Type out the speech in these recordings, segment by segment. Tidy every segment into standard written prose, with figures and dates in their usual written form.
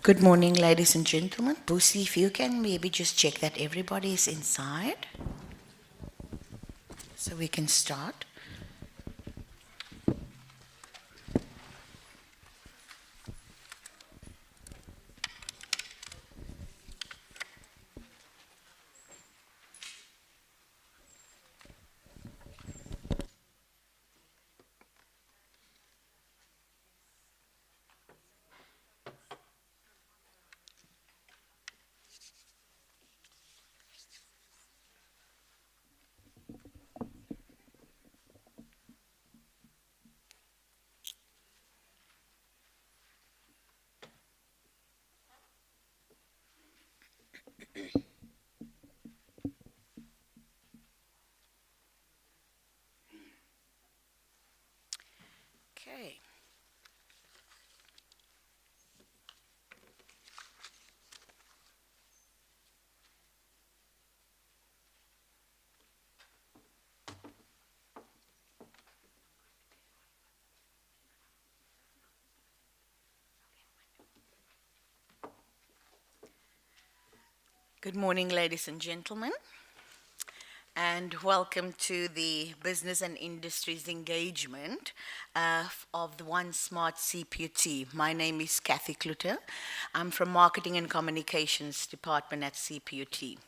Good morning, ladies and gentlemen. Boosie, if you can maybe just check that everybody is inside so we can start. Okay. Good morning, ladies and gentlemen, and welcome to the Business and Industries engagement of the One Smart Cput. My name is Kathy Kluter. I'm from Marketing and Communications Department at Cput.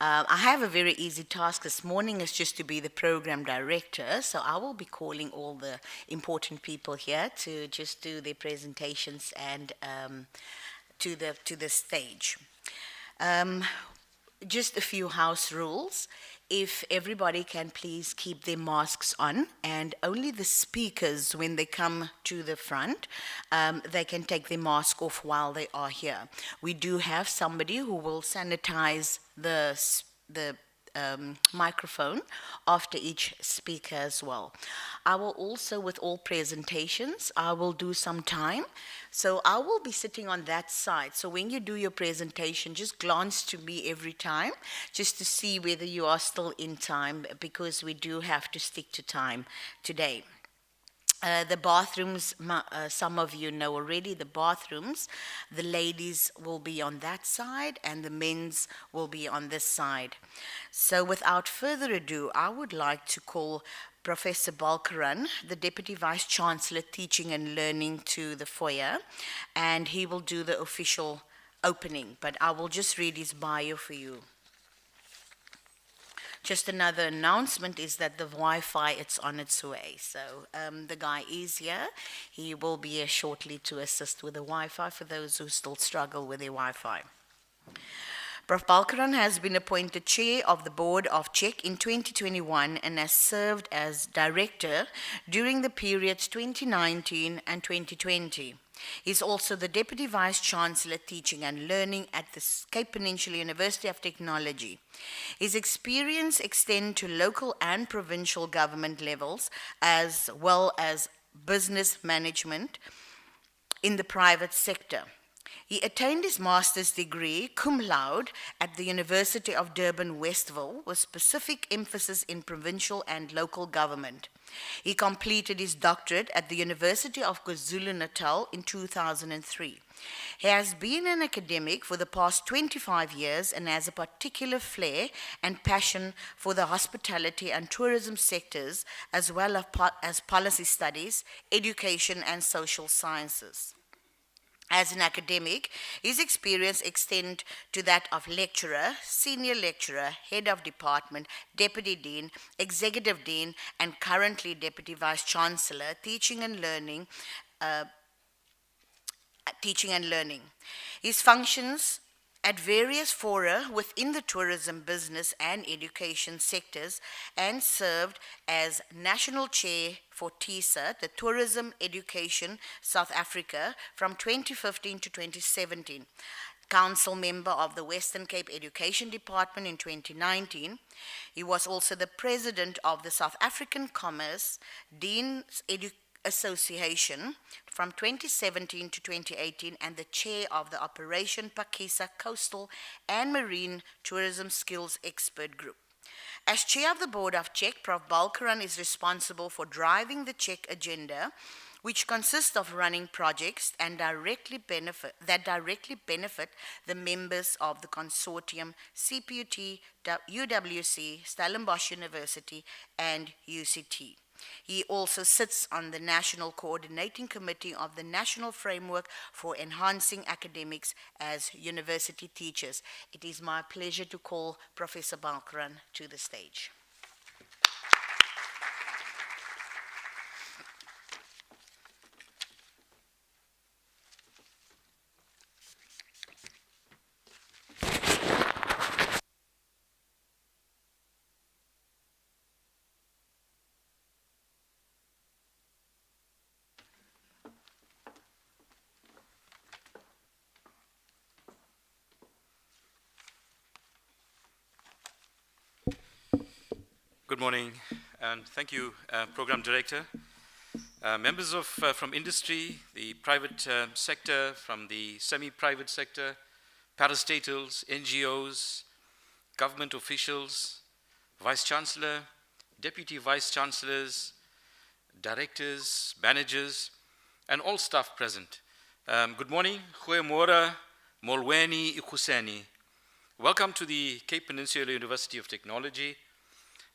I have a very easy task this morning is just to be the program director, so I will be calling all the important people here to just do their presentations and to the stage. Just a few house rules. If everybody can please keep their masks on, and only the speakers, when they come to the front, they can take their mask off while they are here. We do have somebody who will sanitize the microphone after each speaker as well. I will also, with all presentations, I will do some time. So I will be sitting on that side. So when you do your presentation, just glance to me every time, just to see whether you are still in time, because we do have to stick to time today. The bathrooms, some of you know already, the bathrooms, the ladies will be on that side and the men's will be on this side. So without further ado, I would like to call Professor Balkaran, the Deputy Vice Chancellor Teaching and Learning, to the foyer, and he will do the official opening, but I will just read his bio for you. Just another announcement is that the Wi-Fi, it's on its way. So the guy is here. He will be here shortly to assist with the Wi-Fi for those who still struggle with their Wi-Fi. Prof. Balkaran has been appointed Chair of the Board of CHEC in 2021 and has served as Director during the periods 2019 and 2020. He's also the Deputy Vice Chancellor Teaching and Learning at the Cape Peninsula University of Technology. His experience extends to local and provincial government levels, as well as business management in the private sector. He attained his master's degree, cum laude, at the University of Durban, Westville, with specific emphasis in provincial and local government. He completed his doctorate at the University of KwaZulu-Natal in 2003. He has been an academic for the past 25 years and has a particular flair and passion for the hospitality and tourism sectors, as well as policy studies, education, and social sciences. As an academic, his experience extends to that of lecturer, senior lecturer, head of department, deputy dean, executive dean, and currently deputy vice chancellor, teaching and learning. His functions at various fora within the tourism, business, and education sectors, and served as National Chair for TISA, the Tourism Education South Africa, from 2015 to 2017. Council member of the Western Cape Education Department in 2019. He was also the president of the South African Commerce Dean's Association from 2017 to 2018 and the chair of the Operation Pakisa Coastal and Marine Tourism Skills Expert Group. As chair of the board of CHEK, Prof. Balkaran is responsible for driving the CHEK agenda, which consists of running projects and directly benefit the members of the consortium Cput, UWC, Stellenbosch University, and UCT. He also sits on the National Coordinating Committee of the National Framework for Enhancing Academics as University Teachers. It is my pleasure to call Professor Balkaran to the stage. Good morning, and thank you, Program Director. Members from industry, the private sector, from the semi-private sector, parastatals, NGOs, government officials, Vice-Chancellor, Deputy Vice-Chancellors, directors, managers, and all staff present. Good morning, Goeiemorgen, Molweni, Ikuseni. Welcome to the Cape Peninsula University of Technology,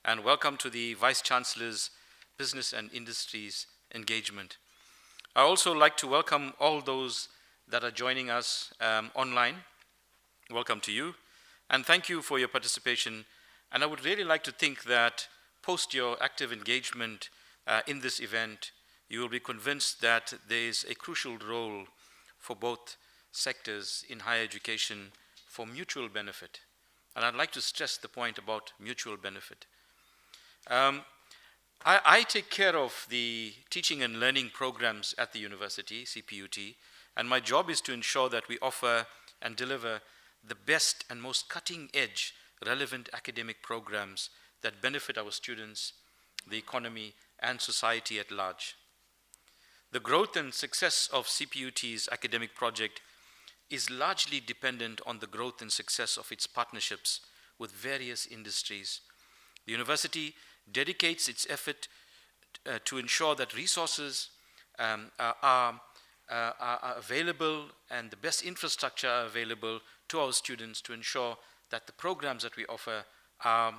and welcome to the Vice-Chancellor's Business and Industries engagement. I also like to welcome all those that are joining us online. Welcome to you, and thank you for your participation. And I would really like to think that post your active engagement in this event, you will be convinced that there is a crucial role for both sectors in higher education for mutual benefit. And I'd like to stress the point about mutual benefit. I take care of the teaching and learning programs at the university, Cput, and my job is to ensure that we offer and deliver the best and most cutting-edge relevant academic programs that benefit our students, the economy, and society at large. The growth and success of Cput's academic project is largely dependent on the growth and success of its partnerships with various industries. The university dedicates its effort to ensure that resources are available and the best infrastructure are available to our students to ensure that the programs that we offer are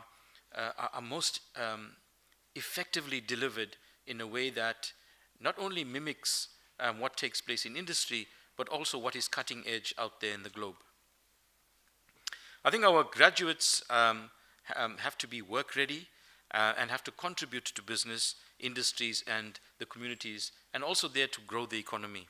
most effectively delivered in a way that not only mimics what takes place in industry, but also what is cutting edge out there in the globe. I think our graduates have to be work ready and have to contribute to business, industries, and the communities, and also there to grow the economy.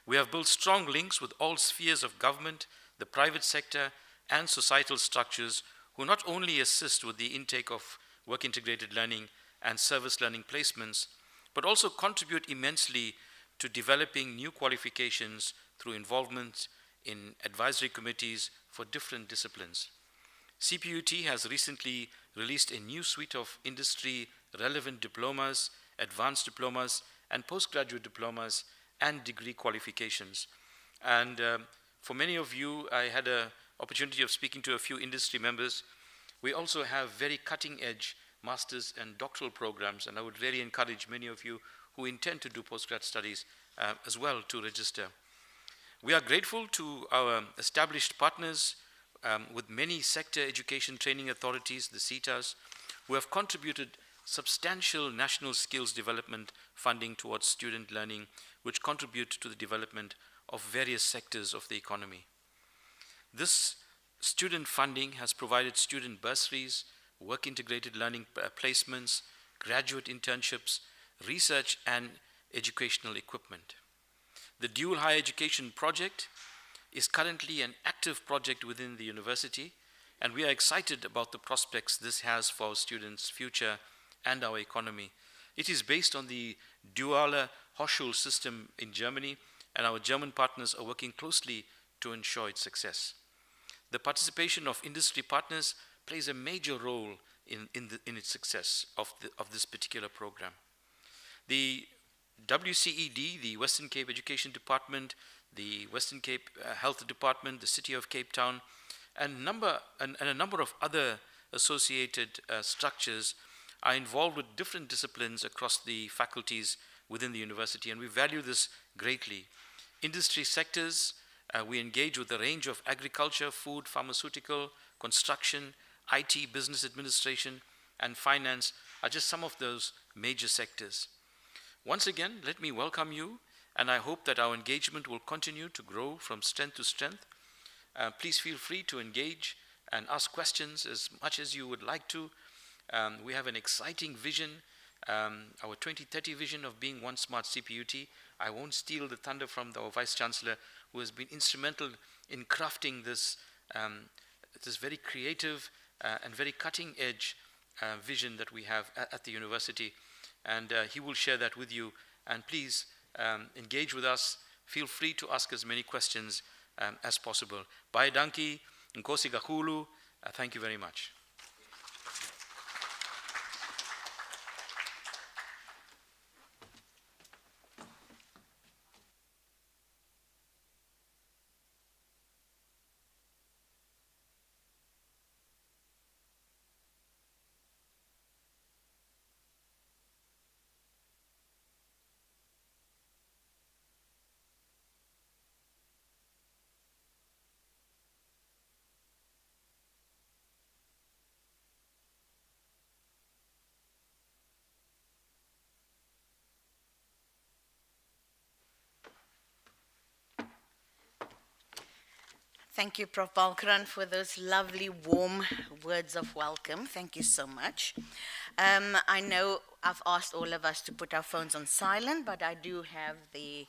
We have built strong links with all spheres of government, the private sector, and societal structures who not only assist with the intake of work-integrated learning and service learning placements, but also contribute immensely to developing new qualifications through involvement in advisory committees for different disciplines. Cput has recently released a new suite of industry-relevant diplomas, advanced diplomas, and postgraduate diplomas and degree qualifications. And for many of you, I had an opportunity of speaking to a few industry members. We also have very cutting-edge master's and doctoral programs, and I would really encourage many of you who intend to do postgrad studies as well to register. We are grateful to our established partners with many sector education training authorities, the CETAs, who have contributed substantial national skills development funding towards student learning, which contribute to the development of various sectors of the economy. This student funding has provided student bursaries, work-integrated learning placements, graduate internships, research, and educational equipment. The Dual Higher Education Project is currently an active project within the university, and we are excited about the prospects this has for our students' future and our economy. It is based on the Duale Hochschul system in Germany, and our German partners are working closely to ensure its success. The participation of industry partners plays a major role in its success of this particular program. The WCED, the Western Cape Education Department, the Western Cape Health Department, the City of Cape Town, and a number of other associated structures are involved with different disciplines across the faculties within the university, and we value this greatly. Industry sectors, we engage with a range of agriculture, food, pharmaceutical, construction, IT, business administration, and finance are just some of those major sectors. Once again, let me welcome you, and I hope that our engagement will continue to grow from strength to strength. Please feel free to engage and ask questions as much as you would like to. We have an exciting vision, our 2030 vision of being one smart CPUT. I won't steal the thunder from our Vice Chancellor, who has been instrumental in crafting this, this very creative and very cutting-edge vision that we have at the university. And he will share that with you. And please engage with us. Feel free to ask as many questions as possible. Baie dankie, nkosi kakhulu. Thank you very much. Thank you, Prof. Balkaran, for those lovely, warm words of welcome. Thank you so much. I know I've asked all of us to put our phones on silent, but I do have the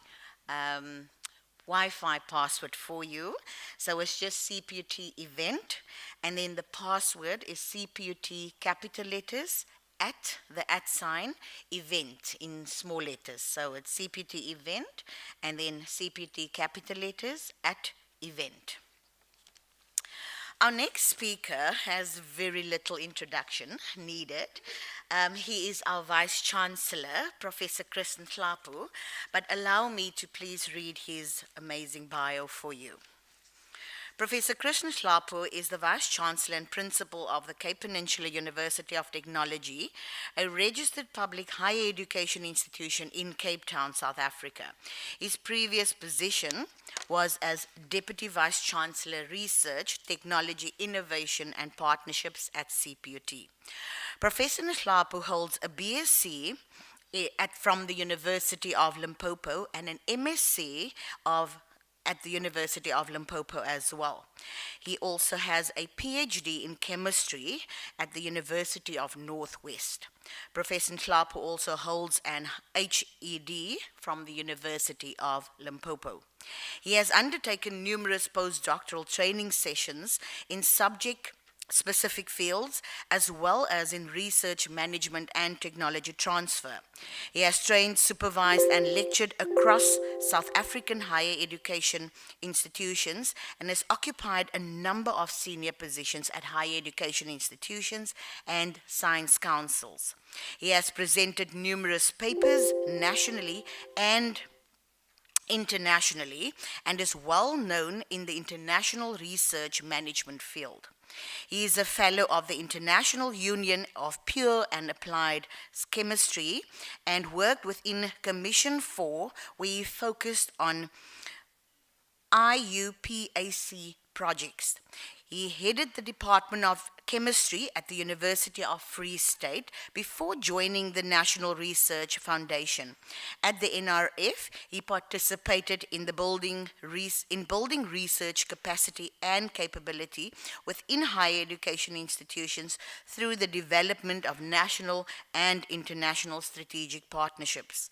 Wi-Fi password for you. So it's just CPUT event, and then the password is CPUT capital letters at the @ event in small letters. So it's CPUT event, and then CPUT capital letters at event. Our next speaker has very little introduction needed. He is our Vice Chancellor, Professor Chris Nhlapo, but allow me to please read his amazing bio for you. Professor Chris Nhlapo is the Vice Chancellor and Principal of the Cape Peninsula University of Technology, a registered public higher education institution in Cape Town, South Africa. His previous position was as Deputy Vice Chancellor, Research, Technology, Innovation and Partnerships at Cput. Professor Nhlapo holds a BSc from the University of Limpopo and an MSc at the University of Limpopo as well. He also has a PhD in chemistry at the University of Northwest. Professor Nhlapo also holds an HED from the University of Limpopo. He has undertaken numerous postdoctoral training sessions in subject-specific fields, as well as in research management and technology transfer. He has trained, supervised, and lectured across South African higher education institutions and has occupied a number of senior positions at higher education institutions and science councils. He has presented numerous papers nationally and internationally and is well known in the international research management field. He is a fellow of the International Union of Pure and Applied Chemistry and worked within Commission 4, where he focused on IUPAC projects. He headed the Department of Chemistry at the University of Free State before joining the National Research Foundation. At the NRF, he participated in building research capacity and capability within higher education institutions through the development of national and international strategic partnerships.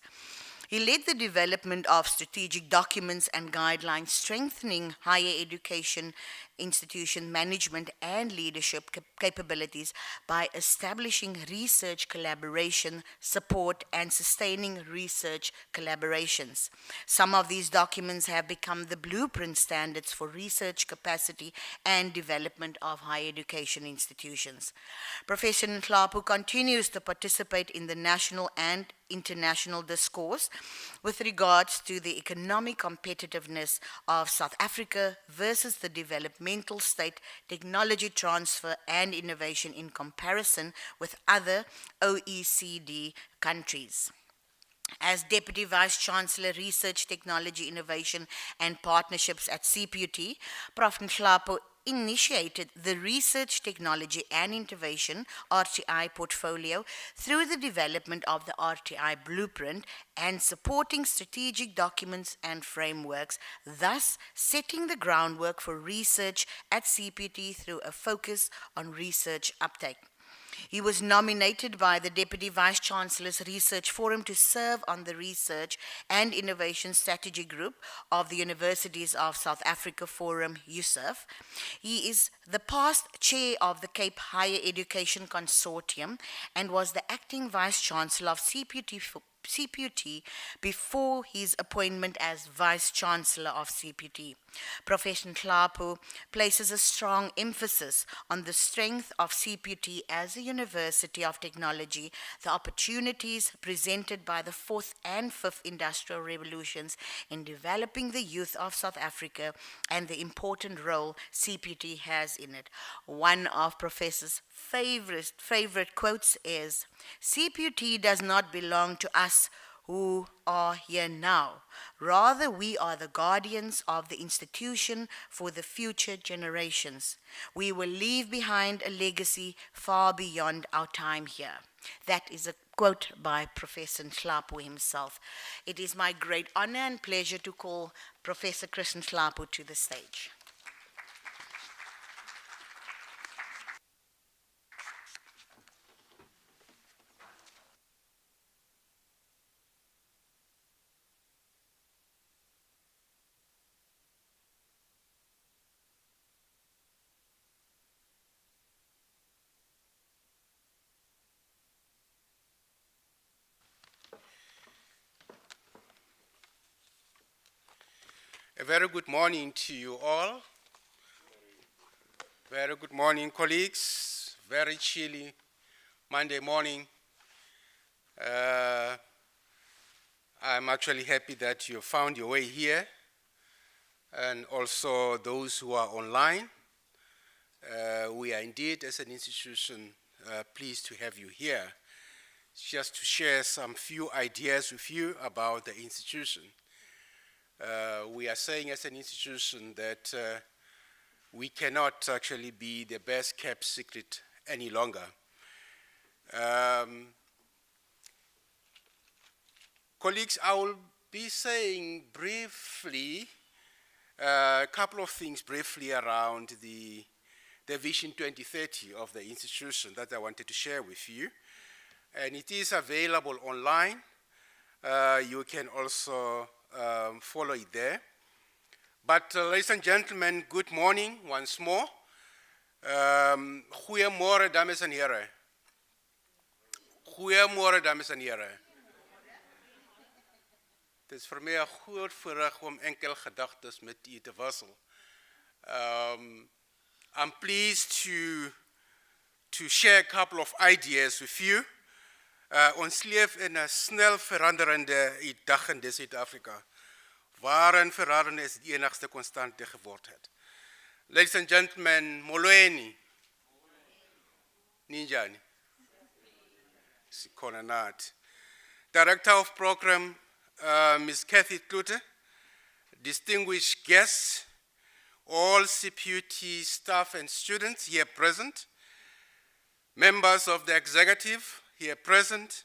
He led the development of strategic documents and guidelines strengthening higher education institution management and leadership capabilities by establishing research collaboration, support, and sustaining research collaborations. Some of these documents have become the blueprint standards for research capacity and development of higher education institutions. Professor Nhlapo continues to participate in the national and international discourse with regards to the economic competitiveness of South Africa versus the developmental state, technology transfer and innovation in comparison with other OECD countries. As Deputy Vice Chancellor, Research, Technology, Innovation and Partnerships at Cput, Prof. Nhlapo initiated the Research, Technology and Innovation RTI portfolio through the development of the RTI blueprint and supporting strategic documents and frameworks, thus setting the groundwork for research at Cput through a focus on research uptake. He was nominated by the Deputy Vice Chancellor's Research Forum to serve on the Research and Innovation Strategy Group of the Universities of South Africa Forum, USAF. He is the past chair of the Cape Higher Education Consortium and was the acting Vice Chancellor of Cput before his appointment as Vice Chancellor of Cput. Professor Nhlapo places a strong emphasis on the strength of Cput as a university of technology, the opportunities presented by the fourth and fifth industrial revolutions in developing the youth of South Africa, and the important role Cput has in it. One of Professor's favorite quotes is, "Cput does not belong to us who are here now. Rather, we are the guardians of the institution for the future generations. We will leave behind a legacy far beyond our time here." That is a quote by Professor Nhlapo himself. It is my great honor and pleasure to call Professor Chris Nhlapo to the stage. A very good morning to you all. Very good morning, colleagues. Very chilly Monday morning. I'm actually happy that you found your way here, and also those who are online. We are indeed, as an institution, pleased to have you here, just to share some few ideas with you about the institution. We are saying as an institution that we cannot actually be the best kept secret any longer. Colleagues, I will be saying briefly a couple of things briefly around the Vision 2030 of the institution that I wanted to share with you. And it is available online. You can also follow it there. But ladies and gentlemen, good morning once more. Goeiemôre, dames en heren. Goeiemôre, dames en heren. Het is voor mij een groot voorrecht om enkele gedachtes met u te wisselen. I'm pleased to share a couple of ideas with you. Ons leef in een snel veranderende dag in Zuid-Afrika, waarin verandering is het enigste constante geworden het. Ladies and gentlemen, molweni. Ninjani. Sikonanat. Director of Program, Ms. Kathy Klute, distinguished guests, all Cput staff and students here present, members of the executive here present,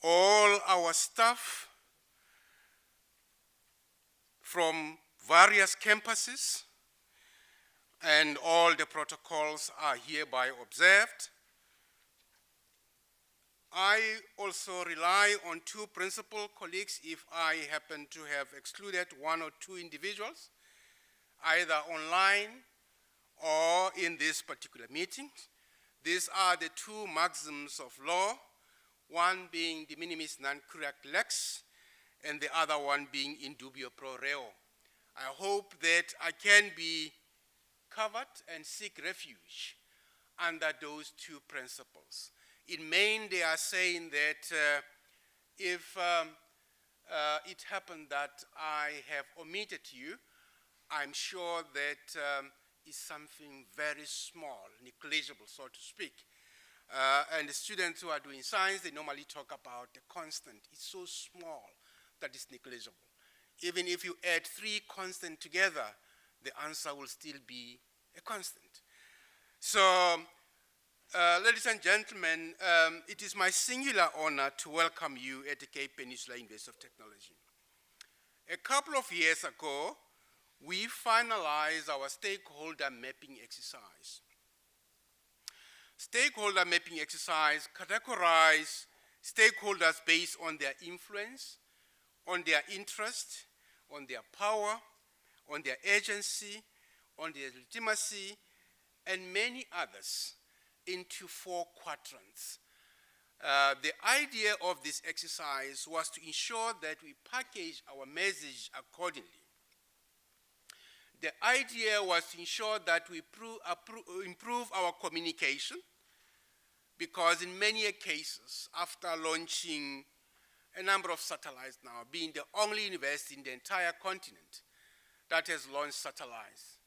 all our staff from various campuses, and all the protocols are hereby observed. I also rely on two principal colleagues if I happen to have excluded one or two individuals, either online or in this particular meeting. These are the two maxims of law, one being de minimis non curat lex, and the other one being in dubio pro reo. I hope that I can be covered and seek refuge under those two principles. In Maine, they are saying that if it happened that I have omitted you, I'm sure that is something very small, negligible, so to speak. And the students who are doing science, they normally talk about the constant. It's so small that it's negligible. Even if you add 3 constants together, the answer will still be a constant. So, ladies and gentlemen, it is my singular honor to welcome you at the Cape Peninsula University of Technology. A couple of years ago, we finalized our stakeholder mapping exercise. Stakeholder mapping exercise categorized stakeholders based on their influence, on their interest, on their power, on their agency, on their legitimacy, and many others into 4 quadrants. The idea of this exercise was to ensure that we package our message accordingly. The idea was to ensure that we improve our communication, because in many cases, after launching a number of satellites now, being the only university in the entire continent that has launched satellites,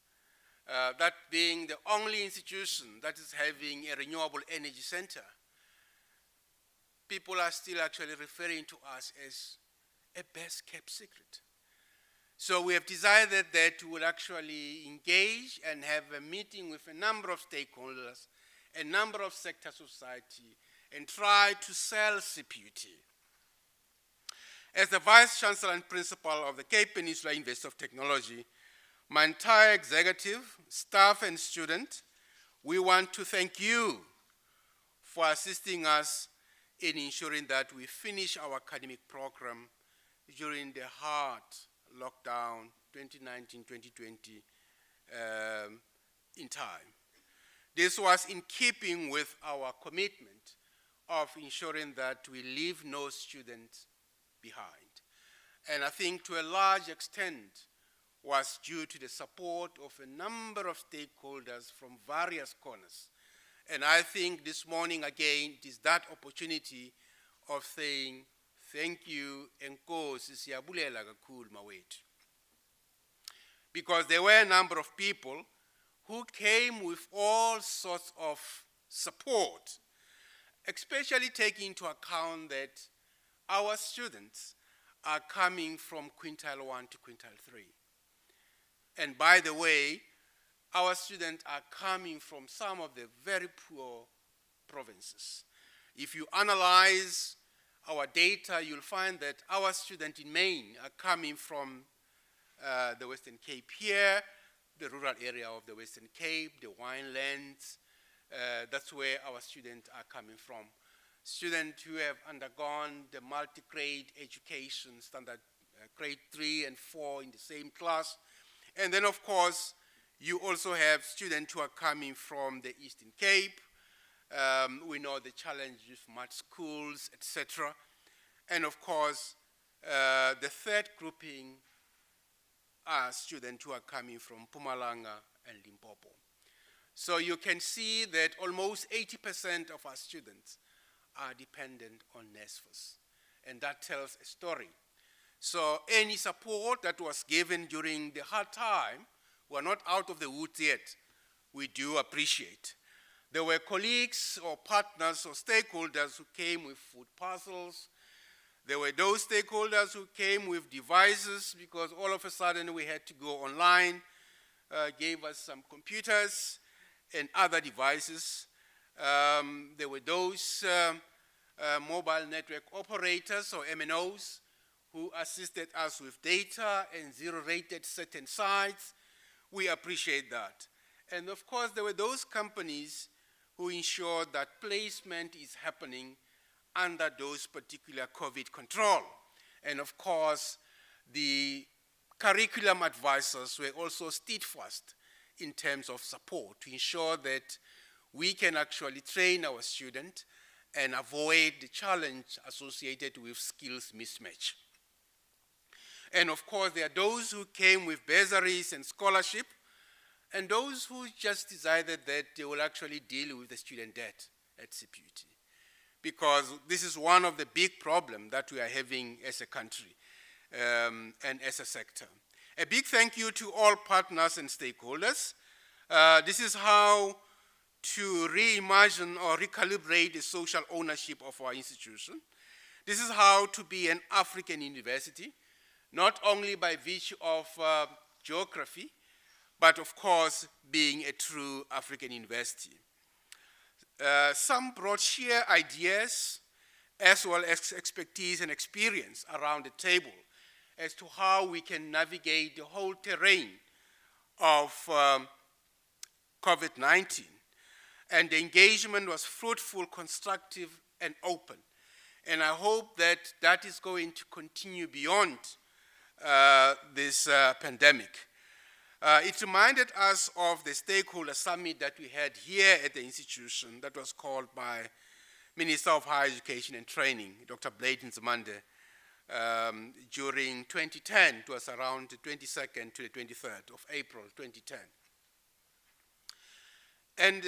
that being the only institution that is having a renewable energy center, people are still actually referring to us as a best-kept secret. So we have decided that we will actually engage and have a meeting with a number of stakeholders, a number of sectors of society, and try to sell Cput. As the Vice Chancellor and Principal of the Cape Peninsula University of Technology, my entire executive, staff, and students, we want to thank you for assisting us in ensuring that we finish our academic program during the hard lockdown 2019-2020 in time. This was in keeping with our commitment of ensuring that we leave no students behind. And I think to a large extent was due to the support of a number of stakeholders from various corners. And I think this morning again, it is that opportunity of saying thank you, enkosi siyabulela kakhulu mawethu. Because there were a number of people who came with all sorts of support, especially taking into account that our students are coming from quintile 1 to quintile 3. And by the way, our students are coming from some of the very poor provinces. If you analyze our data, you'll find that our students in Maine are coming from the Western Cape here, the rural area of the Western Cape, the winelands. That's where our students are coming from. Students who have undergone the multi-grade education, standard grade 3 and 4 in the same class. And then, of course, you also have students who are coming from the Eastern Cape. We know the challenges with mud schools, etc. And of course, the third grouping are students who are coming from Mpumalanga and Limpopo. So you can see that almost 80% of our students are dependent on NSFAS. And that tells a story. So any support that was given during the hard time, we're not out of the woods yet, we do appreciate. There were colleagues or partners or stakeholders who came with food parcels. There were those stakeholders who came with devices because all of a sudden we had to go online, gave us some computers and other devices. There were those mobile network operators or MNOs who assisted us with data and zero-rated certain sites. We appreciate that. And of course, there were those companies who ensured that placement is happening under those particular COVID control. And of course, the curriculum advisors were also steadfast in terms of support to ensure that we can actually train our students and avoid the challenge associated with skills mismatch. And of course, there are those who came with bursaries and scholarship, and those who just decided that they will actually deal with the student debt at Cput. because this is one of the big problems that we are having as a country and as a sector. A big thank you to all partners and stakeholders. This is how to reimagine or recalibrate the social ownership of our institution. This is how to be an African university, not only by virtue of geography, but of course being a true African university. Some brought sheer ideas as well as expertise and experience around the table as to how we can navigate the whole terrain of COVID-19. And the engagement was fruitful, constructive, and open. And I hope that that is going to continue beyond this pandemic. It reminded us of the stakeholder summit that we had here at the institution that was called by Minister of Higher Education and Training, Dr. Bladen Nzimande, during 2010. It was around the 22nd to the 23rd of April 2010. And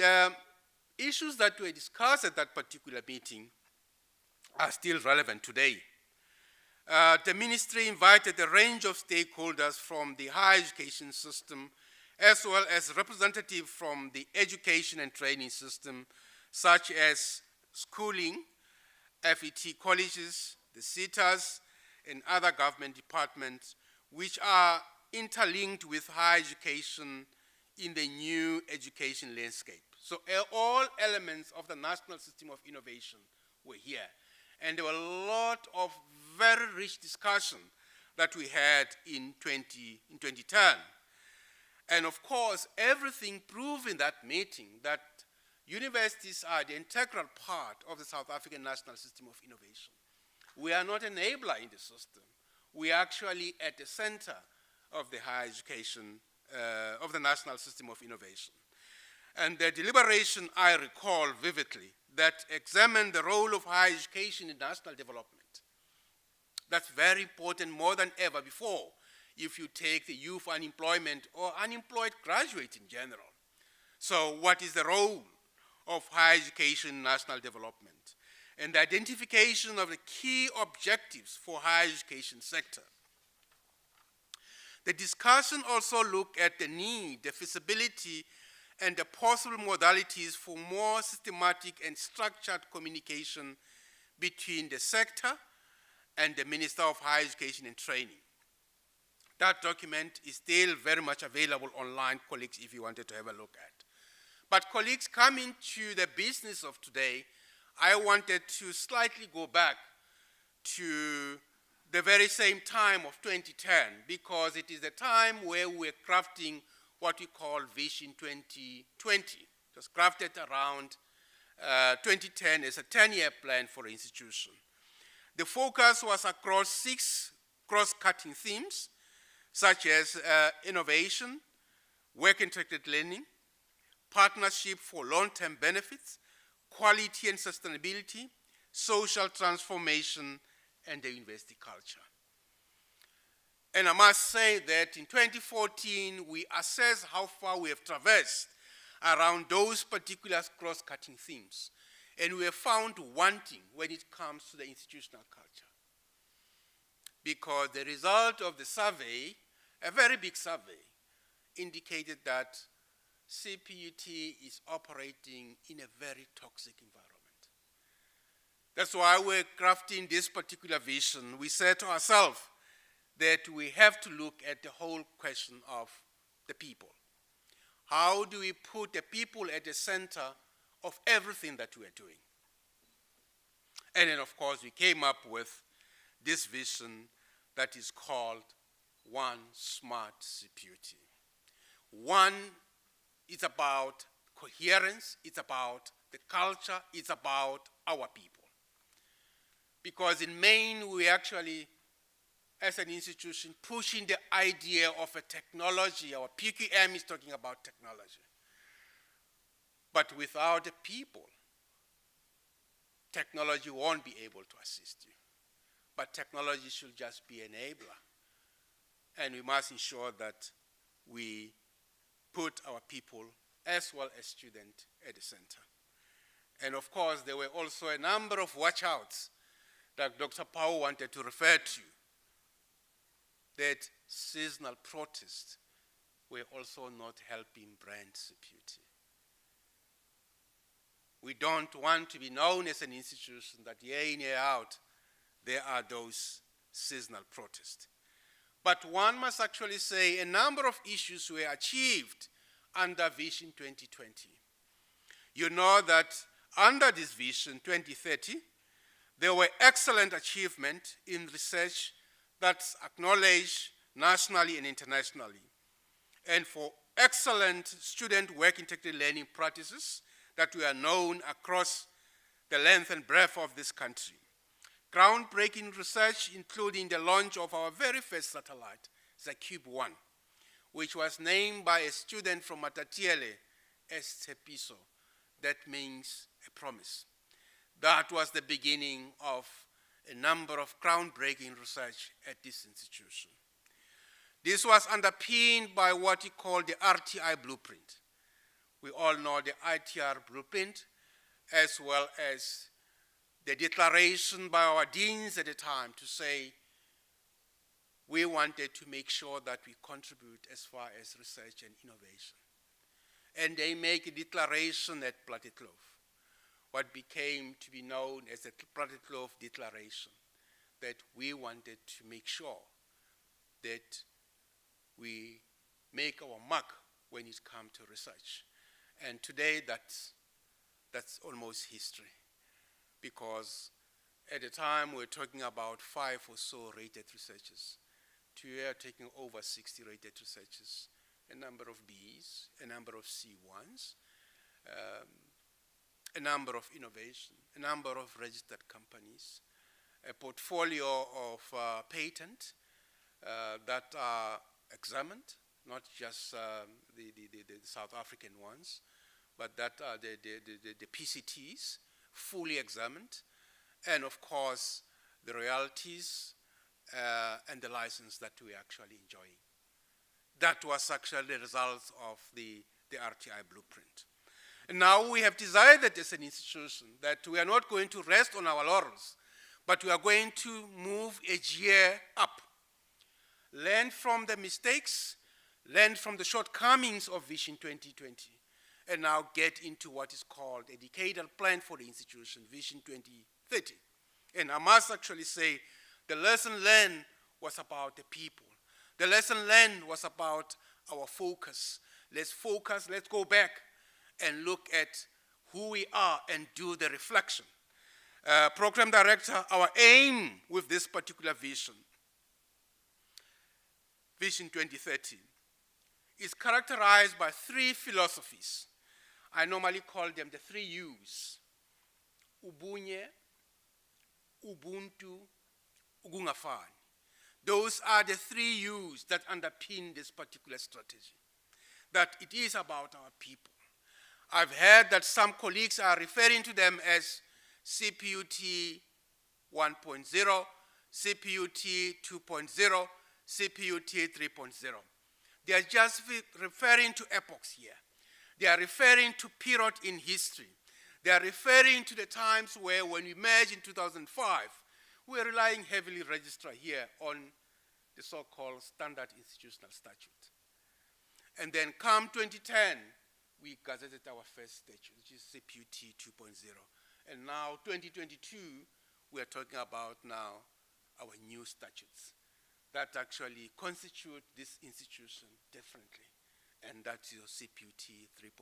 issues that were discussed at that particular meeting are still relevant today. The ministry invited a range of stakeholders from the higher education system, as well as representatives from the education and training system, such as schooling, FET colleges, the SETAs, and other government departments, which are interlinked with higher education in the new education landscape. So all elements of the national system of innovation were here. And there were a lot of very rich discussion that we had in 2010. And of course, everything proved in that meeting that universities are the integral part of the South African national system of innovation. We are not an enabler in the system. We are actually at the center of the higher education, of the national system of innovation. And the deliberation I recall vividly that examined the role of higher education in national development. That's very important more than ever before if you take the youth unemployment or unemployed graduates in general. So what is the role of higher education in national development? And the identification of the key objectives for higher education sector. The discussion also looked at the need, the feasibility, and the possible modalities for more systematic and structured communication between the sector and the Minister of Higher Education and Training. That document is still very much available online, colleagues, if you wanted to have a look at. But colleagues, coming to the business of today, I wanted to slightly go back to the very same time of 2010, because it is the time where we're crafting what we call Vision 2020. It was crafted around 2010 as a 10-year plan for the institution. The focus was across 6 cross-cutting themes, such as innovation, work-integrated learning, partnership for long-term benefits, quality and sustainability, social transformation, and the university culture. And I must say that in 2014, we assessed how far we have traversed around those particular cross-cutting themes. And we have found wanting when it comes to the institutional culture. Because the result of the survey, a very big survey, indicated that Cput is operating in a very toxic environment. That's why we're crafting this particular vision. We said to ourselves that we have to look at the whole question of the people. How do we put the people at the center of everything that we are doing? And then, of course, we came up with this vision that is called One Smart Cput. One is about coherence, it's about the culture, it's about our people. Because in Maine, we actually, as an institution, pushing the idea of a technology. Our PQM is talking about technology. But without the people, technology won't be able to assist you. But technology should just be an enabler. And we must ensure that we put our people as well as students at the center. And of course, there were also a number of watch-outs that Dr. Powell wanted to refer to, that seasonal protests were also not helping brand Cput. We don't want to be known as an institution that year in, year out, there are those seasonal protests. But one must actually say a number of issues were achieved under Vision 2020. You know that under this Vision 2030, there were excellent achievements in research that's acknowledged nationally and internationally, and for excellent student work-integrated learning practices that were known across the length and breadth of this country. Groundbreaking research, including the launch of our very first satellite, Cput, which was named by a student from Matatiele as Tsepiso. That means a promise. That was the beginning of a number of groundbreaking research at this institution. This was underpinned by what we call the RTI blueprint. We all know the ITR blueprint, as well as the declaration by our deans at the time to say we wanted to make sure that we contribute as far as research and innovation. And they make a declaration at Plattekloof, what became to be known as the Plattekloof Declaration, that we wanted to make sure that we make our mark when it comes to research. And today that's almost history, because at the time we're talking about 5 or so rated researchers. Today we are taking over 60 rated researchers, a number of Bs, a number of C1s, a number of innovation, a number of registered companies, a portfolio of patents that are examined, not just the South African ones, but that are the PCTs, fully examined, and of course the royalties and the license that we're actually enjoying. That was actually the result of the RTI blueprint. And now we have decided as an institution that we are not going to rest on our laurels, but we are going to move a gear up, learn from the mistakes, learn from the shortcomings of Vision 2020, and now get into what is called a decadal plan for the institution, Vision 2030. And I must actually say the lesson learned was about the people. The lesson learned was about our focus. Let's focus, let's go back and look at who we are and do the reflection. Program Director, our aim with this particular vision, Vision 2030, is characterized by 3 philosophies. I normally call them the 3 U's: Ubunye, Ubuntu, Ugungafani. Those are the 3 U's that underpin this particular strategy, that it is about our people. I've heard that some colleagues are referring to them as Cput 1.0, Cput 2.0, Cput 3.0. They are just referring to epochs here. They are referring to period in history. They are referring to the times where, when we merged in 2005, we were relying heavily, Registrar, here on the so-called Standard Institutional Statute. And then come 2010, we gazetted our first statute, which is Cput 2.0. And now, 2022, we are talking about now our new statutes that actually constitute this institution differently, and that's your Cput 3.0.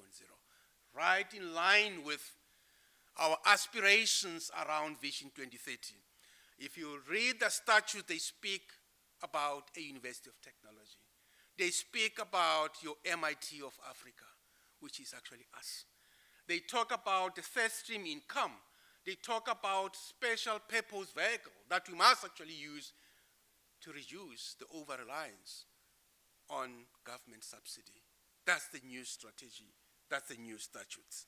Right in line with our aspirations around Vision 2030. If you read the statute, they speak about a University of Technology. They speak about your MIT of Africa, which is actually us. They talk about the third stream income. They talk about special purpose vehicle that we must actually use to reduce the over-reliance on government subsidy. That's the new strategy. That's the new statutes.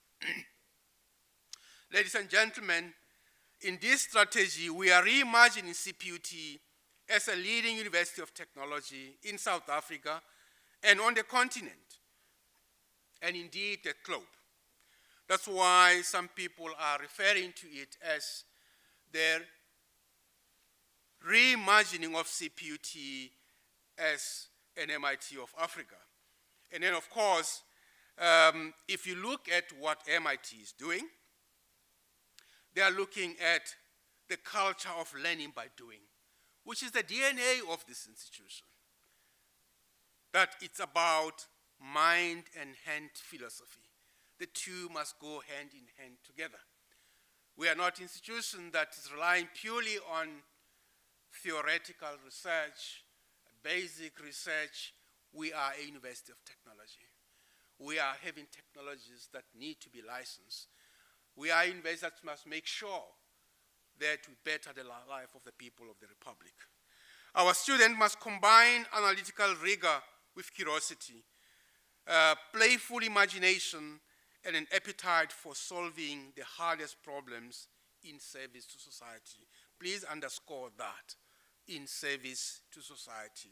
Ladies and gentlemen, in this strategy, we are reimagining Cput as a leading university of technology in South Africa and on the continent, and indeed the globe. That's why some people are referring to it as their reimagining of Cput as an MIT of Africa. And then, of course, if you look at what MIT is doing, they are looking at the culture of learning by doing, which is the DNA of this institution. That it's about mind and hand philosophy. The two must go hand in hand together. We are not an institution that is relying purely on theoretical research, basic research. We are a university of technology. We are having technologies that need to be licensed. We are a university that must make sure that we better the life of the people of the Republic. Our students must combine analytical rigor with curiosity, playful imagination, and an appetite for solving the hardest problems in service to society. Please underscore that, in service to society.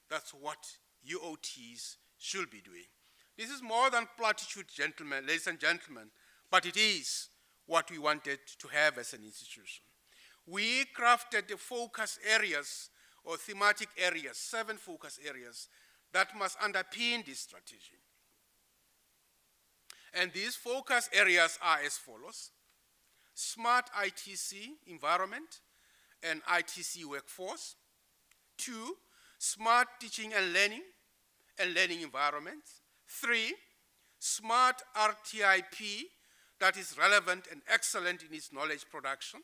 That's what UOTs should be doing. This is more than platitude, gentlemen, ladies and gentlemen, but it is what we wanted to have as an institution. We crafted the focus areas or thematic areas, 7 focus areas that must underpin this strategy. And these focus areas are as follows: smart ITC environment and ITC workforce. 2, smart teaching and learning environments. 3, smart RTIP that is relevant and excellent in its knowledge production.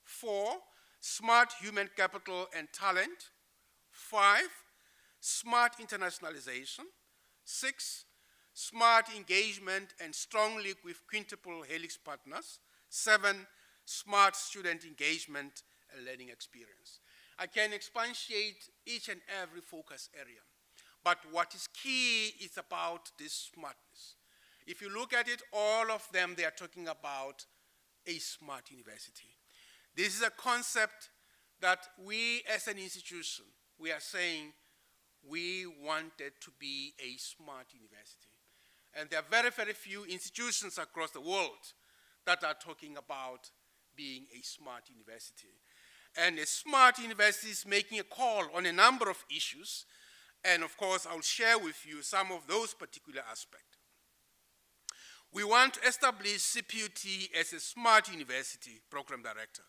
4, smart human capital and talent. 5, smart internationalization. 6, smart engagement and strong link with quintuple helix partners. 7, smart student engagement and learning experience. I can expatiate each and every focus area, but what is key is about this smartness. If you look at it, all of them, they are talking about a smart university. This is a concept that we as an institution, we are saying we wanted to be a smart university. And there are very, very few institutions across the world that are talking about being a smart university. And a smart university is making a call on a number of issues. And of course, I'll share with you some of those particular aspects. We want to establish Cput as a smart university program director.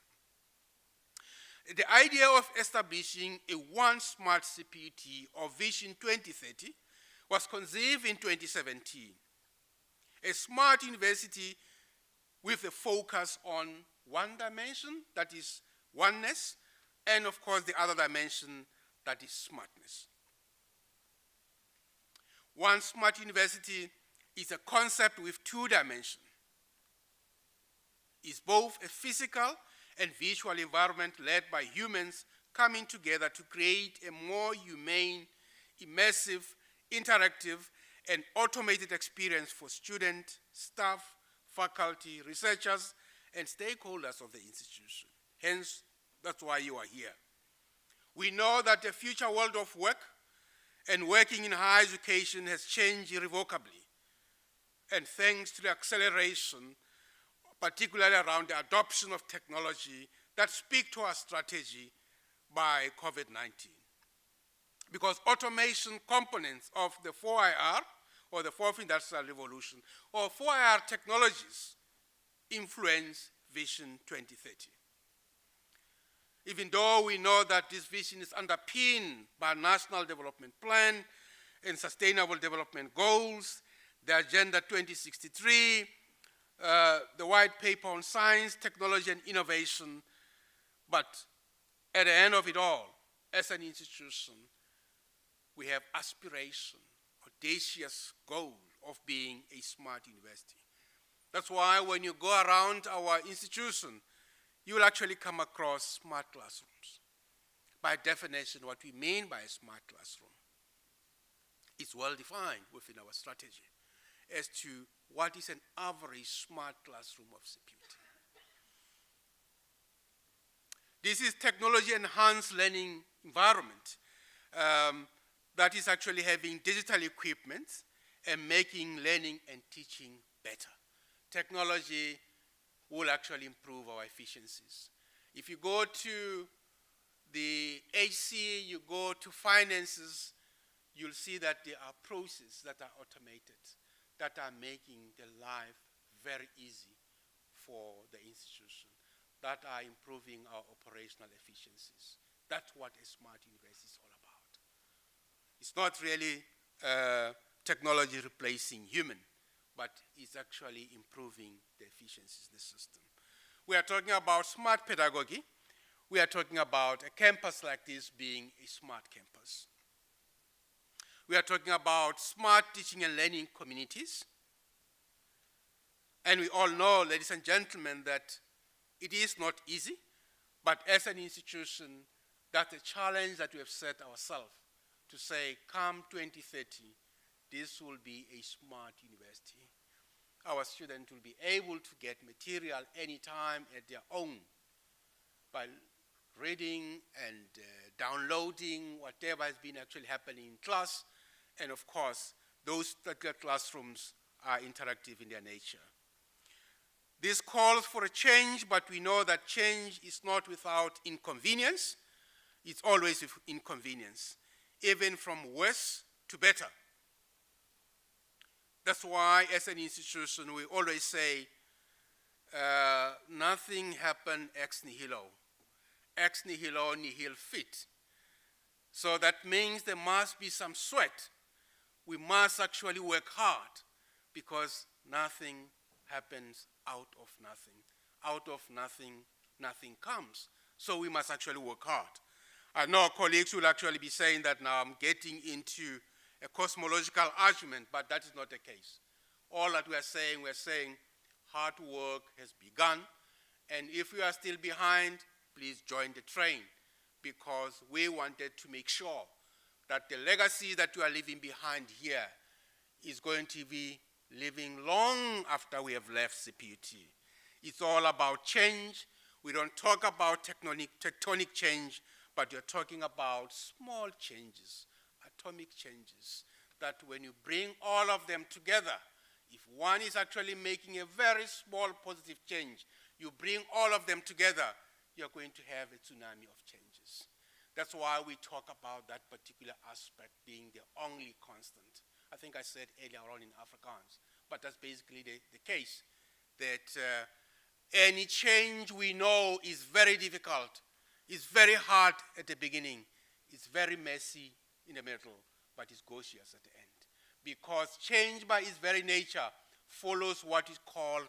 The idea of establishing a one smart Cput of Vision 2030 was conceived in 2017. A smart university with a focus on one dimension, that is oneness, and of course the other dimension, that is smartness. One smart university is a concept with 2 dimensions. It's both a physical and visual environment led by humans coming together to create a more humane, immersive, interactive, and automated experience for students, staff, faculty, researchers, and stakeholders of the institution. Hence, that's why you are here. We know that the future world of work and working in higher education has changed irrevocably. And thanks to the acceleration, particularly around the adoption of technology that speak to our strategy by COVID-19. Because automation components of the 4IR, or the Fourth Industrial Revolution, or 4IR technologies influence Vision 2030. Even though we know that this vision is underpinned by National Development Plan and Sustainable Development Goals, the Agenda 2063, the White Paper on Science, Technology, and Innovation, but at the end of it all, as an institution, we have aspiration, audacious goal of being a smart university. That's why when you go around our institution, you will actually come across smart classrooms. By definition, what we mean by a smart classroom is well defined within our strategy as to what is an average smart classroom of Cput. This is technology-enhanced learning environment that is actually having digital equipment and making learning and teaching better. technology will actually improve our efficiencies. If you go to the HC, you go to finances, you'll see that there are processes that are automated, that are making the life very easy for the institution, that are improving our operational efficiencies. That's what a smart university is all about. It's not really technology replacing human, but it's actually improving the efficiencies of the system. We are talking about smart pedagogy. We are talking about a campus like this being a smart campus. We are talking about smart teaching and learning communities. And we all know, ladies and gentlemen, that it is not easy, but as an institution, that's a challenge that we have set ourselves to say, come 2030, this will be a smart university. Our students will be able to get material anytime at their own by reading and downloading whatever has been actually happening in class. And of course, those classrooms are interactive in their nature. This calls for a change, but we know that change is not without inconvenience. It's always with inconvenience, even from worse to better. That's why, as an institution, we always say, nothing happened ex nihilo. Ex nihilo nihil fit. So that means there must be some sweat. We must actually work hard, because nothing happens out of nothing. Out of nothing, nothing comes. So we must actually work hard. I know colleagues will actually be saying that now I'm getting into a cosmological argument, but that is not the case. All that we're saying hard work has begun, and if you are still behind, please join the train, because we wanted to make sure that the legacy that you are leaving behind here is going to be living long after we have left Cput. It's all about change. We don't talk about tectonic change, but you're talking about small changes, atomic changes, that when you bring all of them together, if one is actually making a very small positive change, you bring all of them together, you're going to have a tsunami of changes. That's why we talk about that particular aspect being the only constant. I think I said earlier on in Afrikaans, but that's basically the case, that any change we know is very difficult. It's very hard at the beginning. It's very messy in the middle, but it's gorgeous at the end. Because change by its very nature follows what is called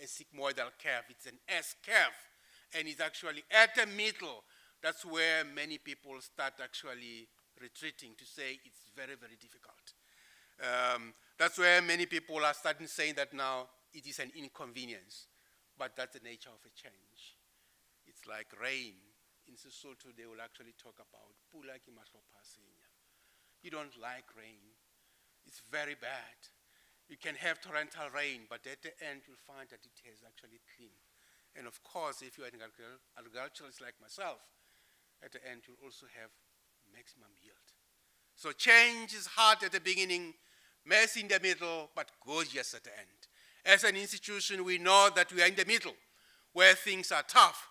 a sigmoidal curve. It's an S curve, and it's actually at the middle. That's where many people start actually retreating to say it's very, very difficult. That's where many people are starting saying that now it is an inconvenience, but that's the nature of a change. It's like rain. In Sesotho, they will actually talk about pula ki mahlopa senya. You don't like rain. It's very bad. You can have torrential rain, but at the end you'll find that it has actually clean. And of course, if you're an agriculturalist like myself, at the end you'll also have maximum yield. So change is hard at the beginning, messy in the middle, but gorgeous at the end. As an institution, we know that we are in the middle, where things are tough,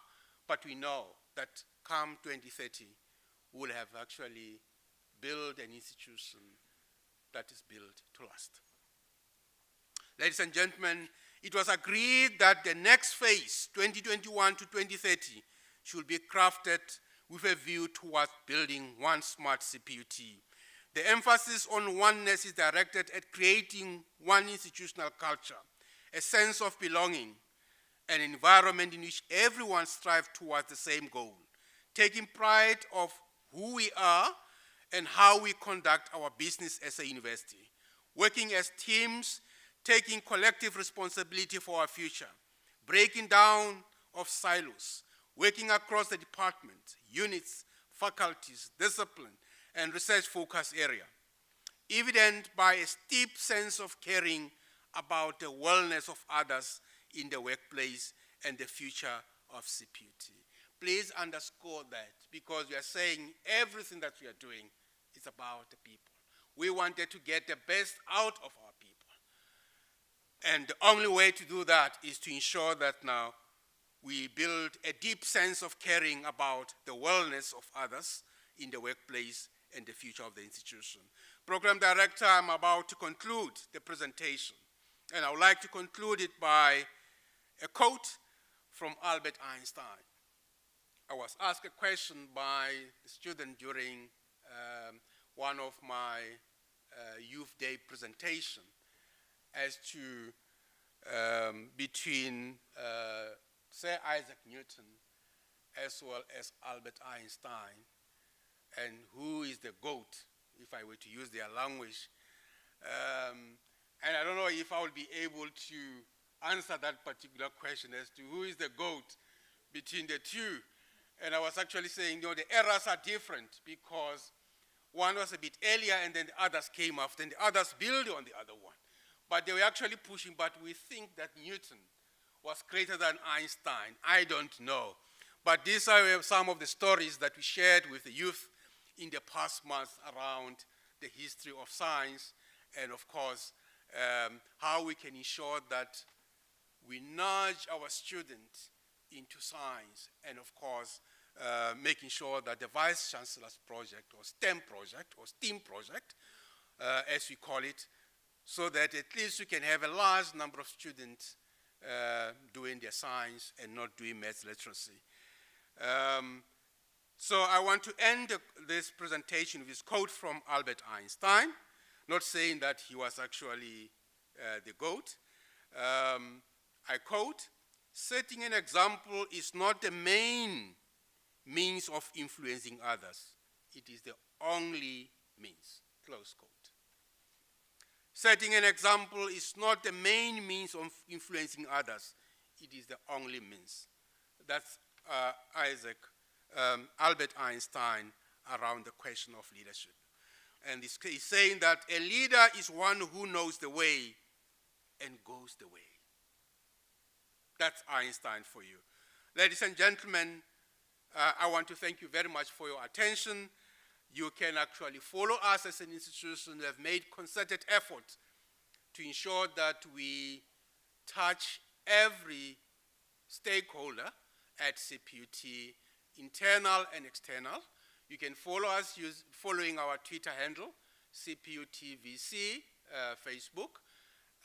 but we know that come 2030, we'll have actually built an institution that is built to last. Ladies and gentlemen, it was agreed that the next phase, 2021 to 2030, should be crafted with a view towards building one smart Cput. The emphasis on oneness is directed at creating one institutional culture, a sense of belonging, an environment in which everyone strives towards the same goal, taking pride of who we are and how we conduct our business as a university, working as teams, taking collective responsibility for our future, breaking down of silos, working across the department, units, faculties, discipline, and research focus area, evident by a steep sense of caring about the wellness of others in the workplace and the future of Cput. Please underscore that, because we are saying everything that we are doing is about the people. We wanted to get the best out of our people. And the only way to do that is to ensure that now we build a deep sense of caring about the wellness of others in the workplace and the future of the institution. Program Director, I'm about to conclude the presentation, and I would like to conclude it by a quote from Albert Einstein. I was asked a question by a student during one of my youth day presentation as to between Sir Isaac Newton as well as Albert Einstein, and who is the GOAT, if I were to use their language. And I don't know if I will be able to answer that particular question as to who is the GOAT between the two. And I was actually saying, the eras are different because one was a bit earlier and then the others came after, and the others build on the other one. But they were actually pushing, but we think that Newton was greater than Einstein. I don't know. But these are some of the stories that we shared with the youth in the past months around the history of science, and of course, how we can ensure that we nudge our students into science, and of course, making sure that the Vice Chancellor's project, or STEM project, or STEAM project, as we call it, so that at least we can have a large number of students doing their science and not doing maths literacy. So I want to end this presentation with this quote from Albert Einstein, not saying that he was actually the GOAT. I quote, "Setting an example is not the main means of influencing others. It is the only means," close quote. Setting an example is not the main means of influencing others. It is the only means. That's Albert Einstein around the question of leadership. And he's saying that a leader is one who knows the way and goes the way. That's Einstein for you. Ladies and gentlemen, I want to thank you very much for your attention. You can actually follow us as an institution. We have made concerted effort to ensure that we touch every stakeholder at Cput, internal and external. You can follow us following our Twitter handle, CputVC, Facebook,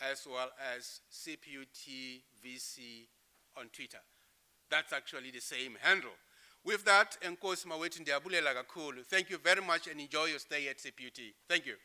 as well as CputVC on Twitter. That's actually the same handle. With that, enkosi mawethu ndiyabulela kakhulu. Thank you very much and enjoy your stay at Cput. Thank you.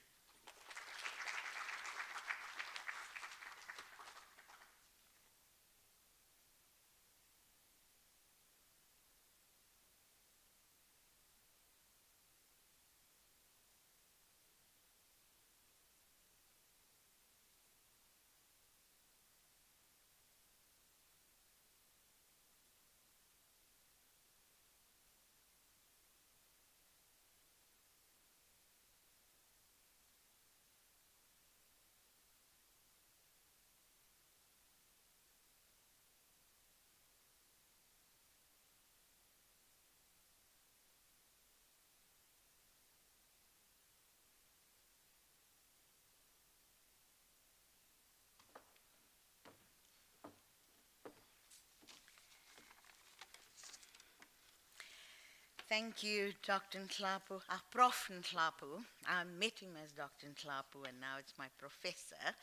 Thank you, Dr. Nhlapo, Prof. Nhlapo. I met him as Dr. Nhlapo, and now it's my professor.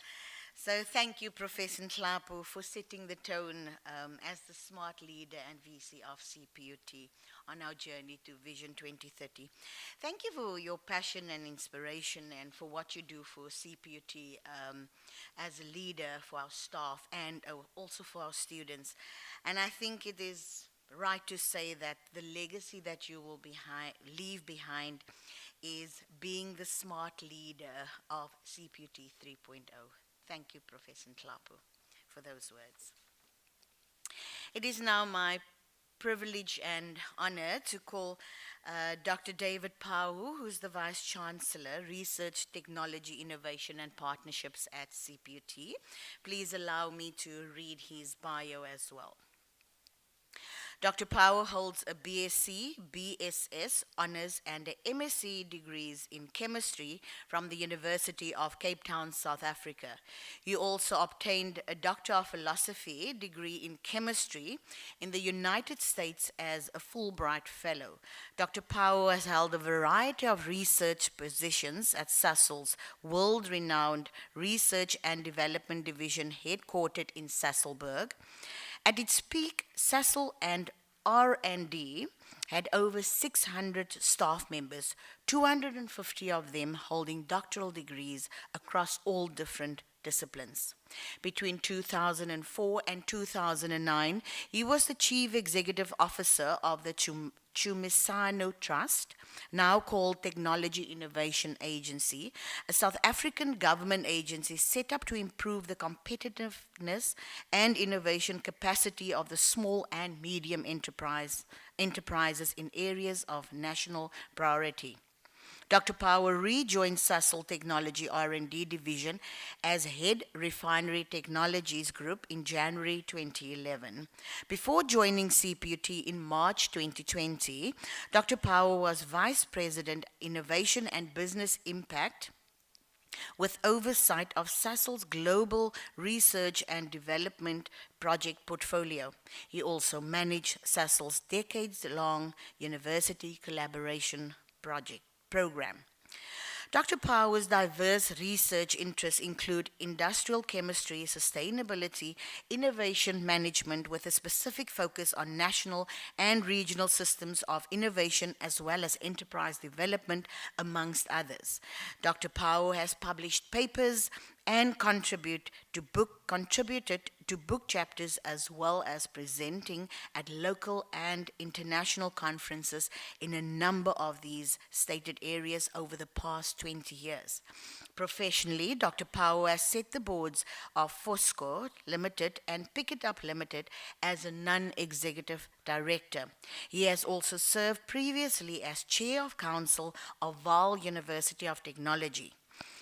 So thank you, Professor Nhlapo, for setting the tone as the smart leader and VC of Cput on our journey to Vision 2030. Thank you for your passion and inspiration and for what you do for Cput as a leader for our staff and also for our students. And I think it is right to say that the legacy that you will leave behind is being the smart leader of Cput 3.0. Thank you, Professor Nhlapo, for those words. It is now my privilege and honor to call Dr. David Powell, who's the Vice Chancellor, Research, Technology, Innovation and Partnerships at Cput. Please allow me to read his bio as well. Dr. Powell holds a BSc, BSS honors, and a MSc degrees in chemistry from the University of Cape Town, South Africa. He also obtained a Doctor of Philosophy degree in chemistry in the United States as a Fulbright Fellow. Dr. Powell has held a variety of research positions at Sasol's world-renowned Research and Development Division headquartered in Sasolburg. At its peak, Sasol and R&D had over 600 staff members, 250 of them holding doctoral degrees across all different disciplines. Between 2004 and 2009, he was the Chief Executive Officer of the Chumisano Trust, now called Technology Innovation Agency, a South African government agency set up to improve the competitiveness and innovation capacity of the small and medium enterprises in areas of national priority. Dr. Powell rejoined Sasol Technology R&D Division as Head Refinery Technologies Group in January 2011. Before joining Cput in March 2020, Dr. Powell was Vice President, Innovation and Business Impact with oversight of Sasol's global research and development project portfolio. He also managed Sasol's decades-long university collaboration program. Dr. Powell's diverse research interests include industrial chemistry, sustainability, innovation management with a specific focus on national and regional systems of innovation as well as enterprise development, amongst others. Dr. Powell has published papers and contributed to book chapters as well as presenting at local and international conferences in a number of these stated areas over the past 20 years. Professionally, Dr. Powell has set the boards of Fosco Limited and Pick It Up Limited as a non-executive director. He has also served previously as Chair of Council of Vaal University of Technology.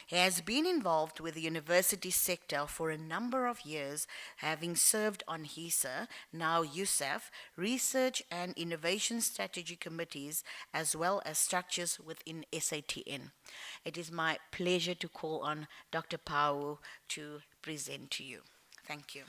He has been involved with the university sector for a number of years, having served on HISA, now USAF, Research and Innovation Strategy Committees, as well as structures within SATN. It is my pleasure to call on Dr. Powell to present to you. Thank you.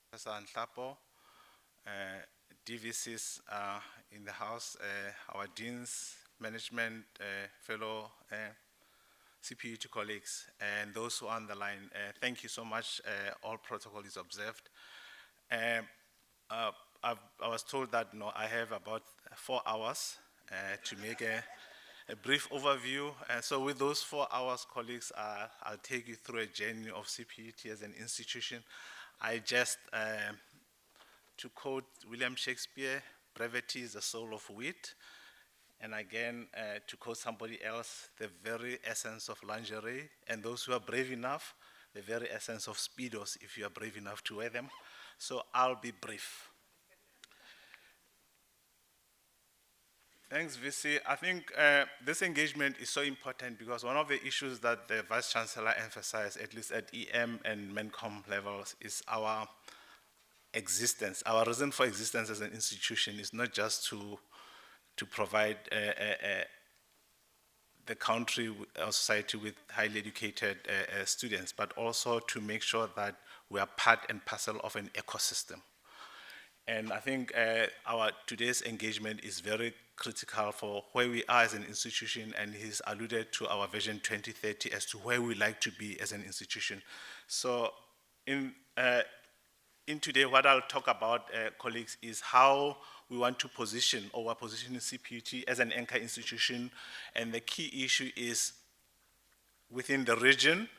Professor Nhlapo, DVCs in the house, our deans, management, fellow CPUT colleagues, and those who are on the line. Thank you so much. All protocol is observed. I was told that I have about 4 hours to make a brief overview. So with those 4 hours, colleagues, I'll take you through a journey of CPUT as an institution. I just, to quote William Shakespeare, brevity is the soul of wit. And again, to quote somebody else, the very essence of lingerie. And those who are brave enough the very essence of Speedos if you are brave enough to wear them. So I'll be brief. Thanks, VC. I think this engagement is so important because one of the issues that the Vice Chancellor emphasized, at least at EM and MENCOM levels, is our existence. Our reason for existence as an institution is not just to provide the country or society with highly educated students, but also to make sure that we are part and parcel of an ecosystem. And I think our today's engagement is very critical for where we are as an institution, and he's alluded to our Vision 2030 as to where we like to be as an institution. So in today, what I'll talk about, colleagues, is how we want to position, or we're positioning Cput as an anchor institution, and the key issue is within the region,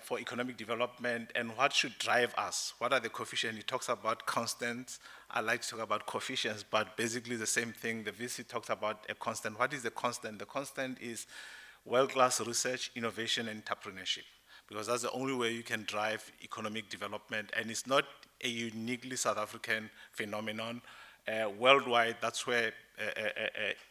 for economic development, and what should drive us. What are the coefficients? He talks about constants. I like to talk about coefficients, but basically the same thing. The VC talks about a constant. What is the constant? The constant is world-class research, innovation, and entrepreneurship, because that's the only way you can drive economic development, and it's not a uniquely South African phenomenon. Worldwide, that's where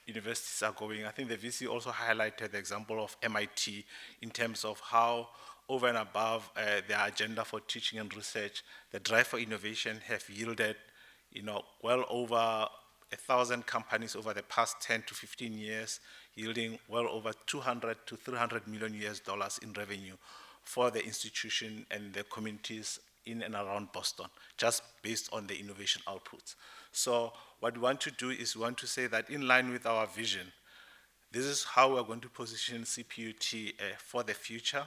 universities are going. I think the VC also highlighted the example of MIT in terms of how, over and above their agenda for teaching and research, the drive for innovation have yielded, well over 1,000 companies over the past 10 to 15 years, yielding well over 200 to 300 million US dollars in revenue for the institution and the communities in and around Boston, just based on the innovation outputs. So what we want to do is we want to say that in line with our vision, this is how we're going to position Cput for the future.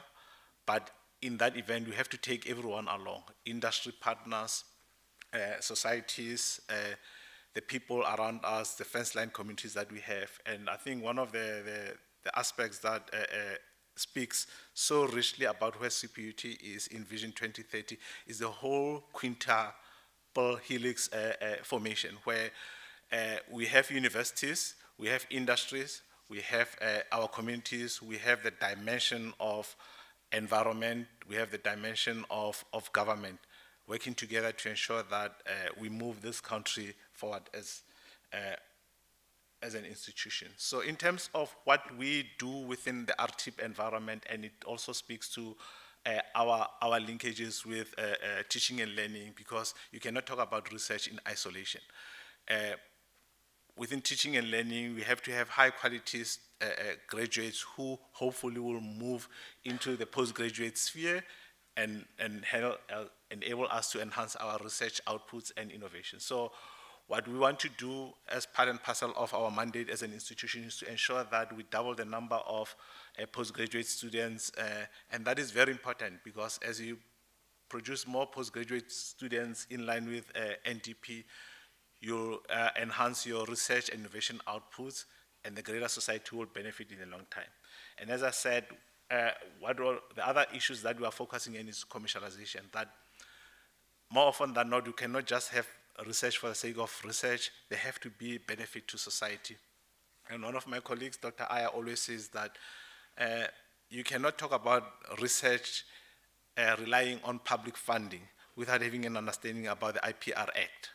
But in that event, we have to take everyone along, industry partners, societies, the people around us, the fence-line communities that we have. And I think one of the aspects that speaks so richly about where Cput is in Vision 2030 is the whole quintuple helix formation, where we have universities, we have industries, we have our communities, we have the dimension of environment, we have the dimension of government, working together to ensure that we move this country forward as an institution. So in terms of what we do within the RTIP environment, and it also speaks to our linkages with teaching and learning, because you cannot talk about research in isolation. Within teaching and learning, we have to have high quality graduates who hopefully will move into the postgraduate sphere and enable us to enhance our research outputs and innovation. So what we want to do as part and parcel of our mandate as an institution is to ensure that we double the number of postgraduate students, and that is very important, because as you produce more postgraduate students in line with NDP, you'll enhance your research and innovation outputs, and the greater society will benefit in the long time. And as I said, the other issues that we are focusing on is commercialization, that more often than not, you cannot just have research for the sake of research. They have to be benefit to society. And one of my colleagues, Dr. Aya, always says that you cannot talk about research relying on public funding without having an understanding about the IPR Act.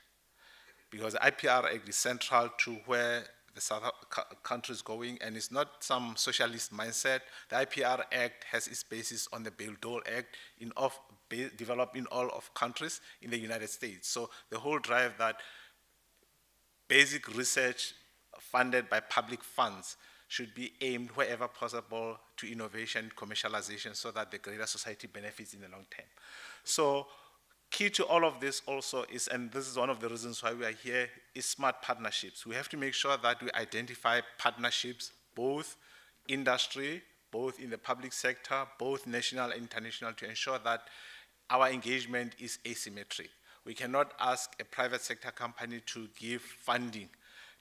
Because the IPR Act is central to where the South country is going, and it's not some socialist mindset. The IPR Act has its basis on the Bayh-Dole Act developed in all of countries in the United States. So the whole drive that basic research funded by public funds should be aimed wherever possible to innovation, commercialization, so that the greater society benefits in the long term. So key to all of this also is, and this is one of the reasons why we are here, is smart partnerships. We have to make sure that we identify partnerships, both industry, both in the public sector, both national and international, to ensure that our engagement is asymmetric. We cannot ask a private sector company to give funding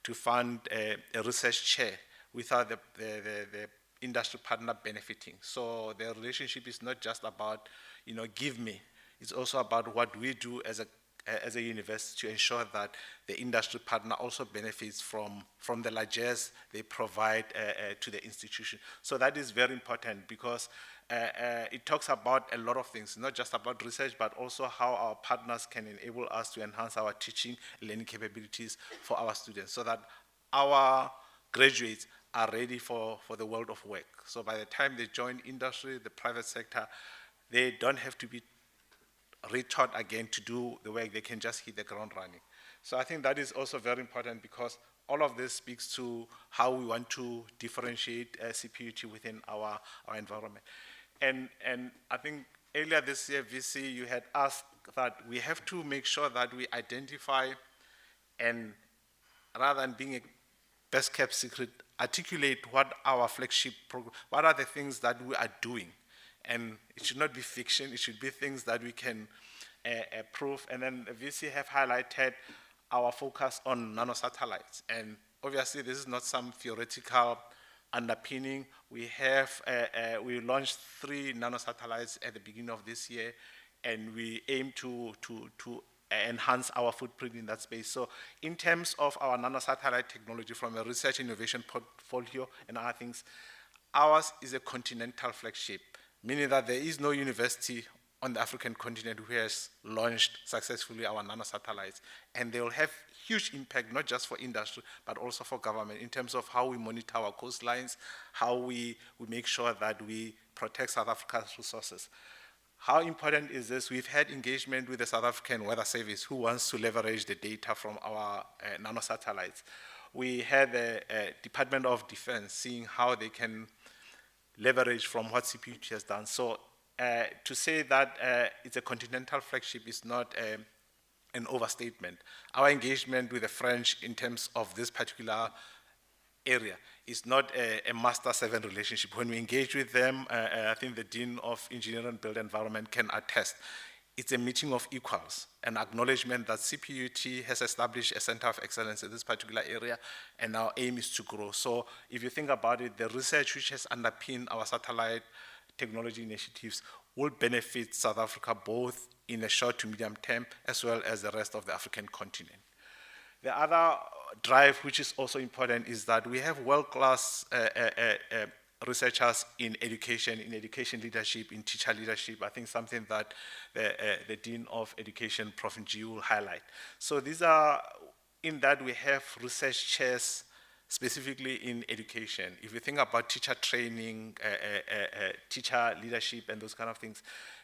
to fund a research chair without the industry partner benefiting. So the relationship is not just about, give me. It's also about what we do as a university to ensure that the industry partner also benefits from the largesse they provide to the institution. So that is very important, because it talks about a lot of things, not just about research, but also how our partners can enable us to enhance our teaching learning capabilities for our students so that our graduates are ready for the world of work. So by the time they join industry, the private sector, they don't have to be retaught again to do the work. They can just hit the ground running. So I think that is also very important because all of this speaks to how we want to differentiate Cput within our environment. And I think earlier this year, VC, you had asked that we have to make sure that we identify and rather than being a best kept secret, articulate what our flagship program, what are the things that we are doing. And it should not be fiction, it should be things that we can prove. And then the VC have highlighted our focus on nanosatellites. And obviously this is not some theoretical underpinning. We have, we launched 3 nanosatellites at the beginning of this year, and we aim to enhance our footprint in that space. So in terms of our nanosatellite technology from a research innovation portfolio and other things, ours is a continental flagship, meaning that there is no university on the African continent who has launched successfully our nanosatellites. And they will have huge impact, not just for industry, but also for government in terms of how we monitor our coastlines, how we make sure that we protect South Africa's resources. How important is this? We've had engagement with the South African Weather Service who wants to leverage the data from our nanosatellites. We had the Department of Defense seeing how they can leverage from what Cput has done. So to say that it's a continental flagship is not an overstatement. Our engagement with the French in terms of this particular area is not a master-servant relationship. When we engage with them, I think the Dean of Engineering and Built Environment can attest. It's a meeting of equals, an acknowledgement that Cput has established a center of excellence in this particular area, and our aim is to grow. So if you think about it, the research which has underpinned our satellite technology initiatives will benefit South Africa both in the short to medium term as well as the rest of the African continent. The other drive which is also important is that we have world-class researchers in education leadership, in teacher leadership. I think something that the Dean of Education, Prof. will highlight. So these are, in that we have research chairs specifically in education. If you think about teacher training, teacher leadership and those kind of things,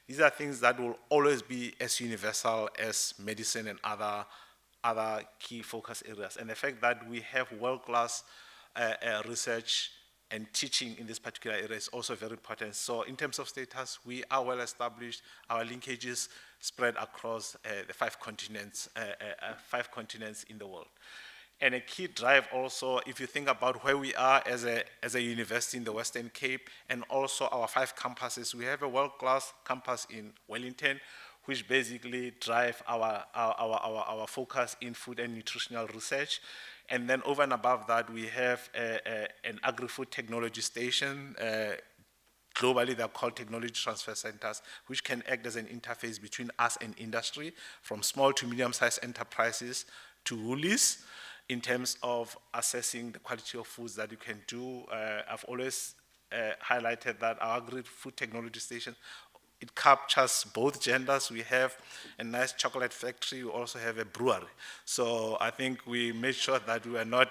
these are things that will always be as universal as medicine and other key focus areas. And the fact that we have world-class research and teaching in this particular area is also very important. So in terms of status, we are well established. Our linkages spread across the 5 continents in the world. And a key drive also, if you think about where we are as a university in the Western Cape, and also our 5 campuses, we have a world-class campus in Wellington, which basically drive our focus in food and nutritional research. And then over and above that, we have an agri-food technology station. Globally, they're called technology transfer centers, which can act as an interface between us and industry, from small to medium-sized enterprises to woolies, in terms of assessing the quality of foods that you can do. I've always highlighted that our agri-food technology station, it captures both genders. We have a nice chocolate factory. We also have a brewery. So I think we made sure that we are not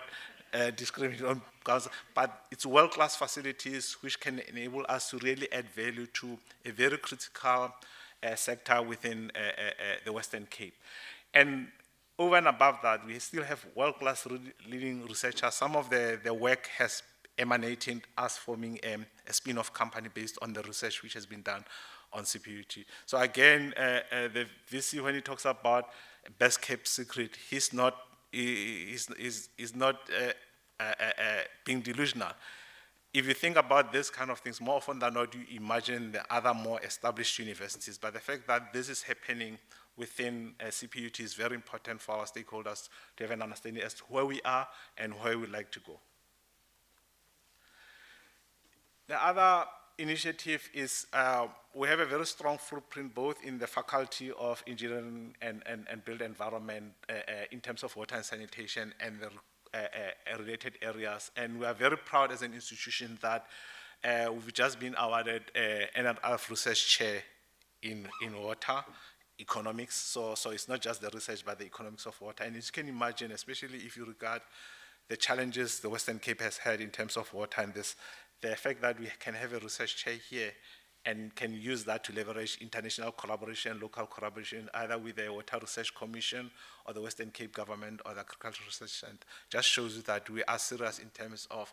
discriminating on cause, but it's world-class facilities which can enable us to really add value to a very critical sector within the Western Cape. And over and above that, we still have world-class leading researchers. Some of the work has emanated us forming a spin-off company based on the research which has been done on Cput. So again, the VC, when he talks about best kept secret, he's not being delusional. If you think about this kind of things, more often than not, you imagine the other more established universities. But the fact that this is happening within Cput is very important for our stakeholders to have an understanding as to where we are and where we'd like to go. The other initiative is we have a very strong footprint both in the Faculty of Engineering and Built Environment in terms of water and sanitation and the related areas. And we are very proud as an institution that We've just been awarded NRF Research Chair in water economics. So it's not just the research, but the economics of water. And as you can imagine, especially if you regard the challenges the Western Cape has had in terms of water and this, the fact that we can have a research chair here and can use that to leverage international collaboration, local collaboration, either with the Water Research Commission or the Western Cape government or the Agricultural Research Center, just shows you that we are serious in terms of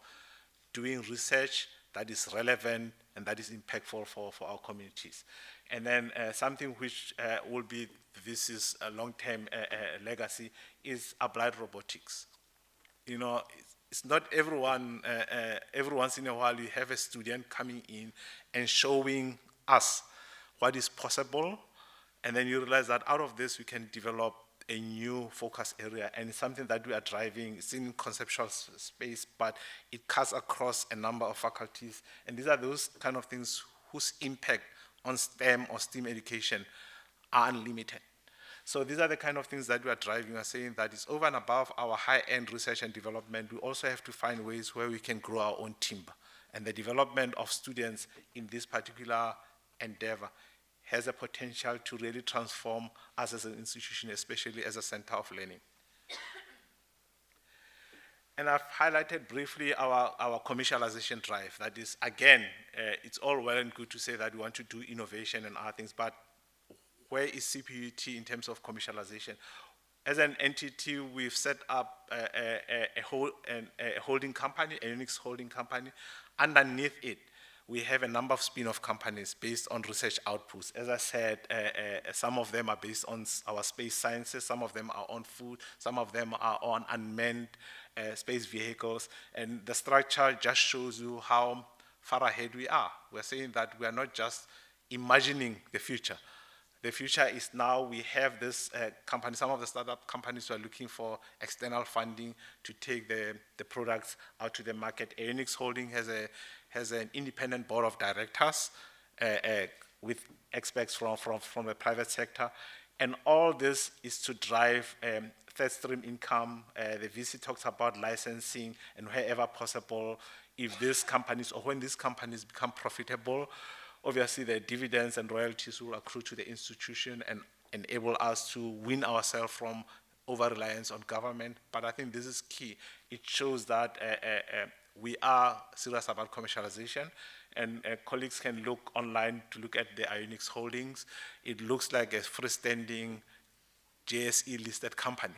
doing research that is relevant and that is impactful for our communities. And then something which will be, this is a long-term legacy, is applied robotics. You know, it's not everyone, every once in a while you have a student coming in and showing us what is possible, and then you realize that out of this we can develop a new focus area, and it's something that we are driving. It's in conceptual space, but it cuts across a number of faculties, and these are those kind of things whose impact on STEM or STEAM education are unlimited. So these are the kind of things that we are driving. We are saying that it's over and above our high-end research and development. We also have to find ways where we can grow our own timber. And the development of students in this particular endeavor has a potential to really transform us as an institution, especially as a center of learning. And I've highlighted briefly our commercialization drive. That is, again, it's all well and good to say that we want to do innovation and other things, but where is Cput in terms of commercialization? As an entity, we've set up a holding company, a Unix holding company. Underneath it, we have a number of spin-off companies based on research outputs. As I said, some of them are based on our space sciences, some of them are on food, some of them are on unmanned space vehicles, and the structure just shows you how far ahead we are. We're saying that we are not just imagining the future. The future is now. We have this company, some of the startup companies who are looking for external funding to take the products out to the market. Unix Holding has an independent board of directors with experts from the private sector. And all this is to drive third stream income. The VC talks about licensing, and wherever possible, if these companies or when these companies become profitable, obviously the dividends and royalties will accrue to the institution and enable us to wean ourselves from over-reliance on government. But I think this is key. It shows that we are serious about commercialization, and colleagues can look online to look at the Unix holdings. It looks like a freestanding JSE-listed company,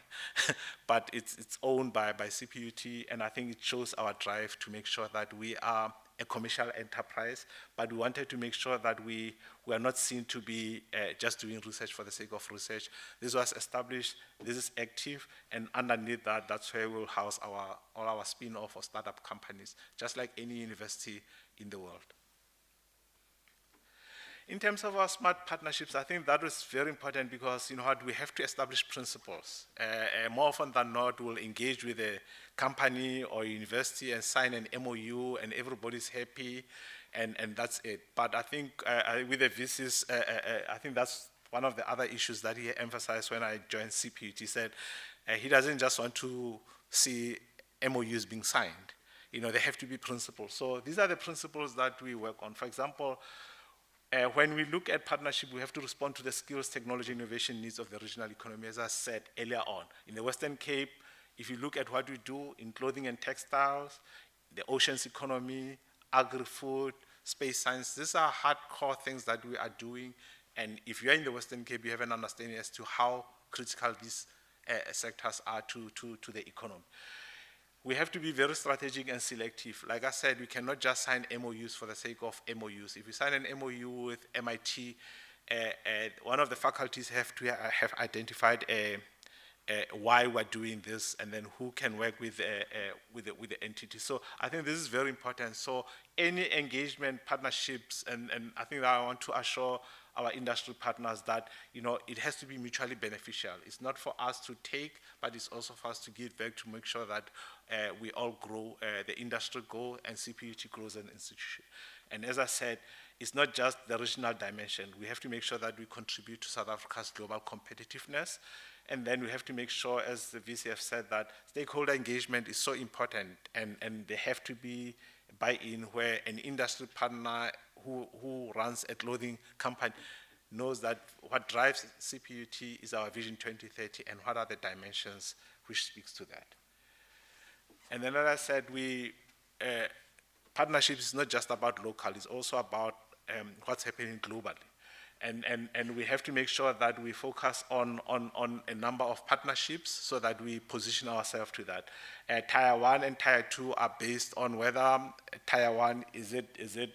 but it's owned by Cput, and I think it shows our drive to make sure that we are a commercial enterprise, but we wanted to make sure that we are not seen to be just doing research for the sake of research. This was established, this is active, and underneath that, that's where we'll house all our spin-off or startup companies, just like any university in the world. In terms of our smart partnerships, I think that is very important because, you know what, we have to establish principles. More often than not, we'll engage with a company or university and sign an MOU and everybody's happy and that's it. But I think with the VCs, I think that's one of the other issues that he emphasized when I joined Cput. He said he doesn't just want to see MOUs being signed. You know, they have to be principles. So these are the principles that we work on. For example, when we look at partnership, we have to respond to the skills, technology, innovation needs of the regional economy, as I said earlier on. In the Western Cape, if you look at what we do in clothing and textiles, the oceans economy, agri-food, space science, these are hardcore things that we are doing. And if you are in the Western Cape, you have an understanding as to how critical these sectors are to the economy. We have to be very strategic and selective. Like I said, we cannot just sign MOUs for the sake of MOUs. If we sign an MOU with MIT, one of the faculties have to have identified why we're doing this, and then who can work with the entity. So I think this is very important. So any engagement, partnerships, and I think that I want to assure our industry partners that, you know, it has to be mutually beneficial. It's not for us to take, but it's also for us to give back to make sure that we all grow, the industry grow, and Cput grows as an institution. And as I said, it's not just the regional dimension. We have to make sure that we contribute to South Africa's global competitiveness. And then we have to make sure, as the VCF said, that stakeholder engagement is so important, and they have to be buy-in where an industry partner who runs a clothing company knows that what drives CPUT is our Vision 2030 and what are the dimensions which speaks to that. And then, as I said, partnerships is not just about local, it's also about what's happening globally. And we have to make sure that we focus on a number of partnerships so that we position ourselves to that. Tier 1 and Tier 2 are based on whether Tier 1 is it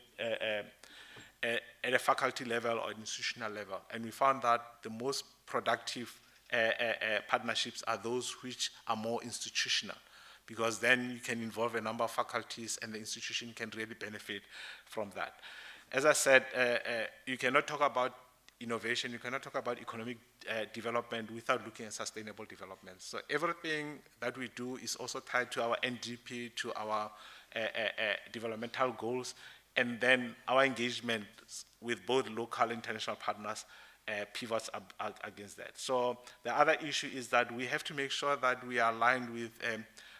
at a faculty level or institutional level. And we found that the most productive partnerships are those which are more institutional, because then you can involve a number of faculties and the institution can really benefit from that. As I said, you cannot talk about innovation, you cannot talk about economic development without looking at sustainable development. So everything that we do is also tied to our NDP, to our developmental goals, and then our engagement with both local and international partners pivots against that. So the other issue is that we have to make sure that we are aligned with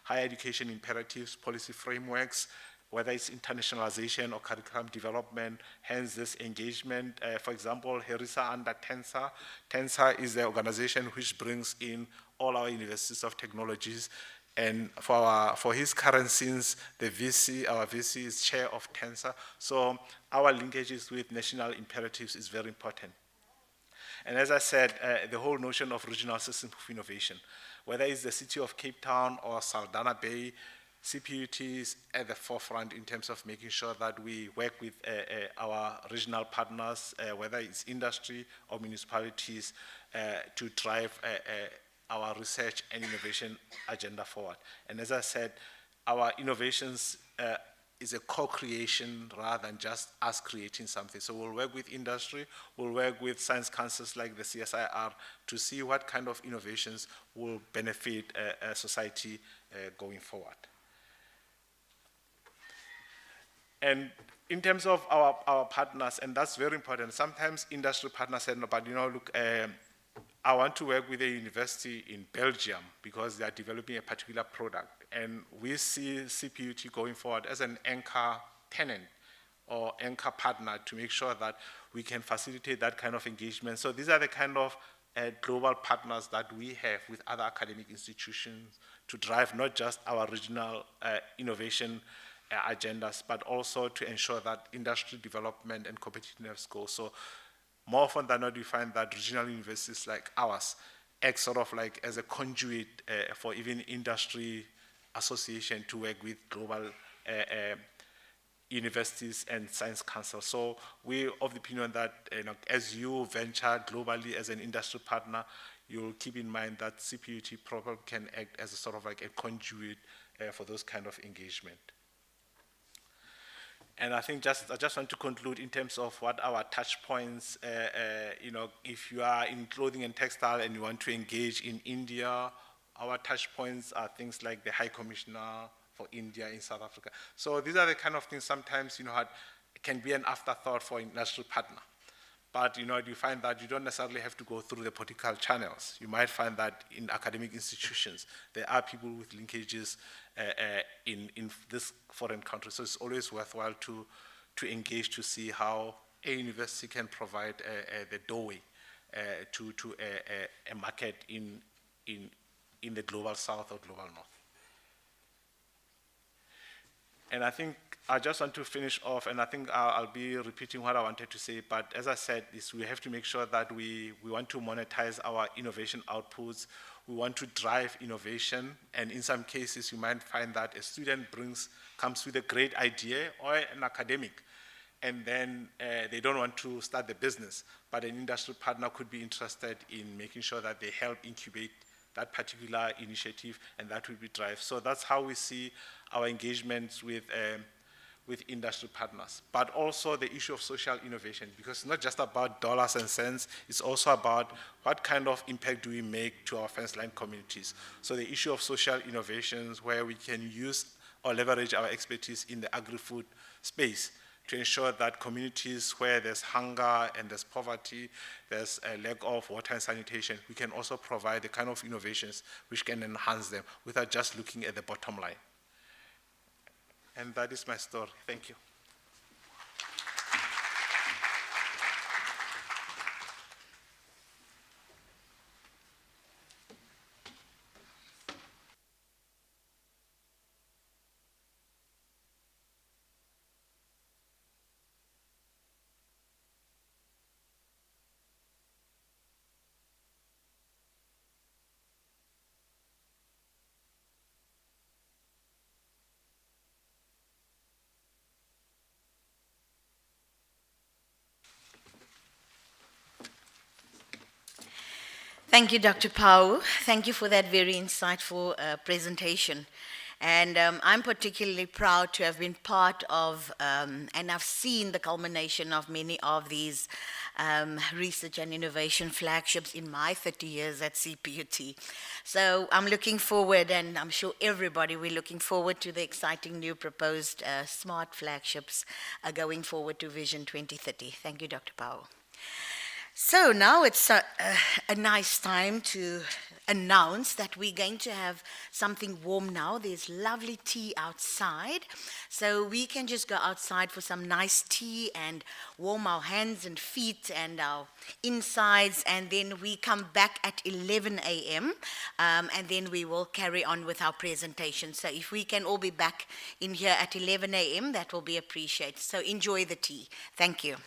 higher education imperatives, policy frameworks, whether it's internationalization or curriculum development, hence this engagement. For example, Herisa under TENSA. TENSA is the organization which brings in all our universities of technologies. And for his current scenes, the VC, our VC is chair of TENSA. So our linkages with national imperatives is very important. And as I said, the whole notion of regional systems of innovation, whether it's the city of Cape Town or Saldanha Bay, Cput is at the forefront in terms of making sure that we work with our regional partners, whether it's industry or municipalities, to drive our research and innovation agenda forward. And as I said, our innovations is a co-creation rather than just us creating something. So we'll work with industry, we'll work with science councils like the CSIR to see what kind of innovations will benefit society going forward. And in terms of our partners, and that's very important, sometimes industry partners say, no, but look, I want to work with a university in Belgium because they are developing a particular product. And we see Cput going forward as an anchor tenant or anchor partner to make sure that we can facilitate that kind of engagement. So these are the kind of global partners that we have with other academic institutions to drive not just our regional innovation agendas, but also to ensure that industry development and competitiveness go. So more often than not, we find that regional universities like ours act sort of like as a conduit for even industry association to work with global universities and science councils. So we're of the opinion that as you venture globally as an industry partner, you'll keep in mind that Cput probably can act as a sort of like a conduit for those kind of engagement. And I think I just want to conclude in terms of what our touch points, if you are in clothing and textile and you want to engage in India, our touch points are things like the High Commissioner for India in South Africa. So these are the kind of things sometimes, can be an afterthought for an industrial partner. But, you find that you don't necessarily have to go through the political channels. You might find that in academic institutions, there are people with linkages in this foreign country. So it's always worthwhile to engage to see how a university can provide the doorway to a market in the global south or global north. And I think I just want to finish off, and I think I'll be repeating what I wanted to say, but as I said, we have to make sure that we want to monetize our innovation outputs. We want to drive innovation, and in some cases, you might find that a student comes with a great idea, or an academic, and then they don't want to start the business, but an industry partner could be interested in making sure that they help incubate that particular initiative, and that will be drive. So that's how we see our engagements with industry partners, but also the issue of social innovation, because it's not just about dollars and cents, it's also about what kind of impact do we make to our fence-line communities. So the issue of social innovations where we can use or leverage our expertise in the agri-food space to ensure that communities where there's hunger and there's poverty, there's a lack of water and sanitation, we can also provide the kind of innovations which can enhance them without just looking at the bottom line. And that is my story. Thank you. Thank you, Dr. Powell. Thank you for that very insightful presentation. And I'm particularly proud to have been part of, and I've seen the culmination of many of these research and innovation flagships in my 30 years at Cput. So I'm looking forward, and I'm sure everybody, we're looking forward to the exciting new proposed smart flagships going forward to Vision 2030. Thank you, Dr. Powell. So now it's a nice time to announce that we're going to have something warm now. There's lovely tea outside. So we can just go outside for some nice tea and warm our hands and feet and our insides. And then we come back at 11 a.m. And then we will carry on with our presentation. So if we can all be back in here at 11 a.m., that will be appreciated. So enjoy the tea. Thank you.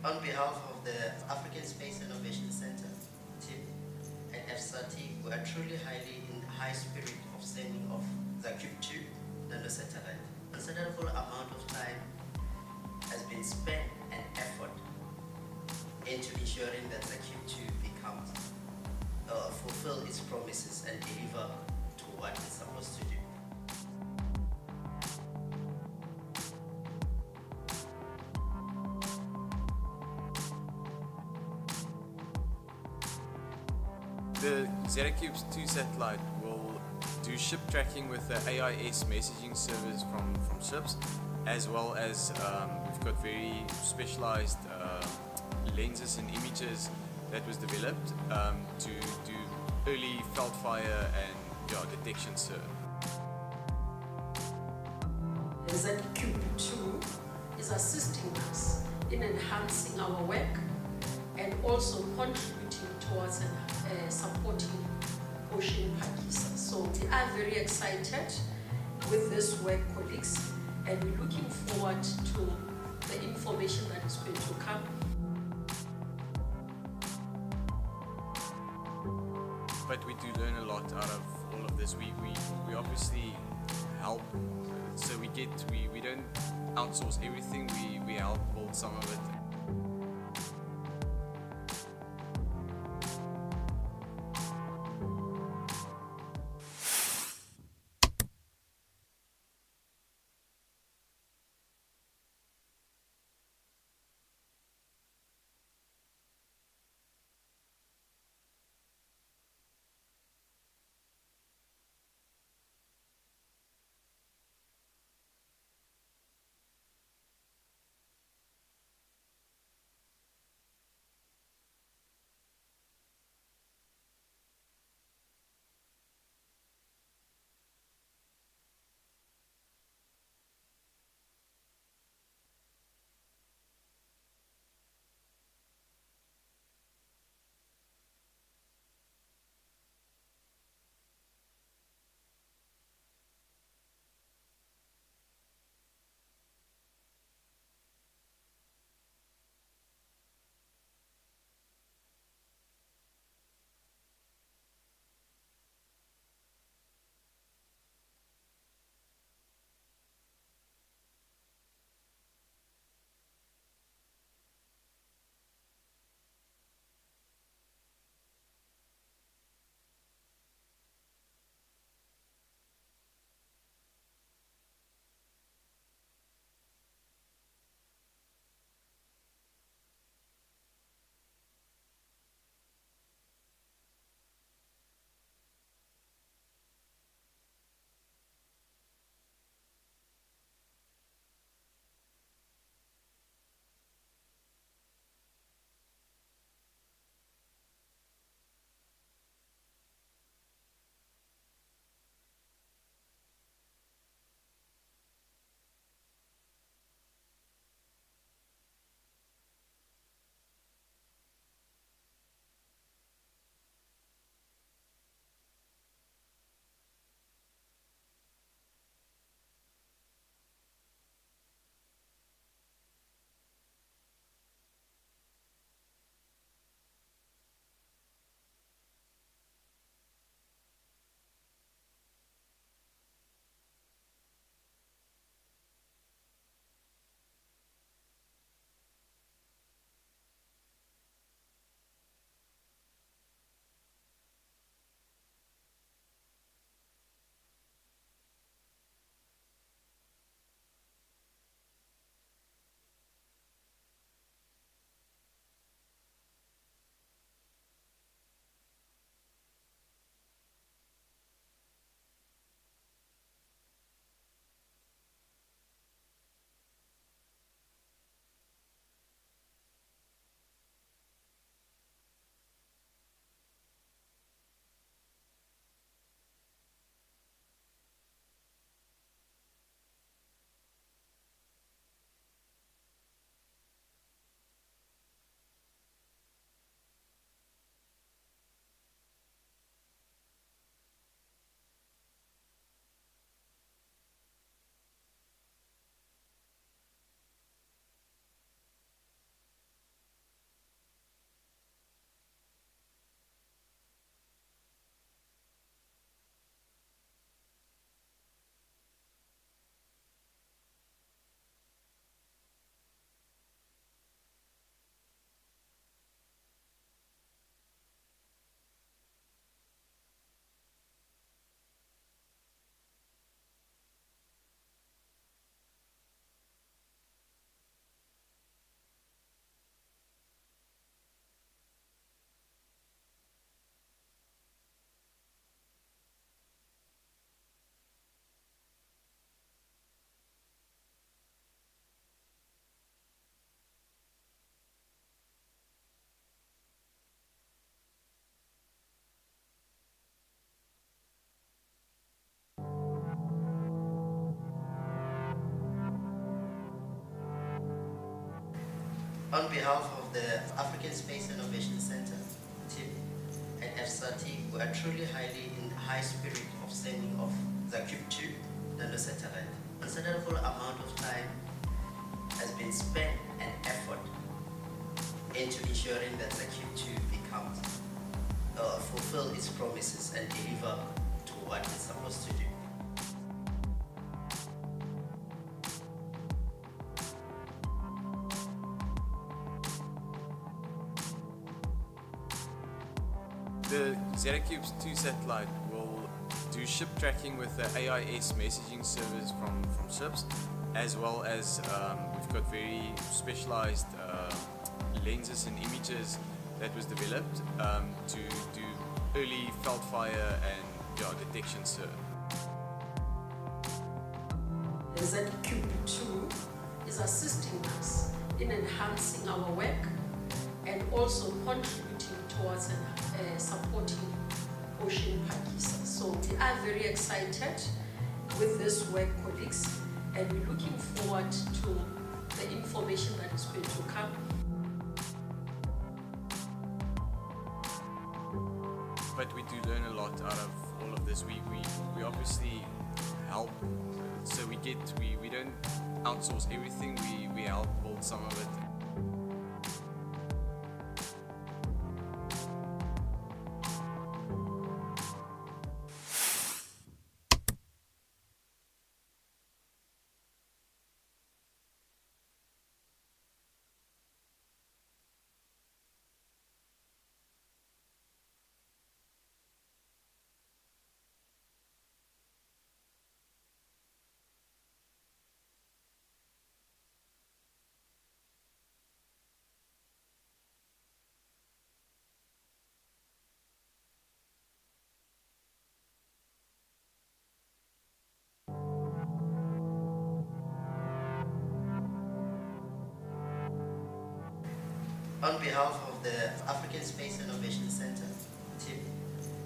On behalf of the African Space Innovation Center, TIP, and FSAT, we are truly in high spirit of sending off the Cput nanosatellite. A considerable amount of time has been spent and effort into ensuring that the Cput becomes, fulfill its promises and deliver to what it's supposed to do. The ZeroCube's 2 satellite will do ship tracking with the AIS messaging service from ships, as well as we've got very specialized lenses and images that was developed to do early felt fire and detection, sir. Cput is assisting us in enhancing our work and also contributing towards supporting Ocean Pakistan. So we are very excited with this work, colleagues, and we're looking forward to the information that is going to come. But we do learn a lot out of all of this. We obviously help, so we don't outsource everything, we help build some of it. On behalf of the African Space Innovation Center team and FSAT, we are truly highly in high spirit of sending off the Cput, the satellite. A considerable amount of time has been spent and effort into ensuring that the Cput becomes fulfill its promises and deliver to what it's supposed to do. The Cput satellite will do ship tracking with the AIS messaging service from ships, as well as we've got very specialized lenses and images that was developed to do early felt fire and detection, sir. The Cput is assisting us in enhancing our work and also contributing towards supporting Ocean Pakistan. So we are very excited with this work, colleagues, and we're looking forward to the information that is going to come. But we do learn a lot out of all of this. We obviously help, so we don't outsource everything, we help build some of it. On behalf of the African Space Innovation Center team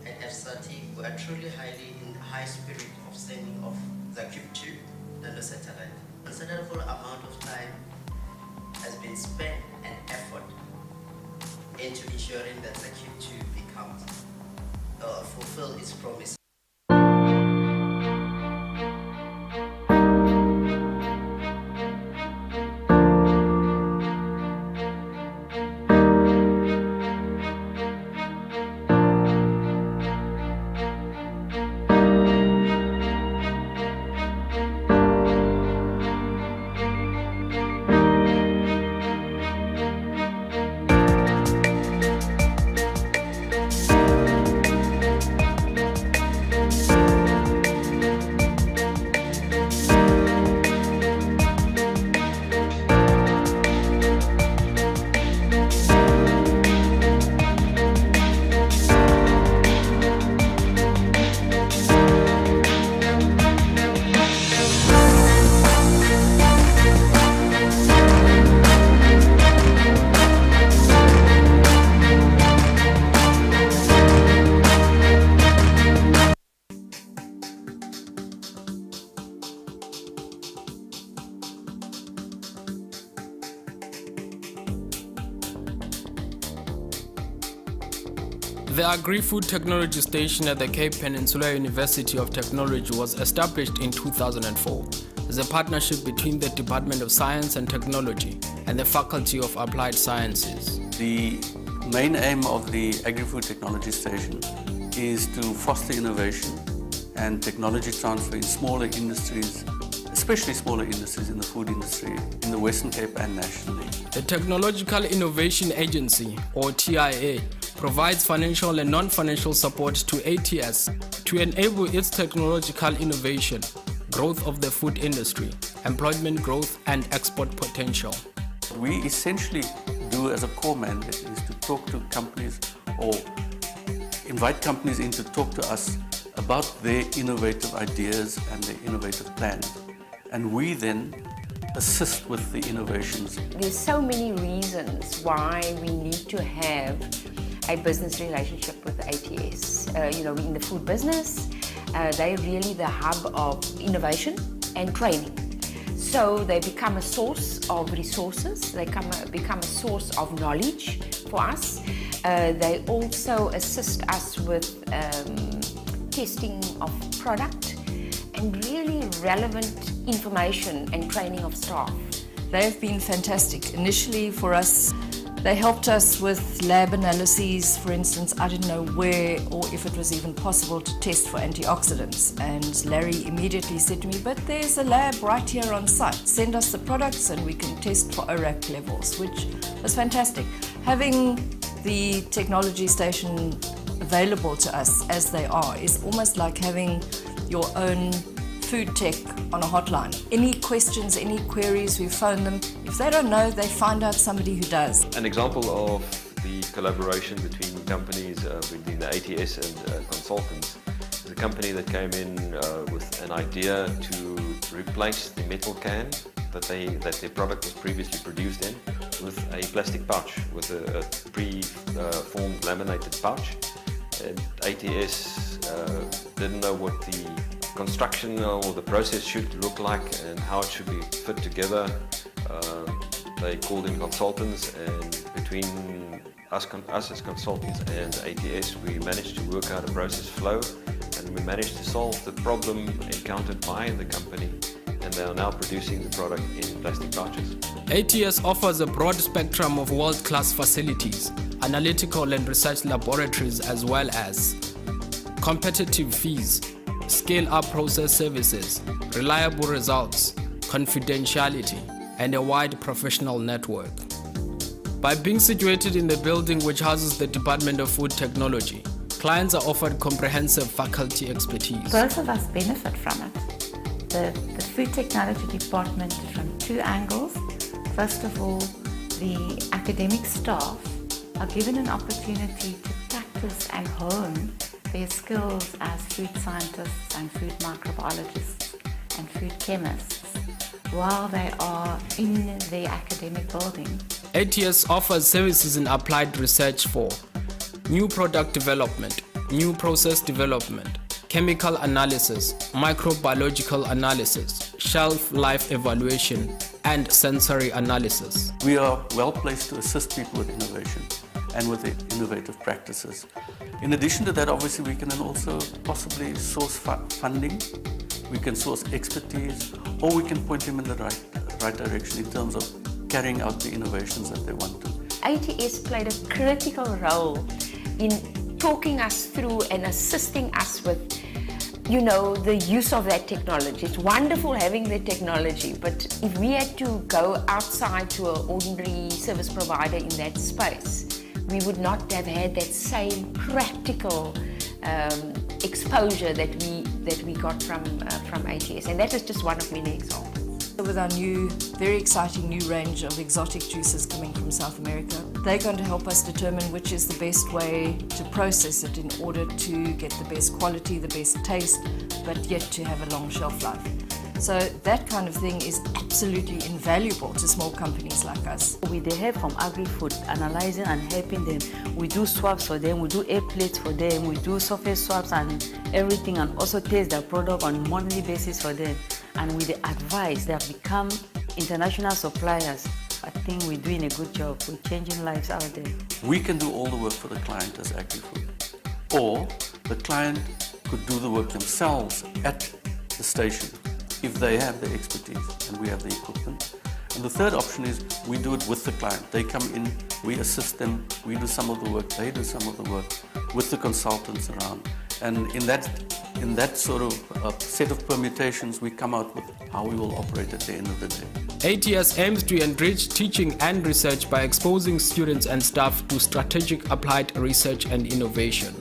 and FSAT, we are truly highly in high spirit of sending off the Cput, the satellite. A considerable amount of time has been spent and effort into ensuring that the Cput becomes fulfill its promise. The Agri-food technology station at the Cape Peninsula University of Technology was established in 2004 as a partnership between the Department of Science and Technology and the Faculty of Applied Sciences. The main aim of the Agri-food technology station is to foster innovation and technology transfer in smaller industries, especially smaller industries in the food industry in the Western Cape and nationally. The Technological Innovation Agency, or TIA, provides financial and non-financial support to ATS to enable its technological innovation, growth of the food industry, employment growth, and export potential. We essentially do as a core mandate is to talk to companies or invite companies in to talk to us about their innovative ideas and their innovative plans. And we then assist with the innovations. There's so many reasons why we need to have a business relationship with ATS. We're in the food business. They're really the hub of innovation and training. So they become a source of resources, they become a source of knowledge for us. They also assist us with testing of product and really relevant information and training of staff. They've been fantastic. Initially for us, they helped us with lab analyses. For instance, I didn't know where or if it was even possible to test for antioxidants. And Larry immediately said to me, but there's a lab right here on site. Send us the products and we can test for ORAC levels, which was fantastic. Having the technology station available to us as they are is almost like having your own food tech on a hotline. Any questions, any queries, we phone them. If they don't know, they find out somebody who does. An example of the collaboration between companies, between the ATS and consultants, is a company that came in with an idea to replace the metal can that their product was previously produced in with a plastic pouch, with a pre-formed laminated pouch. And ATS didn't know what the construction or the process should look like and how it should be fit together. They called in consultants, and between us as consultants and ATS, we managed to work out a process flow, and we managed to solve the problem encountered by the company, and they are now producing the product in plastic pouches. ATS offers a broad spectrum of world-class facilities, analytical and research laboratories, as well as competitive fees, scale-up process services, reliable results, confidentiality, and a wide professional network. By being situated in the building which houses the Department of Food Technology, clients are offered comprehensive faculty expertise. Both of us benefit from it. The Food Technology Department from two angles. First of all, the academic staff are given an opportunity to practice and hone their skills as food scientists and food microbiologists and food chemists while they are in the academic building. ATS offers services in applied research for new product development, new process development, chemical analysis, microbiological analysis, shelf life evaluation, and sensory analysis. We are well placed to assist people with innovation and with the innovative practices. In addition to that, obviously, we can then also possibly source funding, we can source expertise, or we can point them in the right direction in terms of carrying out the innovations that they want to. ATS played a critical role in talking us through and assisting us with, the use of that technology. It's wonderful having the technology, but if we had to go outside to an ordinary service provider in that space, we would not have had that same practical exposure that we got from ATS, and that is just one of many examples. With our new, very exciting new range of exotic juices coming from South America, they're going to help us determine which is the best way to process it in order to get the best quality, the best taste, but yet to have a long shelf life. So that kind of thing is absolutely invaluable to small companies like us. They have from Agri-food, analyzing and helping them. We do swabs for them, we do air plates for them, we do surface swabs and everything, and also test their product on a monthly basis for them. And with the advice, they have become international suppliers. I think we're doing a good job. We're changing lives out there. We can do all the work for the client as Agri-food, or the client could do the work themselves at the station if they have the expertise and we have the equipment. And the third option is we do it with the client. They come in, we assist them, we do some of the work, they do some of the work with the consultants around. And in that sort of set of permutations, we come out with how we will operate at the end of the day. ATS aims to enrich teaching and research by exposing students and staff to strategic applied research and innovation.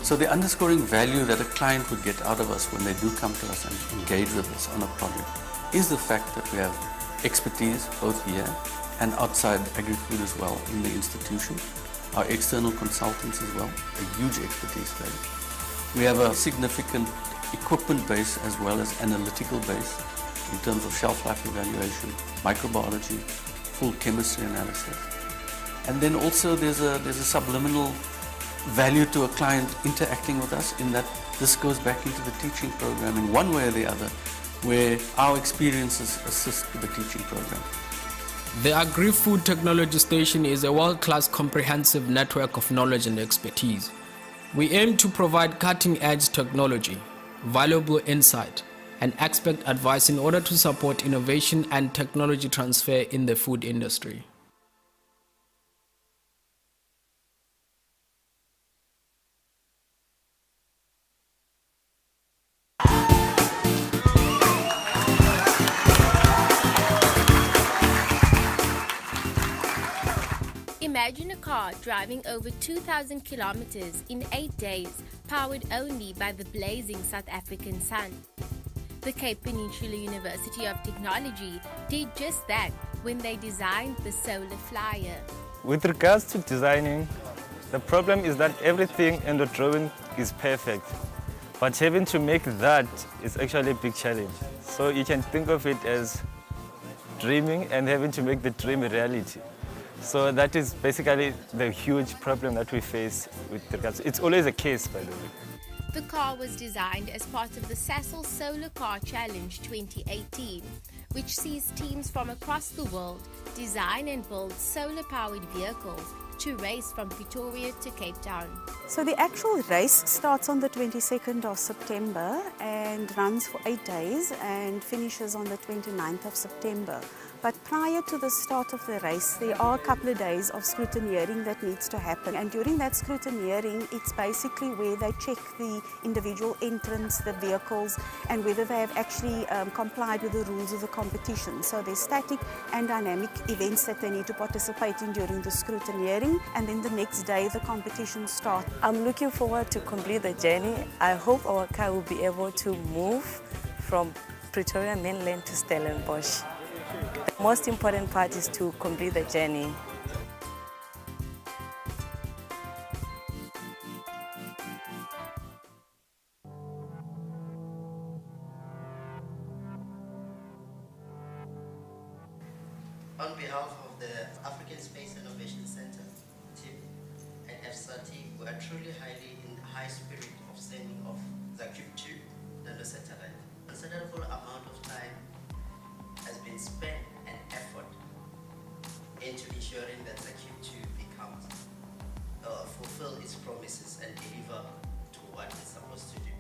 So the underscoring value that a client would get out of us when they do come to us and engage with us on a project is the fact that we have expertise both here and outside Agri-food as well in the institution. Our external consultants as well, a huge expertise there. We have a significant equipment base as well as analytical base in terms of shelf life evaluation, microbiology, full chemistry analysis. And then also there's a subliminal value to a client interacting with us in that this goes back into the teaching program in one way or the other. where our experiences assist with the teaching program. The Agri-food Technology Station is a world-class comprehensive network of knowledge and expertise. We aim to provide cutting-edge technology, valuable insight, and expert advice in order to support innovation and technology transfer in the food industry. Imagine a car driving over 2,000 kilometers in 8 days, powered only by the blazing South African sun. The Cape Peninsula University of Technology did just that when they designed the solar flyer. With regards to designing, the problem is that everything in the drawing is perfect, but having to make that is actually a big challenge. So you can think of it as dreaming and having to make the dream a reality. So that is basically the huge problem that we face with regards. It's always a case, by the way. The car was designed as part of the Sasol Solar Car Challenge 2018, which sees teams from across the world design and build solar-powered vehicles to race from Pretoria to Cape Town. So the actual race starts on the 22nd of September and runs for 8 days and finishes on the 29th of September. But prior to the start of the race, there are a couple of days of scrutineering that needs to happen. And during that scrutineering, it's basically where they check the individual entrants, the vehicles, and whether they have actually complied with the rules of the competition. So there's static and dynamic events that they need to participate in during the scrutineering. And then the next day, the competition starts. I'm looking forward to complete the journey. I hope our car will be able to move from Pretoria mainland to Stellenbosch. The most important part is to complete the journey. On behalf of the African Space Innovation Center team and EFSA team, we are truly high spirit of sending off the Cput, the satellite. A considerable amount of time has been spent and effort into ensuring that the Cput becomes fulfill its promises and deliver to what it's supposed to do.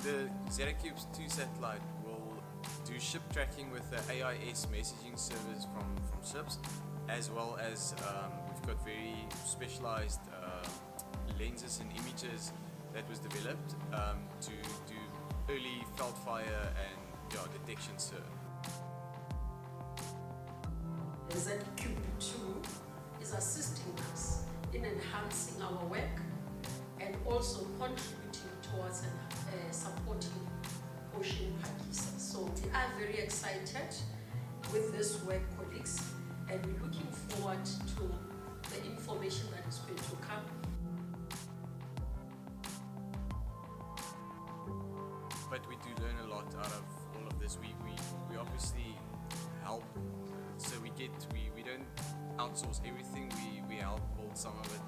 The Zeracubes 2 satellite will do ship tracking with the AIS messaging service from ships, as well as we've got very specialized lenses and images that was developed to do early felt fire and detection, sir. The Cput is assisting us in enhancing our work and also contributing towards supporting Ocean Pakistan. So we are very excited with this work, colleagues, and we're looking forward to the information that is going to come. But we do learn a lot out of all of this. We obviously help, so we don't outsource everything, we help build some of it.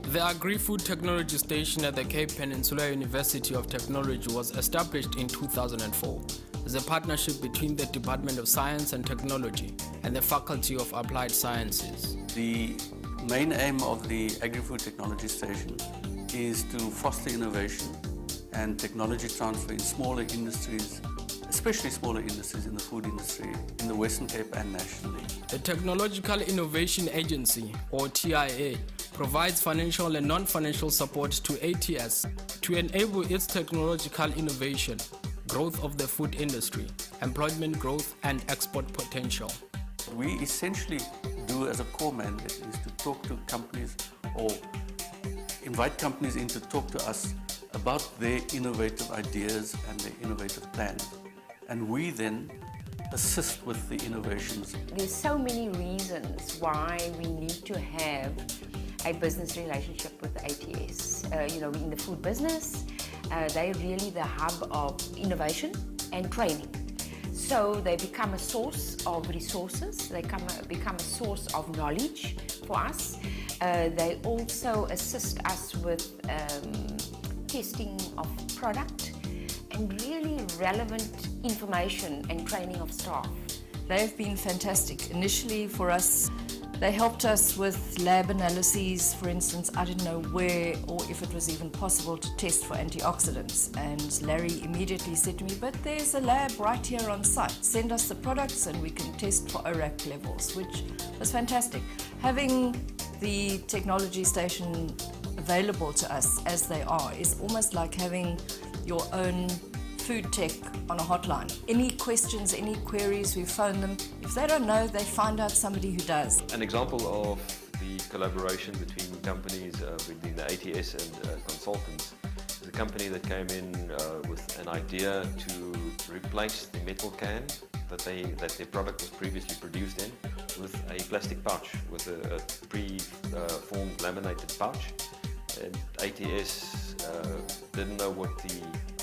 The Agri-food technology station at the Cape Peninsula University of Technology was established in 2004 as a partnership between the Department of Science and Technology and the Faculty of Applied Sciences. The main aim of the Agri-food technology station is to foster innovation and technology transfer in smaller industries, especially smaller industries in the food industry in the Western Cape and nationally. The Technological Innovation Agency, or TIA, provides financial and non-financial support to ATS to enable its technological innovation, growth of the food industry, employment growth and export potential. What we essentially do as a core mandate is to talk to companies or invite companies in to talk to us about their innovative ideas and their innovative plans. And we then assist with the innovations. There's so many reasons why we need to have a business relationship with ATS. In the food business, they're really the hub of innovation and training. So they become a source of resources, they become a source of knowledge for us. They also assist us with testing of product and really relevant information and training of staff. They've been fantastic. Initially for us, they helped us with lab analyses. For instance, I didn't know where or if it was even possible to test for antioxidants. And Larry immediately said to me, but there's a lab right here on site. Send us the products and we can test for ORAC levels, which was fantastic. Having the technology station available to us as they are is almost like having your own food tech on a hotline. Any questions, any queries, we phone them. If they don't know, they find out somebody who does. An example of the collaboration between companies, between the ATS and consultants, is a company that came in with an idea to replace the metal can that their product was previously produced in with a plastic pouch, with a pre-formed laminated pouch. And ATS didn't know what the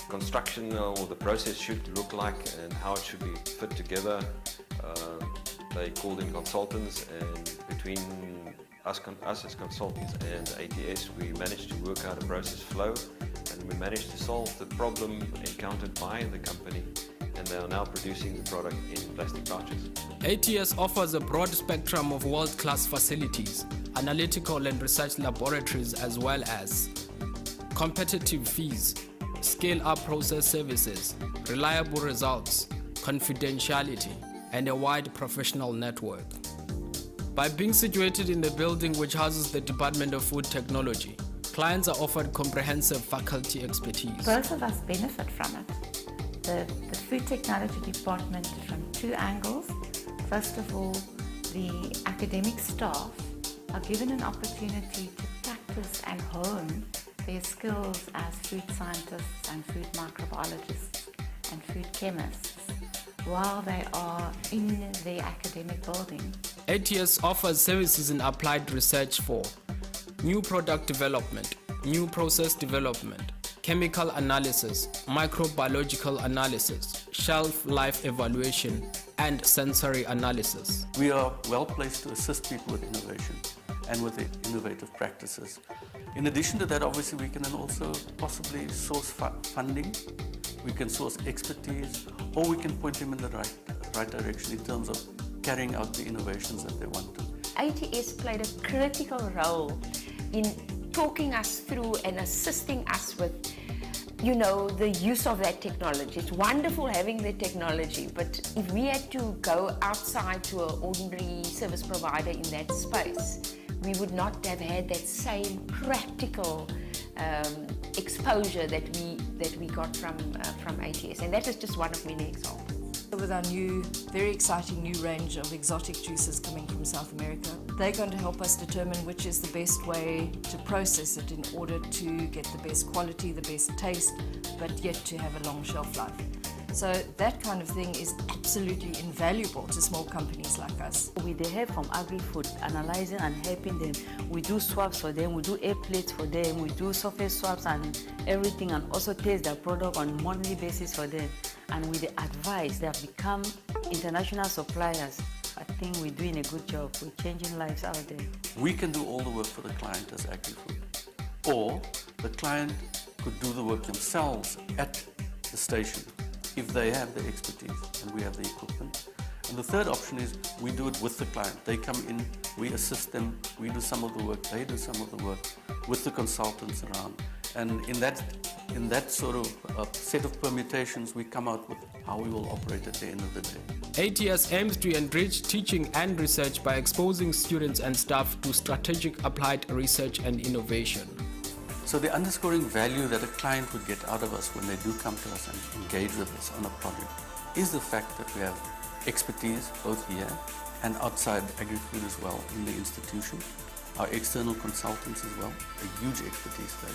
construction or the process should look like and how it should be fit together. They called in consultants, and between us as consultants and ATS, we managed to work out a process flow, and we managed to solve the problem encountered by the company, and they are now producing the product in plastic pouches. ATS offers a broad spectrum of world-class facilities, analytical and research laboratories, as well as competitive fees, scale-up process services, reliable results, confidentiality, and a wide professional network. By being situated in the building which houses the Department of Food Technology, clients are offered comprehensive faculty expertise. Both of us benefit from it. The Food Technology Department from two angles. First of all, the academic staff are given an opportunity to practice and hone their skills as food scientists and food microbiologists and food chemists while they are in their academic building. ATS offers services in applied research for new product development, new process development, chemical analysis, microbiological analysis, shelf life evaluation, and sensory analysis. We are well placed to assist people with innovation and with the innovative practices. In addition to that, obviously, we can then also possibly source funding, we can source expertise, or we can point them in the right direction in terms of carrying out the innovations that they want to. ATS played a critical role in talking us through and assisting us with the use of that technology. It's wonderful having the technology, but if we had to go outside to an ordinary service provider in that space, we would not have had that same practical exposure that we got from ATS, and that is just one of many examples. With our new, very exciting new range of exotic juices coming from South America, they're going to help us determine which is the best way to process it in order to get the best quality, the best taste, but yet to have a long shelf life. So that kind of thing is absolutely invaluable to small companies like us. With the help from Agri-food, analyzing and helping them, we do swabs for them, we do air plates for them, we do surface swabs and everything, and also test their product on a monthly basis for them. And with the advice, they have become international suppliers. I think we're doing a good job. We're changing lives out there. We can do all the work for the client as Agri-food. or the client could do the work themselves at the station if they have the expertise and we have the equipment. And the third option is we do it with the client. They come in, we assist them, we do some of the work, they do some of the work with the consultants around. And in that sort of set of permutations, we come out with how we will operate at the end of the day. ATS aims to enrich teaching and research by exposing students and staff to strategic applied research and innovation. So the underscoring value that a client would get out of us when they do come to us and engage with us on a project is the fact that we have expertise both here and outside Agri-food as well in the institution. Our external consultants as well, a huge expertise there.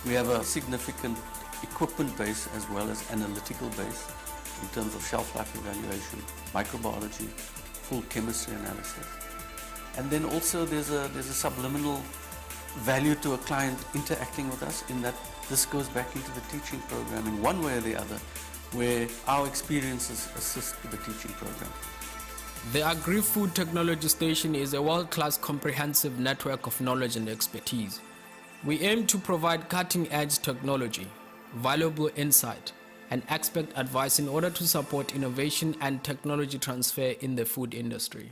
We have a significant equipment base as well as analytical base in terms of shelf life evaluation, microbiology, full chemistry analysis. And then also there's a subliminal value to a client interacting with us in that this goes back into the teaching program in one way or the other, where our experiences assist with the teaching program. The Agri-food Technology Station is a world-class comprehensive network of knowledge and expertise. We aim to provide cutting-edge technology, valuable insight, and expert advice in order to support innovation and technology transfer in the food industry.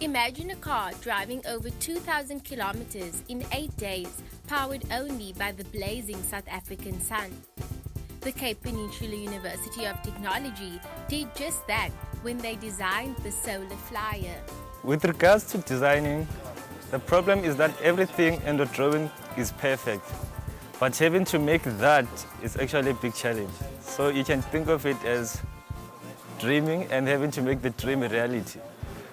Imagine a car driving over 2,000 kilometers in 8 days, powered only by the blazing South African sun. The Cape Peninsula University of Technology did just that when they designed the solar flyer. With regards to designing, the problem is that everything in the drawing is perfect. But having to make that is actually a big challenge. So you can think of it as dreaming and having to make the dream a reality.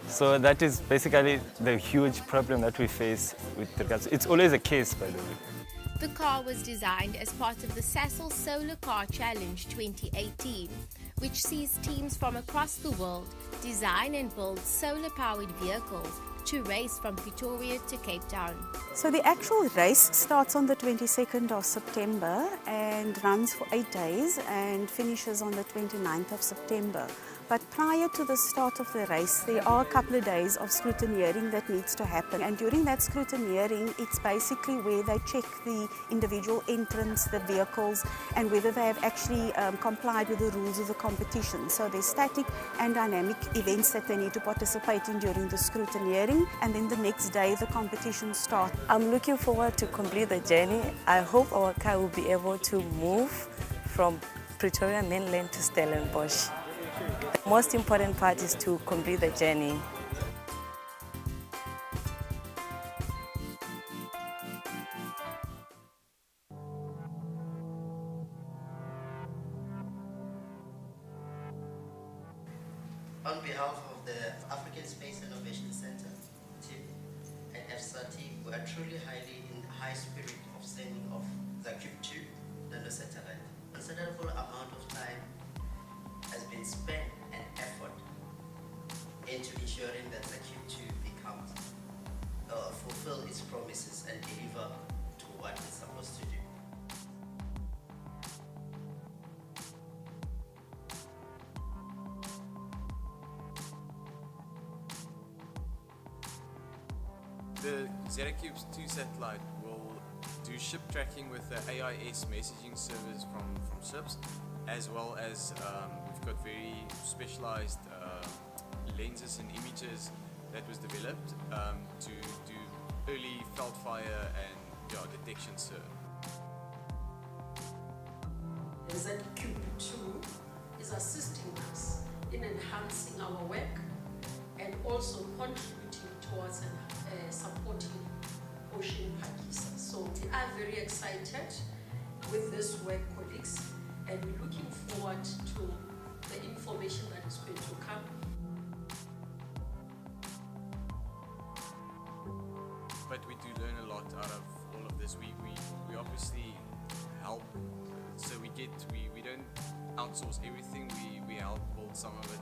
So that is basically the huge problem that we face with regards. It's always a case, by the way. The car was designed as part of the Sasol Solar Car Challenge 2018, which sees teams from across the world design and build solar-powered vehicles to race from Pretoria to Cape Town. So the actual race starts on the 22nd of September and runs for 8 days and finishes on the 29th of September. But prior to the start of the race, there are a couple of days of scrutineering that needs to happen. And during that scrutineering, it's basically where they check the individual entrants, the vehicles, and whether they have actually complied with the rules of the competition. So there's static and dynamic events that they need to participate in during the scrutineering. And then the next day, the competition starts. I'm looking forward to complete the journey. I hope our car will be able to move from Pretoria mainland to Stellenbosch. The most important part is to complete the journey. On behalf of the African Space Innovation Center, TIP, and FSAT, we are truly in high spirit of sending off the Cput, the satellite. A considerable amount of time has been spent and effort into ensuring that the Cput becomes, fulfill its promises and deliver to what it's supposed to do. The Cput 2 satellite will do ship tracking with the AIS messaging service from ships, as well as we've got very specialized lenses and images that was developed to do early felt fire and detection, sir. The Cput is assisting us in enhancing our work and also contributing towards supporting Ocean Pakistan. So we are very excited with this work, colleagues, and we're looking forward to the information that is going to come. But we do learn a lot out of all of this. We obviously help, so we don't outsource everything, we help build some of it.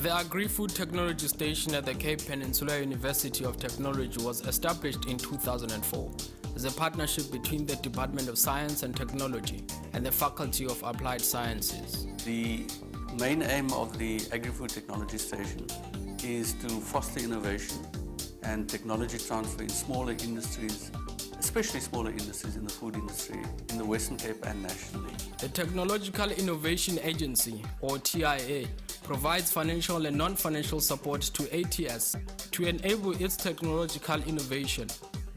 The Agri-food technology station at the Cape Peninsula University of Technology was established in 2004 as a partnership between the Department of Science and Technology and the Faculty of Applied Sciences. The main aim of the Agri-food technology station is to foster innovation and technology transfer in smaller industries, especially smaller industries in the food industry in the Western Cape and nationally. The Technological Innovation Agency, or TIA, provides financial and non-financial support to ATS to enable its technological innovation,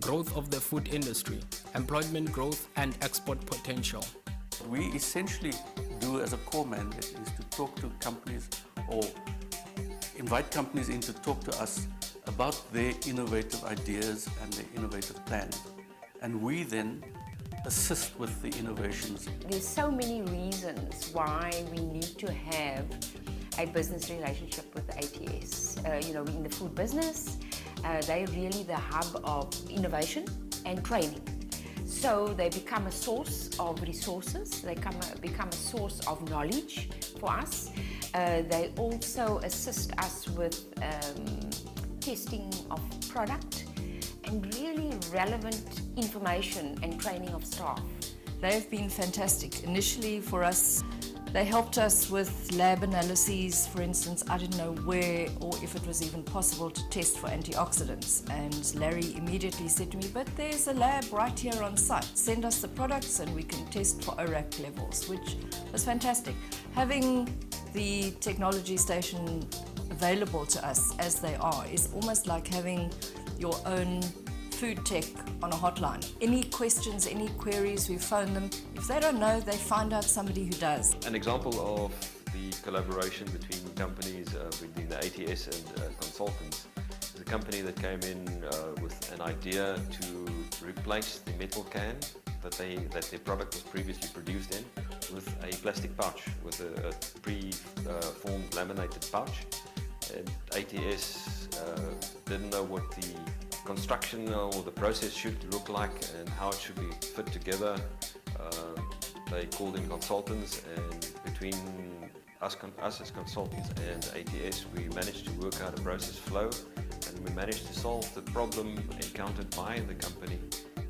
growth of the food industry, employment growth, and export potential. We essentially do as a core mandate is to talk to companies or invite companies in to talk to us about their innovative ideas and their innovative plans. And we then assist with the innovations. There's so many reasons why we need to have a business relationship with ATS. We're in the food business. They're really the hub of innovation and training. So they become a source of resources. They become a source of knowledge for us. They also assist us with testing of product and really relevant information and training of staff. They've been fantastic. Initially for us, they helped us with lab analyses. For instance, I didn't know where or if it was even possible to test for antioxidants. And Larry immediately said to me, but there's a lab right here on site. Send us the products and we can test for ORAC levels, which was fantastic. Having the technology station available to us as they are is almost like having your own food tech on a hotline. Any questions, any queries, we phone them. If they don't know, they find out somebody who does. An example of the collaboration between companies, between the ATS and consultants, is a company that came in with an idea to replace the metal can that their product was previously produced in with a plastic pouch, with a pre-formed laminated pouch. And ATS didn't know what the construction or the process should look like and how it should be fit together. They called in consultants, and between us as consultants and ATS, we managed to work out a process flow, and we managed to solve the problem encountered by the company,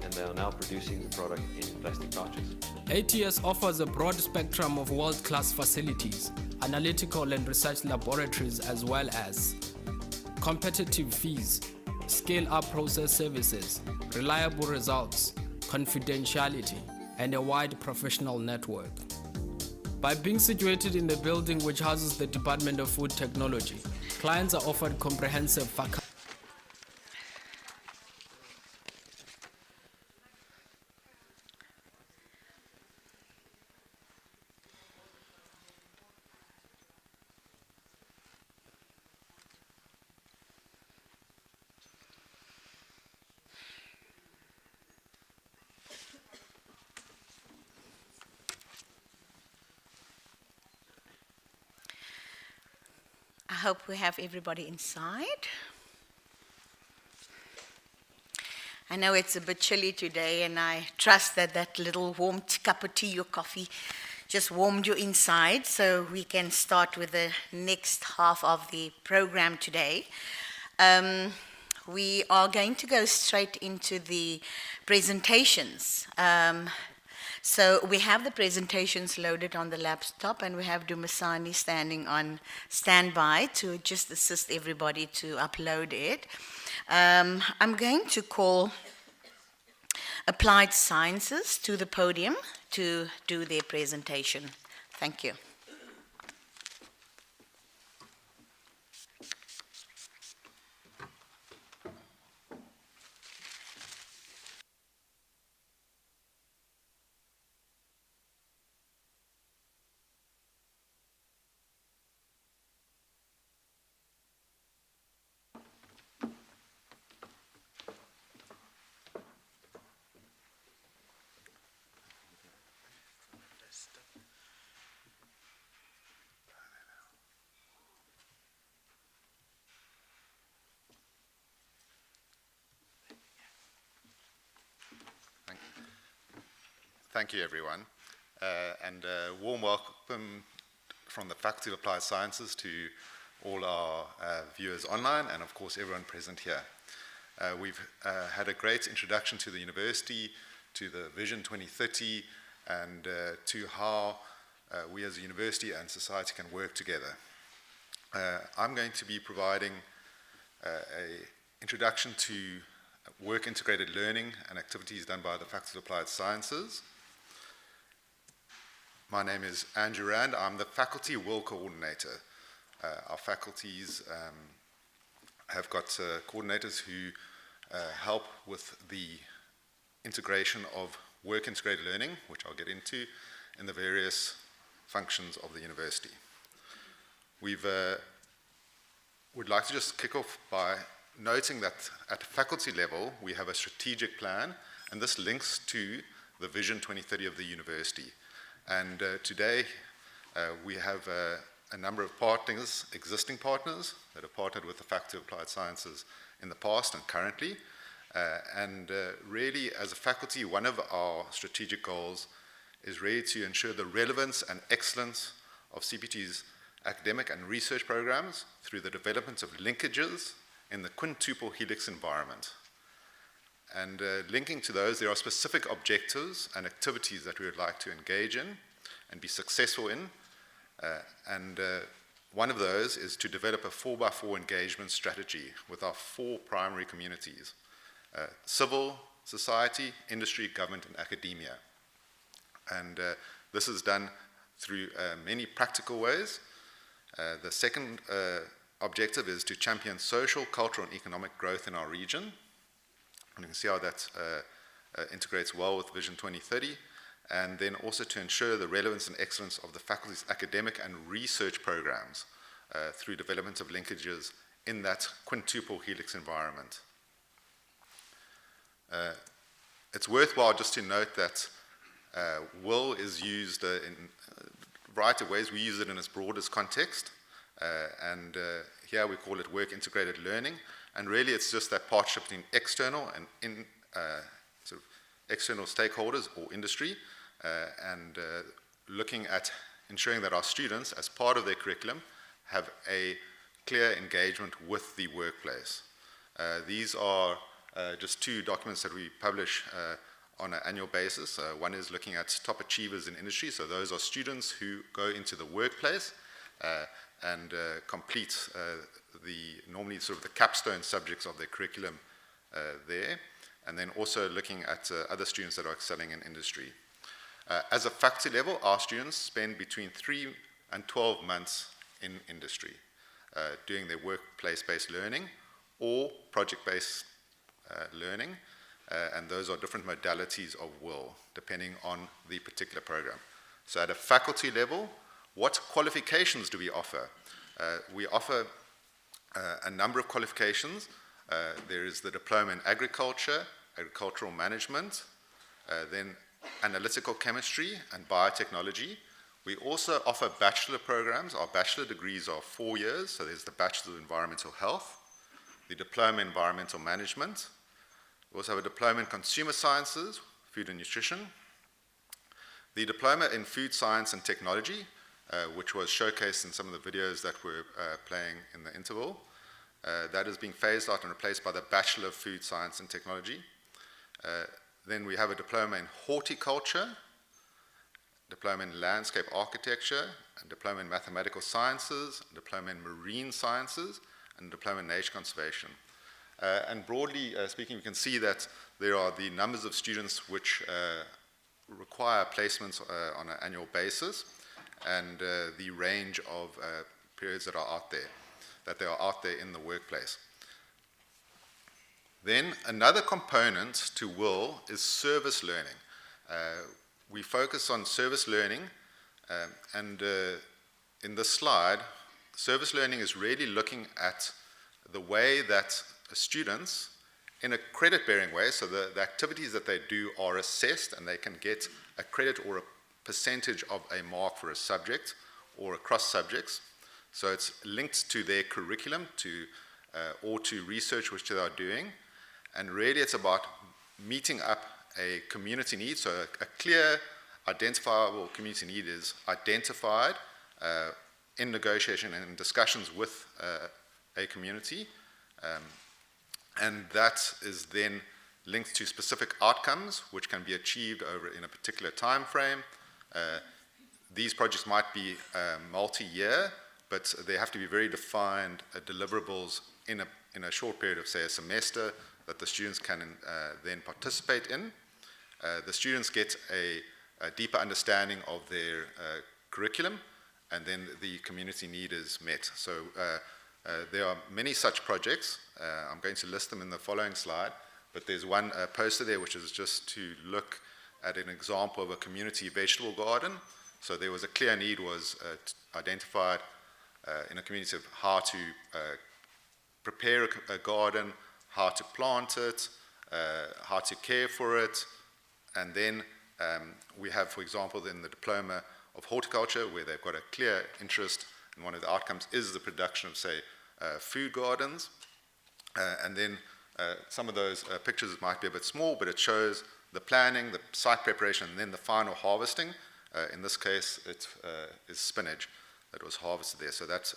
and they are now producing the product in plastic pouches. ATS offers a broad spectrum of world-class facilities, analytical and research laboratories, as well as competitive fees, scale-up process services, reliable results, confidentiality, and a wide professional network. By being situated in the building which houses the Department of Food Technology, clients are offered comprehensive faculty. I hope we have everybody inside. I know it's a bit chilly today, and I trust that that little warm cup of tea or coffee just warmed you inside, so we can start with the next half of the program today. We are going to go straight into the presentations. So we have the presentations loaded on the laptop, and we have Dumasani standing on standby to just assist everybody to upload it. I'm going to call Applied Sciences to the podium to do their presentation. Thank you. Thank you, everyone, and a warm welcome from the Faculty of Applied Sciences to all our viewers online, and of course everyone present here. We've had a great introduction to the university, to the Vision 2030, and to how we as a university and society can work together. I'm going to be providing an introduction to work-integrated learning and activities done by the Faculty of Applied Sciences. My name is Andrew Rand. I'm the Faculty Will Coordinator. Our faculties have got coordinators who help with the integration of work-integrated learning, which I'll get into, in the various functions of the university. We'd like to just kick off by noting that at faculty level, we have a strategic plan, and this links to the Vision 2030 of the university. And today, we have a number of partners, existing partners, that have partnered with the Faculty of Applied Sciences in the past and currently. Really, as a faculty, one of our strategic goals is really to ensure the relevance and excellence of CPT's academic and research programs through the development of linkages in the quintuple helix environment. And linking to those, there are specific objectives and activities that we would like to engage in and be successful in. One of those is to develop a 4x4 engagement strategy with our 4 primary communities: civil, society, industry, government, and academia. And this is done through many practical ways. The second objective is to champion social, cultural, and economic growth in our region. And you can see how that integrates well with Vision 2030. And then also to ensure the relevance and excellence of the faculty's academic and research programs through development of linkages in that quintuple helix environment. It's worthwhile just to note that will is used in a variety of ways. We use it in its broadest context. Here we call it work-integrated learning. And really it's just that partnership between external and sort of external stakeholders or industry, and looking at ensuring that our students, as part of their curriculum, have a clear engagement with the workplace. These are just 2 documents that we publish on an annual basis. One is looking at top achievers in industry, so those are students who go into the workplace and complete normally sort of the capstone subjects of their curriculum there, and then also looking at other students that are excelling in industry. As a faculty level, our students spend between 3 and 12 months in industry, doing their workplace-based learning or project-based learning, and those are different modalities of will, depending on the particular program. So at a faculty level, what qualifications do we offer? We offer a number of qualifications. There is the diploma in agriculture, agricultural management, then analytical chemistry and biotechnology. We also offer bachelor programs. Our bachelor degrees are 4 years, so there's the Bachelor of Environmental Health, the Diploma in Environmental Management. We also have a Diploma in Consumer Sciences, Food and Nutrition, the Diploma in Food Science and Technology, which was showcased in some of the videos that were playing in the interval. That is being phased out and replaced by the Bachelor of Food Science and Technology. Then we have a Diploma in Horticulture, Diploma in Landscape Architecture, a Diploma in Mathematical Sciences, a Diploma in Marine Sciences, and a Diploma in Nature Conservation. And broadly speaking, we can see that there are the numbers of students which require placements on an annual basis, and the range of periods that are out there, in the workplace. Then another component to will is service learning. We focus on service learning, and in this slide, service learning is really looking at the way that students, in a credit-bearing way, so the activities that they do are assessed and they can get a credit or a percentage of a mark for a subject or across subjects. So it's linked to their curriculum or to research which they are doing. And really it's about meeting up a community need. So a clear, identifiable community need is identified in negotiation and in discussions with a community, and that is then linked to specific outcomes which can be achieved in a particular time frame. These projects might be multi-year, but they have to be very defined deliverables in a short period of, say, a semester that the students can then participate in. The students get a deeper understanding of their curriculum, and then the community need is met. So there are many such projects. I'm going to list them in the following slide, but there's one poster there which is just to look at an example of a community vegetable garden. So there was a clear need was identified in a community of how to prepare a garden, how to plant it, how to care for it, and then we have, for example, in the diploma of horticulture, where they've got a clear interest, and one of the outcomes is the production of, say, food gardens. And then some of those pictures might be a bit small, but it shows the planning, the site preparation, and then the final harvesting. In this case, it is spinach that was harvested there. So that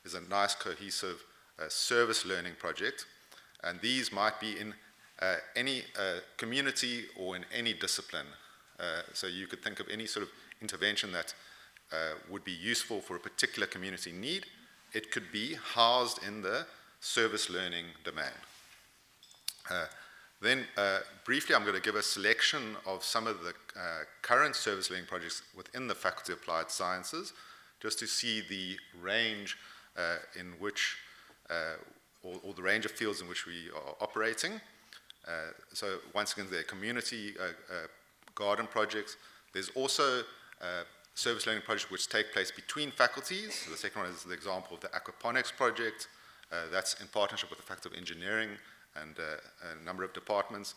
is a nice, cohesive service learning project. And these might be in any community or in any discipline. So you could think of any sort of intervention that would be useful for a particular community need. It could be housed in the service learning domain. Then briefly, I'm going to give a selection of some of the current service learning projects within the Faculty of Applied Sciences, just to see the range in which, or the range of fields in which we are operating. So once again, there are community garden projects. There's also service learning projects which take place between faculties. So the second one is the example of the aquaponics project. That's in partnership with the Faculty of Engineering and a number of departments.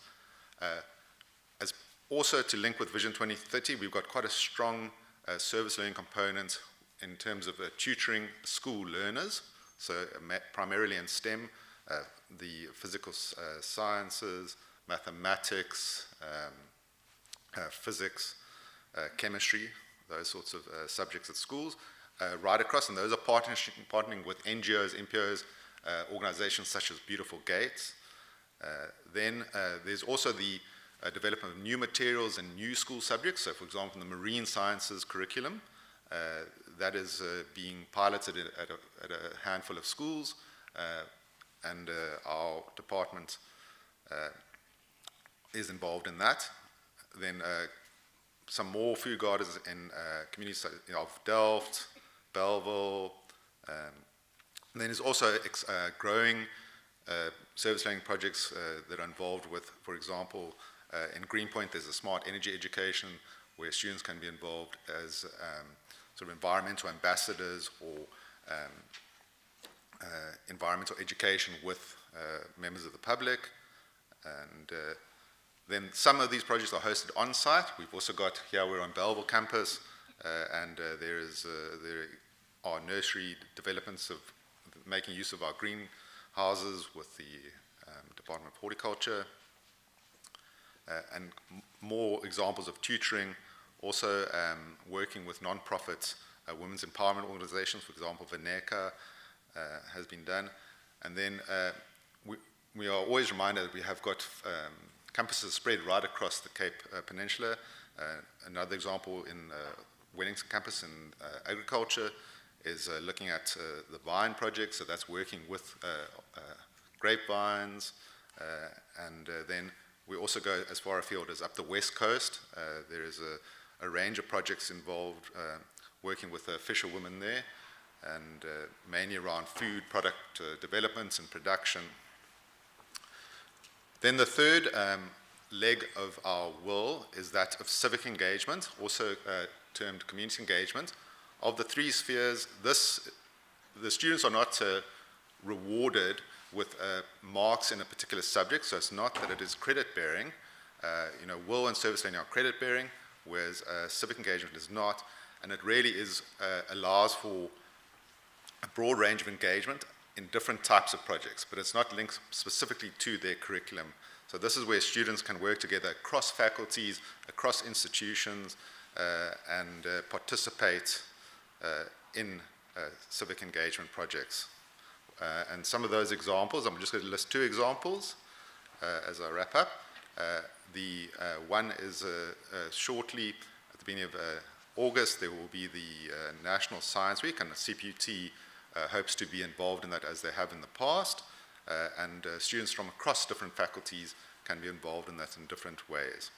As also to link with Vision 2030, we've got quite a strong service learning component in terms of tutoring school learners, so primarily in STEM, the physical sciences, mathematics, physics, chemistry, those sorts of subjects at schools, right across, and those are partnering with NGOs, NPOs, organizations such as Beautiful Gates. Then there's also the development of new materials and new school subjects. So, for example, the marine sciences curriculum, that is being piloted at a handful of schools, and our department is involved in that. Then some more food gardens in communities of Delft, Belleville. Then there's also growing service learning projects that are involved with, for example, in Greenpoint, there's a smart energy education where students can be involved as sort of environmental ambassadors or environmental education with members of the public. And then some of these projects are hosted on-site. We've also got, here we're on Belleville campus, and there are nursery developments of making use of our greenhouses with the Department of Horticulture, and more examples of tutoring, also working with non-profit women's empowerment organizations, for example, Veneka has been done. And then we are always reminded that we have got campuses spread right across the Cape Peninsula. Another example in Wellington campus in agriculture is looking at the vine project, so that's working with grapevines, and then we also go as far afield as up the west coast. There is a range of projects involved working with fisherwomen there, and mainly around food product development and production. Then the third leg of our will is that of civic engagement, also termed community engagement. Of the three spheres, the students are not rewarded with marks in a particular subject, so it's not that it is credit-bearing. Will and service learning are credit-bearing, whereas civic engagement is not, and it really allows for a broad range of engagement in different types of projects, but it's not linked specifically to their curriculum. So this is where students can work together across faculties, across institutions, and participate in civic engagement projects. And some of those examples, I'm just going to list 2 examples as I wrap up. The one is shortly at the beginning of August, there will be the National Science Week, and the Cput hopes to be involved in that as they have in the past, and students from across different faculties can be involved in that in different ways.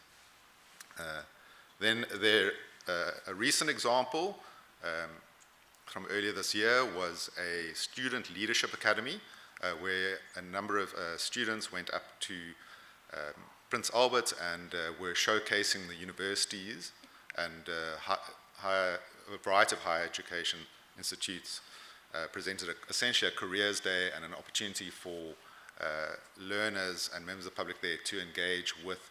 Then a recent example from earlier this year was a student leadership academy where a number of students went up to Prince Albert and were showcasing the universities and a variety of higher education institutes, presented essentially a careers day and an opportunity for learners and members of the public there to engage with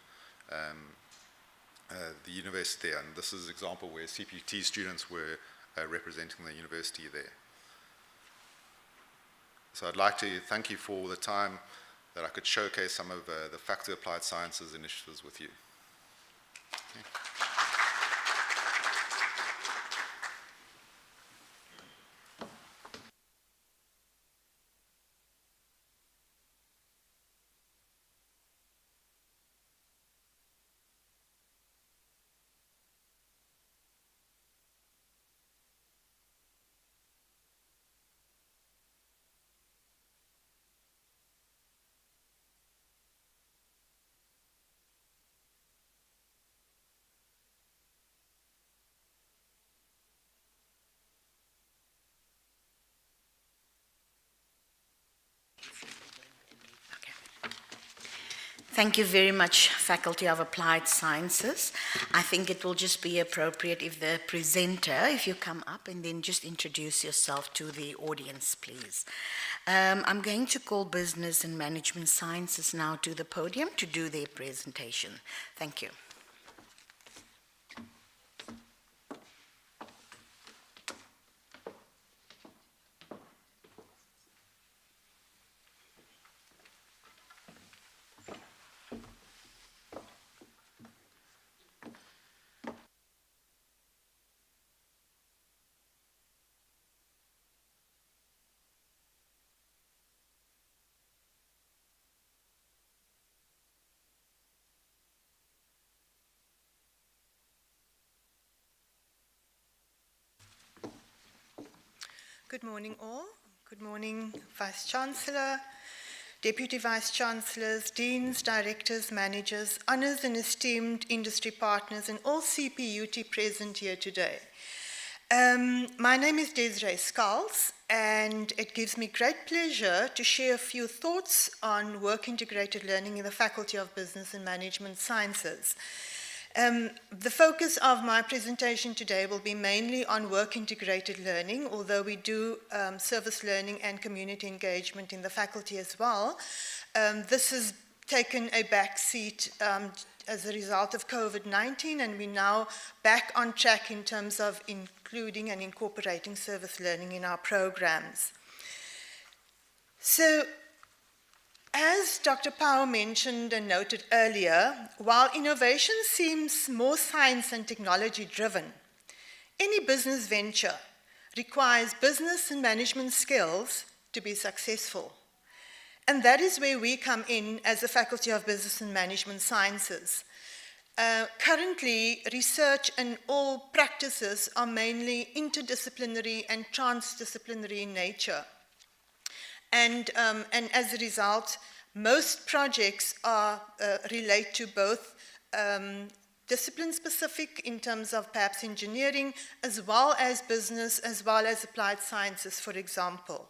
the university there. And this is an example where Cput students were representing the university there. So I'd like to thank you for the time that I could showcase some of the Faculty of Applied Sciences initiatives with you. Okay. Thank you very much, Faculty of Applied Sciences. I think it will just be appropriate if the presenter, if you come up and then just introduce yourself to the audience, please. I'm going to call Business and Management Sciences now to the podium to do their presentation. Thank you. Good morning all. Good morning Vice-Chancellor, Deputy Vice-Chancellors, Deans, Directors, Managers, Honours and esteemed industry partners and all Cput present here today. My name is Desiree Skulls and it gives me great pleasure to share a few thoughts on work-integrated learning in the Faculty of Business and Management Sciences. The focus of my presentation today will be mainly on work-integrated learning, although we do service learning and community engagement in the faculty as well. This has taken a back seat as a result of COVID-19, and we're now back on track in terms of including and incorporating service learning in our programs. So, as Dr. Powell mentioned and noted earlier, while innovation seems more science and technology driven, any business venture requires business and management skills to be successful. And that is where we come in as the Faculty of Business and Management Sciences. Currently, research and all practices are mainly interdisciplinary and transdisciplinary in nature. And as a result, most projects relate to both discipline-specific in terms of perhaps engineering, as well as business, as well as applied sciences, for example.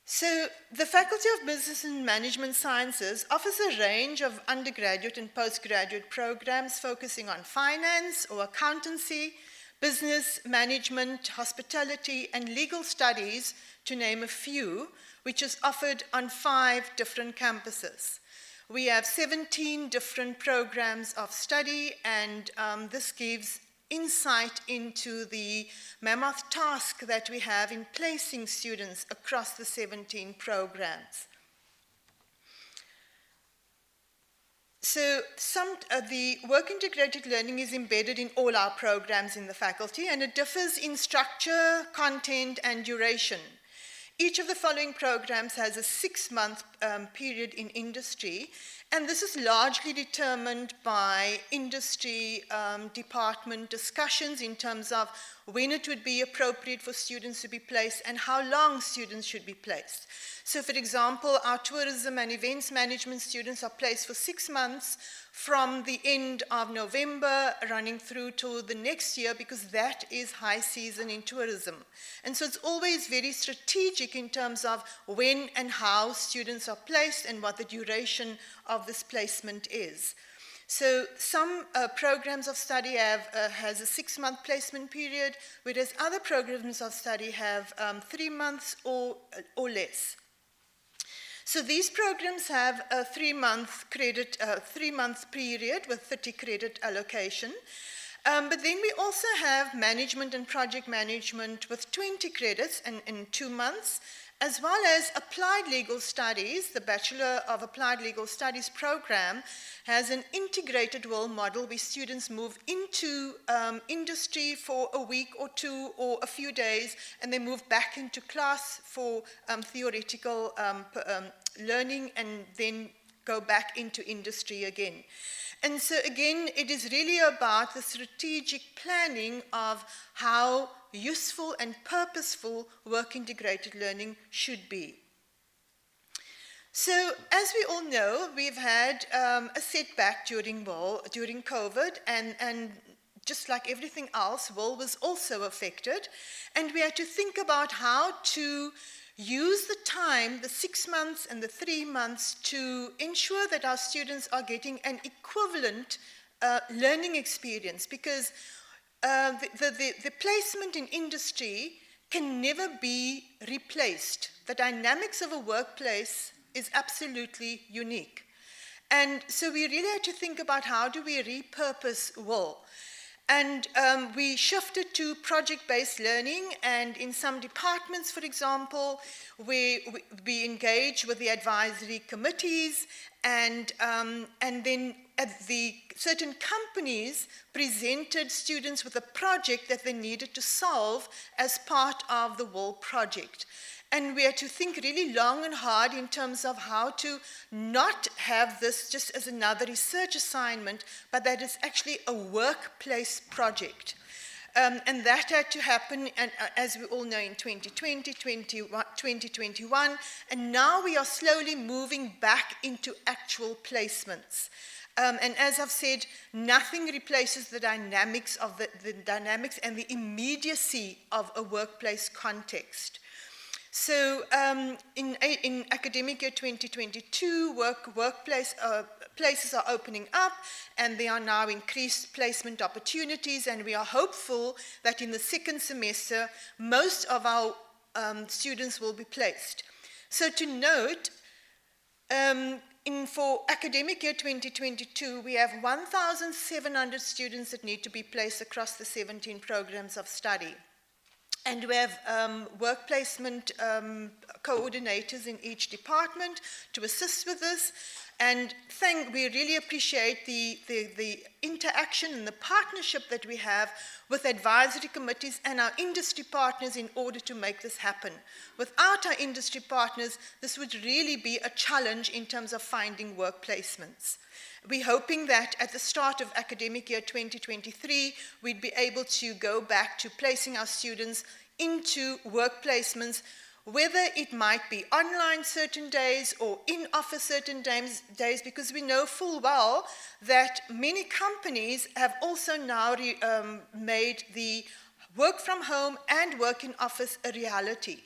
So the Faculty of Business and Management Sciences offers a range of undergraduate and postgraduate programs focusing on finance or accountancy, business, management, hospitality, and legal studies, to name a few, which is offered on 5 different campuses. We have 17 different programs of study, and this gives insight into the mammoth task that we have in placing students across the 17 programs. So the work integrated learning is embedded in all our programs in the faculty, and it differs in structure, content, and duration. Each of the following programs has a 6-month period in industry, and this is largely determined by industry department discussions in terms of when it would be appropriate for students to be placed and how long students should be placed. So, for example, our tourism and events management students are placed for 6 months from the end of November running through to the next year, because that is high season in tourism. And so it's always very strategic in terms of when and how students are placed and what the duration of this placement is. So some programs of study has a 6-month placement period, whereas other programs of study have 3 months or less. So these programs have a 3-month credit, 3-month period with 30 credit allocation. But then we also have management and project management with 20 credits in 2 months, as well as applied legal studies. The Bachelor of Applied Legal Studies program has an integrated world model where students move into industry for a week or 2 or a few days, and they move back into class for theoretical learning, and then go back into industry again. And so again, it is really about the strategic planning of how useful and purposeful work integrated learning should be. So as we all know, we've had a setback during COVID, and just like everything else, WIL was also affected. And we had to think about how to use the time, the 6 months and the 3 months, to ensure that our students are getting an equivalent learning experience, because the placement in industry can never be replaced. The dynamics of a workplace is absolutely unique. And so we really had to think about how do we repurpose WIL. And we shifted to project-based learning, and in some departments, for example, we engage with the advisory committees, and then the certain companies presented students with a project that they needed to solve as part of the WIL project. And we had to think really long and hard in terms of how to not have this just as another research assignment, but that it's actually a workplace project. And that had to happen, and, as we all know, in 2020, 2021, and now we are slowly moving back into actual placements. And as I've said, nothing replaces the dynamics of the dynamics and the immediacy of a workplace context. So in academic year 2022, places are opening up, and there are now increased placement opportunities, and we are hopeful that in the second semester, most of our students will be placed. So to note, for academic year 2022, we have 1,700 students that need to be placed across the 17 programs of study. And we have work placement coordinators in each department to assist with this. And we really appreciate the interaction and the partnership that we have with advisory committees and our industry partners in order to make this happen. Without our industry partners, this would really be a challenge in terms of finding work placements. We're hoping that at the start of academic year 2023, we'd be able to go back to placing our students into work placements, whether it might be online certain days or in office certain days, because we know full well that many companies have also now made the work from home and work in office a reality.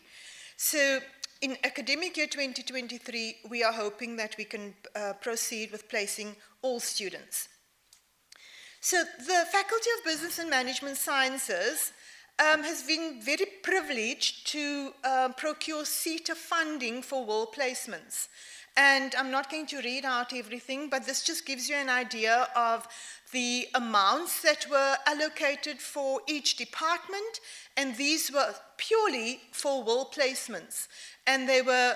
So in academic year 2023, we are hoping that we can proceed with placing all students. So the Faculty of Business and Management Sciences has been very privileged to procure CETA funding for WIL placements. And I'm not going to read out everything, but this just gives you an idea of the amounts that were allocated for each department, and these were purely for WIL placements. And they were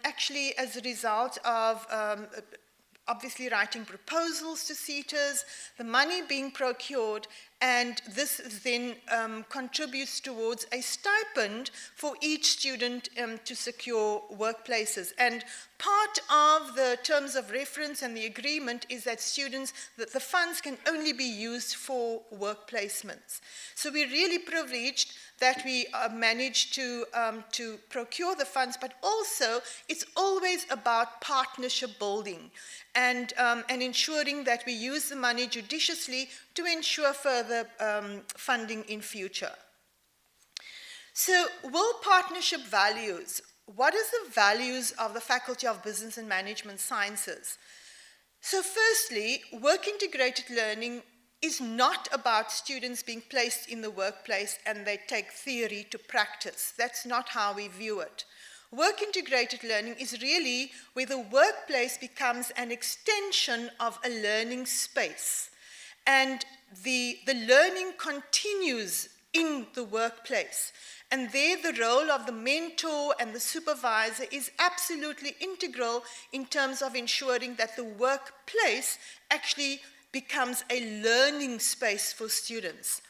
actually as a result of obviously writing proposals to seaters, the money being procured, and this then contributes towards a stipend for each student to secure workplaces. And part of the terms of reference and the agreement is that the funds can only be used for work placements. So we're really privileged that we managed to procure the funds, but also it's always about partnership building and ensuring that we use the money judiciously to ensure further funding in future. So, world partnership values. What is the values of the Faculty of Business and Management Sciences? So firstly, work integrated learning is not about students being placed in the workplace and they take theory to practice. That's not how we view it. Work integrated learning is really where the workplace becomes an extension of a learning space. And the learning continues in the workplace. And there the role of the mentor and the supervisor is absolutely integral in terms of ensuring that the workplace actually becomes a learning space for students.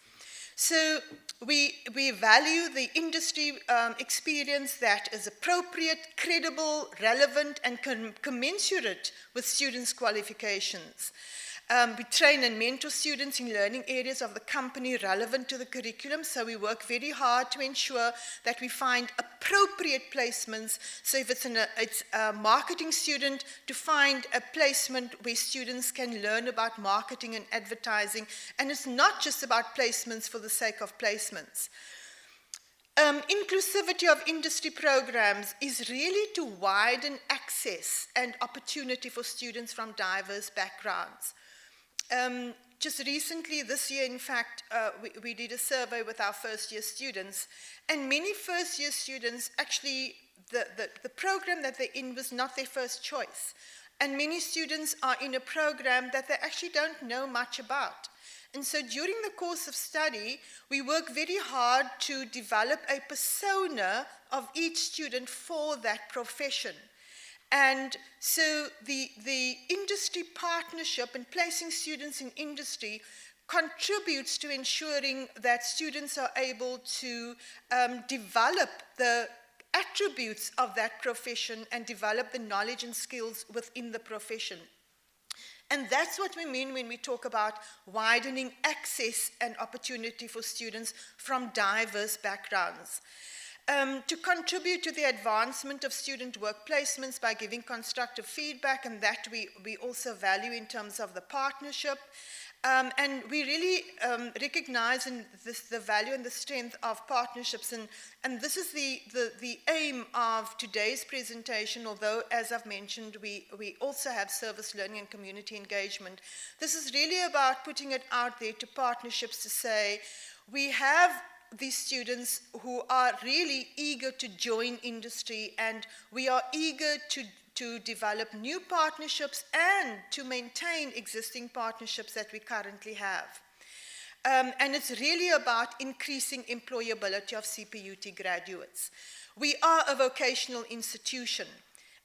So we value the industry experience that is appropriate, credible, relevant, and commensurate with students' qualifications. We train and mentor students in learning areas of the company relevant to the curriculum, so we work very hard to ensure that we find appropriate placements. So if it's a marketing student, to find a placement where students can learn about marketing and advertising, and it's not just about placements for the sake of placements. Inclusivity of industry programs is really to widen access and opportunity for students from diverse backgrounds. Just recently, this year, in fact, we did a survey with our first-year students, and many first-year students, actually, the program that they're in was not their first choice. And many students are in a program that they actually don't know much about. And so during the course of study, we work very hard to develop a persona of each student for that profession. And so the industry partnership and placing students in industry contributes to ensuring that students are able to develop the attributes of that profession and develop the knowledge and skills within the profession. And that's what we mean when we talk about widening access and opportunity for students from diverse backgrounds. To contribute to the advancement of student work placements by giving constructive feedback, and that we also value in terms of the partnership. And we really recognize the value and the strength of partnerships, and this is the aim of today's presentation, although, as I've mentioned, we also have service learning and community engagement. This is really about putting it out there to partnerships to say, we have these students who are really eager to join industry, and we are eager to develop new partnerships and to maintain existing partnerships that we currently have. And it's really about increasing employability of Cput graduates. We are a vocational institution,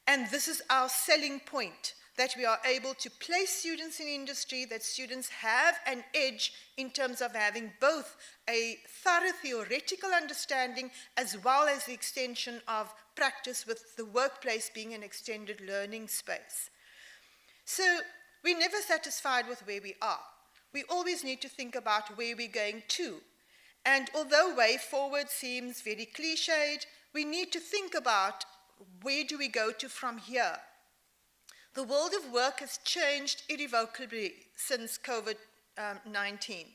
and this is our selling point, that we are able to place students in industry, that students have an edge in terms of having both a thorough theoretical understanding as well as the extension of practice, with the workplace being an extended learning space. So we're never satisfied with where we are. We always need to think about where we're going to. And although way forward seems very cliched, we need to think about where do we go to from here. The world of work has changed irrevocably since COVID-19.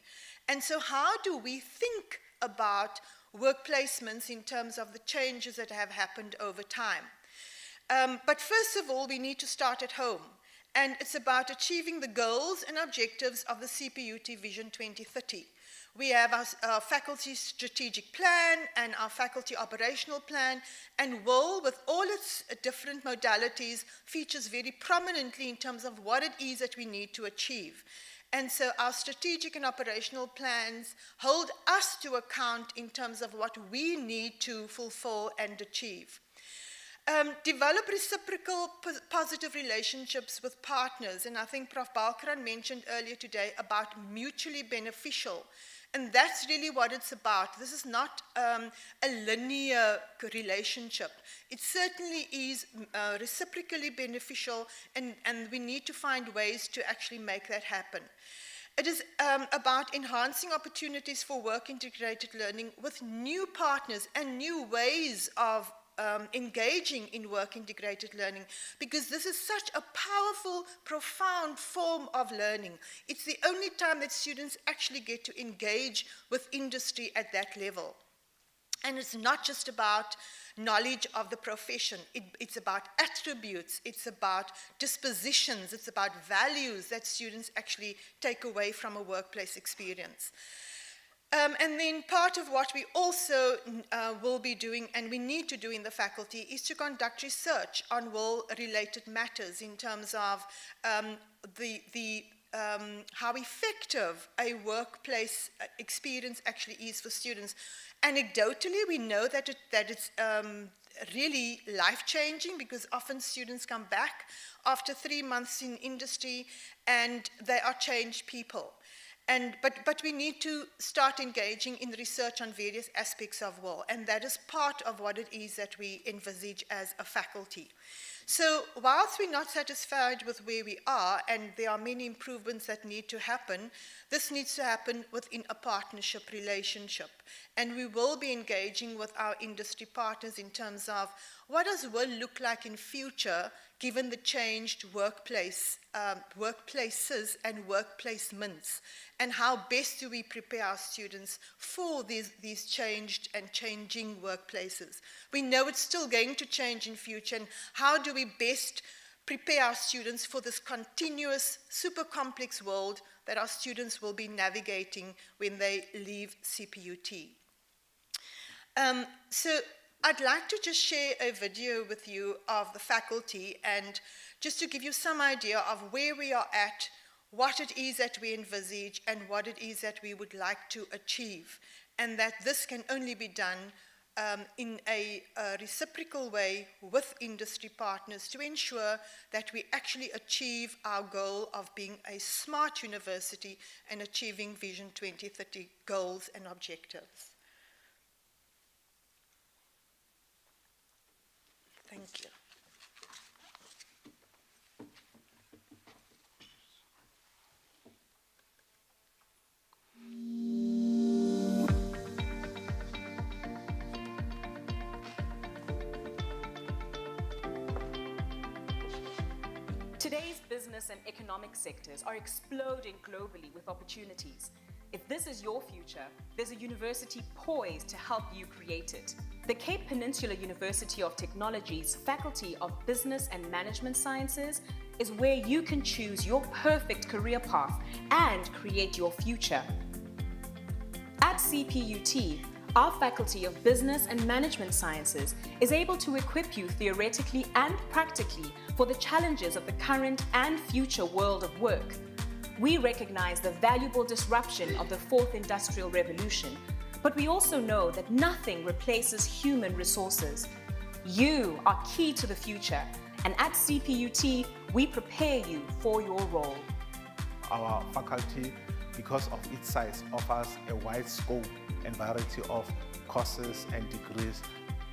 And so how do we think about work placements in terms of the changes that have happened over time? But first of all, we need to start at home. And it's about achieving the goals and objectives of the Cput Vision 2030. We have our faculty strategic plan and our faculty operational plan, and WOL, with all its different modalities, features very prominently in terms of what it is that we need to achieve. And so our strategic and operational plans hold us to account in terms of what we need to fulfill and achieve. Develop reciprocal positive relationships with partners. And I think Prof. Balkaran mentioned earlier today about mutually beneficial. And that's really what it's about. This is not a linear relationship. It certainly is reciprocally beneficial, and we need to find ways to actually make that happen. It is about enhancing opportunities for work-integrated learning with new partners and new ways of engaging in work-integrated learning, because this is such a powerful, profound form of learning. It's the only time that students actually get to engage with industry at that level. And it's not just about knowledge of the profession. It's about attributes, it's about dispositions, it's about values that students actually take away from a workplace experience. And then part of what we also will be doing, and we need to do in the faculty, is to conduct research on will-related matters in terms of how effective a workplace experience actually is for students. Anecdotally, we know that it's really life-changing, because often students come back after 3 months in industry and they are changed people. But we need to start engaging in research on various aspects of will, and that is part of what it is that we envisage as a faculty. So whilst we're not satisfied with where we are, and there are many improvements that need to happen, this needs to happen within a partnership relationship. And we will be engaging with our industry partners in terms of what does will look like in future, given the changed workplaces and workplacements, and how best do we prepare our students for these changed and changing workplaces. We know it's still going to change in future, and how do we best prepare our students for this continuous, super complex world that our students will be navigating when they leave Cput. So I'd like to just share a video with you of the faculty, and just to give you some idea of where we are at, what it is that we envisage, and what it is that we would like to achieve, and that this can only be done in a reciprocal way with industry partners to ensure that we actually achieve our goal of being a smart university and achieving Vision 2030 goals and objectives. Thank you. Today's business and economic sectors are exploding globally with opportunities. If this is your future, there's a university poised to help you create it. The Cape Peninsula University of Technology's Faculty of Business and Management Sciences is where you can choose your perfect career path and create your future. At Cput, our Faculty of Business and Management Sciences is able to equip you theoretically and practically for the challenges of the current and future world of work. We recognize the valuable disruption of the fourth industrial revolution, but we also know that nothing replaces human resources. You are key to the future, and at Cput, we prepare you for your role. Our faculty, because of its size, offers a wide scope and variety of courses and degrees.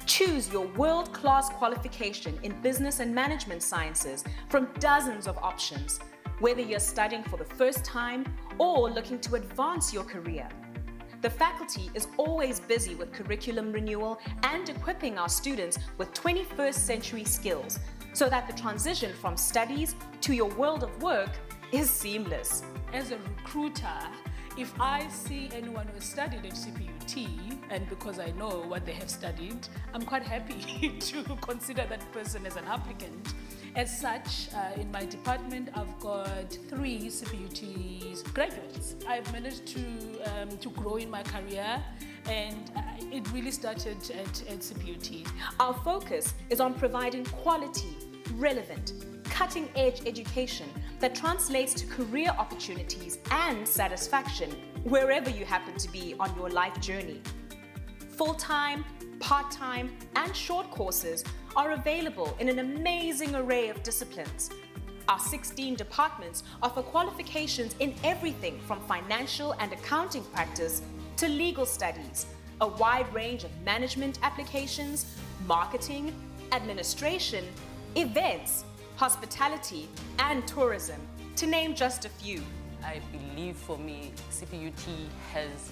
Choose your world-class qualification in business and management sciences from dozens of options, whether you're studying for the first time or looking to advance your career. The faculty is always busy with curriculum renewal and equipping our students with 21st century skills so that the transition from studies to your world of work is seamless. As a recruiter, if I see anyone who has studied at Cput, and because I know what they have studied, I'm quite happy to consider that person as an applicant. As such, in my department, I've got 3 Cput graduates. I've managed to grow in my career, and it really started at Cput. Our focus is on providing quality, relevant, cutting-edge education that translates to career opportunities and satisfaction wherever you happen to be on your life journey. Full-time, part-time, and short courses are available in an amazing array of disciplines. Our 16 departments offer qualifications in everything from financial and accounting practice to legal studies, a wide range of management applications, marketing, administration, events, hospitality, and tourism, to name just a few. I believe for me, Cput has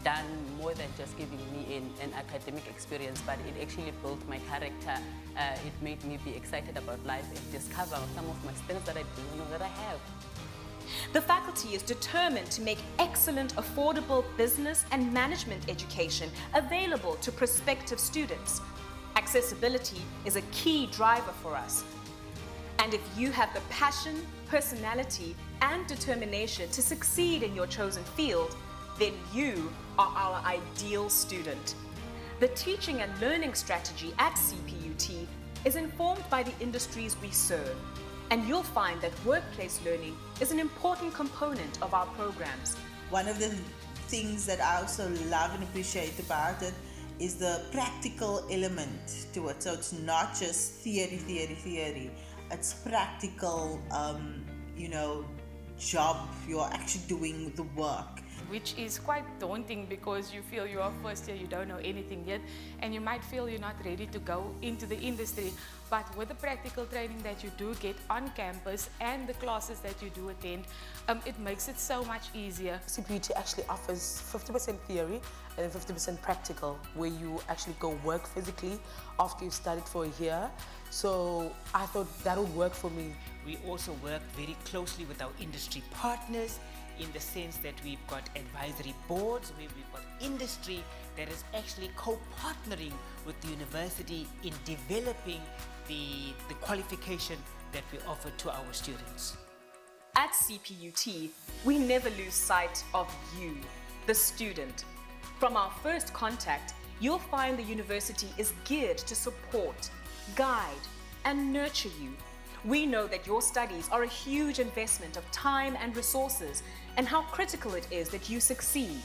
done more than just giving me an academic experience, but it actually built my character. It made me be excited about life and discover some of my strengths that I didn't know that I have. The faculty is determined to make excellent, affordable business and management education available to prospective students. Accessibility is a key driver for us. And if you have the passion, personality, and determination to succeed in your chosen field, then you are our ideal student. The teaching and learning strategy at Cput is informed by the industries we serve, and you'll find that workplace learning is an important component of our programs. One of the things that I also love and appreciate about it is the practical element to it. So it's not just theory. It's practical, job. You're actually doing the work. Which is quite daunting because you feel you are first year, you don't know anything yet, and you might feel you're not ready to go into the industry. But with the practical training that you do get on campus and the classes that you do attend, it makes it so much easier. Cput actually offers 50% theory and 50% practical, where you actually go work physically after you've studied for a year. So I thought that would work for me. We also work very closely with our industry partners, in the sense that we've got advisory boards where we've got industry that is actually co-partnering with the university in developing the qualification that we offer to our students. At Cput, we never lose sight of you, the student. From our first contact, you'll find the university is geared to support, guide, and nurture you. We know that your studies are a huge investment of time and resources, and how critical it is that you succeed.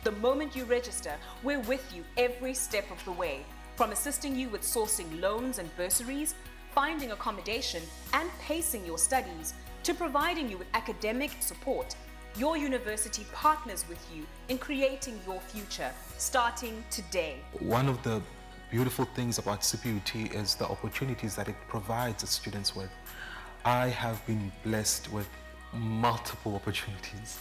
The moment you register, we're with you every step of the way, from assisting you with sourcing loans and bursaries, finding accommodation, and pacing your studies, to providing you with academic support. Your university partners with you in creating your future, starting today. One of the beautiful things about Cput is the opportunities that it provides its students with. I have been blessed with multiple opportunities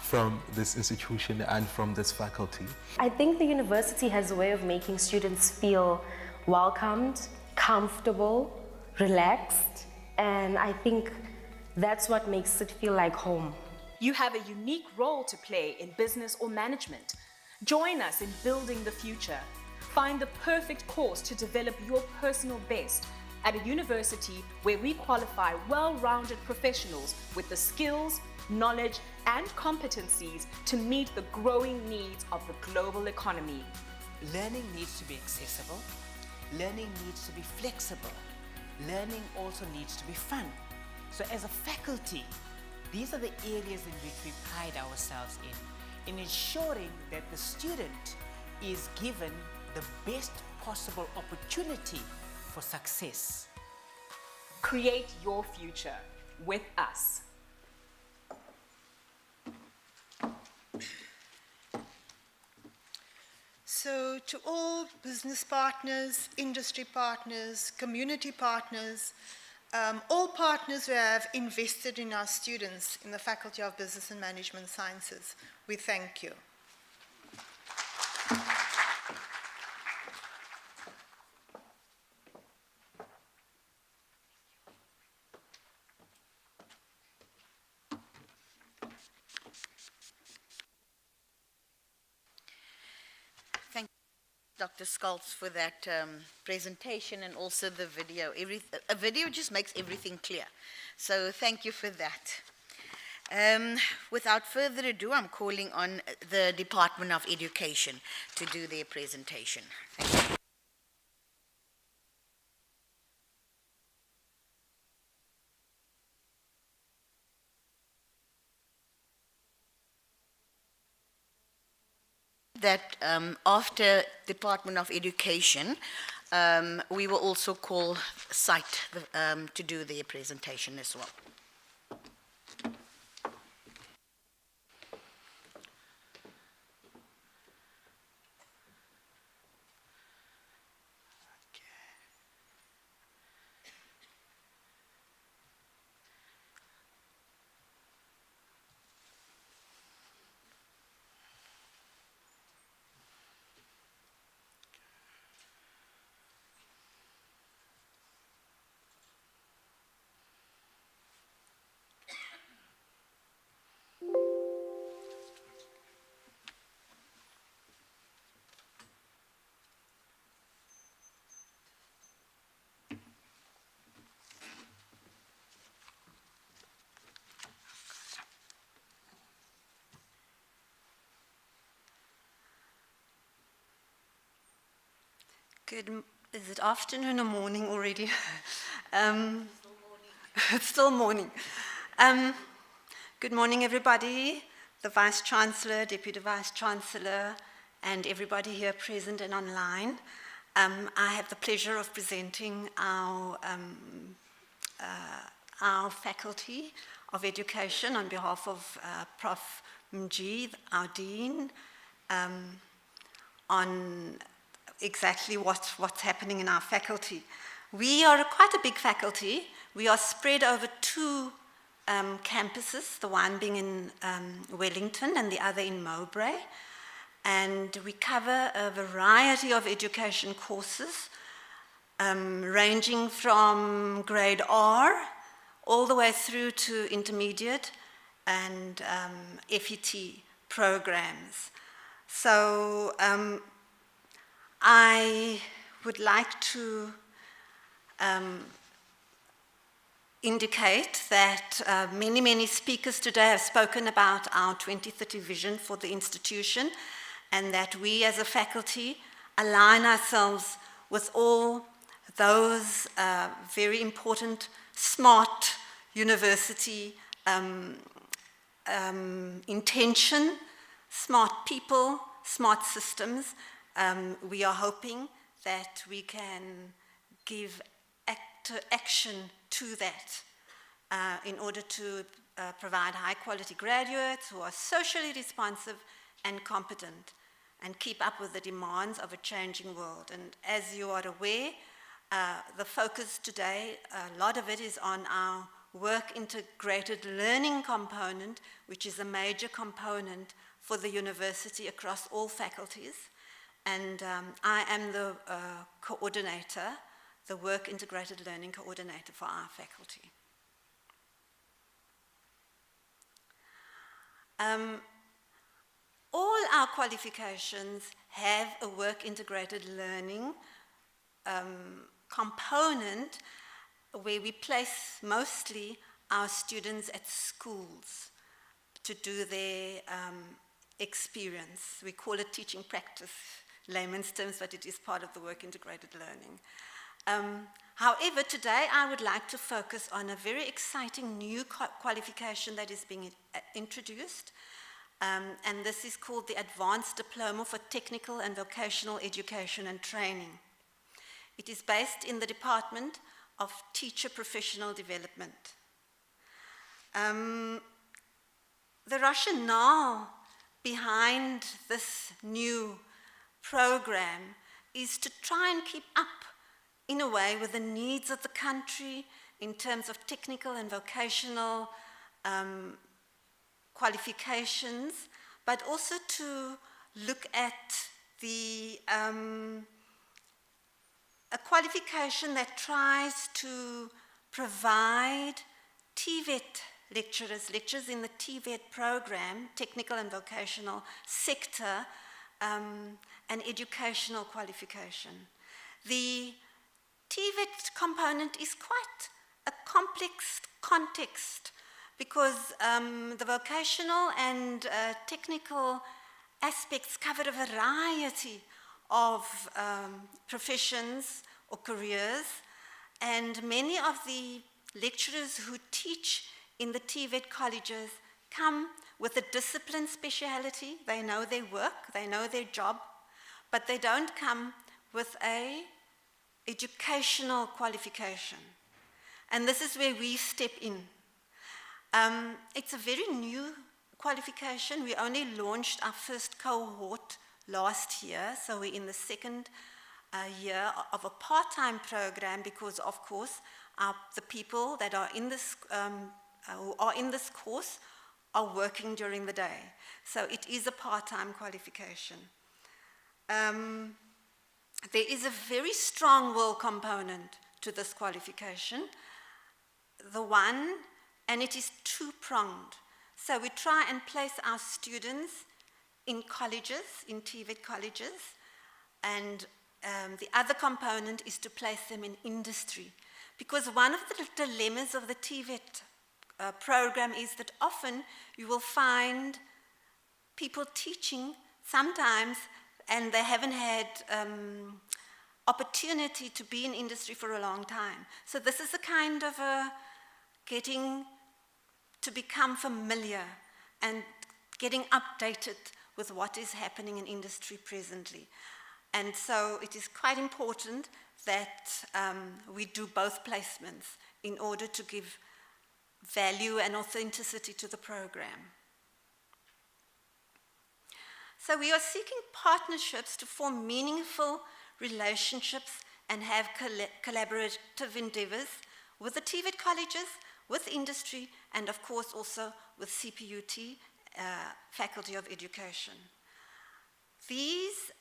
from this institution and from this faculty. I think the university has a way of making students feel welcomed, comfortable, relaxed, and I think that's what makes it feel like home. You have a unique role to play in business or management. Join us in building the future. Find the perfect course to develop your personal best at a university where we qualify well-rounded professionals with the skills, knowledge, and competencies to meet the growing needs of the global economy. Learning needs to be accessible. Learning needs to be flexible. Learning also needs to be fun. So as a faculty, these are the areas in which we pride ourselves in ensuring that the student is given the best possible opportunity for success. Create your future with us. So to all business partners, industry partners, community partners, all partners who have invested in our students in the Faculty of Business and Management Sciences, we thank you. Thank you, Dr. Skaltz, for that presentation and also the video. A video just makes everything clear. So thank you for that. Without further ado, I'm calling on the Department of Education to do their presentation. Thank you. That after Department of Education, We will also call site to do their presentation as well. Is it afternoon or morning already? It's still morning. Good morning, everybody. The Vice Chancellor, Deputy Vice Chancellor, and everybody here present and online. I have the pleasure of presenting our Faculty of Education on behalf of Prof. Mji, our Dean, on exactly what's happening in our faculty. We are quite a big faculty. We are spread over two campuses, the one being in Wellington and the other in Mowbray. And we cover a variety of education courses, ranging from grade R all the way through to intermediate and FET programs. So I would like to indicate that many speakers today have spoken about our 2030 vision for the institution, and that we as a faculty align ourselves with all those very important smart university intention, smart people, smart systems. We are hoping that we can give action to that in order to provide high quality graduates who are socially responsive and competent and keep up with the demands of a changing world. And as you are aware, the focus today, a lot of it is on our work integrated learning component, which is a major component for the university across all faculties. And I am the coordinator, the work integrated learning coordinator for our faculty. All our qualifications have a work integrated learning component where we place mostly our students at schools to do their experience. We call it teaching practice, layman's terms, but it is part of the work integrated learning. However, today I would like to focus on a very exciting new qualification that is being introduced. And this is called the Advanced Diploma for Technical and Vocational Education and Training. It is based in the Department of Teacher Professional Development. The rationale behind this new program is to try and keep up in a way with the needs of the country in terms of technical and vocational qualifications, but also to look at a qualification that tries to provide TVET lecturers in the TVET program, technical and vocational sector, an educational qualification. The TVET component is quite a complex context because the vocational and technical aspects cover a variety of professions or careers, and many of the lecturers who teach in the TVET colleges come with a discipline speciality. They know their work, they know their job, but they don't come with a educational qualification. And this is where we step in. It's a very new qualification. We only launched our first cohort last year, so we're in the second year of a part-time program because, of course, the people that are in this, who are in this course are working during the day. So it is a part-time qualification. There is a very strong will component to this qualification. And it is two-pronged. So we try and place our students in colleges, in TVET colleges, and the other component is to place them in industry. Because one of the dilemmas of the TVET program is that often you will find people teaching sometimes and they haven't had opportunity to be in industry for a long time. So this is a kind of a getting to become familiar and getting updated with what is happening in industry presently. And so it is quite important that we do both placements in order to give value and authenticity to the program. So we are seeking partnerships to form meaningful relationships and have collaborative endeavors with the TVET colleges, with industry, and of course also with Cput, Faculty of Education. These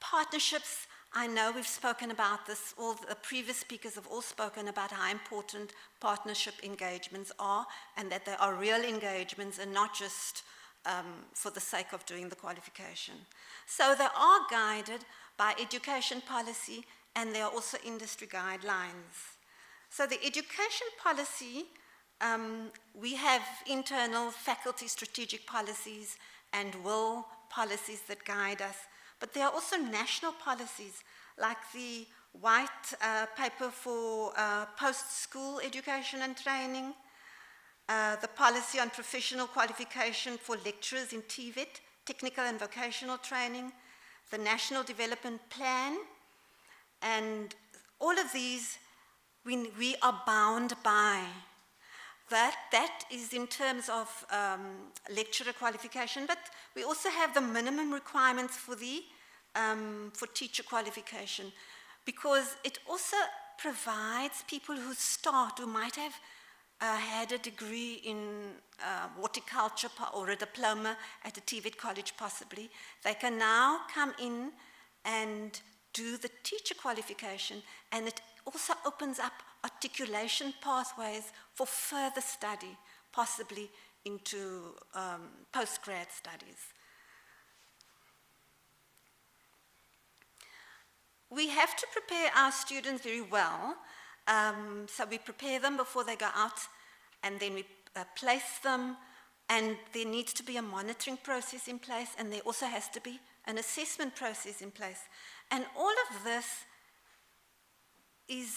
partnerships, I know we've spoken about this, all the previous speakers have all spoken about how important partnership engagements are and that they are real engagements and not just for the sake of doing the qualification. So they are guided by education policy and there are also industry guidelines. So the education policy, we have internal faculty strategic policies and will policies that guide us, but there are also national policies like the white paper for post-school education and training, the policy on professional qualification for lecturers in TVET, technical and vocational training, the National Development Plan, and all of these we are bound by. That is in terms of lecturer qualification, but we also have the minimum requirements for the for teacher qualification, because it also provides people who start, who might have had a degree in horticulture or a diploma at a TVET college possibly, they can now come in and do the teacher qualification, and it also opens up articulation pathways for further study, possibly into postgrad studies. We have to prepare our students very well. So we prepare them before they go out, and then we place them, and there needs to be a monitoring process in place, and there also has to be an assessment process in place. And all of this is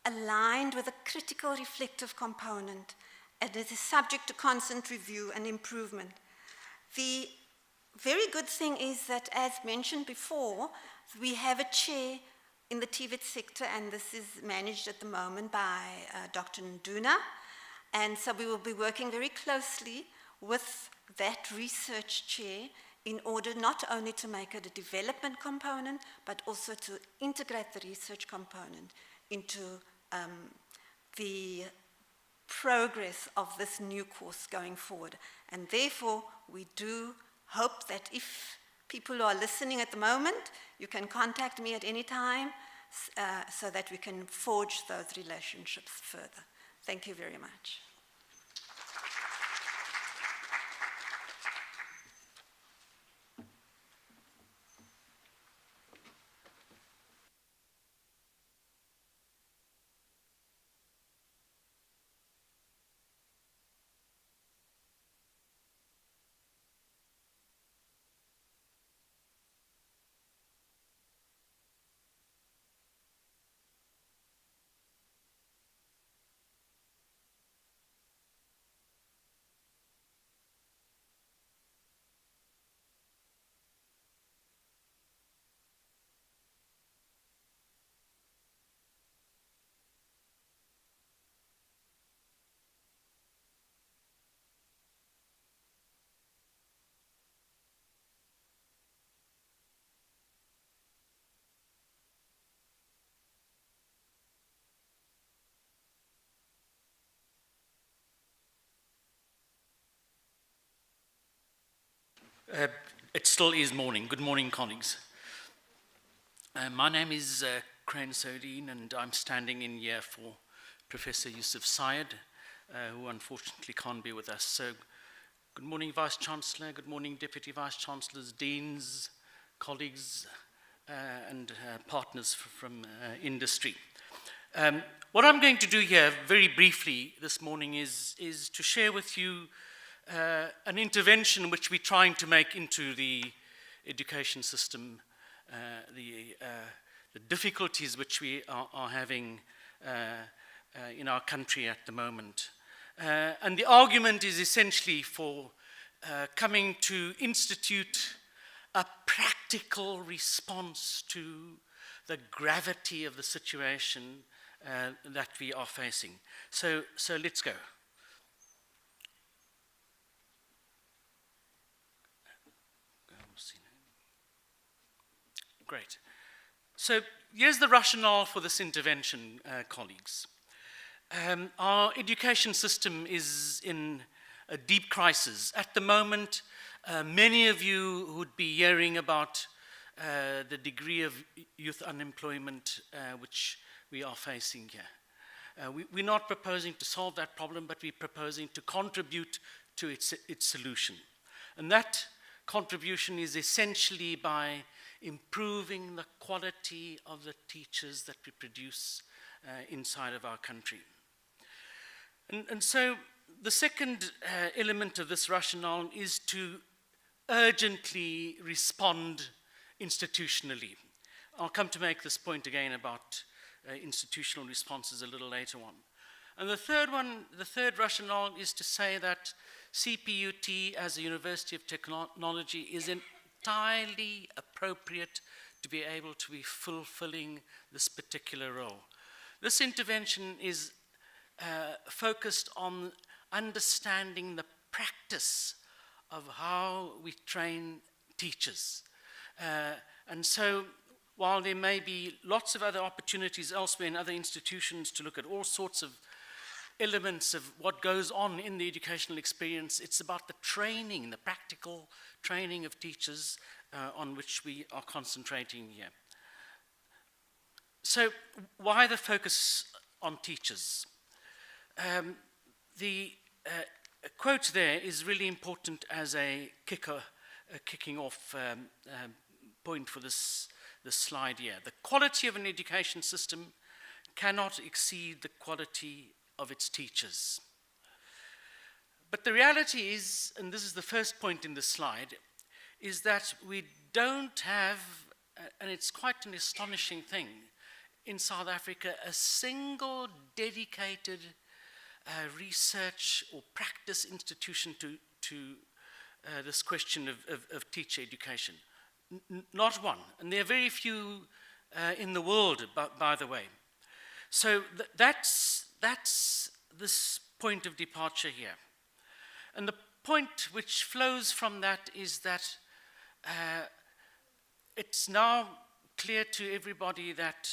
aligned with a critical reflective component, and it is subject to constant review and improvement. The very good thing is that, as mentioned before, we have a chair in the TVET sector, and this is managed at the moment by Dr. Nduna. And so we will be working very closely with that research chair in order not only to make it a development component, but also to integrate the research component into the progress of this new course going forward. And therefore, we do hope that if people who are listening at the moment, you can contact me at any time so that we can forge those relationships further. Thank you very much. It still is morning. Good morning, colleagues. My name is Crane Sodine, and I'm standing in here for Professor Yusuf Syed, who unfortunately can't be with us. So, good morning, Vice Chancellor. Good morning, Deputy Vice Chancellors, Deans, colleagues, and partners from industry. What I'm going to do here very briefly this morning is to share with you an intervention which we're trying to make into the education system, the difficulties which we are having in our country at the moment. And the argument is essentially for coming to institute a practical response to the gravity of the situation that we are facing. So let's go. Great. So here's the rationale for this intervention, colleagues. Our education system is in a deep crisis. At the moment, many of you would be hearing about the degree of youth unemployment which we are facing here. We're not proposing to solve that problem, but we're proposing to contribute to its solution. And that contribution is essentially by improving the quality of the teachers that we produce inside of our country. And so the second element of this rationale is to urgently respond institutionally. I'll come to make this point again about institutional responses a little later on. And the third rationale is to say that Cput as a University of Technology is entirely appropriate to be able to be fulfilling this particular role. This intervention is focused on understanding the practice of how we train teachers. And so while there may be lots of other opportunities elsewhere in other institutions to look at all sorts of elements of what goes on in the educational experience, it's about the training, the practical training of teachers on which we are concentrating here. So why the focus on teachers? The quote there is really important as a kicking off point for this slide here. The quality of an education system cannot exceed the quality of its teachers. But the reality is, and this is the first point in the slide, is that we don't have, and it's quite an astonishing thing, in South Africa, a single dedicated research or practice institution to this question of teacher education. Not one. And there are very few in the world, by the way. So that's this point of departure here. And the point which flows from that is that it's now clear to everybody that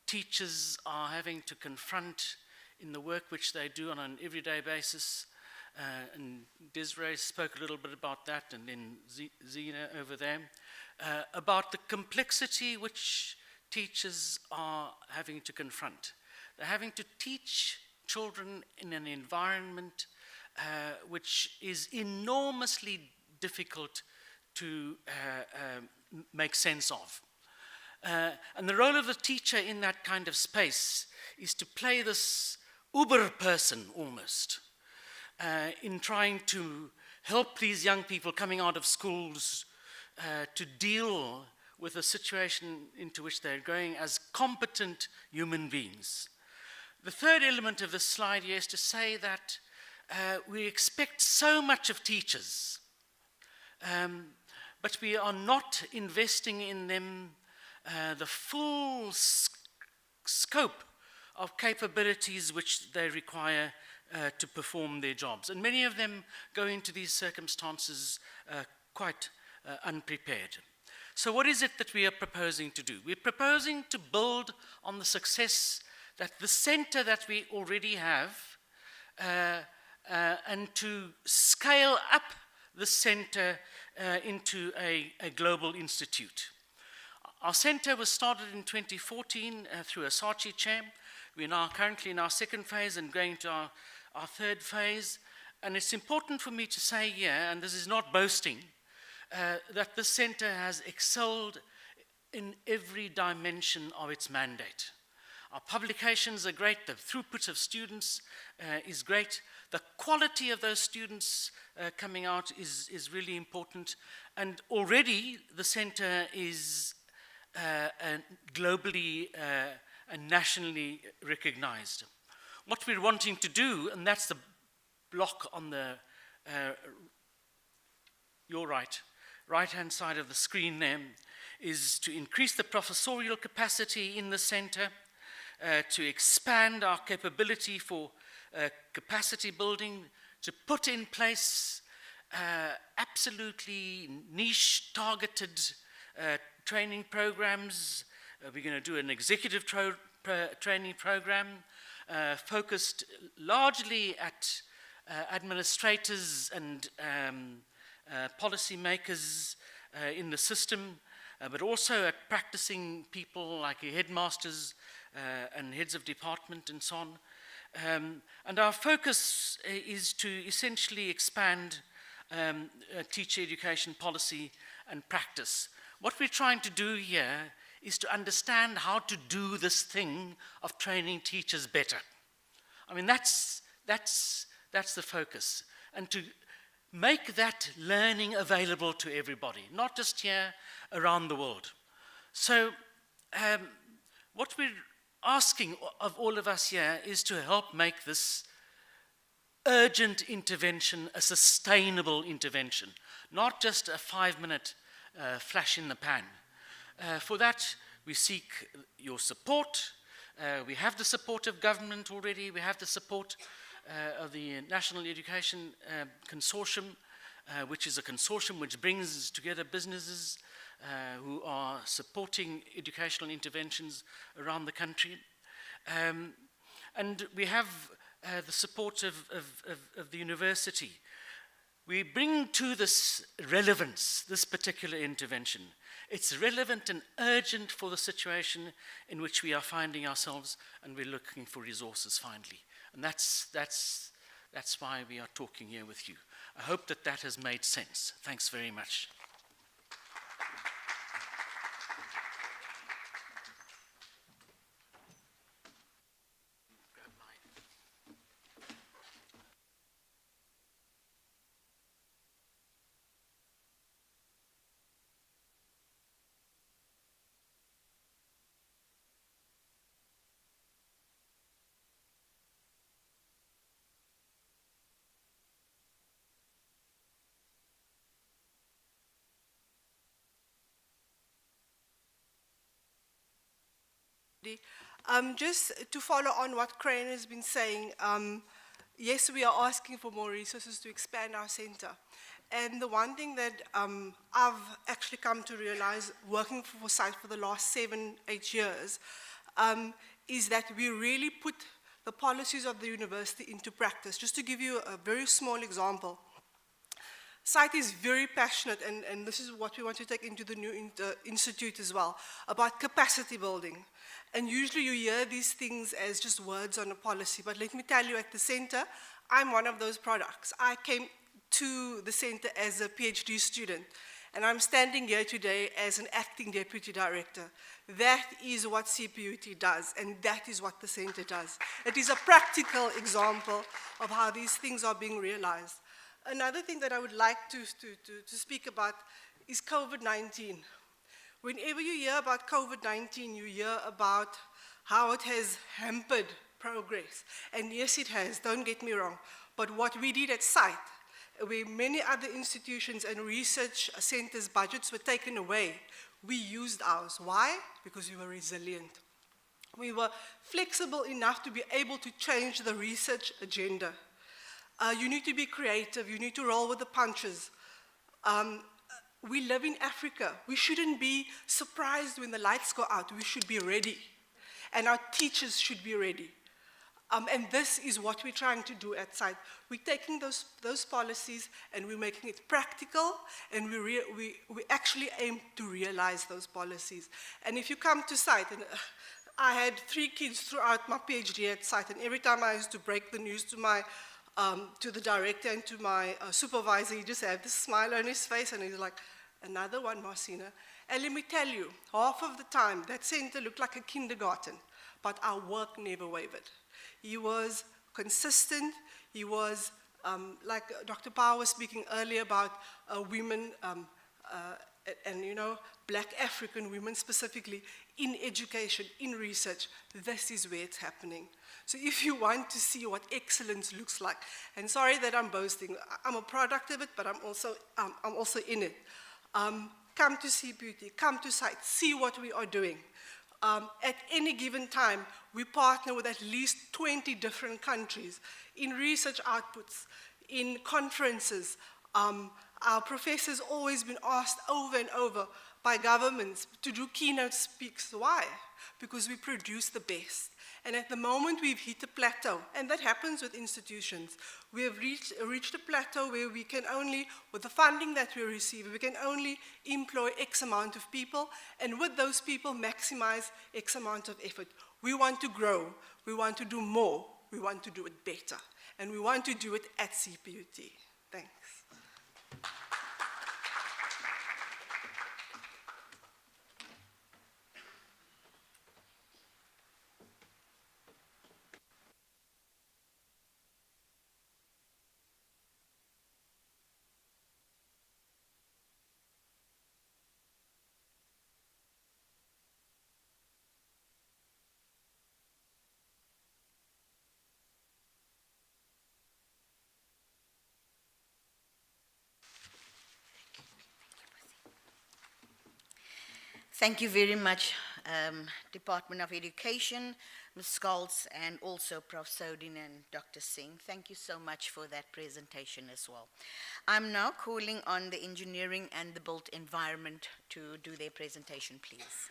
teachers are having to confront in the work which they do on an everyday basis, and Desiree spoke a little bit about that, and then Zina over there, about the complexity which teachers are having to confront. They're having to teach children in an environment which is enormously difficult to make sense of. And the role of the teacher in that kind of space is to play this uber person almost in trying to help these young people coming out of schools to deal with a situation into which they're going as competent human beings. The third element of this slide here is to say that we expect so much of teachers, but we are not investing in them the full scope of capabilities which they require to perform their jobs. And many of them go into these circumstances quite unprepared. So what is it that we are proposing to do? We're proposing to build on the success that the center that we already have and to scale up this center into a global institute. Our center was started in 2014 through a SACHI chair. We're now currently in our second phase and going to our third phase. And it's important for me to say here, and this is not boasting, that this center has excelled in every dimension of its mandate. Our publications are great, the throughput of students is great, the quality of those students coming out is really important, and already the center is globally and nationally recognized. What we're wanting to do, and that's the block on the your right-hand side of the screen there, is to increase the professorial capacity in the center, to expand our capability for capacity building, to put in place absolutely niche targeted training programs. We're going to do an executive training program focused largely at administrators and policymakers in the system, but also at practicing people like headmasters and heads of department and so on. And our focus is to essentially expand teacher education policy and practice. What we're trying to do here is to understand how to do this thing of training teachers better. I mean, that's the focus. And to make that learning available to everybody, not just here, around the world. So what we're asking of all of us here is to help make this urgent intervention a sustainable intervention, not just a 5-minute flash in the pan. For that, we seek your support. We have the support of government already. We have the support of the National Education Consortium, which is a consortium which brings together businesses who are supporting educational interventions around the country. And we have the support of the university. We bring to this relevance, this particular intervention. It's relevant and urgent for the situation in which we are finding ourselves, and we're looking for resources finally. And that's why we are talking here with you. I hope that that has made sense. Thanks very much. Just to follow on what Crane has been saying, yes, we are asking for more resources to expand our center. And the one thing that I've actually come to realize working for SITE for the last 7-8 years is that we really put the policies of the university into practice. Just to give you a very small example, SITE is very passionate, and this is what we want to take into the new institute as well, about capacity building. And usually you hear these things as just words on a policy, but let me tell you, at the center, I'm one of those products. I came to the center as a PhD student, and I'm standing here today as an acting deputy director. That is what Cput does, and that is what the center does. It is a practical example of how these things are being realized. Another thing that I would like to speak about is COVID-19. Whenever you hear about COVID-19, you hear about how it has hampered progress. And yes, it has, don't get me wrong. But what we did at SITE, where many other institutions and research centers' budgets were taken away, we used ours. Why? Because we were resilient. We were flexible enough to be able to change the research agenda. You need to be creative, you need to roll with the punches. We live in Africa. We shouldn't be surprised when the lights go out. We should be ready. And our teachers should be ready. And this is what we're trying to do at site. We're taking those policies and we're making it practical, and we actually aim to realize those policies. And if you come to site, and I had 3 kids throughout my PhD at site, and every time I used to break the news to the director and to my supervisor, he just had this smile on his face, and he's like, another one, Marcina. And let me tell you, half of the time, that center looked like a kindergarten, but our work never wavered. He was consistent. He was, like Dr. Powell was speaking earlier about women and, you know, Black African women specifically in education, in research. This is where it's happening. So if you want to see what excellence looks like, and sorry that I'm boasting, I'm a product of it, but I'm also in it. Come to Cput, come to site, see what we are doing. At any given time, we partner with at least 20 different countries in research outputs, in conferences. Our professors always been asked over and over by governments to do keynote speaks. Why? Because we produce the best. And at the moment we've hit a plateau, and that happens with institutions. We have reached a plateau where we can only, with the funding that we receive, we can only employ X amount of people, and with those people maximize X amount of effort. We want to grow, we want to do more, we want to do it better, and we want to do it at Cput. Thanks. Thank you very much, Department of Education, Ms. Scholz, and also Prof. Sodin and Dr. Singh. Thank you so much for that presentation as well. I'm now calling on the engineering and the built environment to do their presentation, please.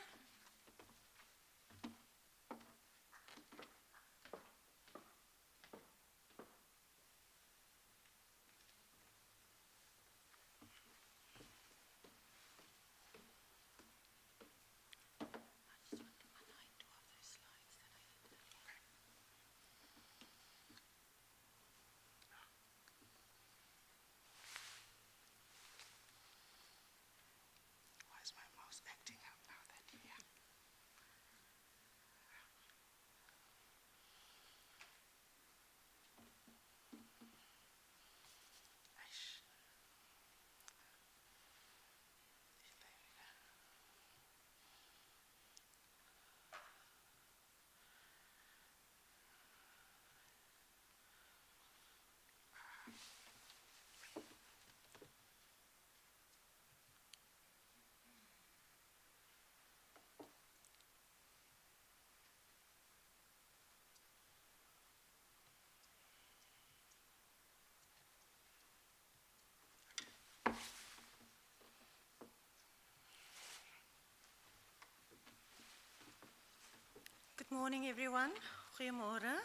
Good morning, everyone. Goeiemorgen.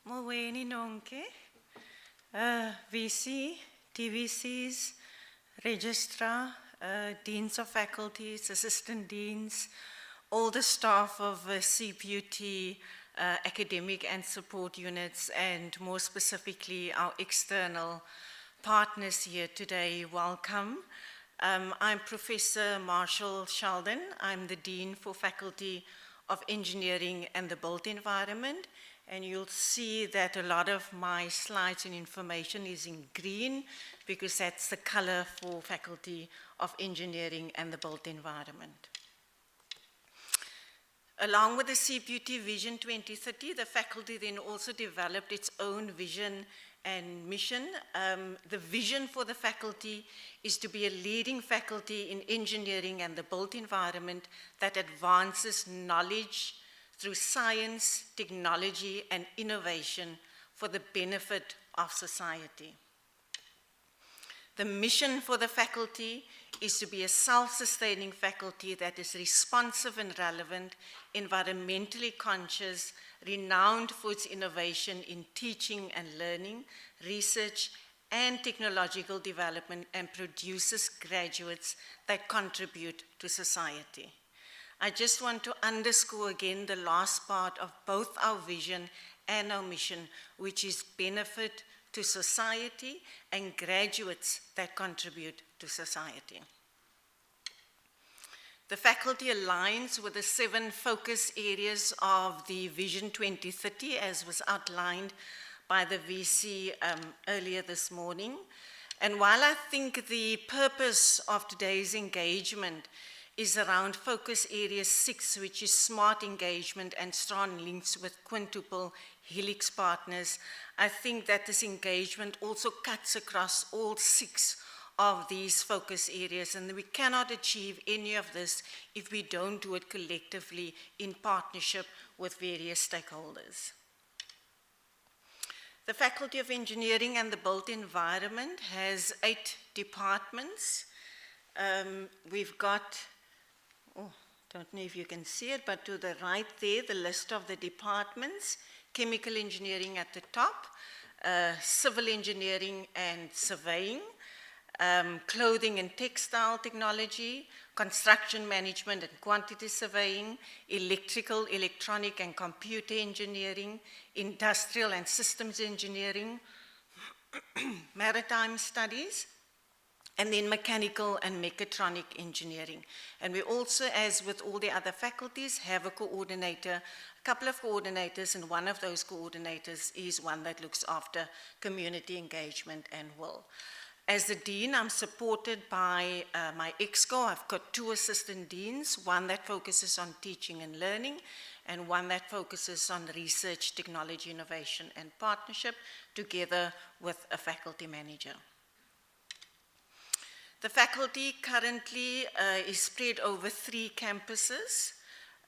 Molweni nonke. VC, TVCs, Registrar, Deans of Faculties, Assistant Deans, all the staff of Cput, academic and support units, and more specifically our external partners here today, welcome. I'm Professor Marshall Sheldon. I'm the Dean for Faculty of Engineering and the Built Environment, and you'll see that a lot of my slides and information is in green because that's the color for Faculty of Engineering and the Built Environment. Along with the Cput Vision 2030, the faculty then also developed its own vision and mission. The vision for the faculty is to be a leading faculty in engineering and the built environment that advances knowledge through science, technology, and innovation for the benefit of society. The mission for the faculty is to be a self-sustaining faculty that is responsive and relevant, environmentally conscious, renowned for its innovation in teaching and learning, research, and technological development, and produces graduates that contribute to society. I just want to underscore again the last part of both our vision and our mission, which is benefit to society and graduates that contribute to society. The faculty aligns with the 7 focus areas of the Vision 2030, as was outlined by the VC earlier this morning. And while I think the purpose of today's engagement is around focus area 6, which is smart engagement and strong links with quintuple helix partners, I think that this engagement also cuts across all 6 of these focus areas, and we cannot achieve any of this if we don't do it collectively in partnership with various stakeholders. The Faculty of Engineering and the Built Environment has 8 departments. We've got, don't know if you can see it, but to the right there, the list of the departments: chemical engineering at the top, civil engineering and surveying, clothing and textile technology, construction management and quantity surveying, electrical, electronic and computer engineering, industrial and systems engineering, maritime studies, and then mechanical and mechatronic engineering. And we also, as with all the other faculties, have a coordinator, a couple of coordinators, and one of those coordinators is one that looks after community engagement and will. As the dean, I'm supported by my exco. I've got 2 assistant deans, one that focuses on teaching and learning, and one that focuses on research, technology, innovation, and partnership, together with a faculty manager. The faculty currently is spread over 3 campuses.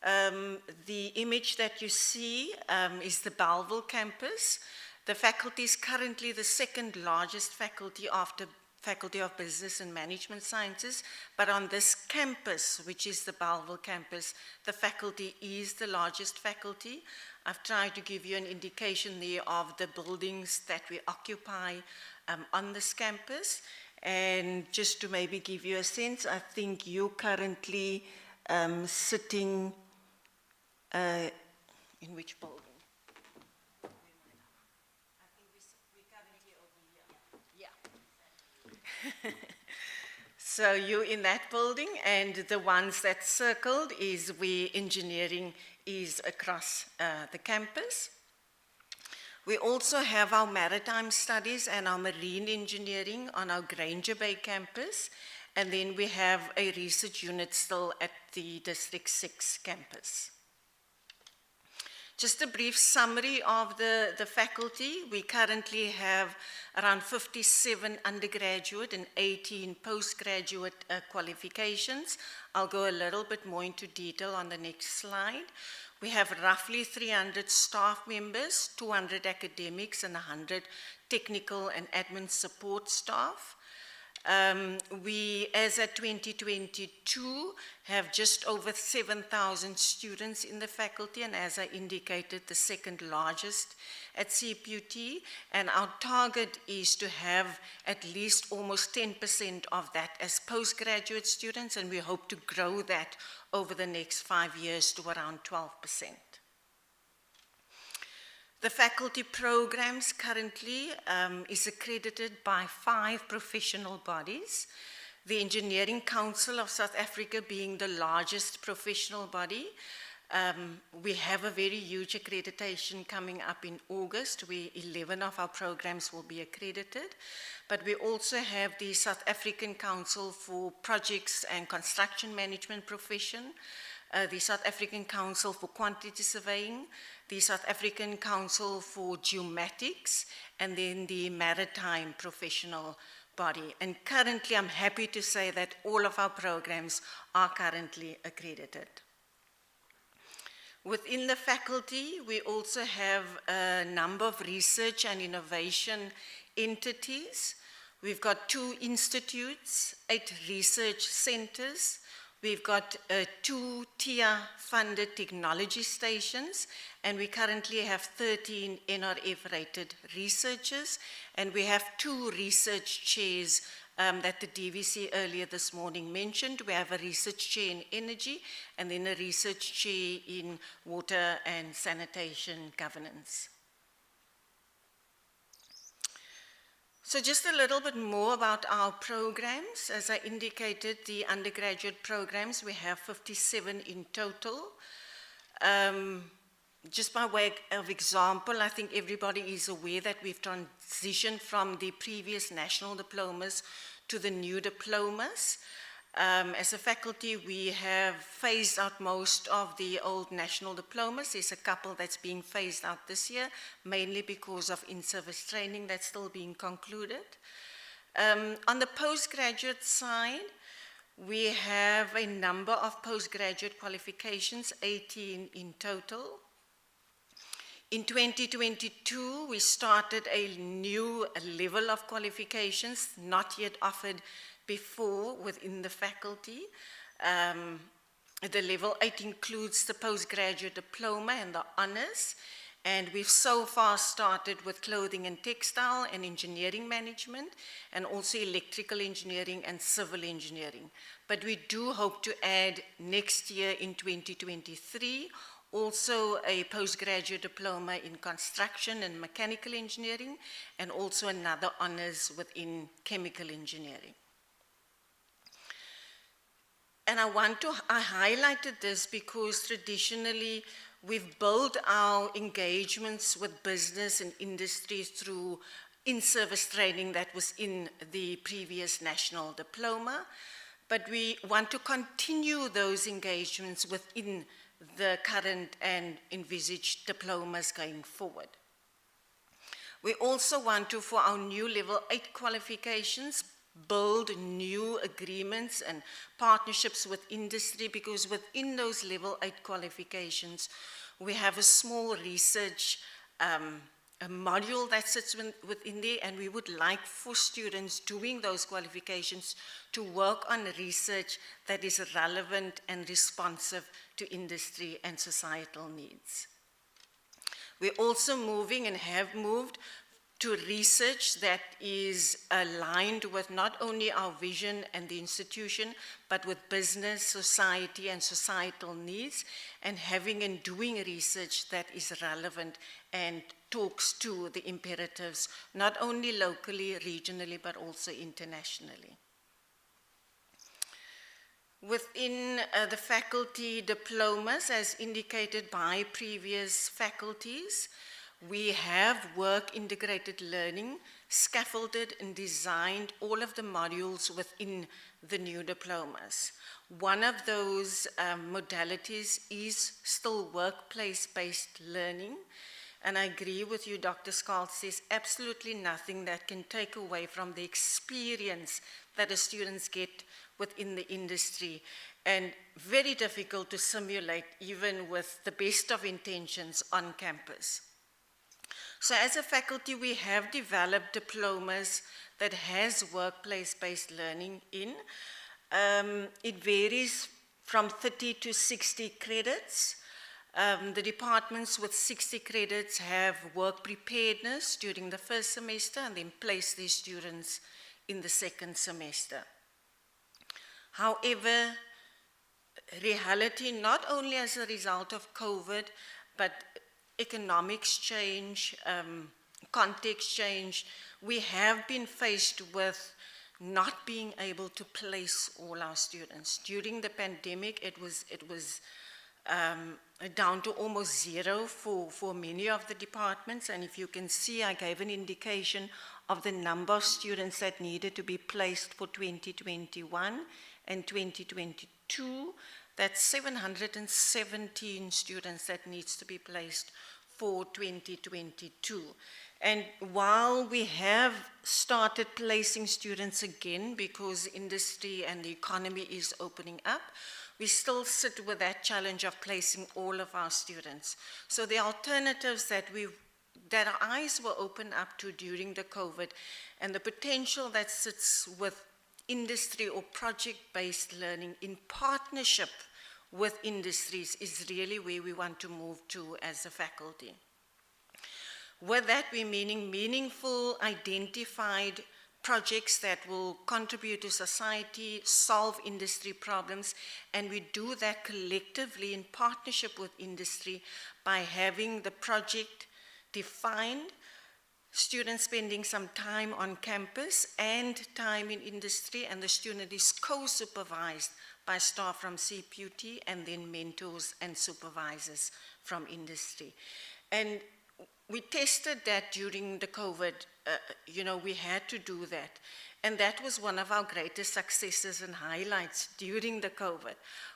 The image that you see is the Bellville campus. The faculty is currently the 2nd largest faculty after Faculty of Business and Management Sciences, but on this campus, which is the Bellville campus, the faculty is the largest faculty. I've tried to give you an indication there of the buildings that we occupy on this campus. And just to maybe give you a sense, I think you're currently sitting in which building? So you're in that building, and the ones that circled is where engineering is across the campus. We also have our maritime studies and our marine engineering on our Granger Bay campus, and then we have a research unit still at the District 6 campus. Just a brief summary of the faculty. We currently have around 57 undergraduate and 18 postgraduate qualifications. I'll go a little bit more into detail on the next slide. We have roughly 300 staff members, 200 academics, and 100 technical and admin support staff. We, as at 2022, have just over 7,000 students in the faculty, and as I indicated, the 2nd largest at Cput, and our target is to have at least almost 10% of that as postgraduate students, and we hope to grow that over the next 5 years to around 12%. The faculty programs currently is accredited by 5 professional bodies, the Engineering Council of South Africa being the largest professional body. We have a very huge accreditation coming up in August, where 11 of our programs will be accredited. But we also have the South African Council for Projects and Construction Management Profession, the South African Council for Quantity Surveying, the South African Council for Geomatics, and then the Maritime Professional Body. And currently, I'm happy to say that all of our programs are currently accredited. Within the faculty, we also have a number of research and innovation entities. We've got 2 institutes, 8 research centers, We've got 2 TIA-funded technology stations, and we currently have 13 NRF-rated researchers, and we have 2 research chairs that the DVC earlier this morning mentioned. We have a research chair in energy, and then a research chair in water and sanitation governance. So just a little bit more about our programs. As I indicated, the undergraduate programs, we have 57 in total. Just by way of example, I think everybody is aware that we've transitioned from the previous national diplomas to the new diplomas. As a faculty, we have phased out most of the old national diplomas. There's a couple that's being phased out this year, mainly because of in-service training that's still being concluded. On the postgraduate side, we have a number of postgraduate qualifications, 18 in total. In 2022, we started a new level of qualifications, not yet offered before within the faculty. The level 8 includes the postgraduate diploma and the honors, and we've so far started with clothing and textile and engineering management, and also electrical engineering and civil engineering. But we do hope to add next year in 2023 also a postgraduate diploma in construction and mechanical engineering, and also another honors within chemical engineering. And I highlighted this because traditionally we've built our engagements with business and industry through in-service training that was in the previous national diploma, but we want to continue those engagements within the current and envisaged diplomas going forward. We also want to, for our new level 8 qualifications, build new agreements and partnerships with industry, because within those level 8 qualifications, we have a small research a module that sits within there, and we would like for students doing those qualifications to work on research that is relevant and responsive to industry and societal needs. We're also moving and have moved to research that is aligned with not only our vision and the institution, but with business, society, and societal needs, and having and doing research that is relevant and talks to the imperatives, not only locally, regionally, but also internationally. Within the faculty diplomas, as indicated by previous faculties, we have work integrated learning, scaffolded and designed all of the modules within the new diplomas. One of those modalities is still workplace-based learning, and I agree with you, Dr. Schaltz, there's absolutely nothing that can take away from the experience that the students get within the industry, and very difficult to simulate even with the best of intentions on campus. So as a faculty, we have developed diplomas that has workplace-based learning in. It varies from 30 to 60 credits. The departments with 60 credits have work preparedness during the first semester and then place their students in the second semester. However, reality, not only as a result of COVID, but economics change, context change, we have been faced with not being able to place all our students. During the pandemic, it was down to almost zero for many of the departments, and if you can see, I gave an indication of the number of students that needed to be placed for 2021 and 2022. That's 717 students that needs to be placed for 2022. And while we have started placing students again because industry and the economy is opening up, we still sit with that challenge of placing all of our students. So the alternatives that our eyes were opened up to during the COVID, and the potential that sits with industry or project-based learning in partnership with industries is really where we want to move to as a faculty. With that, we're meaning meaningful, identified projects that will contribute to society, solve industry problems, and we do that collectively in partnership with industry by having the project defined, students spending some time on campus and time in industry, and the student is co-supervised by staff from Cput and then mentors and supervisors from industry. And we tested that during the COVID, we had to do that. And that was one of our greatest successes and highlights during the COVID,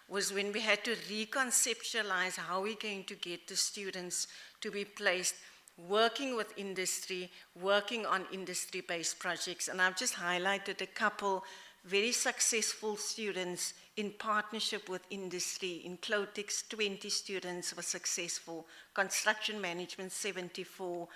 was when we had to reconceptualize how we're going to get the students to be placed working with industry, working on industry-based projects. And I've just highlighted a couple very successful students in partnership with industry. In Clotex, 20 students were successful, construction management, 74,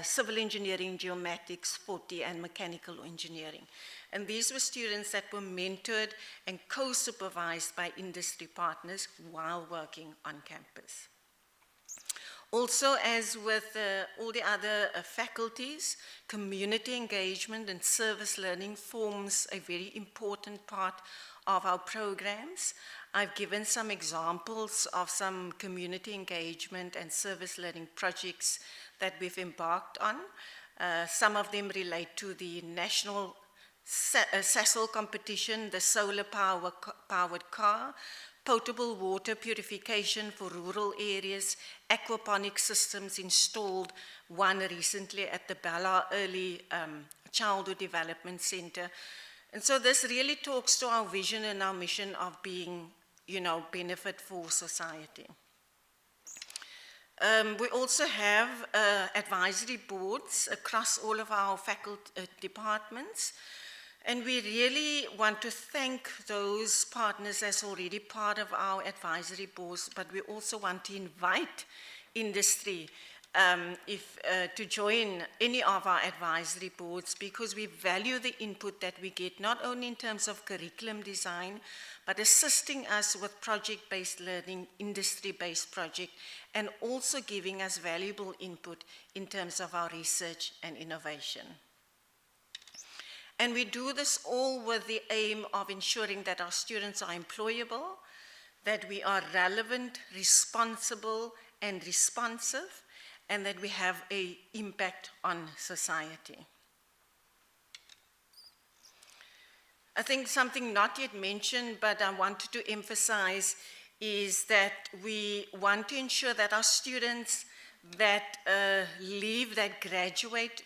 civil engineering, geomatics, 40, and mechanical engineering. And these were students that were mentored and co-supervised by industry partners while working on campus. Also, as with all the other faculties, community engagement and service learning forms a very important part of our programs. I've given some examples of some community engagement and service learning projects that we've embarked on. Some of them relate to the national SASL competition, the solar powered car, potable water purification for rural areas, aquaponic systems installed, one recently at the Bella Early Childhood Development Center. And so this really talks to our vision and our mission of being, benefit for society. We also have advisory boards across all of our faculty departments. And we really want to thank those partners as already part of our advisory boards, but we also want to invite industry to join any of our advisory boards, because we value the input that we get, not only in terms of curriculum design, but assisting us with project-based learning, industry-based project, and also giving us valuable input in terms of our research and innovation. And we do this all with the aim of ensuring that our students are employable, that we are relevant, responsible, and responsive, and that we have an impact on society. I think something not yet mentioned, but I wanted to emphasize, is that we want to ensure that our students that leave, that graduate,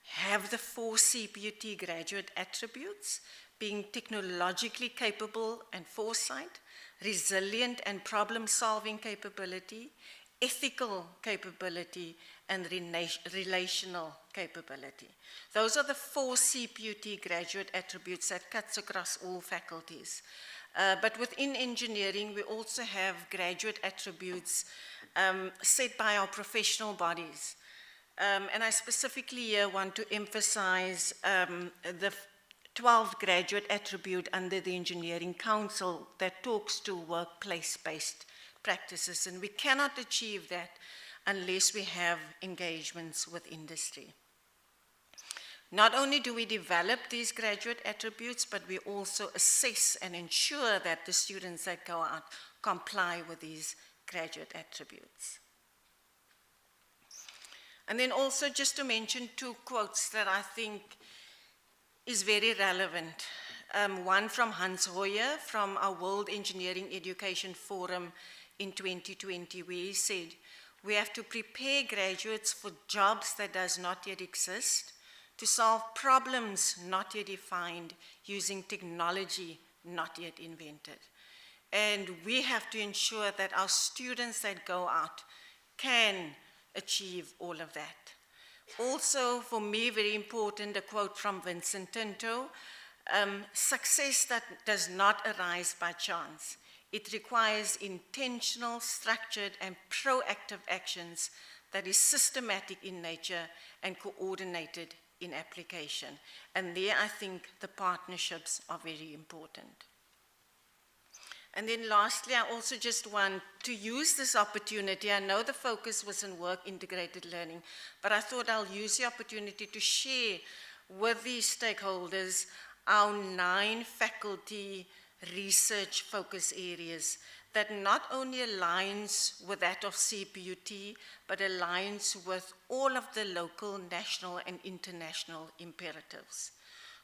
have the 4 Cput graduate attributes, being technologically capable and foresight, resilient and problem-solving capability, ethical capability, and relational capability. Those are the 4 Cput graduate attributes that cuts across all faculties. But within engineering, we also have graduate attributes set by our professional bodies. And I specifically here want to emphasize the 12th graduate attribute under the Engineering Council that talks to workplace-based practices. And we cannot achieve that unless we have engagements with industry. Not only do we develop these graduate attributes, but we also assess and ensure that the students that go out comply with these graduate attributes. And then also just to mention 2 quotes that I think is very relevant. One from Hans Hoyer from our World Engineering Education Forum in 2020, where he said, "We have to prepare graduates for jobs that does not yet exist, to solve problems not yet defined, using technology not yet invented." And we have to ensure that our students that go out can achieve all of that. Also, for me, very important, a quote from Vincent Tinto, "Success that does not arise by chance. It requires intentional, structured, and proactive actions that is systematic in nature and coordinated in application. And there I think the partnerships are very important. And then lastly, I also just want to use this opportunity. I know the focus was on work integrated learning, but I thought I'll use the opportunity to share with these stakeholders our 9 faculty research focus areas that not only aligns with that of Cput, but aligns with all of the local, national, and international imperatives.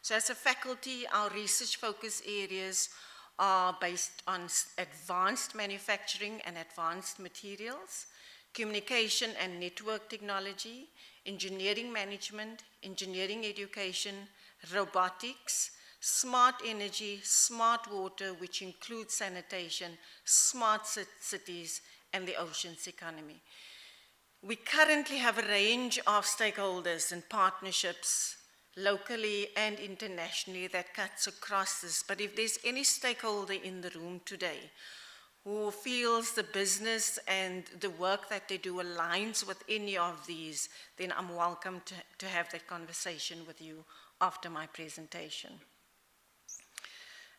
So as a faculty, our research focus areas are based on advanced manufacturing and advanced materials, communication and network technology, engineering management, engineering education, robotics, smart energy, smart water, which includes sanitation, smart cities, and the oceans economy. We currently have a range of stakeholders and partnerships locally and internationally that cuts across this. But if there's any stakeholder in the room today who feels the business and the work that they do aligns with any of these, then I'm welcome to have that conversation with you after my presentation.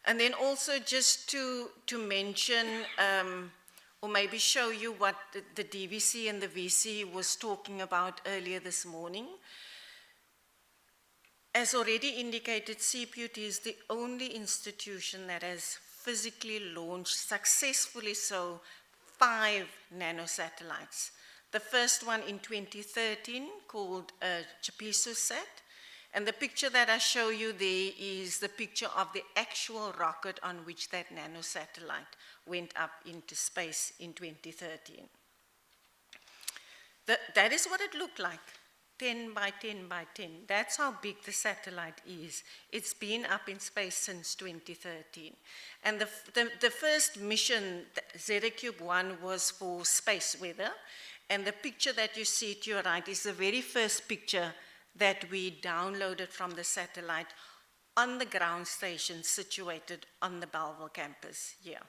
And then also just to mention, or maybe show you what the DVC and the VC was talking about earlier this morning. As already indicated, Cput is the only institution that has physically launched, successfully so, 5 nanosatellites. The first one in 2013 called Cput, and the picture that I show you there is the picture of the actual rocket on which that nanosatellite went up into space in 2013. That is what it looked like. 10 by 10 by 10. That's how big the satellite is. It's been up in space since 2013. And the first mission, ZeroCube-1, was for space weather. And the picture that you see to your right is the very first picture that we downloaded from the satellite on the ground station situated on the Bellville campus here.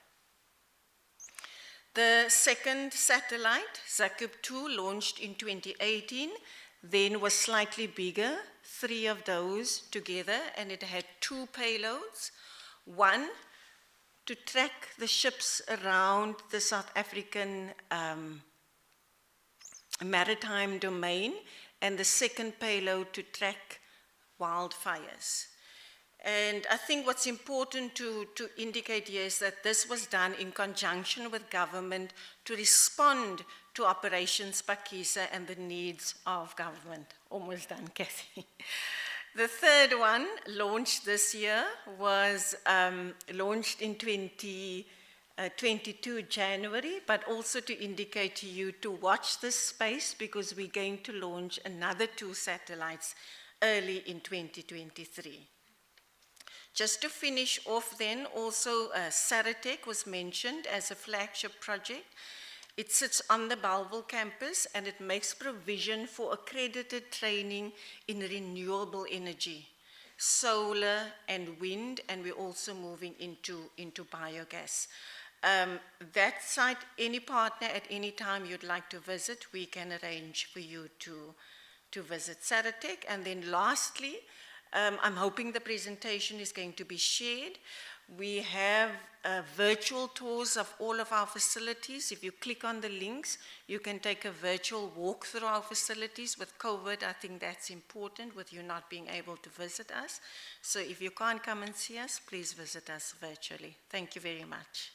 The second satellite, ZeroCube-2, launched in 2018, then was slightly bigger, 3 of those together, and it had 2 payloads. One, to track the ships around the South African maritime domain, and the second payload to track wildfires. And I think what's important to indicate here is that this was done in conjunction with government to respond to Operation Spakisa and the needs of government. Almost done, Kathy. The third one, launched this year, was launched in 22 January, but also to indicate to you to watch this space because we're going to launch another 2 satellites early in 2023. Just to finish off then, also Saratech was mentioned as a flagship project. It sits on the Bellville campus and it makes provision for accredited training in renewable energy, solar and wind, and we're also moving into biogas. That site, any partner at any time you'd like to visit, we can arrange for you to visit Saratech. And then lastly, I'm hoping the presentation is going to be shared. We have virtual tours of all of our facilities. If you click on the links, you can take a virtual walk through our facilities. With COVID, I think that's important with you not being able to visit us. So if you can't come and see us, please visit us virtually. Thank you very much.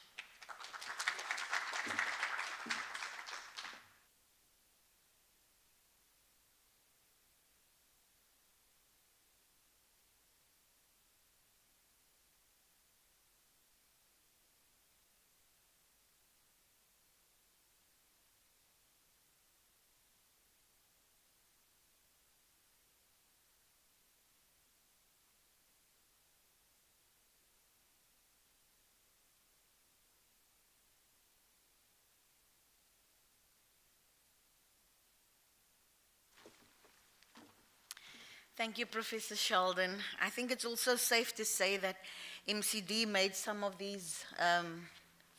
Thank you, Professor Sheldon. I think it's also safe to say that MCD made some of these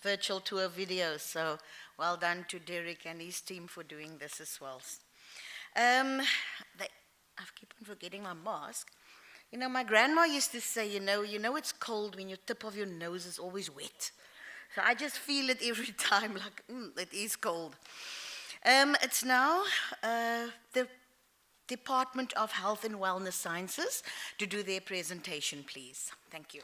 virtual tour videos, so well done to Derek and his team for doing this as well. I keep on forgetting my mask. You know, my grandma used to say, you know it's cold when your tip of your nose is always wet. So I just feel it every time, like, it is cold. It's now the Department of Health and Wellness Sciences to do their presentation, please. Thank you.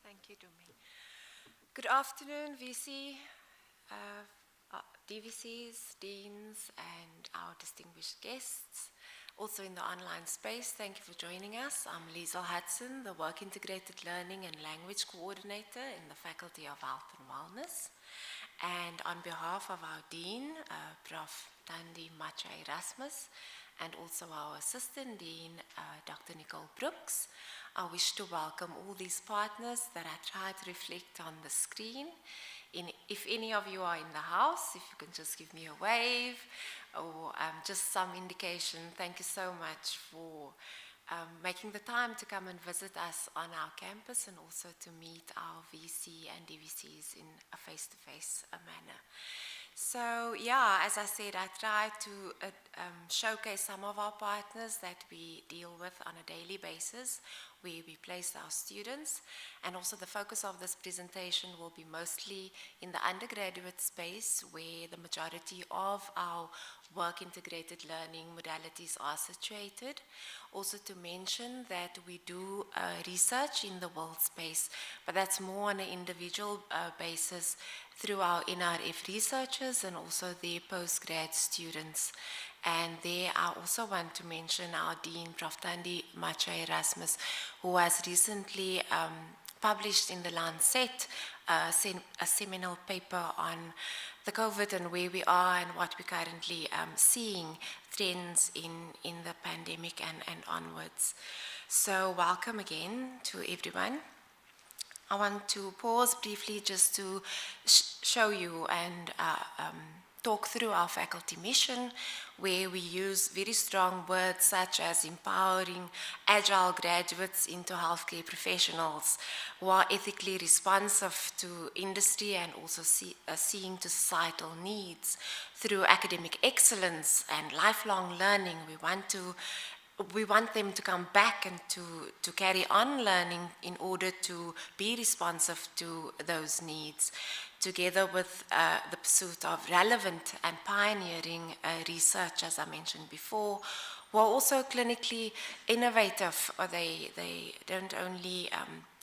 Thank you, Dumi. Good afternoon, VC, DVCs, deans, and our distinguished guests. Also in the online space, thank you for joining us. I'm Liesl Hudson, the Work Integrated Learning and Language Coordinator in the Faculty of Health and Wellness. And on behalf of our Dean, Prof. Thandi Macha-Erasmus, and also our Assistant Dean, Dr. Nicole Brooks, I wish to welcome all these partners that I try to reflect on the screen. If any of you are in the house, if you can just give me a wave or just some indication, thank you so much for making the time to come and visit us on our campus and also to meet our VC and DVCs in a face-to-face manner. So yeah, as I said, I try to showcase some of our partners that we deal with on a daily basis, where we place our students, and also the focus of this presentation will be mostly in the undergraduate space, where the majority of our work integrated learning modalities are situated. Also to mention that we do research in the world space, but that's more on an individual basis through our NRF researchers and also their postgrad students. And there I also want to mention our Dean, Prof. Thandi Macha-Erasmus, who has recently published in the Lancet a seminal paper on the COVID and where we are and what we're currently seeing trends in the pandemic and onwards. So welcome again to everyone. I want to pause briefly just to show you and talk through our faculty mission, where we use very strong words such as empowering agile graduates into healthcare professionals who are ethically responsive to industry and also seeing to societal needs. Through academic excellence and lifelong learning, we want them to come back and to carry on learning in order to be responsive to those needs, together with the pursuit of relevant and pioneering research, as I mentioned before, who are also clinically innovative. Or they don't only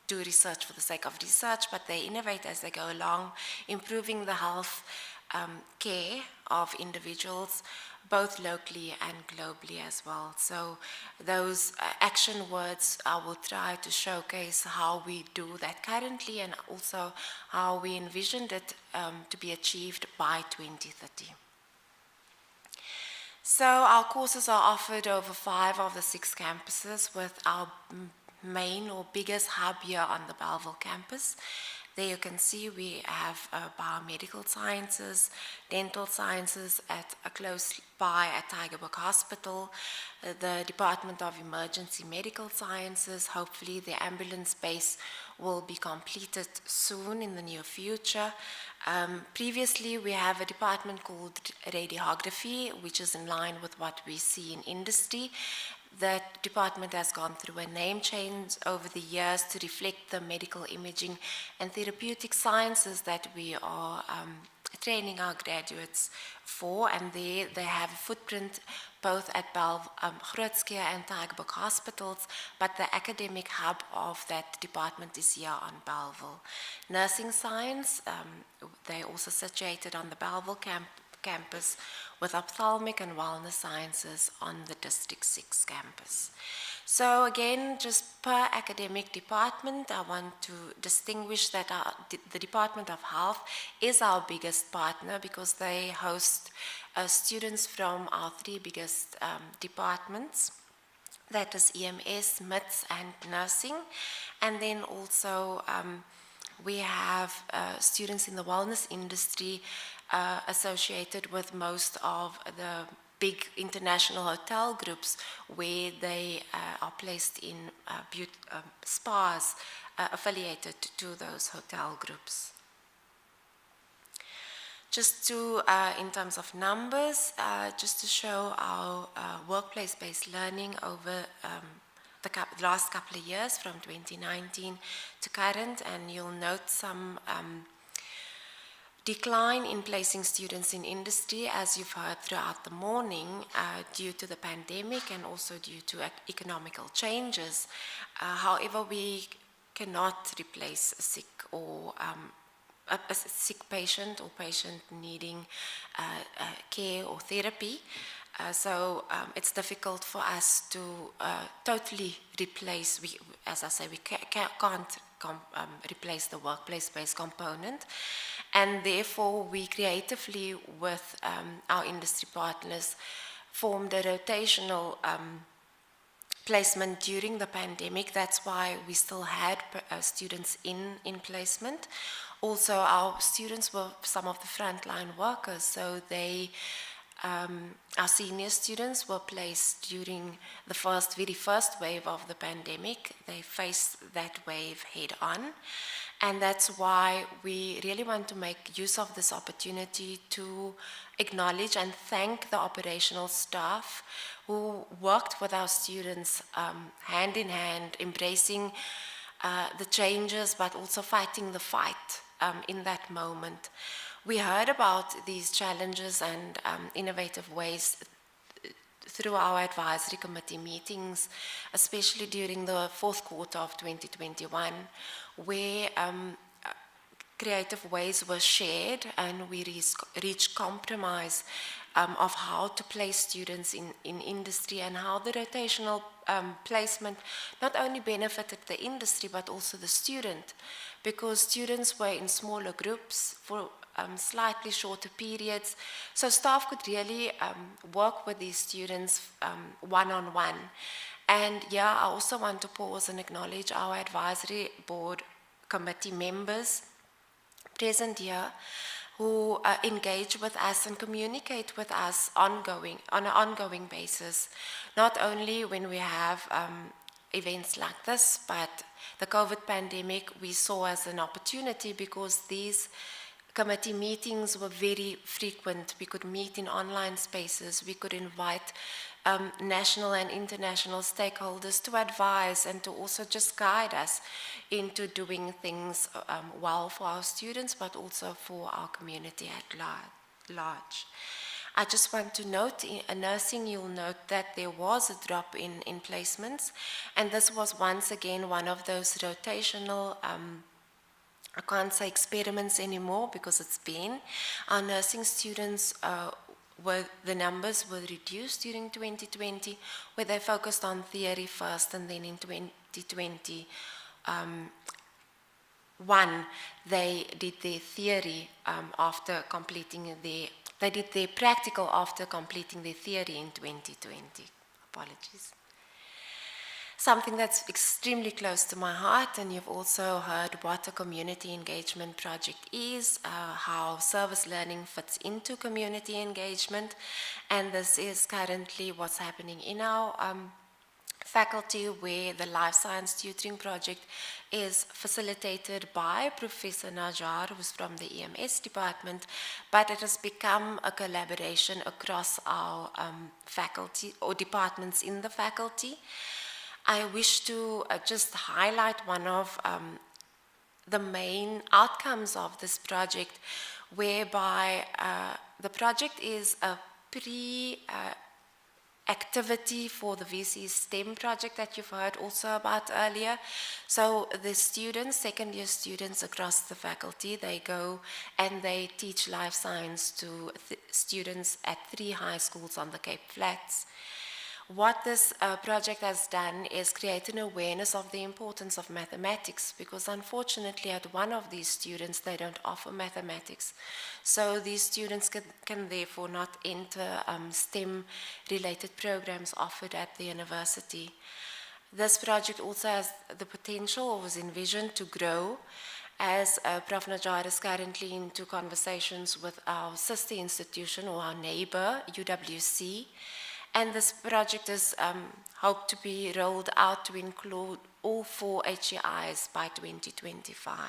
do research for the sake of research, but they innovate as they go along, improving the health care of individuals, both locally and globally as well. So those action words, I will try to showcase how we do that currently and also how we envisioned it to be achieved by 2030. So our courses are offered over 5 of the 6 campuses, with our main or biggest hub here on the Bellville campus. There you can see we have biomedical sciences, dental sciences close by at Tygerberg Hospital, the Department of Emergency Medical Sciences. Hopefully the ambulance base will be completed soon in the near future. Previously we have a department called radiography, which is in line with what we see in industry. That department has gone through a name change over the years to reflect the medical imaging and therapeutic sciences that we are training our graduates for, and there they have a footprint both at Grootskeur and Tygerberg hospitals, but the academic hub of that department is here on Bellville. Nursing science, they're also situated on the Bellville campus with ophthalmic and wellness sciences on the District 6 campus. So again, just per academic department, I want to distinguish that the Department of Health is our biggest partner because they host students from our three biggest departments. That is EMS, MITS, and nursing. And then also we have students in the wellness industry associated with most of the big international hotel groups where they are placed in spas affiliated to those hotel groups. Just to, in terms of numbers, just to show our workplace-based learning over the last couple of years from 2019 to current, and you'll note some decline in placing students in industry, as you've heard throughout the morning, due to the pandemic and also due to economical changes. However, we cannot replace a sick or a sick patient or patient needing care or therapy. So it's difficult for us to totally replace, as I say, we can't replace the workplace-based component. And therefore, we creatively, with our industry partners, formed a rotational placement during the pandemic. That's why we still had students in placement. Also, our students were some of the frontline workers, so they, our senior students were placed during the very first wave of the pandemic. They faced that wave head on. And that's why we really want to make use of this opportunity to acknowledge and thank the operational staff who worked with our students hand in hand, embracing the changes, but also fighting the fight in that moment. We heard about these challenges and innovative ways through our advisory committee meetings, especially during the fourth quarter of 2021, where creative ways were shared and we reached compromise of how to place students in industry and how the rotational placement not only benefited the industry but also the student, because students were in smaller groups for slightly shorter periods, so staff could really work with these students one-on-one. And yeah, I also want to pause and acknowledge our advisory board committee members present here who engage with us and communicate with us on an ongoing basis, not only when we have events like this, but the COVID pandemic we saw as an opportunity because these committee meetings were very frequent. We could meet in online spaces. We could invite national and international stakeholders to advise and to also just guide us into doing things well for our students, but also for our community at large. I just want to note, in nursing, you'll note that there was a drop in placements, and this was once again one of those rotational I can't say experiments anymore because it's been. Our nursing students, the numbers were reduced during 2020, where they focused on theory first, and then in 2021, they did their theory after completing they did their practical after completing their theory in 2020. Apologies. Something that's extremely close to my heart, and you've also heard what a community engagement project is, how service learning fits into community engagement, and this is currently what's happening in our faculty, where the Life Science Tutoring Project is facilitated by Professor Najjar, who's from the EMS department, but it has become a collaboration across our faculty or departments in the faculty. I wish to just highlight one of the main outcomes of this project, whereby the project is a activity for the VC STEM project that you've heard also about earlier. So the students, second year students across the faculty, they go and they teach life science to students at 3 high schools on the Cape Flats. What this project has done is create an awareness of the importance of mathematics, because unfortunately at one of these students they don't offer mathematics. So these students can therefore not enter STEM related programs offered at the university. This project also has the potential, or was envisioned to grow, as Prof. Najjar is currently into conversations with our sister institution or our neighbor, UWC. And this project is hoped to be rolled out to include all 4 HEIs by 2025.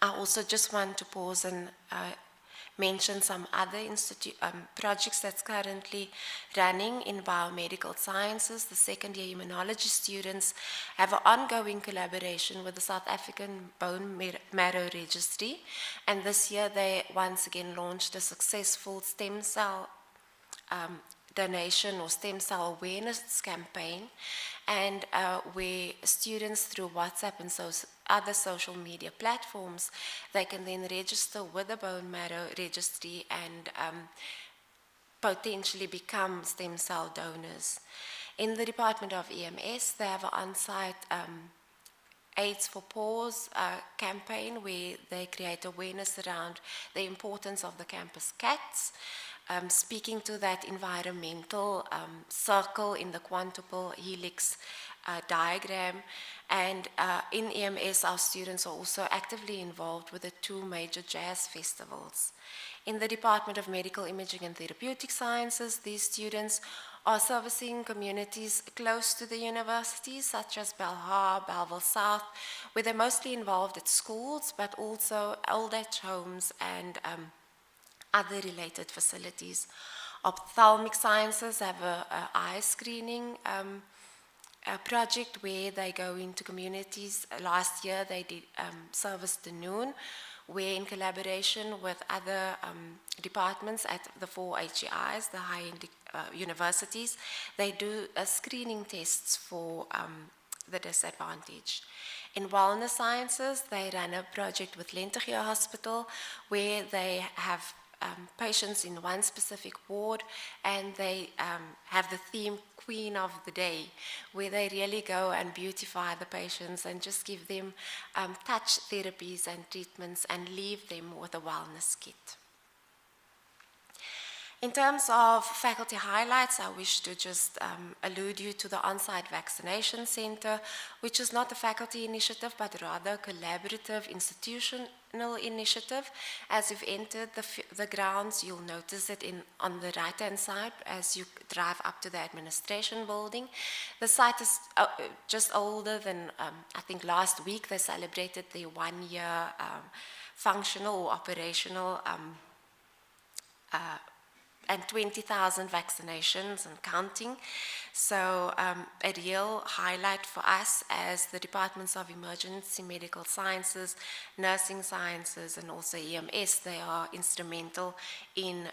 I also just want to pause and mention some other projects that's currently running in biomedical sciences. The second year immunology students have an ongoing collaboration with the South African Bone Marrow Registry, and this year they once again launched a successful stem cell donation or stem cell awareness campaign, and where students through WhatsApp and other social media platforms, they can then register with the Bone Marrow Registry and potentially become stem cell donors. In the Department of EMS, they have an on-site AIDS for Pause campaign where they create awareness around the importance of the campus cats, speaking to that environmental circle in the quintuple helix diagram. And in EMS, our students are also actively involved with the 2 major jazz festivals. In the Department of Medical Imaging and Therapeutic Sciences, these students are servicing communities close to the universities, such as Belhar, Bellville South, where they're mostly involved at schools, but also old age homes and other related facilities. Ophthalmic Sciences have an eye screening project where they go into communities. Last year they did service the noon, where in collaboration with other departments at the 4 HEIs, the high-end universities, they do screening tests for the disadvantaged. In Wellness Sciences, they run a project with Lentegeur Hospital where they have patients in one specific ward, and they have the theme Queen of the Day, where they really go and beautify the patients and just give them touch therapies and treatments and leave them with a wellness kit. In terms of faculty highlights, I wish to just allude you to the on-site vaccination center, which is not a faculty initiative, but rather a collaborative institutional initiative. As you've entered the grounds, you'll notice it on the right-hand side as you drive up to the administration building. The site is just older than, I think last week they celebrated their 1-year functional or operational and 20,000 vaccinations and counting. So a real highlight for us as the Departments of Emergency Medical Sciences, Nursing Sciences, and also EMS, they are instrumental in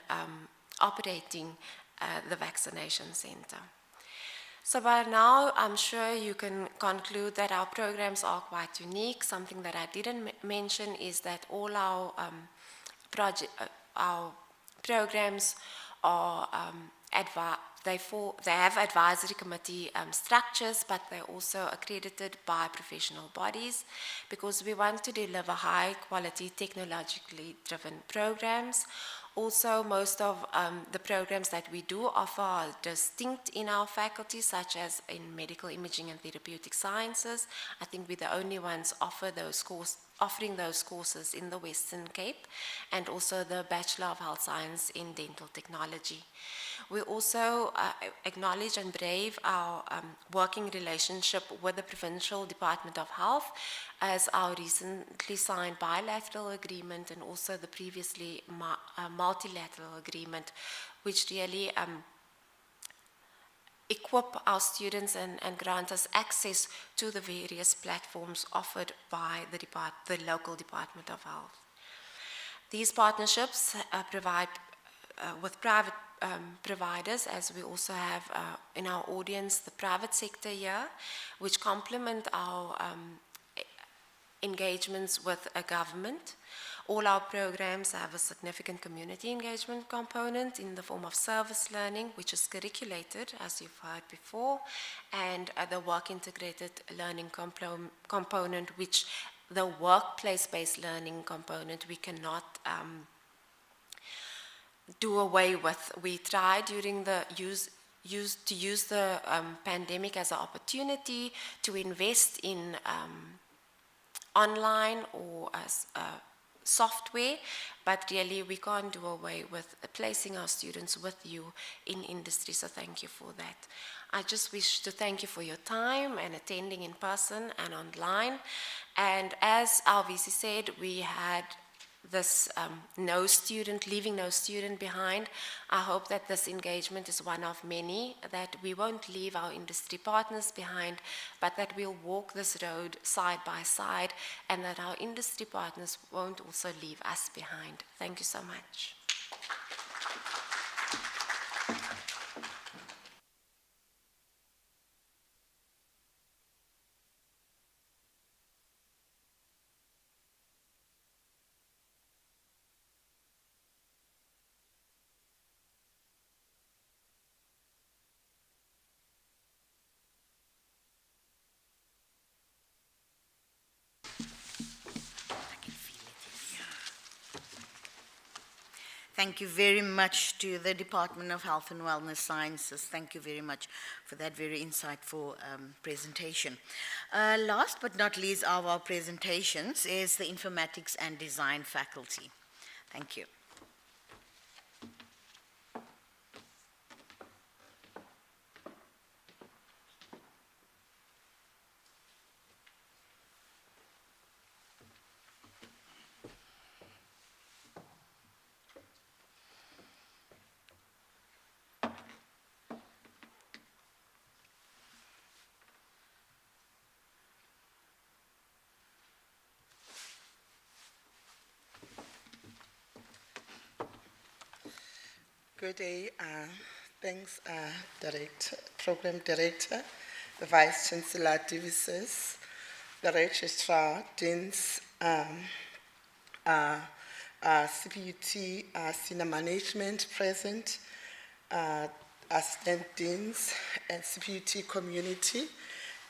operating the vaccination center. So by now, I'm sure you can conclude that our programs are quite unique. Something that I didn't mention is that all our programs are they have advisory committee structures, but they're also accredited by professional bodies, because we want to deliver high quality, technologically driven programs. Also, most of the programs that we do offer are distinct in our faculty, such as in medical imaging and therapeutic sciences. I think we're the only ones offering those courses in the Western Cape, and also the Bachelor of Health Science in Dental Technology. We also acknowledge and brave our working relationship with the Provincial Department of Health, as our recently signed bilateral agreement and also the previously multilateral agreement, which really equip our students and grant us access to the various platforms offered by the local Department of Health. These partnerships provide with private providers, as we also have in our audience the private sector here, which complement our engagements with a government. All our programs have a significant community engagement component in the form of service learning, which is curriculated, as you've heard before, and the work-integrated learning component, which the workplace-based learning component we cannot do away with. We tried during the use the pandemic as an opportunity to invest in online or as software, but really we can't do away with placing our students with you in industry, so thank you for that. I just wish to thank you for your time and attending in person and online. And as our VC said, we had this leaving no student behind. I hope that this engagement is one of many, that we won't leave our industry partners behind, but that we'll walk this road side by side, and that our industry partners won't also leave us behind. Thank you so much. Thank you very much to the Department of Health and Wellness Sciences. Thank you very much for that very insightful presentation. Last but not least of our presentations is the Informatics and Design faculty. Thank you. Good day. Thanks, Program Director, the Vice Chancellor, Divises, the Registrar, Deans, Cput, Senior Management present, Assistant Deans, and Cput community,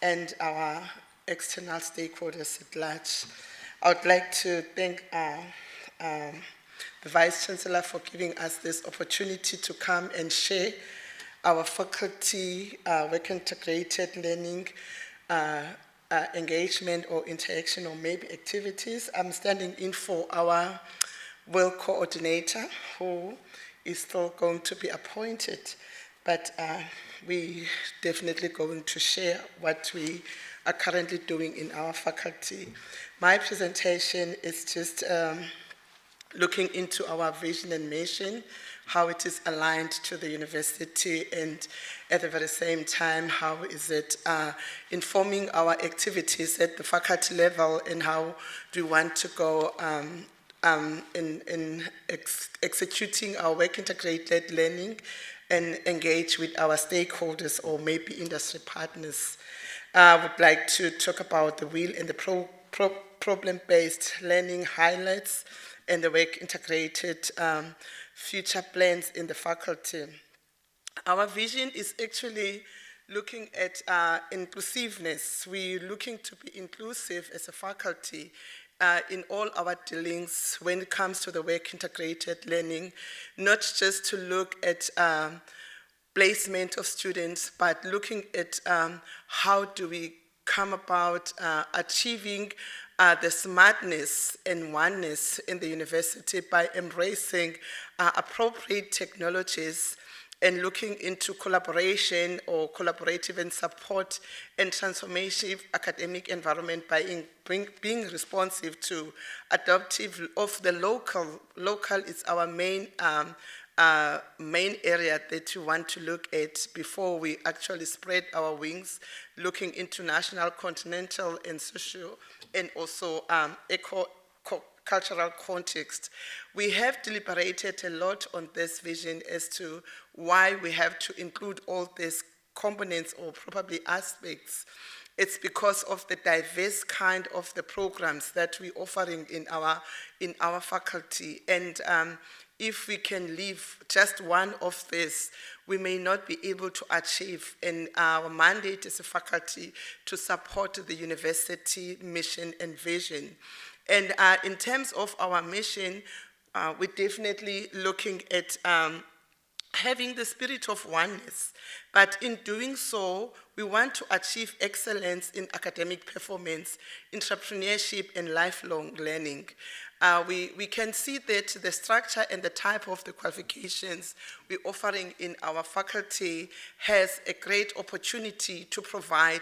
and our external stakeholders at large. I would like to thank the Vice Chancellor for giving us this opportunity to come and share our faculty work-integrated learning engagement or interaction or maybe activities. I'm standing in for our WIL coordinator who is still going to be appointed, but we definitely going to share what we are currently doing in our faculty. My presentation is just looking into our vision and mission, how it is aligned to the university, and at the very same time, how is it informing our activities at the faculty level, and how do we want to go in executing our work-integrated learning and engage with our stakeholders or maybe industry partners. I would like to talk about the WIL and the problem-based learning highlights and the work-integrated future plans in the faculty. Our vision is actually looking at inclusiveness. We're looking to be inclusive as a faculty in all our dealings when it comes to the work-integrated learning, not just to look at placement of students, but looking at how do we come about achieving the smartness and oneness in the university by embracing appropriate technologies and looking into collaboration or collaborative and support and transformative academic environment by being responsive to adaptive of the local. Local is our main area that we want to look at before we actually spread our wings, looking into national, continental, and social, and also cultural context. We have deliberated a lot on this vision as to why we have to include all these components or probably aspects. It's because of the diverse kind of the programs that we're offering in our faculty. And if we can leave just one of this, we may not be able to achieve. And our mandate as a faculty to support the university mission and vision. And in terms of our mission, we're definitely looking at having the spirit of oneness, but in doing so, we want to achieve excellence in academic performance, entrepreneurship, and lifelong learning. We can see that the structure and the type of the qualifications we're offering in our faculty has a great opportunity to provide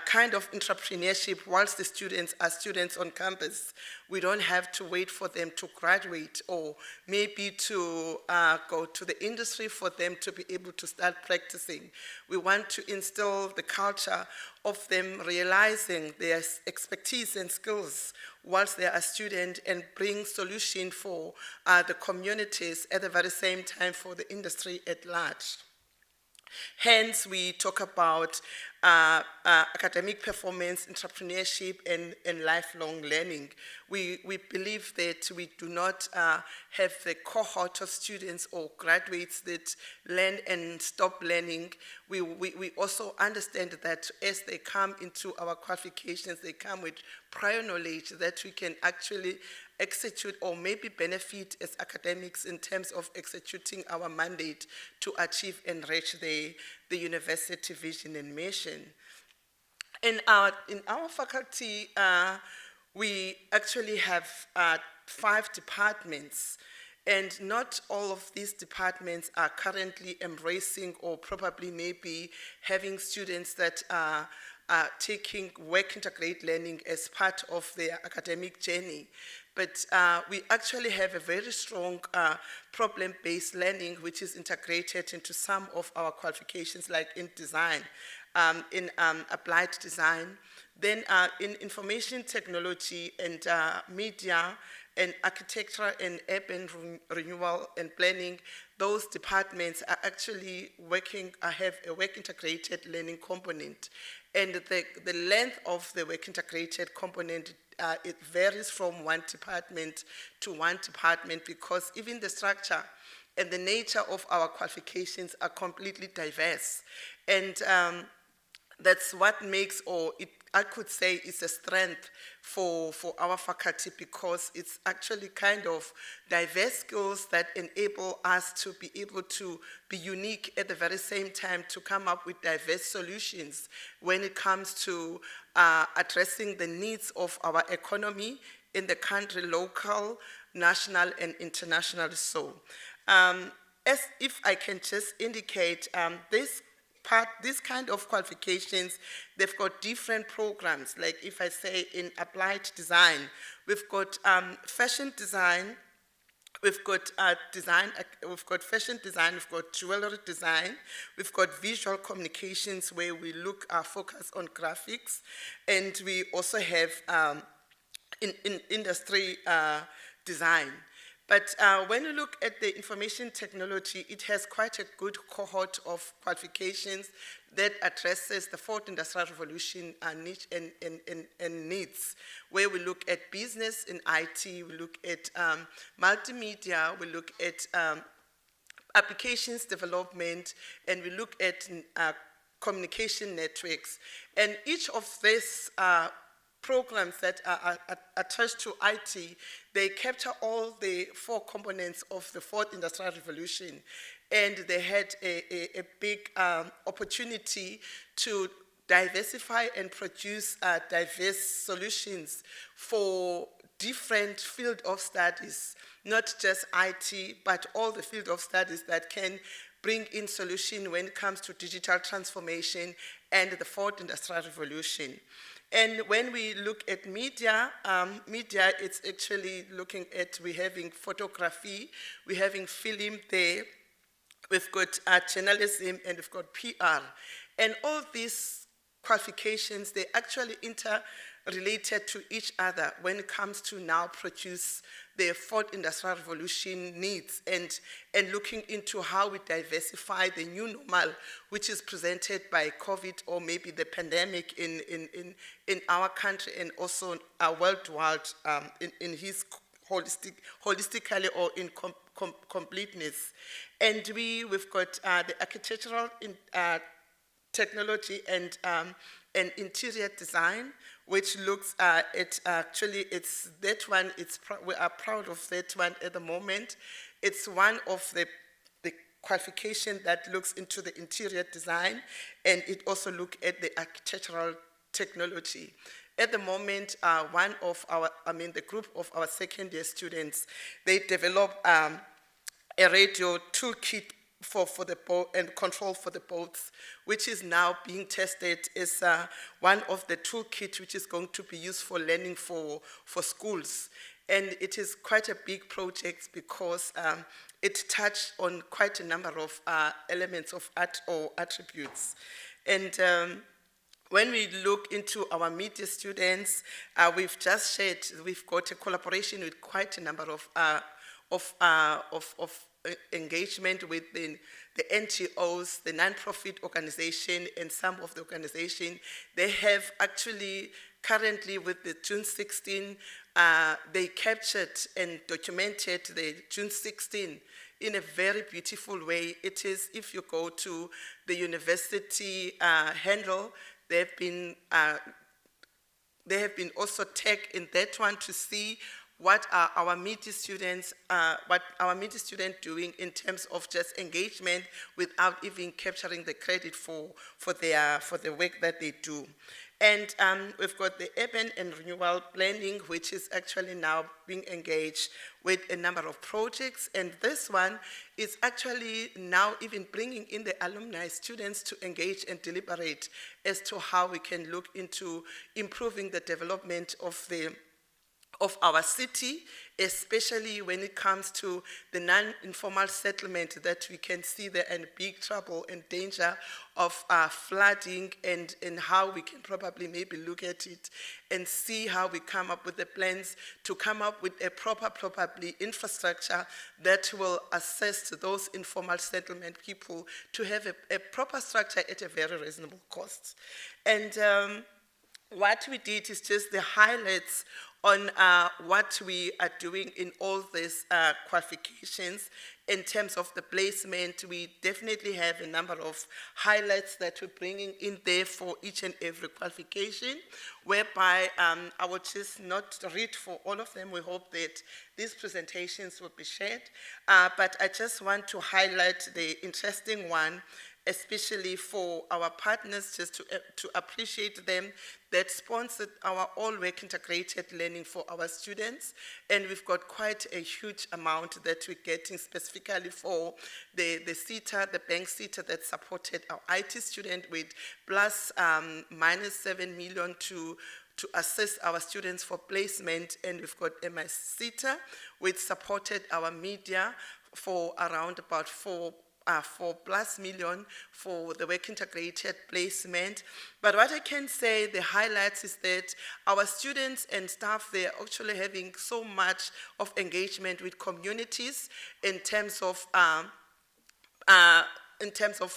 kind of entrepreneurship whilst the students are students on campus. We don't have to wait for them to graduate or maybe to go to the industry for them to be able to start practicing. We want to instill the culture of them realizing their expertise and skills whilst they are a student and bring solution for the communities at the very same time for the industry at large. Hence, we talk about academic performance, entrepreneurship, and lifelong learning. We believe that we do not have the cohort of students or graduates that learn and stop learning. We also understand that as they come into our qualifications, they come with prior knowledge that we can actually execute or maybe benefit as academics in terms of executing our mandate to achieve and reach the university vision and mission. In our faculty, we actually have 5 departments, and not all of these departments are currently embracing or probably maybe having students that are taking work integrated learning as part of their academic journey. But we actually have a very strong problem-based learning which is integrated into some of our qualifications, like in design, in applied design, then in information technology and media and architecture and urban renewal and planning. Those departments are actually working, have a work integrated learning component. And the length of the work integrated component, it varies from one department to one department because even the structure and the nature of our qualifications are completely diverse. And that's what makes, or I could say it's a strength for our faculty because it's actually kind of diverse skills that enable us to be able to be unique at the very same time to come up with diverse solutions when it comes to addressing the needs of our economy in the country, local, national, and international. So, as if I can just indicate, this kind of qualifications, they've got different programs. Like if I say in applied design, we've got fashion design, we've got we've got fashion design, we've got jewelry design, we've got visual communications where we focus on graphics, and we also have in industry design. But when you look at the information technology, it has quite a good cohort of qualifications that addresses the fourth industrial revolution niche and needs, where we look at business in IT, we look at multimedia, we look at applications development, and we look at communication networks. And each of these programs that are attached to IT, they capture all the 4 components of the fourth industrial revolution. And they had a big opportunity to diversify and produce diverse solutions for different field of studies, not just IT, but all the field of studies that can bring in solution when it comes to digital transformation and the fourth industrial revolution. And when we look at media, it's actually looking at, we're having photography, we're having film there, we've got journalism, and we've got PR. And all these qualifications, they actually related to each other when it comes to now produce the fourth industrial revolution needs and looking into how we diversify the new normal, which is presented by COVID or maybe the pandemic in our country and also worldwide in his holistically or in completeness. And we've got the architectural technology and interior design, which looks at actually, it's that one, we are proud of that one at the moment. It's one of the qualification that looks into the interior design, and it also looks at the architectural technology. At the moment, the group of our second year students, they develop a radio toolkit for the boat and control for the boats, which is now being tested as one of the toolkits which is going to be used for learning for schools. And it is quite a big project because it touched on quite a number of elements of art or attributes. And when we look into our media students, we've just shared, we've got a collaboration with quite a number of engagement with the NGOs, the non-profit organization, and some of the organization. They have actually currently with the June 16, they captured and documented the June 16 in a very beautiful way. It is, if you go to the university handle, they have been also tagged in that one to see what are our media students, doing in terms of just engagement without even capturing the credit for the work that they do. And we've got the urban and renewal planning, which is actually now being engaged with a number of projects. And this one is actually now even bringing in the alumni students to engage and deliberate as to how we can look into improving the development of our city, especially when it comes to the non-informal settlement that we can see there in big trouble and danger of flooding, and how we can probably maybe look at it and see how we come up with the plans to come up with a proper, probably infrastructure that will assist those informal settlement people to have a proper structure at a very reasonable cost. And what we did is just the highlights on what we are doing in all these qualifications. In terms of the placement, we definitely have a number of highlights that we're bringing in there for each and every qualification, whereby I will just not read for all of them. We hope that these presentations will be shared, but I just want to highlight the interesting one, especially for our partners, just to appreciate them, that sponsored our all-work integrated learning for our students. And we've got quite a huge amount that we're getting specifically for the CETA, the bank CETA that supported our IT student with plus minus 7 million to assist our students for placement. And we've got MS CETA, which supported our media for around about 4+ million for the work integrated placement. But what I can say, the highlights is that our students and staff, they're actually having so much of engagement with communities in terms of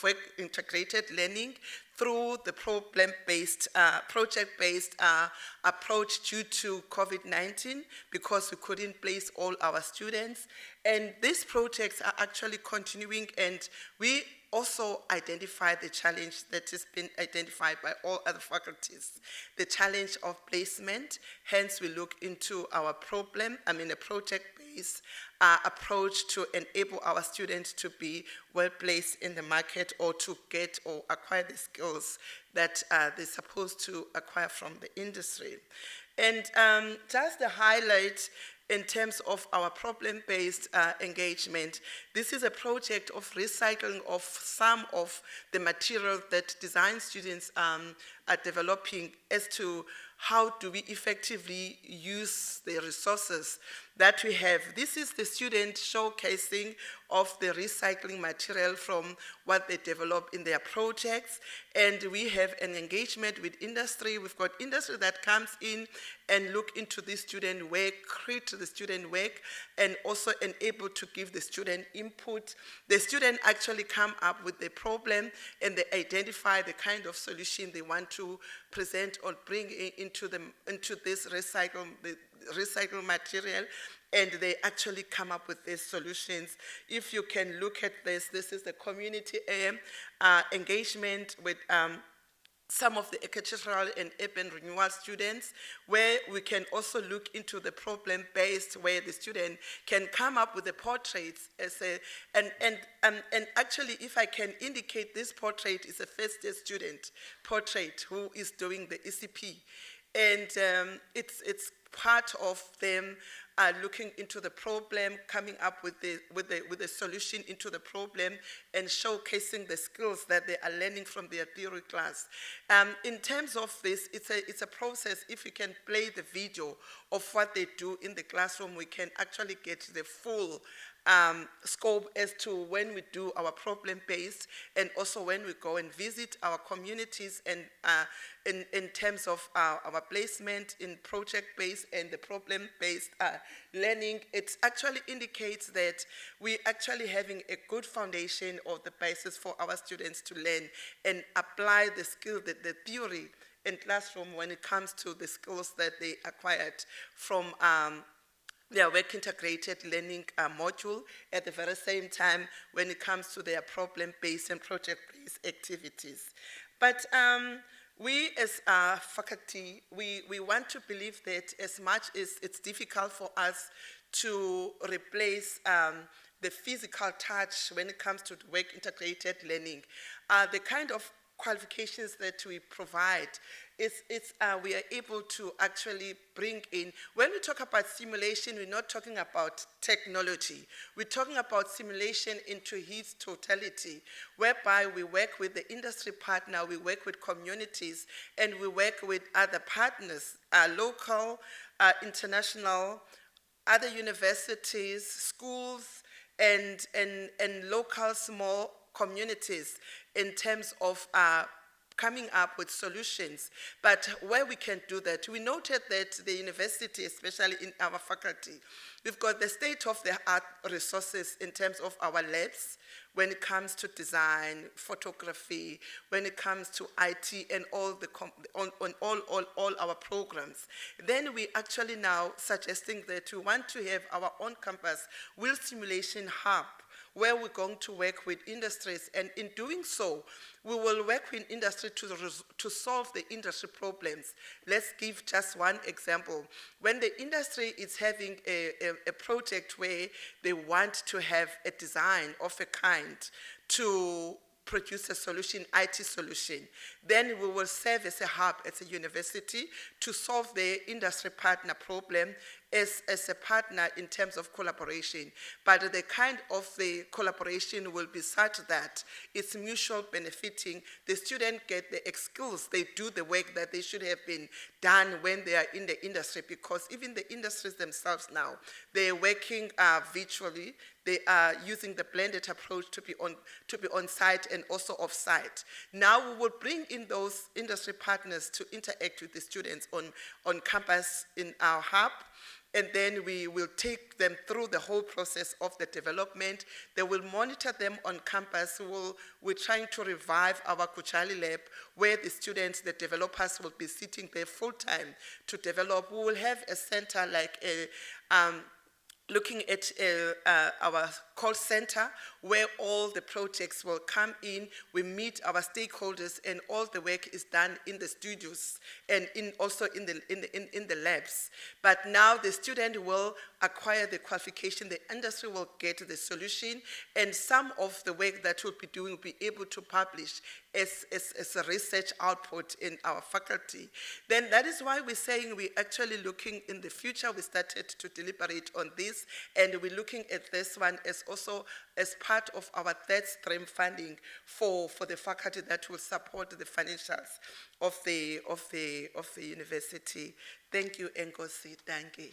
work integrated learning through the problem-based, project-based approach due to COVID-19, because we couldn't place all our students. And these projects are actually continuing, and we also identify the challenge that has been identified by all other faculties, the challenge of placement. Hence, we look into our a project-based approach to enable our students to be well placed in the market, or to get or acquire the skills that they're supposed to acquire from the industry. And just the highlight in terms of our problem-based engagement, this is a project of recycling of some of the material that design students are developing as to how do we effectively use the resources that we have. This is the student showcasing of the recycling material from what they develop in their projects. And we have an engagement with industry. We've got industry that comes in and look into the student work, create the student work, and also enable to give the student input. The student actually come up with the problem and they identify the kind of solution they want to present or bring into this recycled material, and they actually come up with these solutions. If you can look at this is the community engagement with some of the agricultural and urban renewal students, where we can also look into the problem-based, where the student can come up with the portraits as and actually, if I can indicate, this portrait is a first-year student portrait who is doing the ECP, and it's part of them looking into the problem, coming up with the solution into the problem, and showcasing the skills that they are learning from their theory class. In terms of this, it's a process. If you can play the video of what they do in the classroom, we can actually get the full scope as to when we do our problem-based, and also when we go and visit our communities, and in terms of our placement in project-based and the problem-based learning, it actually indicates that we're actually having a good foundation or the basis for our students to learn and apply the skill, the theory in classroom when it comes to the skills that they acquired from their work integrated learning module, at the very same time when it comes to their problem-based and project-based activities. But we as faculty, we want to believe that as much as it's difficult for us to replace the physical touch when it comes to work integrated learning, the kind of qualifications that we provide, we are able to actually bring in. When we talk about simulation, we're not talking about technology. We're talking about simulation into its totality, whereby we work with the industry partner, we work with communities, and we work with other partners, local, international, other universities, schools, and local small communities in terms of coming up with solutions. But where we can do that, we noted that the university, especially in our faculty, we've got the state-of-the-art resources in terms of our labs, when it comes to design, photography, when it comes to IT and all all our programs. Then we actually now suggesting that we want to have our own campus wheel simulation hub, where we're going to work with industries, and in doing so, we will work with industry to solve the industry problems. Let's give just one example. When the industry is having a project where they want to have a design of a kind to produce a solution, IT solution, then we will serve as a hub, as a university, to solve the industry partner problem as a partner in terms of collaboration. But the kind of the collaboration will be such that it's mutual benefiting. The students get the skills, they do the work that they should have been done when they are in the industry, because even the industries themselves now, they're working virtually. They are using the blended approach to be on site and also off site. Now we will bring in those industry partners to interact with the students on campus in our hub, and then we will take them through the whole process of the development. They will monitor them on campus. We're trying to revive our Kuchali lab, where the students, the developers, will be sitting there full-time to develop. We will have a center like looking at our call center, where all the projects will come in. We meet our stakeholders, and all the work is done in the studios and also in the labs. But now the student will acquire the qualification, the industry will get the solution, and some of the work that we'll be doing will be able to publish as a research output in our faculty. Then that is why we're saying we're actually looking in the future. We started to deliberate on this, and we're looking at this one as also as part of our third stream funding for the faculty that will support the financials of the university. Thank you, Nkosi. Thank you.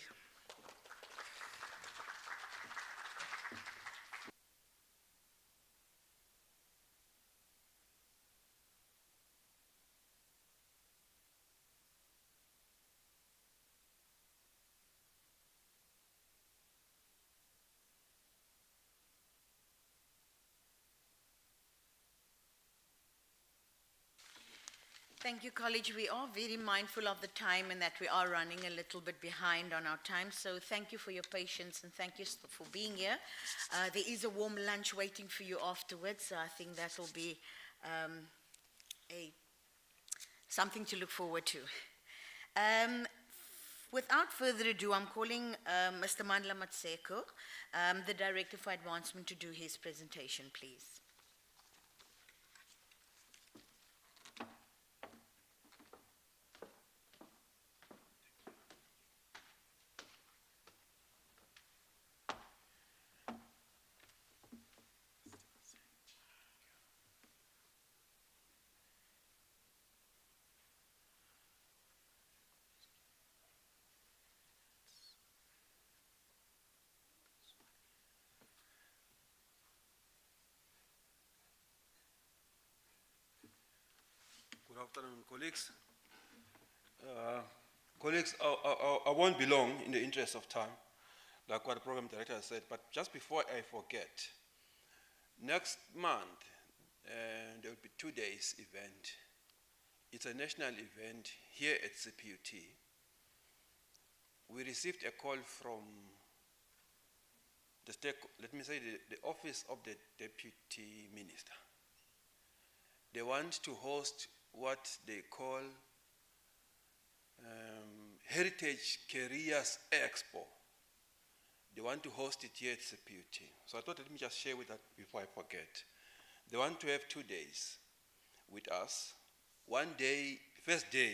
Thank you, College. We are very mindful of the time and that we are running a little bit behind on our time. So thank you for your patience and thank you for being here. There is a warm lunch waiting for you afterwards. So I think that will be something to look forward to. Without further ado, I'm calling Mr. Mandla Matseko, the Director for Advancement, to do his presentation, please. Good afternoon, colleagues. Colleagues, I won't be long in the interest of time, like what the program director has said, but just before I forget, next month there will be 2 days event. It's a national event here at Cput. We received a call from the office of the Deputy Minister. They want to host what they call Heritage Careers Expo. They want to host it here at Cput. So I thought, let me just share with that before I forget. They want to have 2 days with us. One day, first day,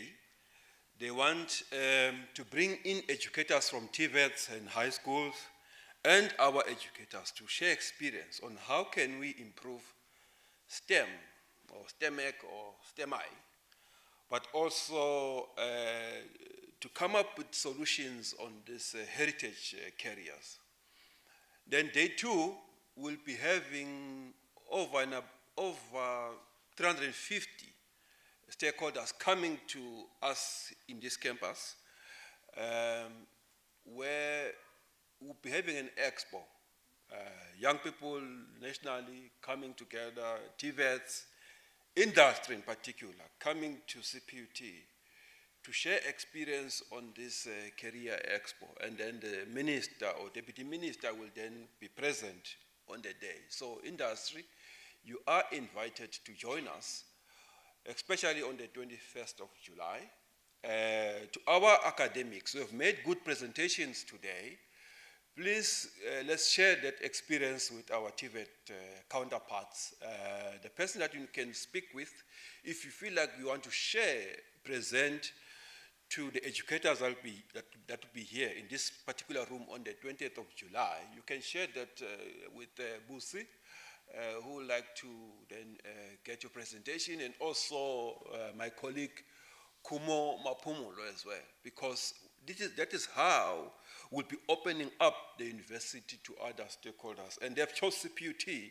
they want to bring in educators from TVETs and high schools and our educators to share experience on how can we improve STEM or STEMEC or STEMI, but also to come up with solutions on these heritage careers. Then day 2 will be having over 350 stakeholders coming to us in this campus, where we'll be having an expo. Young people nationally coming together, TVETs, industry in particular, coming to Cput to share experience on this career expo. And then the minister or deputy minister will then be present on the day. So industry, you are invited to join us, especially on the 21st of July. To our academics who have made good presentations today, please, let's share that experience with our TVET counterparts. The person that you can speak with, if you feel like you want to share, present to the educators that will be here in this particular room on the 20th of July, you can share that with Busi, who would like to then get your presentation, and also my colleague Kumo Mapumulo as well, because that is how we'll be opening up the university to other stakeholders. And they've chosen Cput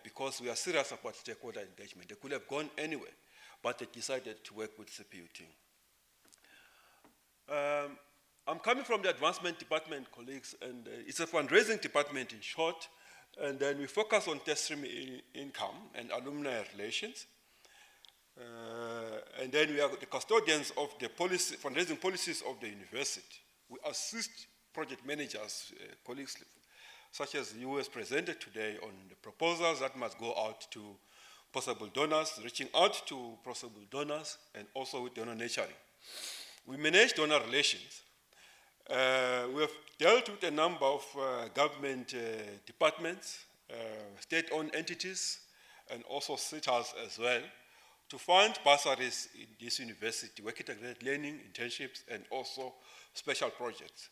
because we are serious about stakeholder engagement. They could have gone anywhere, but they decided to work with Cput. I'm coming from the advancement department, colleagues, and it's a fundraising department in short, and then we focus on testimony income and alumni relations. And then we are the custodians of the policy, fundraising policies of the university. We assist project managers, colleagues, such as the US presented today on the proposals that must go out to possible donors, reaching out to possible donors, and also with donor nurturing. We manage donor relations. We have dealt with a number of government departments, state-owned entities, and also cities as well, to fund bursaries in this university, work integrated learning, internships, and also special projects.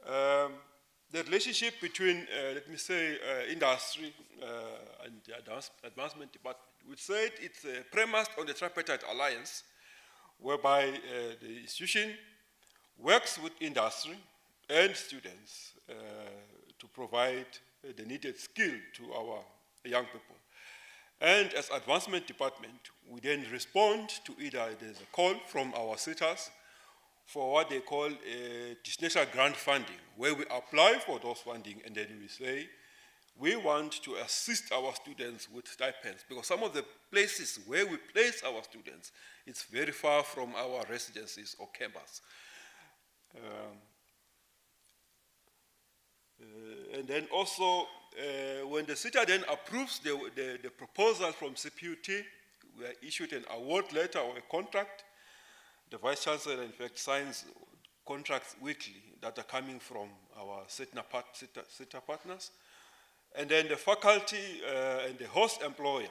The relationship between, industry and the advancement department, we said it's premised on the tripartite alliance, whereby the institution works with industry and students to provide the needed skill to our young people. And as advancement department, we then respond to either there's a call from our sitters for what they call a destination grant funding, where we apply for those funding and then we say, we want to assist our students with stipends, because some of the places where we place our students, it's very far from our residences or campus. And then also, when the SETA then approves the proposal from Cput, we are issued an award letter or a contract. The Vice Chancellor, in fact, signs contracts weekly that are coming from our SETA partners. And then the faculty and the host employer,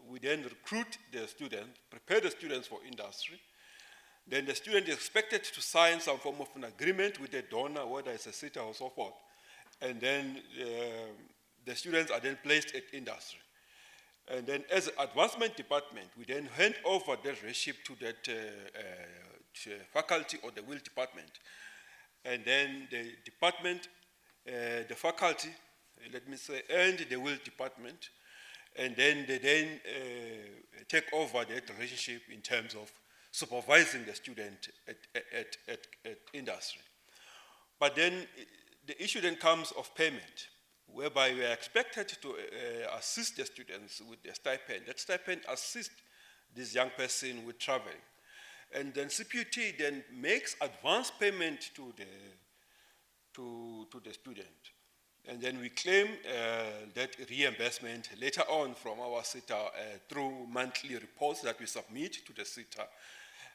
we then recruit the students, prepare the students for industry. Then the student is expected to sign some form of an agreement with the donor, whether it's a SETA or so forth. And then the students are then placed at industry. And then as an advancement department, we then hand over the relationship to that to faculty or the will department. And then the department, the faculty, let me say, and the will department, and then they then take over that relationship in terms of supervising the student at industry. But then the issue then comes of payment, whereby we are expected to assist the students with their stipend. That stipend assists this young person with traveling. And then Cput then makes advance payment to the student. And then we claim that reimbursement later on from our SETA through monthly reports that we submit to the SETA.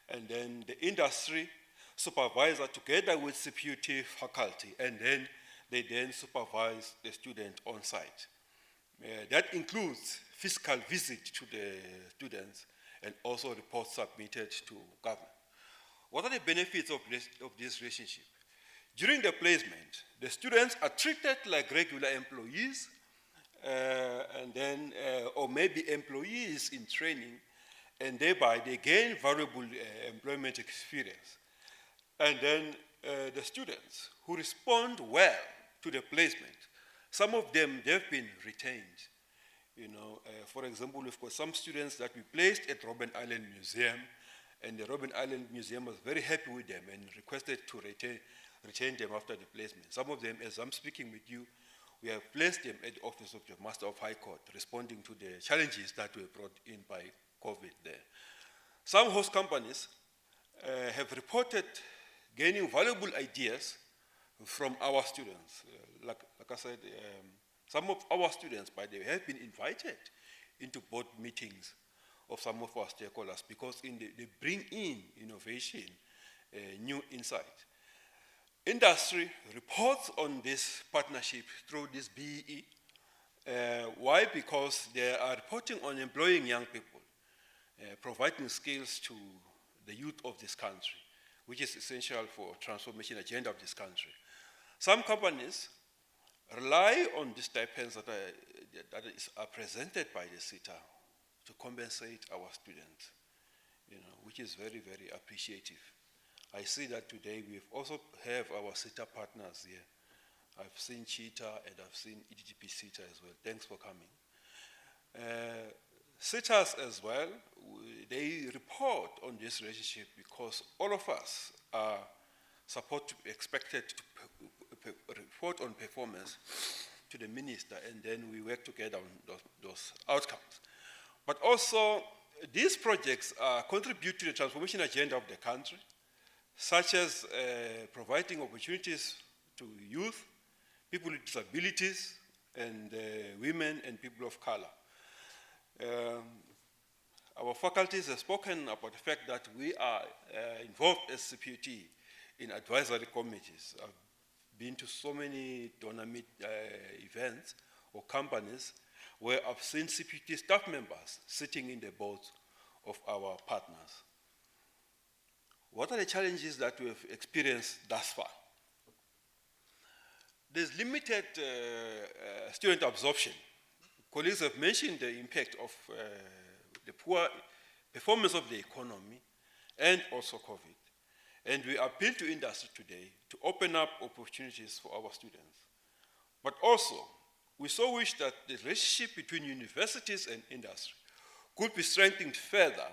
And then the industry supervisor together with Cput faculty, and then they then supervise the student on site. That includes physical visit to the students and also reports submitted to government. What are the benefits of this relationship? During the placement, the students are treated like regular employees, and then, or maybe employees in training, and thereby they gain valuable employment experience. And then the students who respond well to the placement, some of them, they've been retained. You know, for example, we've got some students that we placed at Robben Island Museum, and the Robben Island Museum was very happy with them and requested to retain them after the placement. Some of them, as I'm speaking with you, we have placed them at the Office of the Master of High Court, responding to the challenges that were brought in by COVID there. Some host companies have reported gaining valuable ideas from our students. Like I said, some of our students, by the way, have been invited into board meetings of some of our stakeholders because they bring in innovation, new insight. Industry reports on this partnership through this BEE. Why? Because they are reporting on employing young people, providing skills to the youth of this country, which is essential for transformation agenda of this country. Some companies rely on the stipends that are presented by the SETA to compensate our students, which is very, very appreciative. I see that today we also have our SETA partners here. I've seen CHITA and I've seen EDGP SETA as well. Thanks for coming. SETAs as well, they report on this relationship because all of us are expected to report on performance to the minister, and then we work together on those outcomes. But also, these projects contribute to the transformation agenda of the country, such as providing opportunities to youth, people with disabilities, and women and people of color. Our faculties have spoken about the fact that we are involved as Cput in advisory committees. I've been to so many donor events or companies where I've seen Cput staff members sitting in the boards of our partners. What are the challenges that we have experienced thus far? There's limited student absorption. Colleagues have mentioned the impact of the poor performance of the economy and also COVID. And we appeal to industry today to open up opportunities for our students. But also, we so wish that the relationship between universities and industry could be strengthened further.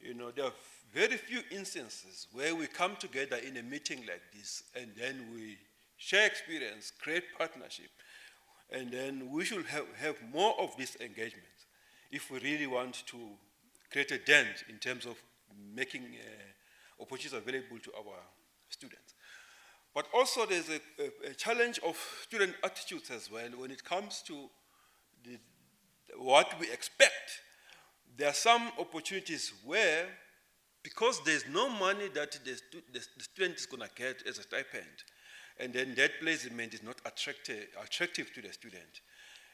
There are very few instances where we come together in a meeting like this and then we share experience, create partnership, And then we should have more of these engagements if we really want to create a dent in terms of making opportunities available to our students. But also there's a challenge of student attitudes as well when it comes to what we expect. There are some opportunities where, because there's no money that the student is going to get as a stipend, and then that placement is not attractive to the student.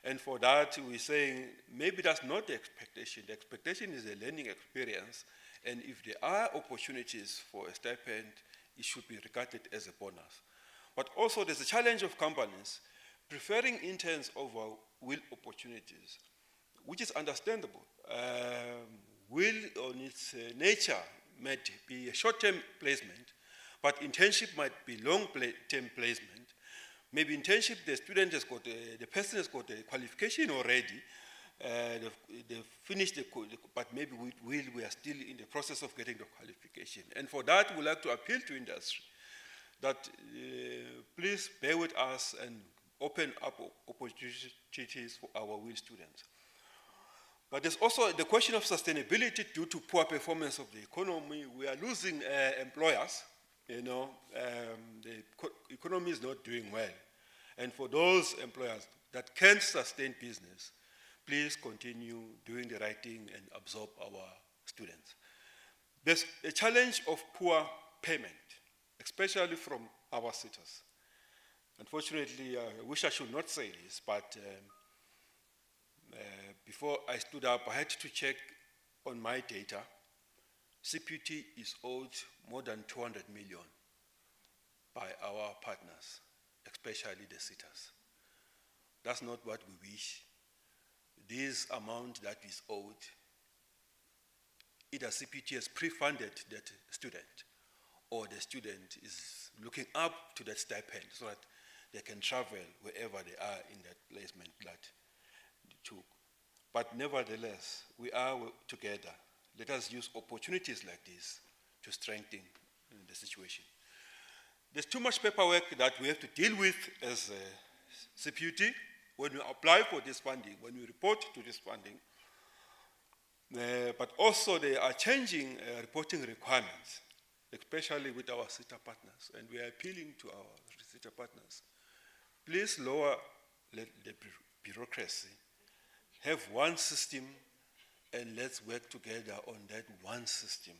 And for that, we're saying maybe that's not the expectation. The expectation is a learning experience, and if there are opportunities for a stipend, it should be regarded as a bonus. But also there's a challenge of companies preferring interns over will opportunities, which is understandable. Will on its nature might be a short-term placement, but internship might be long-term placement. Maybe internship, the person has got a qualification already, they've finished but maybe we are still in the process of getting the qualification. And for that, we'd like to appeal to industry that please bear with us and open up opportunities for our will students. But there's also the question of sustainability due to poor performance of the economy. We are losing employers. The economy is not doing well. And for those employers that can sustain business, please continue doing the right thing and absorb our students. There's a challenge of poor payment, especially from our sitters. Unfortunately, I wish I should not say this, but before I stood up, I had to check on my data. Cput is owed more than 200 million by our partners, especially the sitters. That's not what we wish. This amount that is owed, either Cput has pre-funded that student, or the student is looking up to that stipend so that they can travel wherever they are in that placement that they took. But nevertheless, we are together. Let us use opportunities like this to strengthen the situation. There's too much paperwork that we have to deal with as Cput when we apply for this funding, when we report to this funding. But also they are changing reporting requirements, especially with our SITA partners. And we are appealing to our SITA partners. Please lower the bureaucracy. Have one system, and let's work together on that one system,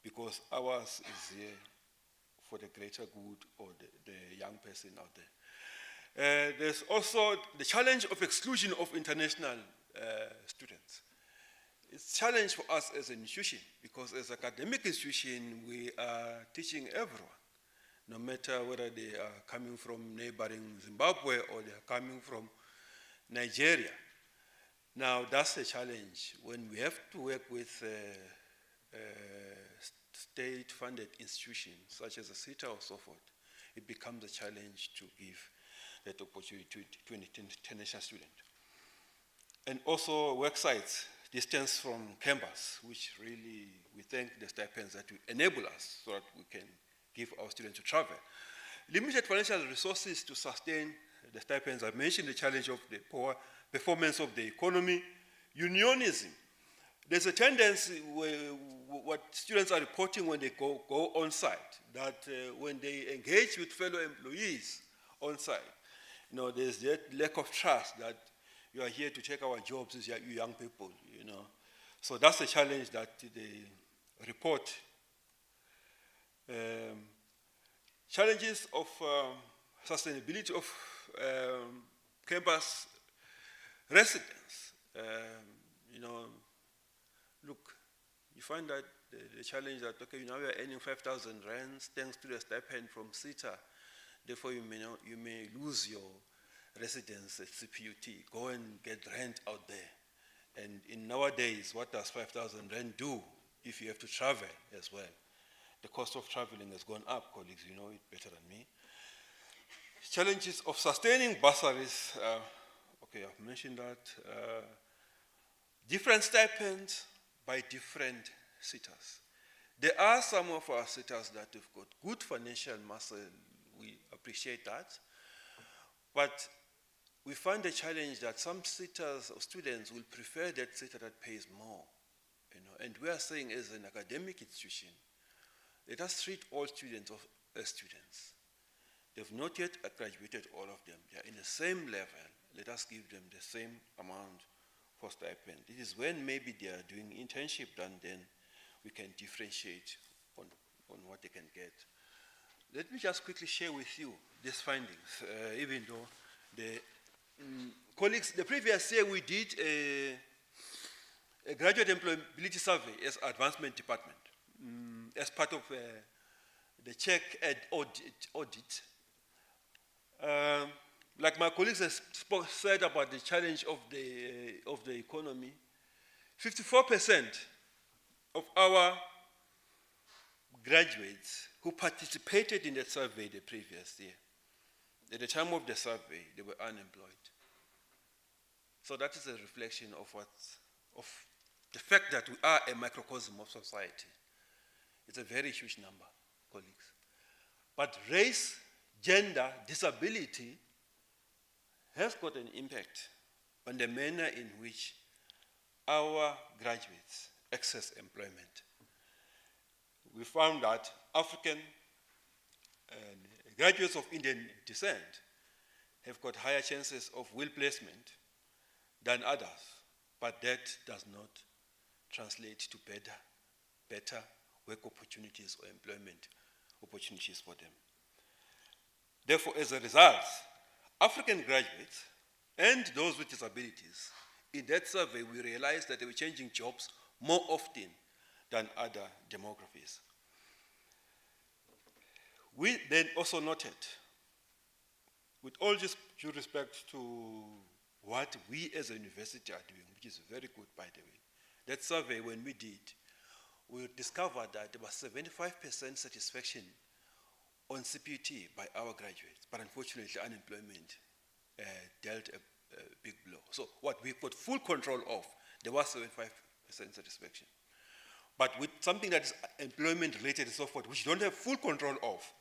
because ours is here for the greater good or the young person out there. There's also the challenge of exclusion of international students. It's a challenge for us as an institution, because as an academic institution, we are teaching everyone, no matter whether they are coming from neighboring Zimbabwe or they are coming from Nigeria. Now, that's a challenge. When we have to work with state-funded institutions, such as a SITA or so forth, it becomes a challenge to give that opportunity to an international student. And also work sites, distance from campus, which really, we thank the stipends that will enable us so that we can give our students to travel. Limited financial resources to sustain the stipends. I mentioned the challenge of the poor performance of the economy. Unionism. There's a tendency where what students are reporting when they go on site, that when they engage with fellow employees on site, there's that lack of trust that you are here to take our jobs as you young people, So that's a challenge that they report. Challenges of sustainability of campus residents. Look, you find that the challenge that, okay, now you are earning 5,000 rands thanks to the stipend from SITA, therefore you may lose your residence at Cput. Go and get rent out there. And in nowadays, what does 5,000 rand do if you have to travel as well? The cost of traveling has gone up, colleagues, you know it better than me. Challenges of sustaining bursaries. Okay, I've mentioned that. Different stipends by different sitters. There are some of our sitters that have got good financial muscle. We appreciate that. But we find a challenge that some sitters or students will prefer that sitter that pays more. And we are saying as an academic institution, let us treat all students as students. They've not yet graduated, all of them. They are in the same level. Let us give them the same amount for stipend. It is when maybe they are doing internship, then we can differentiate on what they can get. Let me just quickly share with you these findings, even though the colleagues, the previous year we did a graduate employability survey as advancement department, as part of the check and audit. Like my colleagues have said about the challenge of the economy, 54% of our graduates who participated in the survey the previous year, at the time of the survey, they were unemployed. So that is a reflection of the fact that we are a microcosm of society. It's a very huge number, colleagues. But race, gender, disability has got an impact on the manner in which our graduates access employment. We found that African graduates of Indian descent have got higher chances of will placement than others, but that does not translate to better work opportunities or employment opportunities for them. Therefore, as a result, African graduates and those with disabilities, in that survey, we realized that they were changing jobs more often than other demographies. We then also noted, with all due respect to what we as a university are doing, which is very good, by the way, that survey, when we did, we discovered that there was 75% satisfaction on Cput by our graduates, but unfortunately unemployment dealt a big blow. So what we've got full control of, there was 75% satisfaction. But with something that is employment related and so forth, which you don't have full control of,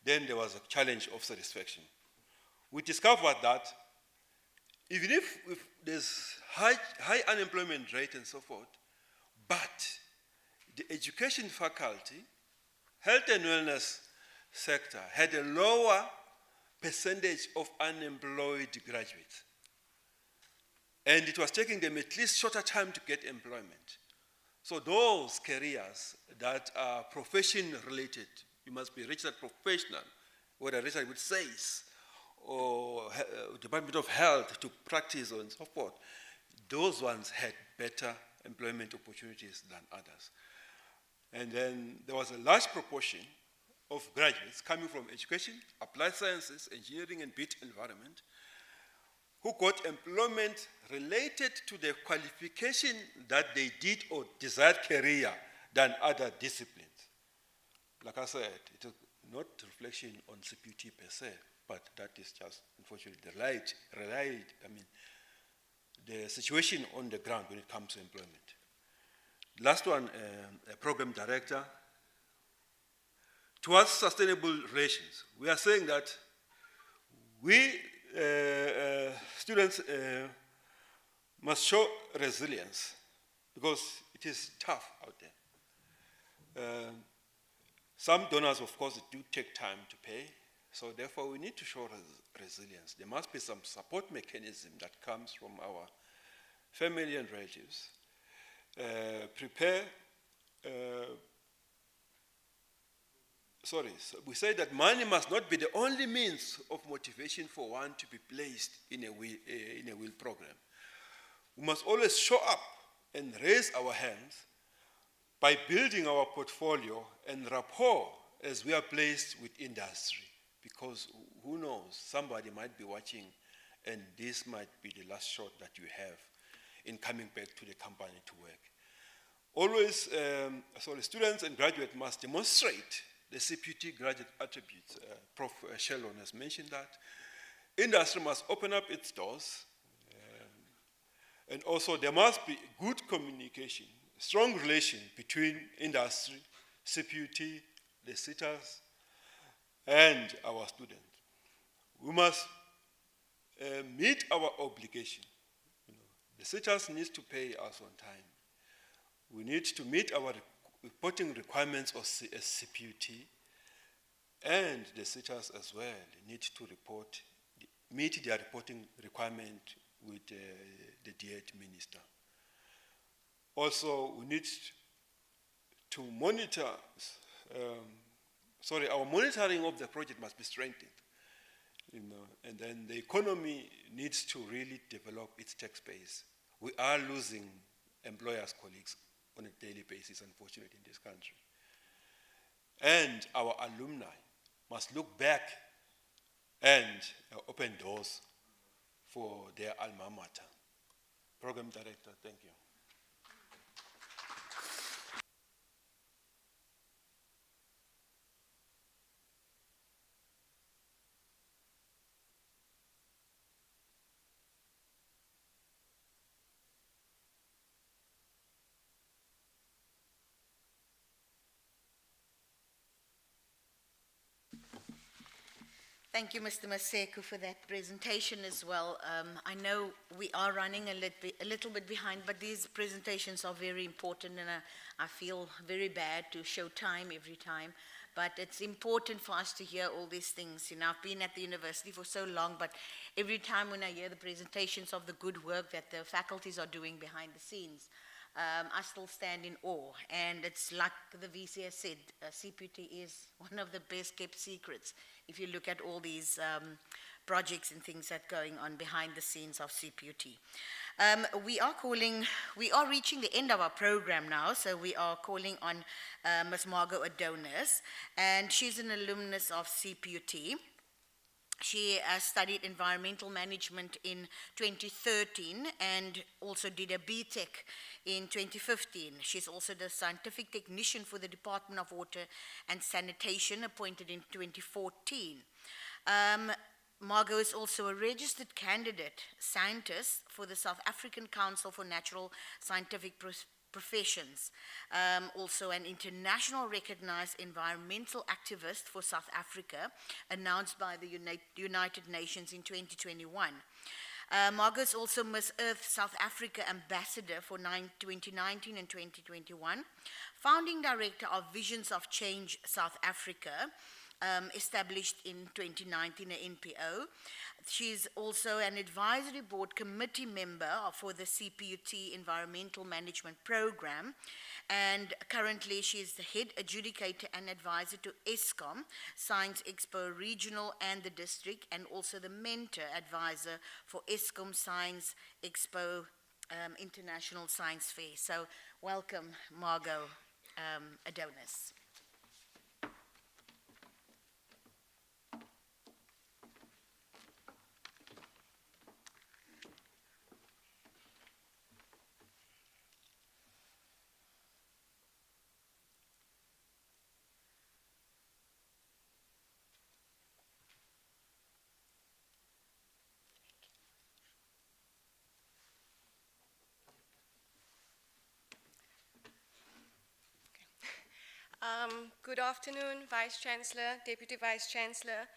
then there was a challenge of satisfaction. We discovered that even if there's high unemployment rate and so forth, but the education faculty, health and wellness sector had a lower percentage of unemployed graduates. And it was taking them at least shorter time to get employment. So those careers that are profession related, you must be registered professional, whether registered with SACE or Department of Health to practice and so forth, those ones had better employment opportunities than others. And then there was a large proportion of graduates coming from education, applied sciences, engineering, and built environment, who got employment related to the qualification that they did or desired career than other disciplines. Like I said, it is not reflection on Cput per se, but that is just, unfortunately, the situation on the ground when it comes to employment. Last one, a program director. Towards sustainable relations, we are saying that we, students, must show resilience because it is tough out there. Some donors, of course, do take time to pay, so therefore we need to show resilience. There must be some support mechanism that comes from our family and relatives. So we say that money must not be the only means of motivation for one to be placed in a will program. We must always show up and raise our hands by building our portfolio and rapport as we are placed with industry, because who knows, somebody might be watching and this might be the last shot that you have in coming back to the company to work. Always, students and graduates must demonstrate the Cput graduate attributes. Prof. Sheldon has mentioned that. Industry must open up its doors, and also there must be good communication, strong relation between industry, Cput, the sitters, and our students. We must meet our obligation. The SETAs need to pay us on time. We need to meet our reporting requirements of Cput, and the SETAs as well need to meet their reporting requirement with the D8 minister. Also, we need to monitor, our monitoring of the project must be strengthened. And then the economy needs to really develop its tax base. We are losing employers' colleagues on a daily basis, unfortunately, in this country. And our alumni must look back and open doors for their alma mater. Program Director, thank you. Thank you, Mr. Maseko, for that presentation as well. I know we are running a little bit behind, but these presentations are very important, and I feel very bad to show time every time. But it's important for us to hear all these things. I've been at the university for so long, but every time when I hear the presentations of the good work that the faculties are doing behind the scenes, I still stand in awe. And it's like the VC has said, Cput is one of the best kept secrets if you look at all these projects and things that are going on behind the scenes of Cput. We are reaching the end of our program now, so we are calling on Ms. Margot Adonis, and she's an alumnus of Cput. She studied environmental management in 2013 and also did a BTech in 2015. She's also the scientific technician for the Department of Water and Sanitation, appointed in 2014. Margot is also a registered candidate scientist for the South African Council for Natural Scientific Professions, also an international recognized environmental activist for South Africa, announced by the United Nations in 2021. Margot is also Miss Earth South Africa Ambassador for 2019 and 2021, founding director of Visions of Change South Africa, established in 2019, an NPO. She's also an advisory board committee member for the Cput Environmental Management Program, and currently she's the head adjudicator and advisor to ESCOM, Science Expo Regional and the District, and also the mentor advisor for ESCOM Science Expo International Science Fair. So welcome, Margot Adonis. Good afternoon, Vice Chancellor, Deputy Vice Chancellor,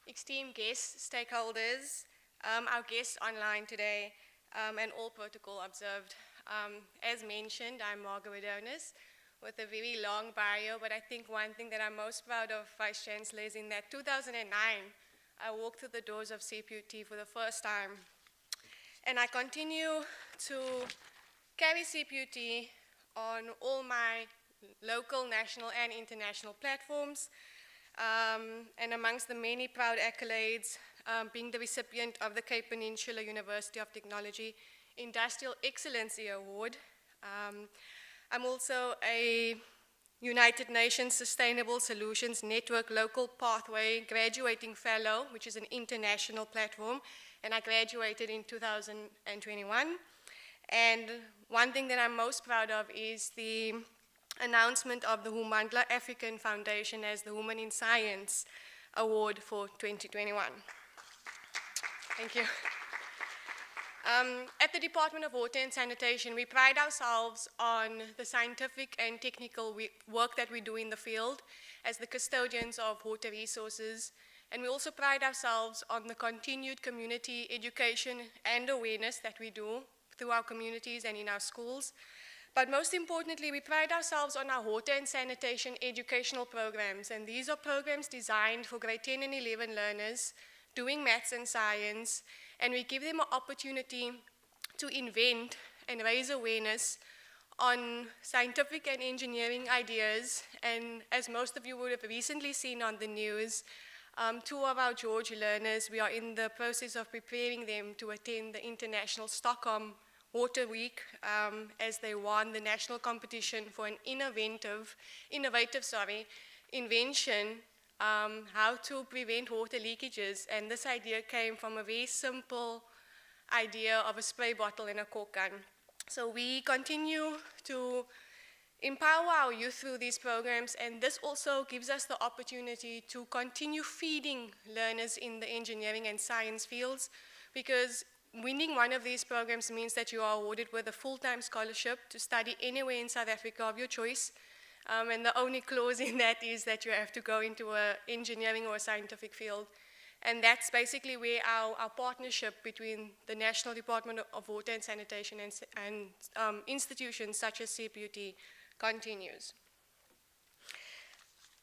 esteemed guests, stakeholders, our guests online today, and all protocol observed. As mentioned, I'm Margot Adonis with a very long bio, but I think one thing that I'm most proud of, Vice Chancellor, is in that 2009, I walked through the doors of Cput for the first time. And I continue to carry Cput on all my local, national, and international platforms, and amongst the many proud accolades, being the recipient of the Cape Peninsula University of Technology Industrial Excellency Award. I'm also a United Nations Sustainable Solutions Network Local Pathway Graduating Fellow, which is an international platform, and I graduated in 2021. And one thing that I'm most proud of is the announcement of the Humandla African Foundation as the Women in Science Award for 2021. Thank you. At the Department of Water and Sanitation, we pride ourselves on the scientific and technical work that we do in the field as the custodians of water resources, And we also pride ourselves on the continued community education and awareness that we do through our communities and in our schools. But most importantly, we pride ourselves on our water and sanitation educational programs. And these are programs designed for grade 10 and 11 learners doing maths and science. And we give them an opportunity to invent and raise awareness on scientific and engineering ideas. And as most of you would have recently seen on the news, 2 of our George learners, we are in the process of preparing them to attend the International Stockholm Water Week as they won the national competition for an innovative invention how to prevent water leakages. And this idea came from a very simple idea of a spray bottle and a cork gun. So we continue to empower our youth through these programs, and this also gives us the opportunity to continue feeding learners in the engineering and science fields, because winning one of these programs means that you are awarded with a full-time scholarship to study anywhere in South Africa of your choice. And the only clause in that is that you have to go into an engineering or a scientific field. And that's basically where our partnership between the National Department of Water and Sanitation and institutions such as Cput continues.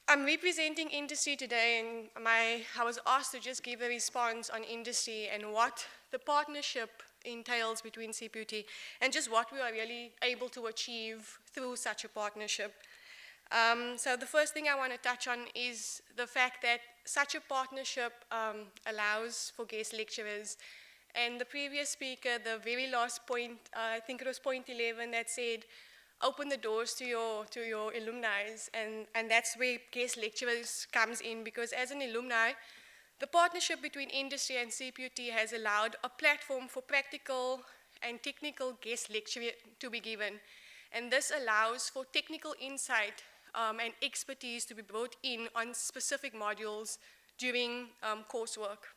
I'm representing industry today, and I was asked to just give a response on industry and what the partnership entails between Cput and just what we are really able to achieve through such a partnership. So the first thing I want to touch on is the fact that such a partnership allows for guest lecturers. And the previous speaker, the very last point, I think it was point 11, that said, open the doors to your alumni, and that's where guest lecturers comes in, because as an alumni, the partnership between industry and Cput has allowed a platform for practical and technical guest lecture to be given. And this allows for technical insight and expertise to be brought in on specific modules during coursework.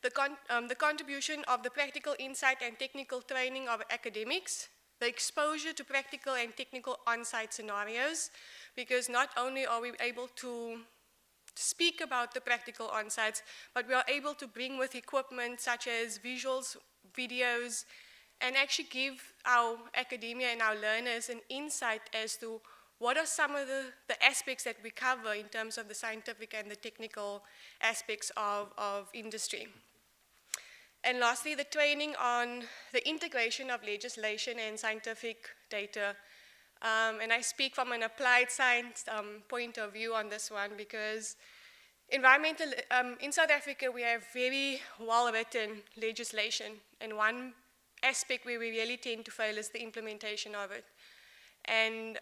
The contribution of the practical insight and technical training of academics, the exposure to practical and technical on-site scenarios, because not only are we able to speak about the practical on-sites, but we are able to bring with equipment such as visuals, videos, and actually give our academia and our learners an insight as to what are some of the aspects that we cover in terms of the scientific and the technical aspects of industry. And lastly, the training on the integration of legislation and scientific data. And I speak from an applied science point of view on this one, because in South Africa, we have very well-written legislation, and one aspect where we really tend to fail is the implementation of it. And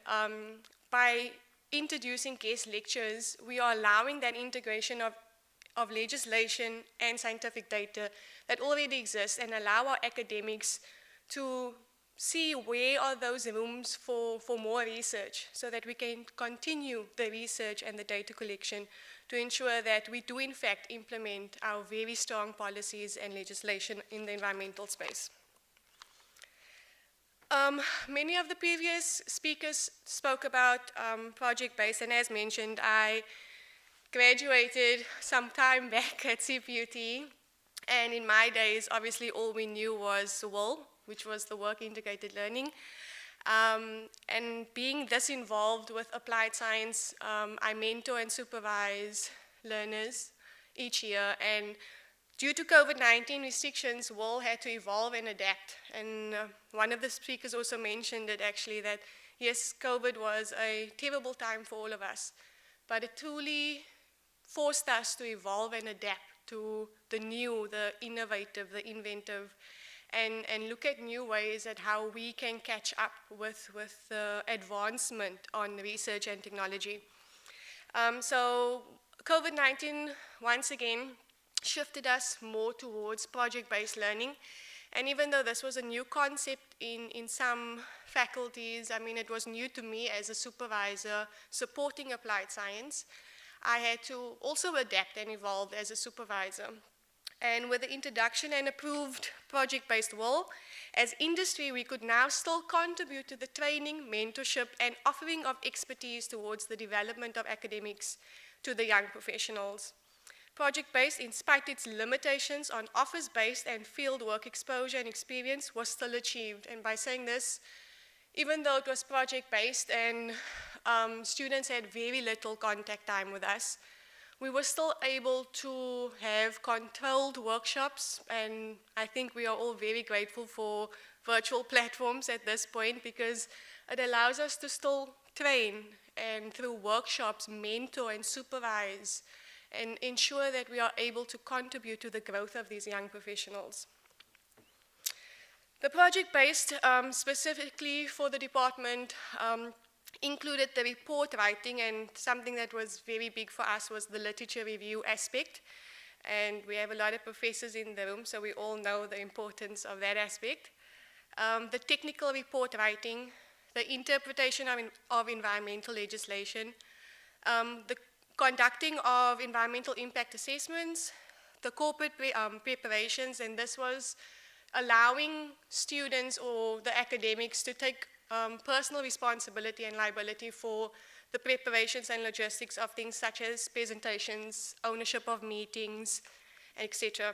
by introducing guest lectures, we are allowing that integration of legislation and scientific data that already exists, and allow our academics to see where are those rooms for more research, so that we can continue the research and the data collection to ensure that we do in fact implement our very strong policies and legislation in the environmental space. Many of the previous speakers spoke about project-based, and as mentioned, I graduated some time back at Cput, and in my days, obviously, all we knew was WIL, which was the work integrated learning. And being this involved with applied science, I mentor and supervise learners each year, and due to COVID-19 restrictions, WIL had to evolve and adapt. And one of the speakers also mentioned it actually, that yes, COVID was a terrible time for all of us, but it truly forced us to evolve and adapt to the new, the innovative, the inventive, and look at new ways at how we can catch up with the advancement on research and technology. So COVID-19, once again, shifted us more towards project-based learning. And even though this was a new concept in some faculties, I mean, it was new to me as a supervisor supporting applied science, I had to also adapt and evolve as a supervisor. And with the introduction and approved project-based WIL, as industry, we could now still contribute to the training, mentorship, and offering of expertise towards the development of academics to the young professionals. Project-based, in spite its limitations on office-based and field work exposure and experience, was still achieved. And by saying this, even though it was project-based and students had very little contact time with us, we were still able to have controlled workshops, and I think we are all very grateful for virtual platforms at this point, because it allows us to still train and through workshops mentor and supervise and ensure that we are able to contribute to the growth of these young professionals. The project-based, specifically for the department, included the report writing, and something that was very big for us was the literature review aspect. And we have a lot of professors in the room, so we all know the importance of that aspect. The technical report writing, the interpretation of environmental legislation, the conducting of environmental impact assessments, the corporate preparations, and this was allowing students or the academics to take personal responsibility and liability for the preparations and logistics of things such as presentations, ownership of meetings, etc.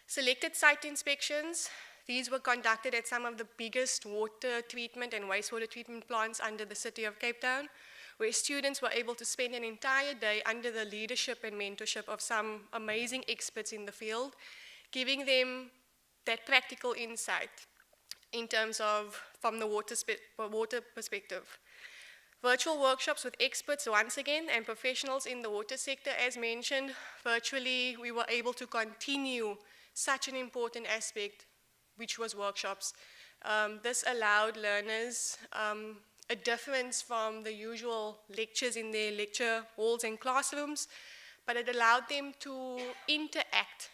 Selected site inspections. These were conducted at some of the biggest water treatment and wastewater treatment plants under the city of Cape Town, where students were able to spend an entire day under the leadership and mentorship of some amazing experts in the field, giving them that practical insight in terms of from the water perspective. Virtual workshops with experts once again and professionals in the water sector. As mentioned, virtually we were able to continue such an important aspect, which was workshops. This allowed learners a difference from the usual lectures in their lecture halls and classrooms, but it allowed them to interact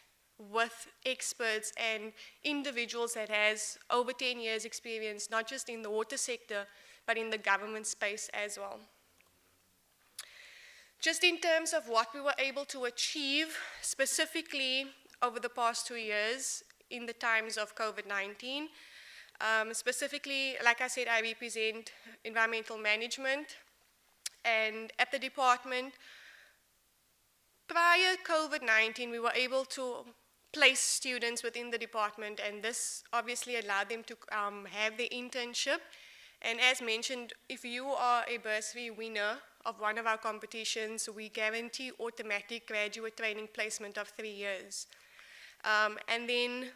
with experts and individuals that has over 10 years experience, not just in the water sector, but in the government space as well. Just in terms of what we were able to achieve specifically over the past 2 years in the times of COVID-19, specifically, like I said, I represent environmental management, and at the department, prior COVID-19, we were able to place students within the department, and this obviously allowed them to have their internship. And as mentioned, if you are a bursary winner of one of our competitions, we guarantee automatic graduate training placement of 3 years. And then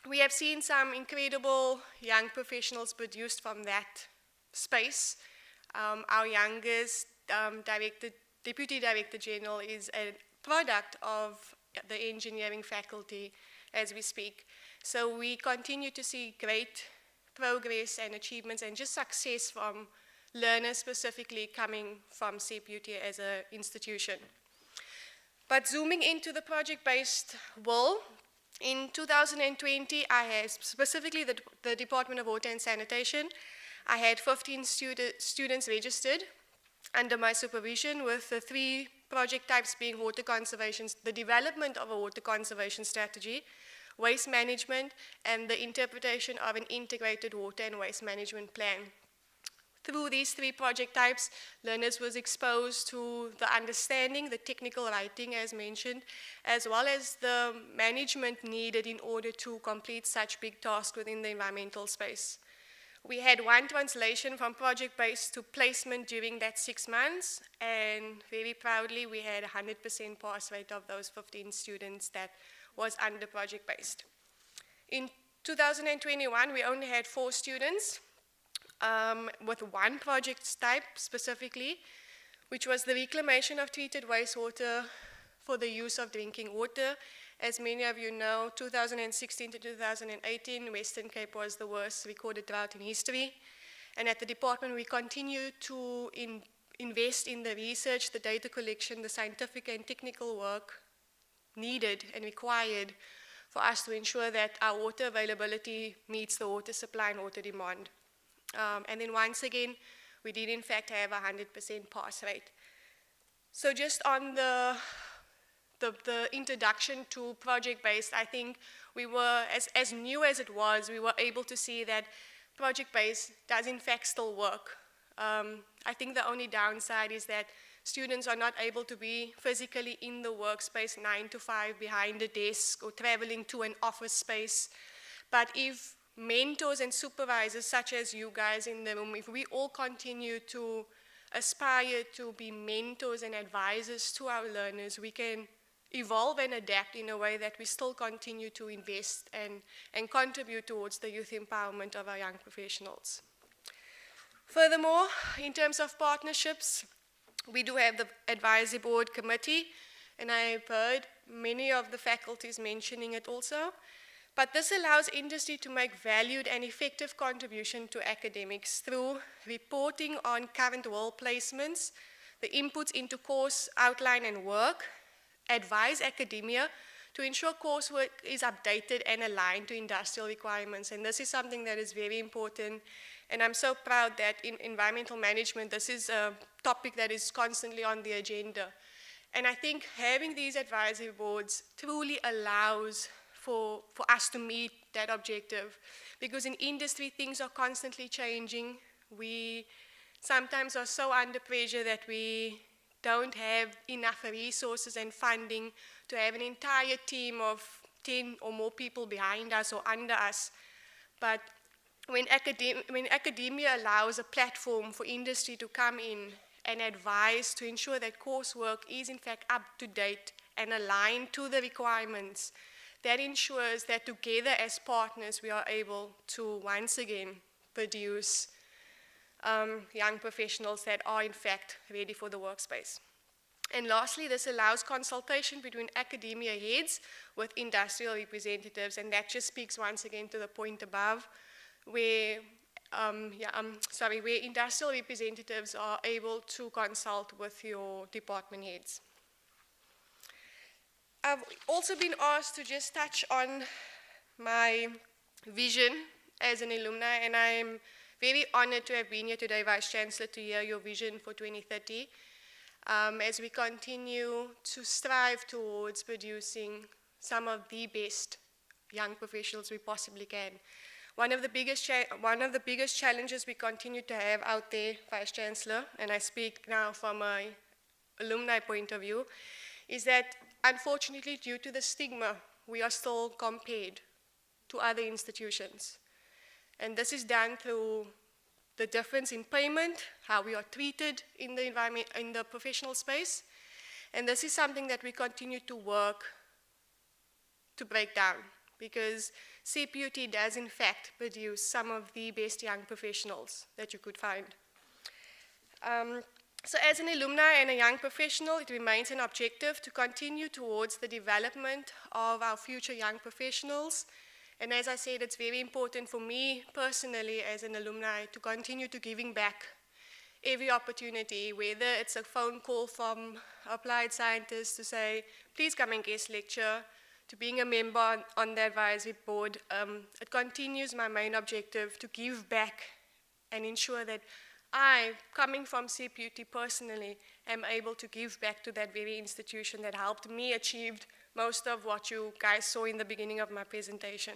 we have seen some incredible young professionals produced from that space. Our youngest Deputy Director General is a product of the engineering faculty as we speak. So we continue to see great progress and achievements and just success from learners specifically coming from Cput as an institution. But zooming into the project-based world, in 2020, I had specifically the Department of Water and Sanitation. I had 15 students registered under my supervision, with the 3 project types being water conservation, the development of a water conservation strategy, waste management, and the interpretation of an integrated water and waste management plan. Through these 3 project types, learners was exposed to the understanding, the technical writing as mentioned, as well as the management needed in order to complete such big tasks within the environmental space. We had 1 translation from project-based to placement during that 6 months, and very proudly we had 100% pass rate of those 15 students that was under project-based. In 2021, we only had 4 students with 1 project type specifically, which was the reclamation of treated wastewater for the use of drinking water. As many of you know, 2016 to 2018, Western Cape was the worst recorded drought in history. And at the department, we continue to invest in the research, the data collection, the scientific and technical work needed and required for us to ensure that our water availability meets the water supply and water demand. And then once again, we did in fact have a 100% pass rate. So just on the introduction to project-based, I think we were, as new as it was, we were able to see that project-based does in fact still work. I think the only downside is that students are not able to be physically in the workspace 9 to 5 behind a desk or traveling to an office space. But if mentors and supervisors such as you guys in the room, if we all continue to aspire to be mentors and advisors to our learners, we can evolve and adapt in a way that we still continue to invest and contribute towards the youth empowerment of our young professionals. Furthermore, in terms of partnerships, we do have the advisory board committee, and I've heard many of the faculties mentioning it also. But this allows industry to make valued and effective contribution to academics through reporting on current role placements, the inputs into course outline and work, advise academia to ensure coursework is updated and aligned to industrial requirements. And this is something that is very important. And I'm so proud that in environmental management, this is a topic that is constantly on the agenda. And I think having these advisory boards truly allows for us to meet that objective. Because in industry, things are constantly changing. We sometimes are so under pressure that we don't have enough resources and funding to have an entire team of 10 or more people behind us or under us. But when academia allows a platform for industry to come in and advise to ensure that coursework is in fact up to date and aligned to the requirements, that ensures that together as partners we are able to once again produce young professionals that are in fact ready for the workspace. And lastly, this allows consultation between academia heads with industrial representatives, and that just speaks once again to the point above, where where industrial representatives are able to consult with your department heads. I've also been asked to just touch on my vision as an alumni, and I'm very honored to have been here today, Vice Chancellor, to hear your vision for 2030 as we continue to strive towards producing some of the best young professionals we possibly can. One of the biggest challenges we continue to have out there, Vice Chancellor, and I speak now from an alumni point of view, is that unfortunately, due to the stigma, we are still compared to other institutions. And this is done through the difference in payment, how we are treated in the environment, in the professional space. And this is something that we continue to work to break down, because Cput does in fact produce some of the best young professionals that you could find. So as an alumni and a young professional, it remains an objective to continue towards the development of our future young professionals. And as I said, it's very important for me personally as an alumni to continue to giving back every opportunity, whether it's a phone call from applied scientists to say, please come and guest lecture, to being a member on the advisory board. It continues my main objective to give back and ensure that I, coming from Cput personally, am able to give back to that very institution that helped me achieve most of what you guys saw in the beginning of my presentation.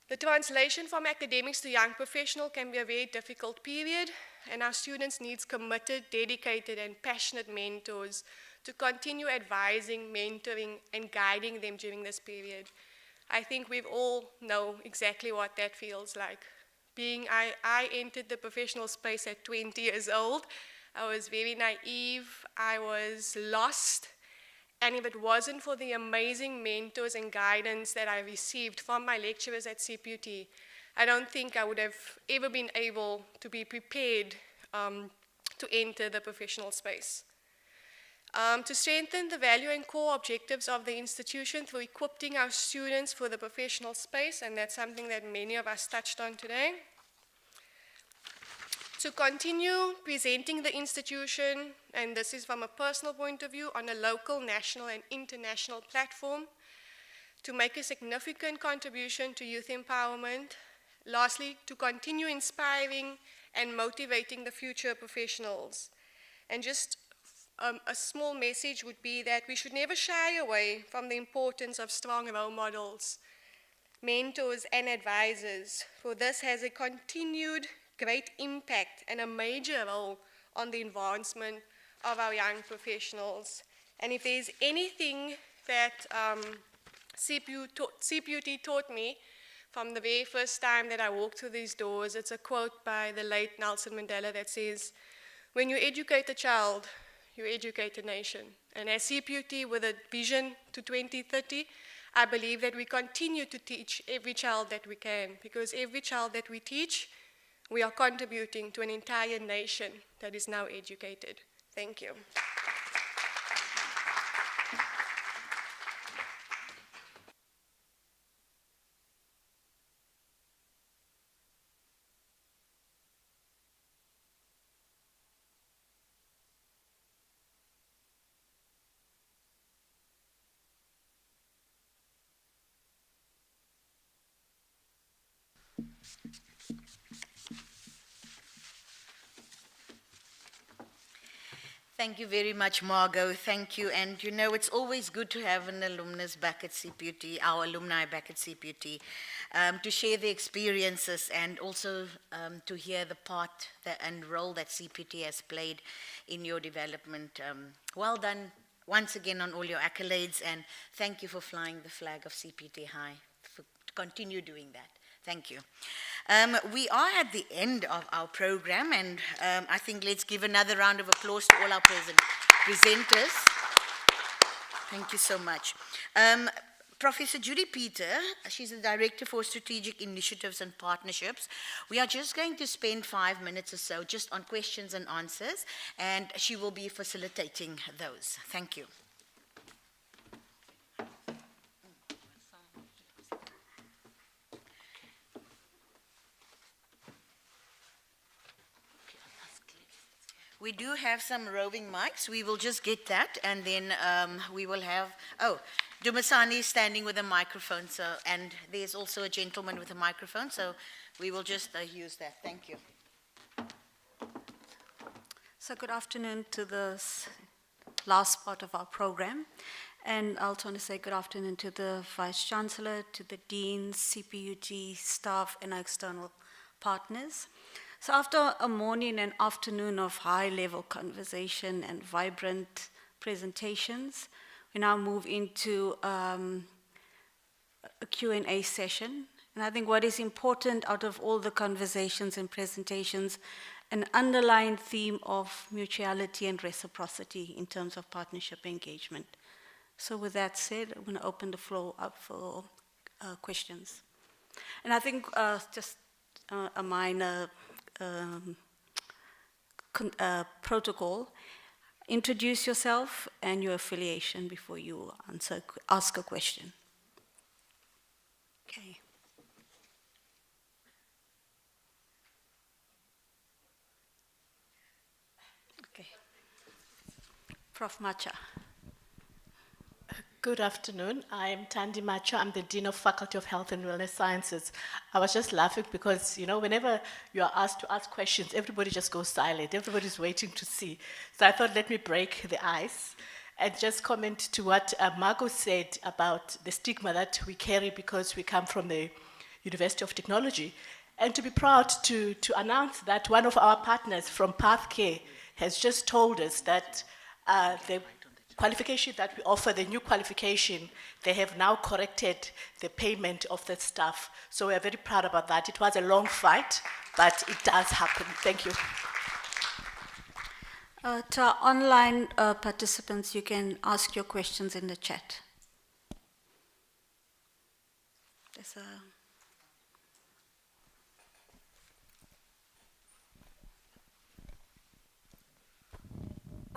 The translation from academics to young professional can be a very difficult period, and our students need committed, dedicated, and passionate mentors to continue advising, mentoring, and guiding them during this period. I think we all know exactly what that feels like. I entered the professional space at 20 years old. I was very naive, I was lost, and if it wasn't for the amazing mentors and guidance that I received from my lecturers at Cput, I don't think I would have ever been able to be prepared to enter the professional space. To strengthen the value and core objectives of the institution through equipping our students for the professional space, and that's something that many of us touched on today. To continue presenting the institution, and this is from a personal point of view, on a local, national, and international platform, to make a significant contribution to youth empowerment. Lastly, to continue inspiring and motivating the future professionals. And just a small message would be that we should never shy away from the importance of strong role models, mentors, and advisors, for this has a continued great impact and a major role on the advancement of our young professionals. And if there's anything that Cput taught me from the very first time that I walked through these doors, it's a quote by the late Nelson Mandela that says, "When you educate a child, you educate a nation." And as Cput with a vision to 2030, I believe that we continue to teach every child that we can, because every child that we teach, we are contributing to an entire nation that is now educated. Thank you. Thank you very much, Margot. Thank you. And you know, it's always good to have an alumnus back at Cput, our alumni back at Cput, to share their experiences and also to hear the part and role that Cput has played in your development. Well done once again on all your accolades, and thank you for flying the flag of Cput high. Continue doing that. Thank you. We are at the end of our program, and I think let's give another round of applause to all our presenters. Thank you so much. Professor Judy Peter, she's the Director for Strategic Initiatives and Partnerships. We are just going to spend 5 minutes or so just on questions and answers, and she will be facilitating those. Thank you. We do have some roving mics. We will just get that, and then we will have, Dumasani is standing with a microphone, so, and there's also a gentleman with a microphone, so we will just use that. Thank you. So good afternoon to the last part of our program, and I also want to say good afternoon to the Vice-Chancellor, to the Deans, Cput staff, and our external partners. So after a morning and afternoon of high-level conversation and vibrant presentations, we now move into a Q&A session. And I think what is important out of all the conversations and presentations, an underlying theme of mutuality and reciprocity in terms of partnership engagement. So with that said, I'm going to open the floor up for questions. And I think just a minor protocol. Introduce yourself and your affiliation before you ask a question. Okay. Okay. Prof. Macha. Good afternoon. I'm Tandi Macho. I'm the Dean of Faculty of Health and Wellness Sciences. I was just laughing because, you know, whenever you are asked to ask questions, everybody just goes silent. Everybody's waiting to see. So I thought, let me break the ice and just comment to what Margot said about the stigma that we carry because we come from the University of Technology. And to be proud to announce that one of our partners from Pathcare has just told us that the qualification that we offer, the new qualification, they have now corrected the payment of the staff. So we are very proud about that. It was a long fight, but it does happen. Thank you. To our online participants, you can ask your questions in the chat. There's a...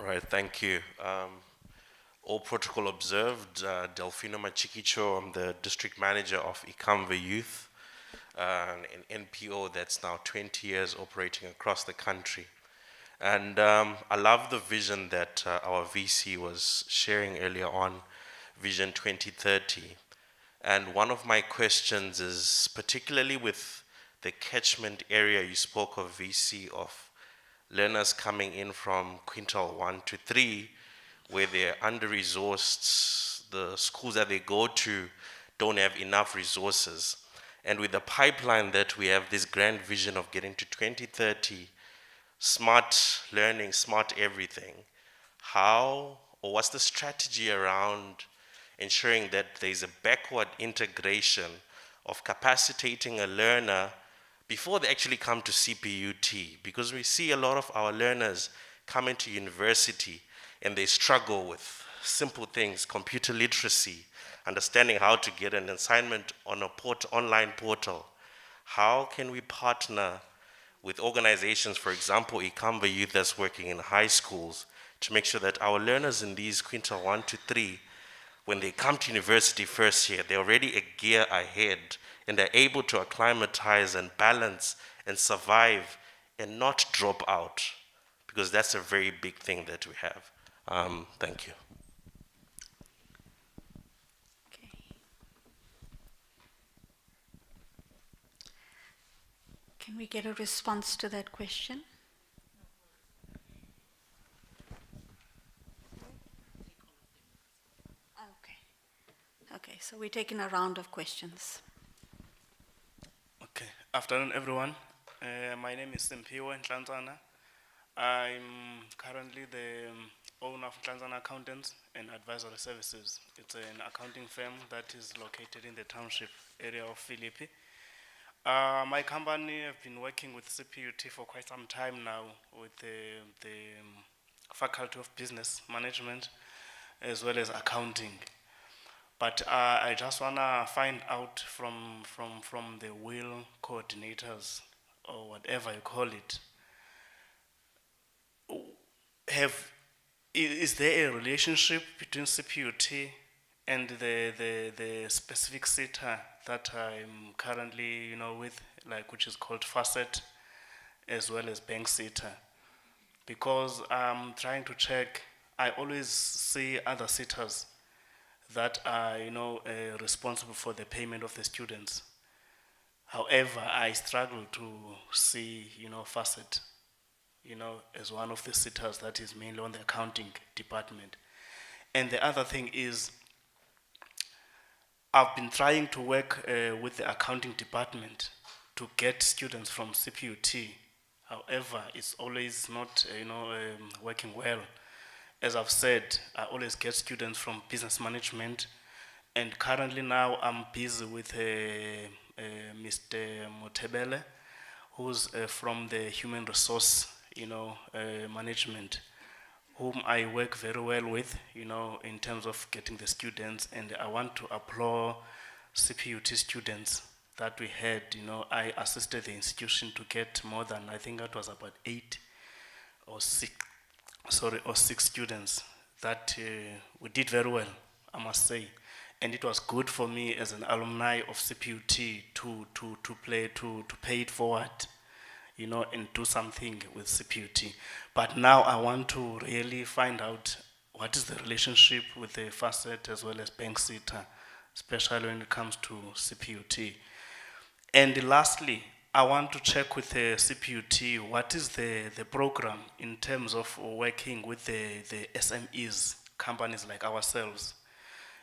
Right, thank you. All protocol observed. Delfino Machikicho, I'm the district manager of Ikamva Youth, an NPO that's now 20 years operating across the country. And I love the vision that our VC was sharing earlier on, Vision 2030. And one of my questions is, particularly with the catchment area you spoke of, VC, of learners coming in from quintile 1 to 3, where they're under-resourced, the schools that they go to don't have enough resources. And with the pipeline that we have, this grand vision of getting to 2030, smart learning, smart everything, how or what's the strategy around ensuring that there's a backward integration of capacitating a learner before they actually come to CPUT? Because we see a lot of our learners come into university and they struggle with simple things, computer literacy, understanding how to get an assignment on a online portal. How can we partner with organizations, for example, Ikamba Youth that's working in high schools, to make sure that our learners in these quintile 1 to 3, when they come to university first year, they're already a gear ahead and they're able to acclimatize and balance and survive and not drop out, because that's a very big thing that we have. Thank you. Can we get a response to that question? Okay, so we're taking a round of questions. Okay, afternoon everyone. My name is Simpiwe Chancellor. I'm currently the owner of Chancellor Accountants and Advisory Services. It's an accounting firm that is located in the township area of Philippi. My company have been working with Cput for quite some time now with the Faculty of Business Management as well as accounting. But I just want to find out from the wheel coordinators or whatever you call it, is there a relationship between Cput and the specific SETA that I'm currently with, like, which is called Facet, as well as Bank SETA? Because I'm trying to check, I always see other SETAs that are responsible for the payment of the students. However, I struggle to see Facet as one of the SETAs that is mainly on the accounting department. And the other thing is, I've been trying to work with the accounting department to get students from Cput. However, it's always not working well. As I've said, I always get students from business management, and currently now I'm busy with Mr. Motebele, who's from the human resource management, whom I work very well with, in terms of getting the students. And I want to applaud Cput students that we had. I assisted the institution to get more than, I think that was about 8 or 6 students that we did very well, I must say. And it was good for me as an alumni of Cput to pay it forward, and do something with Cput. But now I want to really find out what is the relationship with the Facet as well as Bank SETA, especially when it comes to Cput. And lastly, I want to check with the Cput, what is the program in terms of working with the SMEs, companies like ourselves,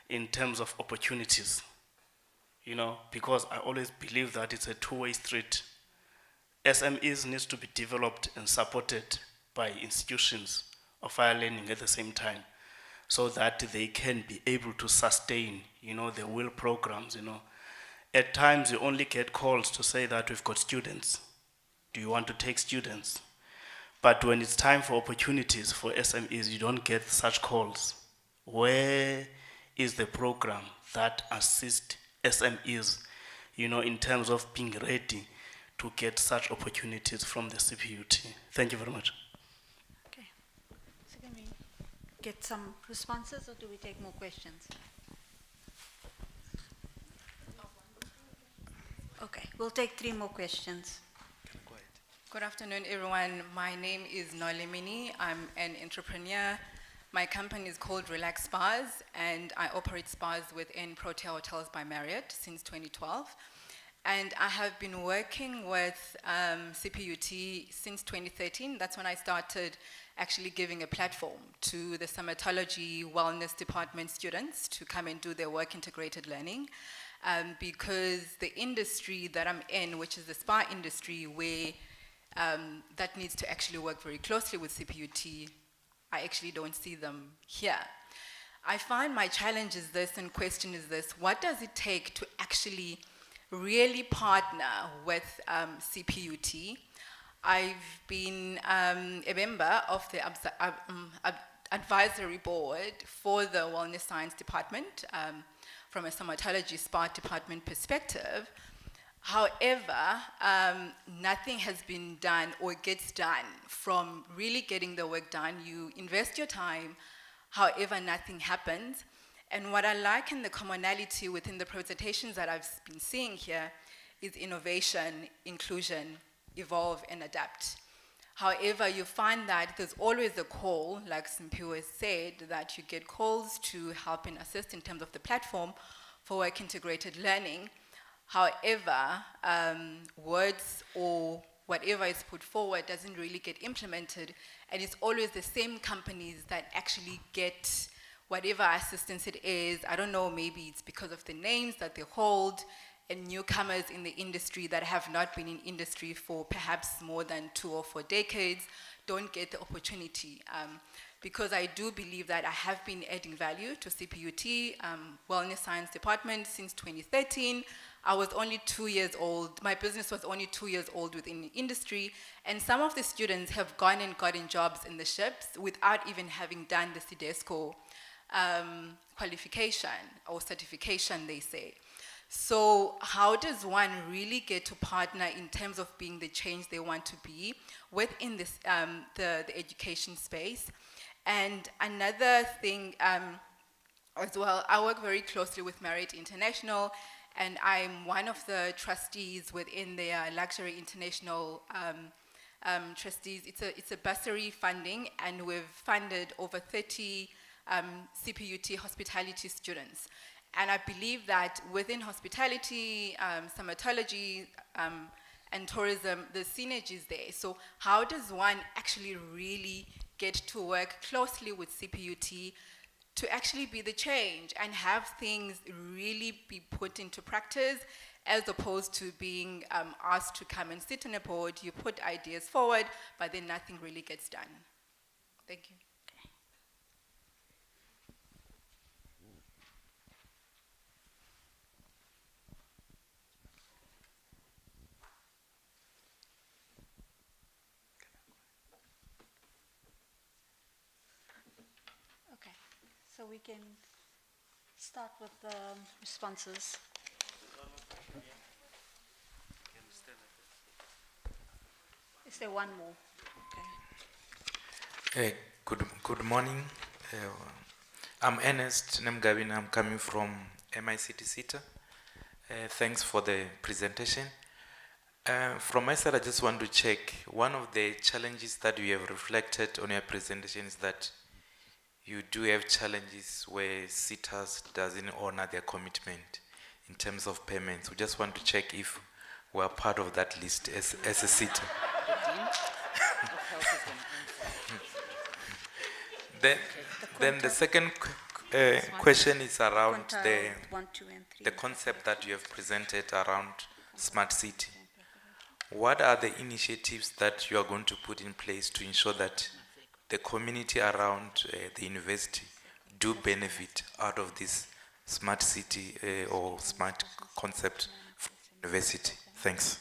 in terms of opportunities, because I always believe that it's a two-way street. SMEs needs to be developed and supported by institutions of higher learning at the same time, so that they can be able to sustain, the wheel programs, At times you only get calls to say that we've got students. Do you want to take students? But when it's time for opportunities for SMEs, you don't get such calls. Where is the program that assists SMEs, in terms of being ready to get such opportunities from the Cput? Thank you very much. Okay. So can we get some responses, or do we take more questions? Okay, we'll take 3 more questions. Good afternoon, everyone. My name is Nolemini. I'm an entrepreneur. My company is called Relax Spas, and I operate spas within Protea Hotels by Marriott since 2012. And I have been working with Cput since 2013. That's when I started actually giving a platform to the Somatology Wellness Department students to come and do their work integrated learning. Because the industry that I'm in, which is the spa industry, where that needs to actually work very closely with Cput, I actually don't see them here. I find my challenge is this and question is this: what does it take to actually really partner with Cput? I've been a member of the advisory board for the Wellness Science Department from a somatology SPART department perspective. However, nothing has been done or gets done from really getting the work done. You invest your time, however, nothing happens. And what I like in the commonality within the presentations that I've been seeing here is innovation, inclusion, evolve, and adapt. However, you find that there's always a call, like Cput has said, that you get calls to help and assist in terms of the platform for work-integrated learning. However, words or whatever is put forward doesn't really get implemented, and it's always the same companies that actually get whatever assistance it is. I don't know, maybe it's because of the names that they hold, and newcomers in the industry that have not been in industry for perhaps more than 2 or 4 decades don't get the opportunity. Because I do believe that I have been adding value to Cput, Wellness Science Department, since 2013. I was only 2 years old. My business was only 2 years old within the industry, and some of the students have gone and gotten jobs in the ships without even having done the CDESCO qualification or certification, they say. So how does one really get to partner in terms of being the change they want to be within this, the education space? And another thing as well, I work very closely with Marriott International, and I'm one of the trustees within their Luxury International trustees. It's a bursary funding, and we've funded over 30 Cput hospitality students. And I believe that within hospitality, somatology, and tourism, the synergy is there. So how does one actually really get to work closely with Cput to actually be the change and have things really be put into practice, as opposed to being asked to come and sit on a board, you put ideas forward, but then nothing really gets done. Thank you. Okay, so we can start with the responses. Is there one more? Okay. Good morning. I'm Ernest Nemgabin. I'm coming from MICT CETA. Thanks for the presentation. From my side, I just want to check, one of the challenges that you have reflected on your presentation is that you do have challenges where CETAs doesn't honor their commitment in terms of payments. We just want to check if we're part of that list as a CETA. Then the second question is around the concept that you have presented around smart city. What are the initiatives that you are going to put in place to ensure that the community around the university do benefit out of this smart city or smart concept from the university? Thanks.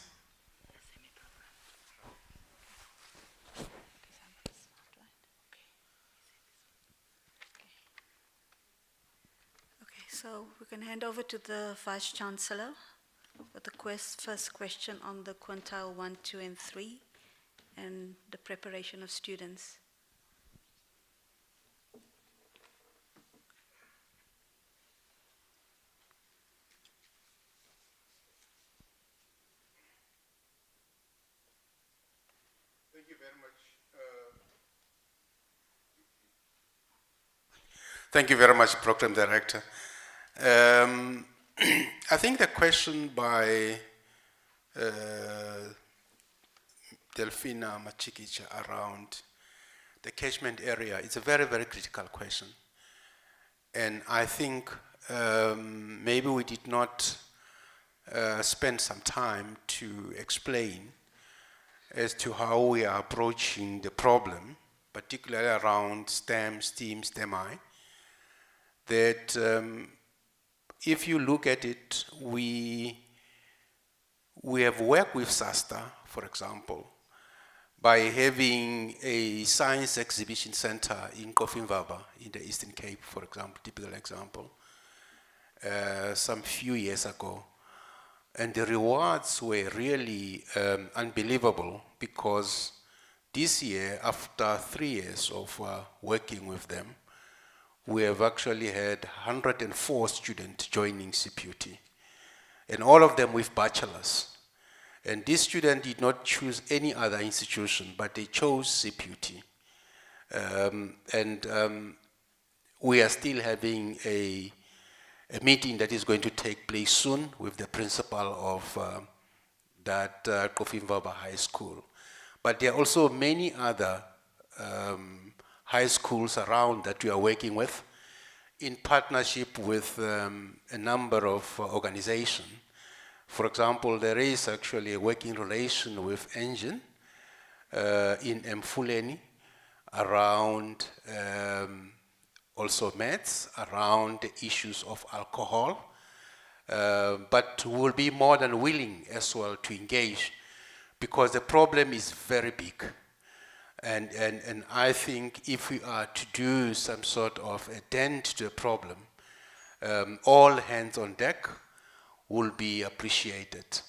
Okay, so we can hand over to the Vice Chancellor with the first question on the quintile 1, 2, and 3 and the preparation of students. Thank you very much. Thank you very much, Program Director. I think the question by Delphina Machikicha around the catchment area is a very, very critical question. And I think maybe we did not spend some time to explain as to how we are approaching the problem particularly around STEM, STEAM, STEM-I, that if you look at it, we have worked with SASTA, for example, by having a science exhibition center in Kofinvaba in the Eastern Cape, for example, typical example, some few years ago. And the rewards were really unbelievable, because this year, after 3 years of working with them, we have actually had 104 students joining Cput, and all of them with bachelors. And these students did not choose any other institution, but they chose Cput. We are still having a meeting that is going to take place soon with the principal of that Kofinvaba High School. But there are also many other high schools around that we are working with in partnership with a number of organizations. For example, there is actually a working relation with Engine in Mfuleni around also maths, around the issues of alcohol, but we'll be more than willing as well to engage, because the problem is very big. And I think if we are to do some sort of a dent to the problem, all hands on deck will be appreciated.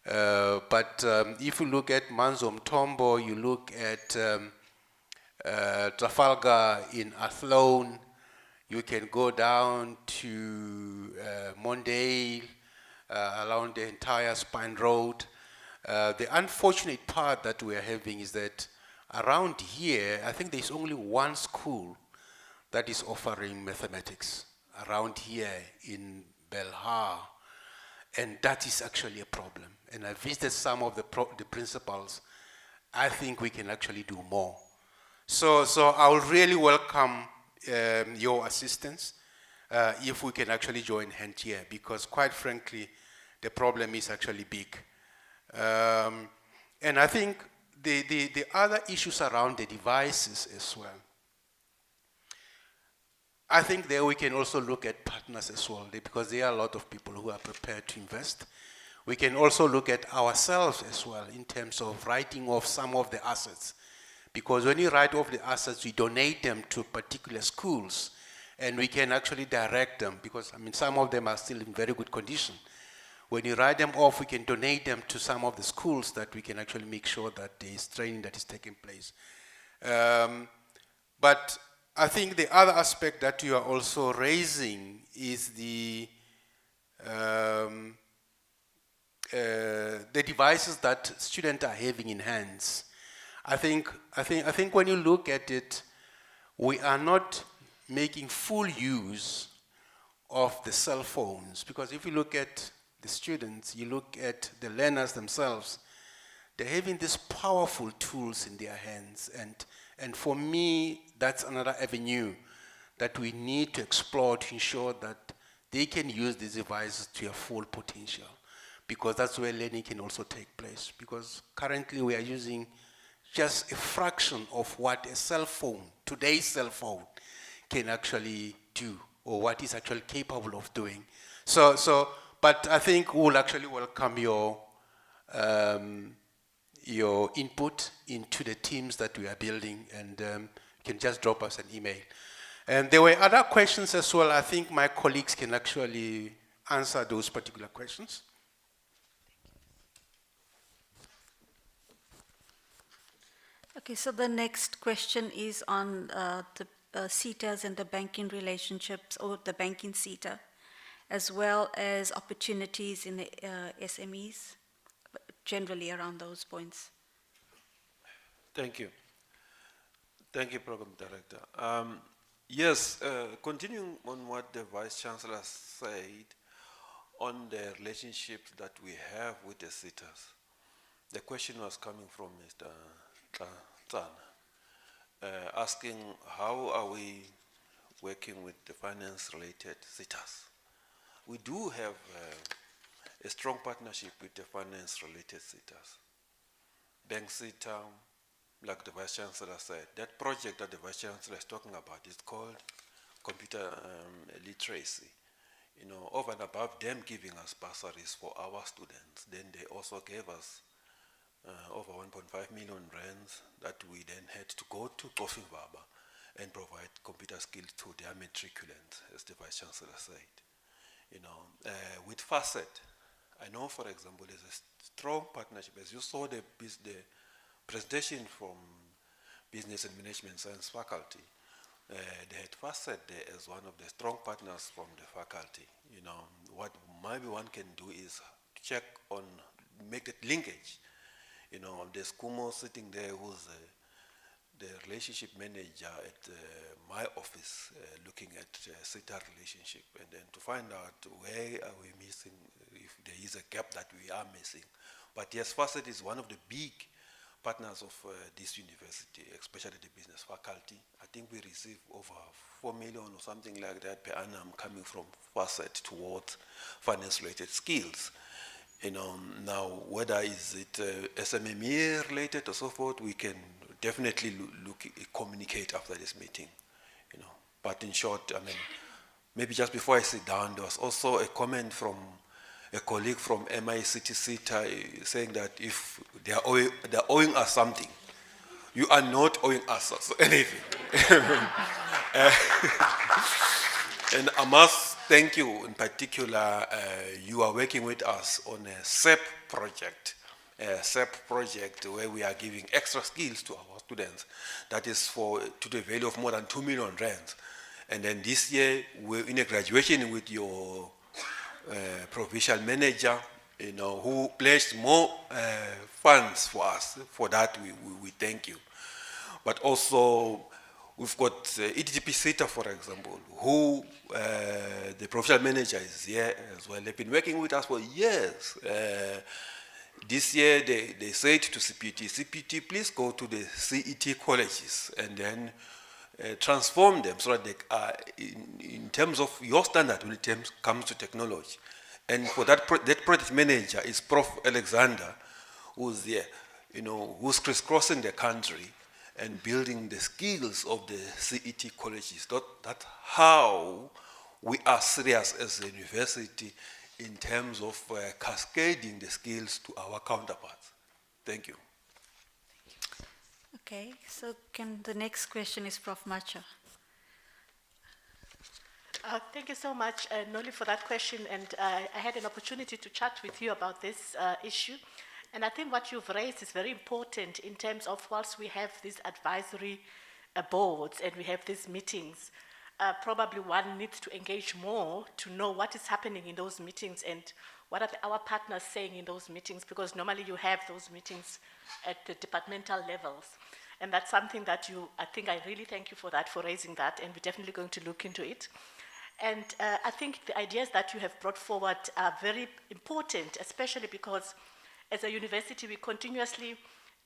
But if you look at Manzo Mtombo, you look at Trafalgar in Athlone, you can go down to Mondale, along the entire Spine Road. The unfortunate part that we are having is that around here, I think there's only one school that is offering mathematics around here in Belhar, and that is actually a problem. And I visited some of the principals. I think we can actually do more. So I would really welcome your assistance if we can actually join hands here, because quite frankly, the problem is actually big. And I think the other issues around the devices as well, I think there we can also look at partners as well, because there are a lot of people who are prepared to invest. We can also look at ourselves as well in terms of writing off some of the assets. Because when you write off the assets, we donate them to particular schools, and we can actually direct them, because I mean some of them are still in very good condition. When you write them off, we can donate them to some of the schools that we can actually make sure that there is training that is taking place. But I think the other aspect that you are also raising is the devices that students are having in hands. I think when you look at it, we are not making full use of the cell phones, because if you look at the students, you look at the learners themselves, they're having these powerful tools in their hands, and for me, that's another avenue that we need to explore to ensure that they can use these devices to their full potential, because that's where learning can also take place. Because currently we are using just a fraction of what a cell phone, today's cell phone, can actually do, or what is actually capable of doing. But I think we'll actually welcome your input into the teams that we are building, and you can just drop us an email. And there were other questions as well. I think my colleagues can actually answer those particular questions. Okay, so the next question is on the CETAs and the banking relationships, or the banking CETA, as well as opportunities in the SMEs, generally around those points. Thank you. Thank you, Program Director. Yes, continuing on what the Vice Chancellor said on the relationships that we have with the CETAs, the question was coming from Mr. Tsana, asking how are we working with the finance-related CETAs. We do have a strong partnership with the finance-related CETAs. Bank CETA, like the Vice Chancellor said, that project that the Vice Chancellor is talking about is called computer literacy. You know, over and above them giving us bursaries for our students, then they also gave us over 1.5 million rands that we then had to go to Prof and provide computer skills to their matriculants, as the Vice Chancellor said. You know, with FACET, I know, for example, there's a strong partnership. As you saw the presentation from Business and Management Science faculty, they had FACET there as one of the strong partners from the faculty. You know, what maybe one can do is check on, make that linkage. You know, there's Kumo sitting there who's the relationship manager at my office, looking at SETA relationship, and then to find out where are we missing, if there is a gap that we are missing. But yes, FACET is one of the big partners of this university, especially the business faculty. I think we receive over 4 million or something like that per annum coming from FACET towards finance-related skills. You know, now whether is it SMME related or so forth, we can definitely communicate after this meeting. You know, but in short, I mean, maybe just before I sit down, there was also a comment from a colleague from MICT saying that if they're owing us something, you are not owing us anything. And I must thank you in particular. You are working with us on a SEP project, where we are giving extra skills to our students. That is to the value of more than 2 million rands. And then this year, we're in a graduation with your provincial manager, you know, who pledged more funds for us. For that, we thank you. But also, we've got EDTP SETA, for example, who the provincial manager is here as well. They've been working with us for years. This year, they said to Cput, please go to the CET colleges and then transform them so that they are, in terms of your standard when it comes to technology. And for that, that project manager is Prof Alexander, who's there, you know, who's crisscrossing the country and building the skills of the CET colleges. That's how we are serious as a university in terms of cascading the skills to our counterparts. Thank you. Okay, so the next question is Prof Macha. Thank you so much, Noli, for that question. And I had an opportunity to chat with you about this issue. And I think what you've raised is very important in terms of whilst we have these advisory boards and we have these meetings, probably one needs to engage more to know what is happening in those meetings and what are our partners saying in those meetings, because normally you have those meetings at the departmental levels. And that's something that I really thank you for that, for raising that, and we're definitely going to look into it. And I think the ideas that you have brought forward are very important, especially because as a university, we continuously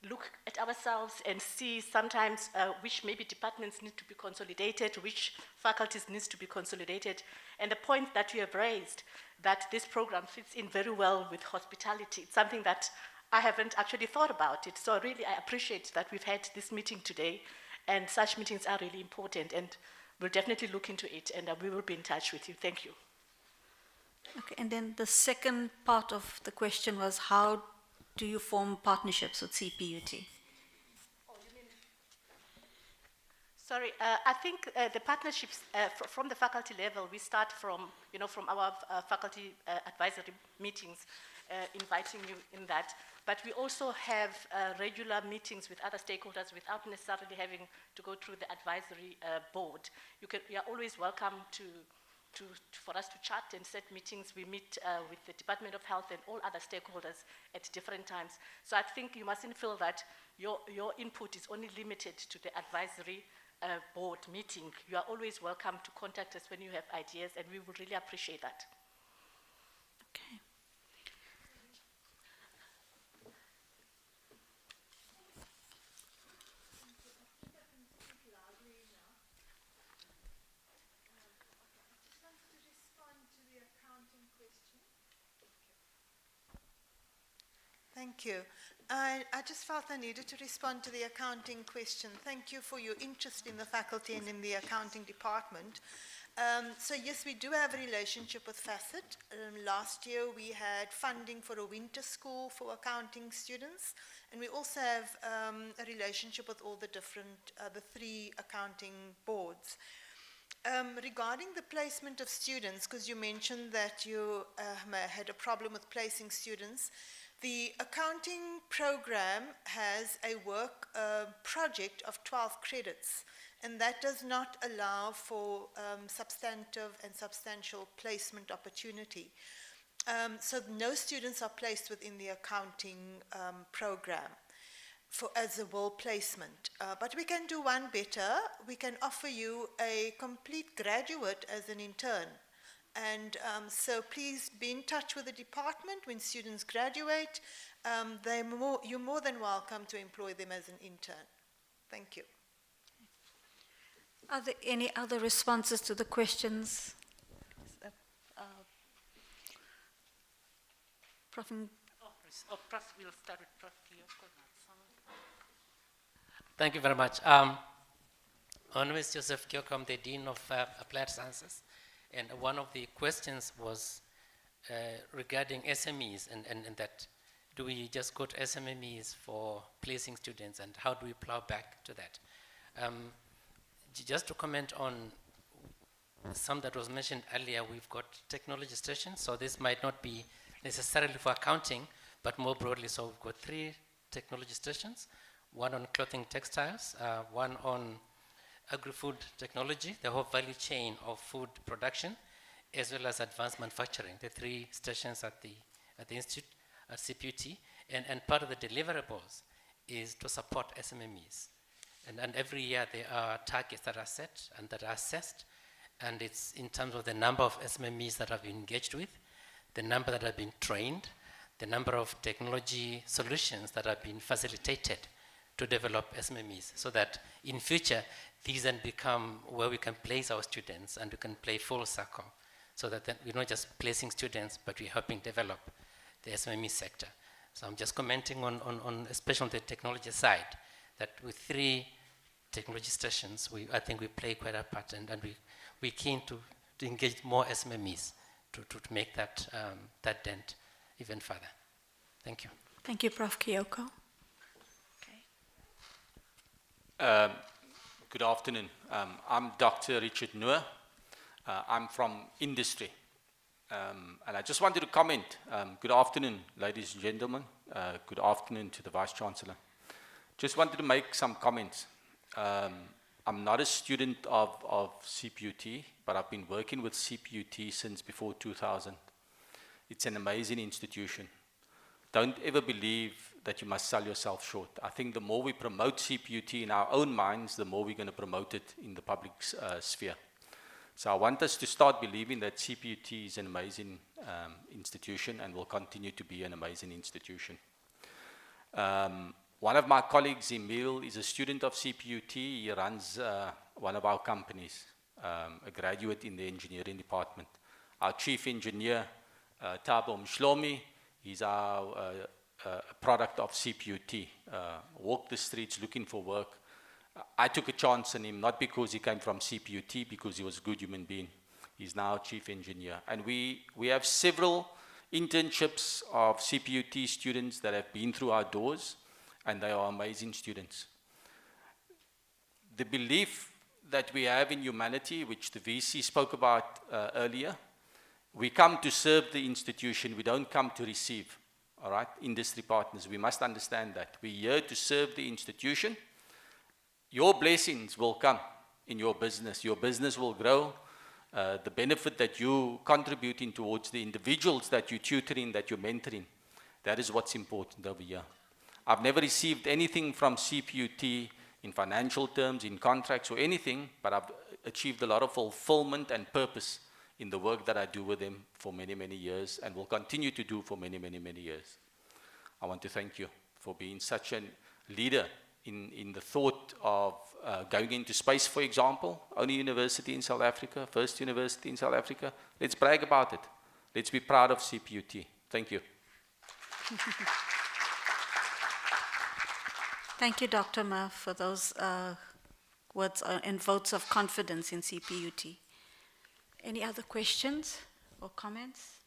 look at ourselves and see sometimes which maybe departments need to be consolidated, which faculties needs to be consolidated. And the point that you have raised, that this program fits in very well with hospitality, it's something that I haven't actually thought about it. So really, I appreciate that we've had this meeting today, and such meetings are really important, and we'll definitely look into it, and we will be in touch with you. Thank you. Okay, and then the second part of the question was, how do you form partnerships with Cput? Sorry, I think the partnerships from the faculty level, we start from our faculty advisory meetings, inviting you in that. But we also have regular meetings with other stakeholders without necessarily having to go through the advisory board. You are always welcome for us to chat and set meetings. We meet with the Department of Health and all other stakeholders at different times. So I think you mustn't feel that your input is only limited to the advisory board meeting. You are always welcome to contact us when you have ideas, and we would really appreciate that. Okay. Thank Thank you. I just felt I needed to respond to the accounting question. Thank you for your interest in the faculty and in the accounting department. So yes, we do have a relationship with Facet. Last year we had funding for a winter school for accounting students, and we also have a relationship with all the different, the 3 accounting boards. Regarding the placement of students, because you mentioned that you had a problem with placing students, the accounting program has a work project of 12 credits, and that does not allow for substantive and substantial placement opportunity. So no students are placed within the accounting program as a will placement. But we can do one better. We can offer you a complete graduate as an intern. And so please be in touch with the department when students graduate. You're more than welcome to employ them as an intern. Thank you. Are there any other responses to the questions? Prof. Prof, we'll start with Prof. Thank you very much. My name is Joseph Kyoko, I'm the Dean of Applied Sciences. And one of the questions was regarding SMEs and that do we just go to SMEs for placing students and how do we plow back to that? Just to comment on some that was mentioned earlier, we've got technology stations, so this might not be necessarily for accounting, but more broadly, so we've got 3 technology stations, one on clothing textiles, one on Agri-food technology, the whole value chain of food production, as well as advanced manufacturing, the 3 stations at the institute, at Cput, and part of the deliverables is to support SMMEs. And every year there are targets that are set and that are assessed, and it's in terms of the number of SMMEs that have been engaged with, the number that have been trained, the number of technology solutions that have been facilitated to develop SMMEs, so that in future, these then become where we can place our students and we can play full circle, so that then we're not just placing students, but we're helping develop the SMME sector. So I'm just commenting on especially on the technology side, that with 3 technology stations, I think we play quite a part, and we're keen to engage more SMMEs to make that dent even further. Thank you. Thank you, Prof. Kyoko. Good afternoon. I'm Dr. Richard Noor. I'm from industry. And I just wanted to comment. Good afternoon, ladies and gentlemen. Good afternoon to the Vice-Chancellor. Just wanted to make some comments. I'm not a student of Cput, but I've been working with Cput since before 2000. It's an amazing institution. Don't ever believe that you must sell yourself short. I think the more we promote Cput in our own minds, the more we're going to promote it in the public sphere. So I want us to start believing that Cput is an amazing institution and will continue to be an amazing institution. One of my colleagues, Emil, is a student of Cput. He runs one of our companies, a graduate in the engineering department. Our chief engineer, Thabo Mshlomi, he's our product of Cput. Walked the streets looking for work. I took a chance on him, not because he came from Cput, because he was a good human being. He's now chief engineer. And we have several internships of Cput students that have been through our doors, and they are amazing students. The belief that we have in humanity, which the VC spoke about earlier, we come to serve the institution, we don't come to receive. All right, industry partners, we must understand that. We're here to serve the institution. Your blessings will come in your business. Your business will grow. The benefit that you're contributing towards the individuals that you're tutoring, that you're mentoring, that is what's important over here. I've never received anything from Cput in financial terms, in contracts or anything, but I've achieved a lot of fulfillment and purpose in the work that I do with them for many, many years and will continue to do for many, many, many years. I want to thank you for being such a leader in the thought of going into space, for example. Only university in South Africa, first university in South Africa. Let's brag about it. Let's be proud of Cput. Thank you. Thank you, Dr. Ma, for those words and votes of confidence in CPUT. Any other questions or comments?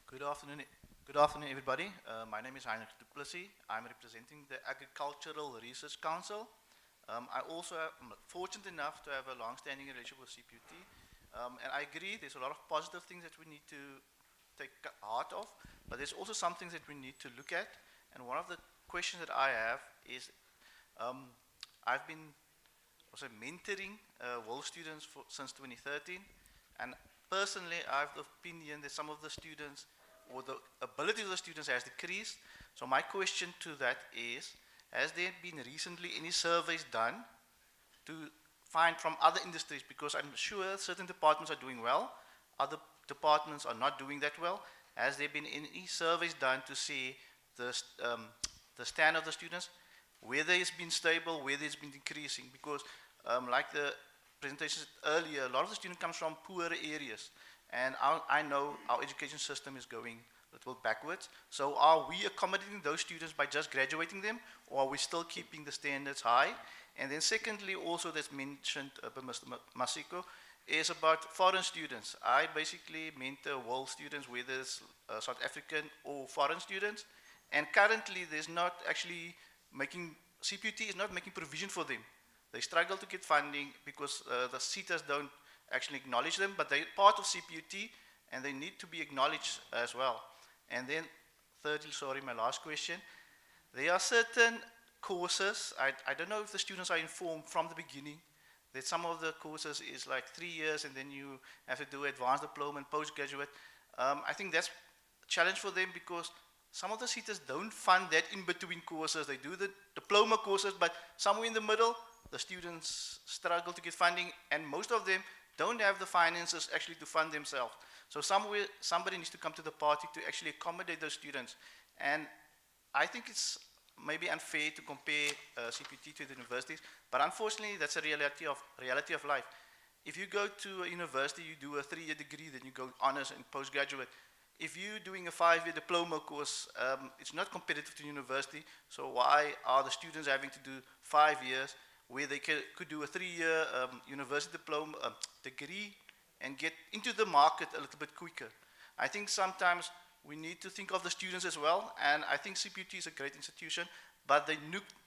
Good afternoon, everybody. My name is Heinrich du Plessis. I'm representing the Agricultural Research Council. I also am fortunate enough to have a long-standing relationship with CPUT. And I agree, there's a lot of positive things that we need to take heart of, but there's also some things that we need to look at. And one of the questions that I have is, I've been also mentoring WOL students since 2013, and personally I have the opinion that some of the students, or the ability of the students, has decreased. So my question to that is, has there been recently any surveys done to find from other industries, because I'm sure certain departments are doing well, other departments are not doing that well. Has there been any surveys done to see the stand of the students, whether it's been stable, whether it's been decreasing? Because like the presentation earlier, a lot of the students come from poorer areas, and I know our education system is going a little backwards. So are we accommodating those students by just graduating them, or are we still keeping the standards high? And then secondly, also that's mentioned by Mr. Masiko, is about foreign students. I basically mentor world students, whether it's South African or foreign students, and currently there's not actually CPUT is not making provision for them. They struggle to get funding because the CETAs don't actually acknowledge them, but they're part of CPUT and they need to be acknowledged as well. And then thirdly, sorry, my last question, there are certain courses, I don't know if the students are informed from the beginning that some of the courses is like 3 years and then you have to do advanced diploma and postgraduate. I think that's a challenge for them, because some of the CETAs don't fund that in-between courses. They do the diploma courses, but somewhere in the middle, the students struggle to get funding, and most of them don't have the finances actually to fund themselves. So somewhere, somebody needs to come to the party to actually accommodate those students. And I think it's maybe unfair to compare CPUT to the universities, but unfortunately that's a reality of life. If you go to a university, you do a 3-year degree, then you go honors and postgraduate. If you're doing a 5-year diploma course, it's not competitive to university, so why are the students having to do 5 years where they could do a 3-year university diploma degree and get into the market a little bit quicker? I think sometimes we need to think of the students as well, and I think CPUT is a great institution, but they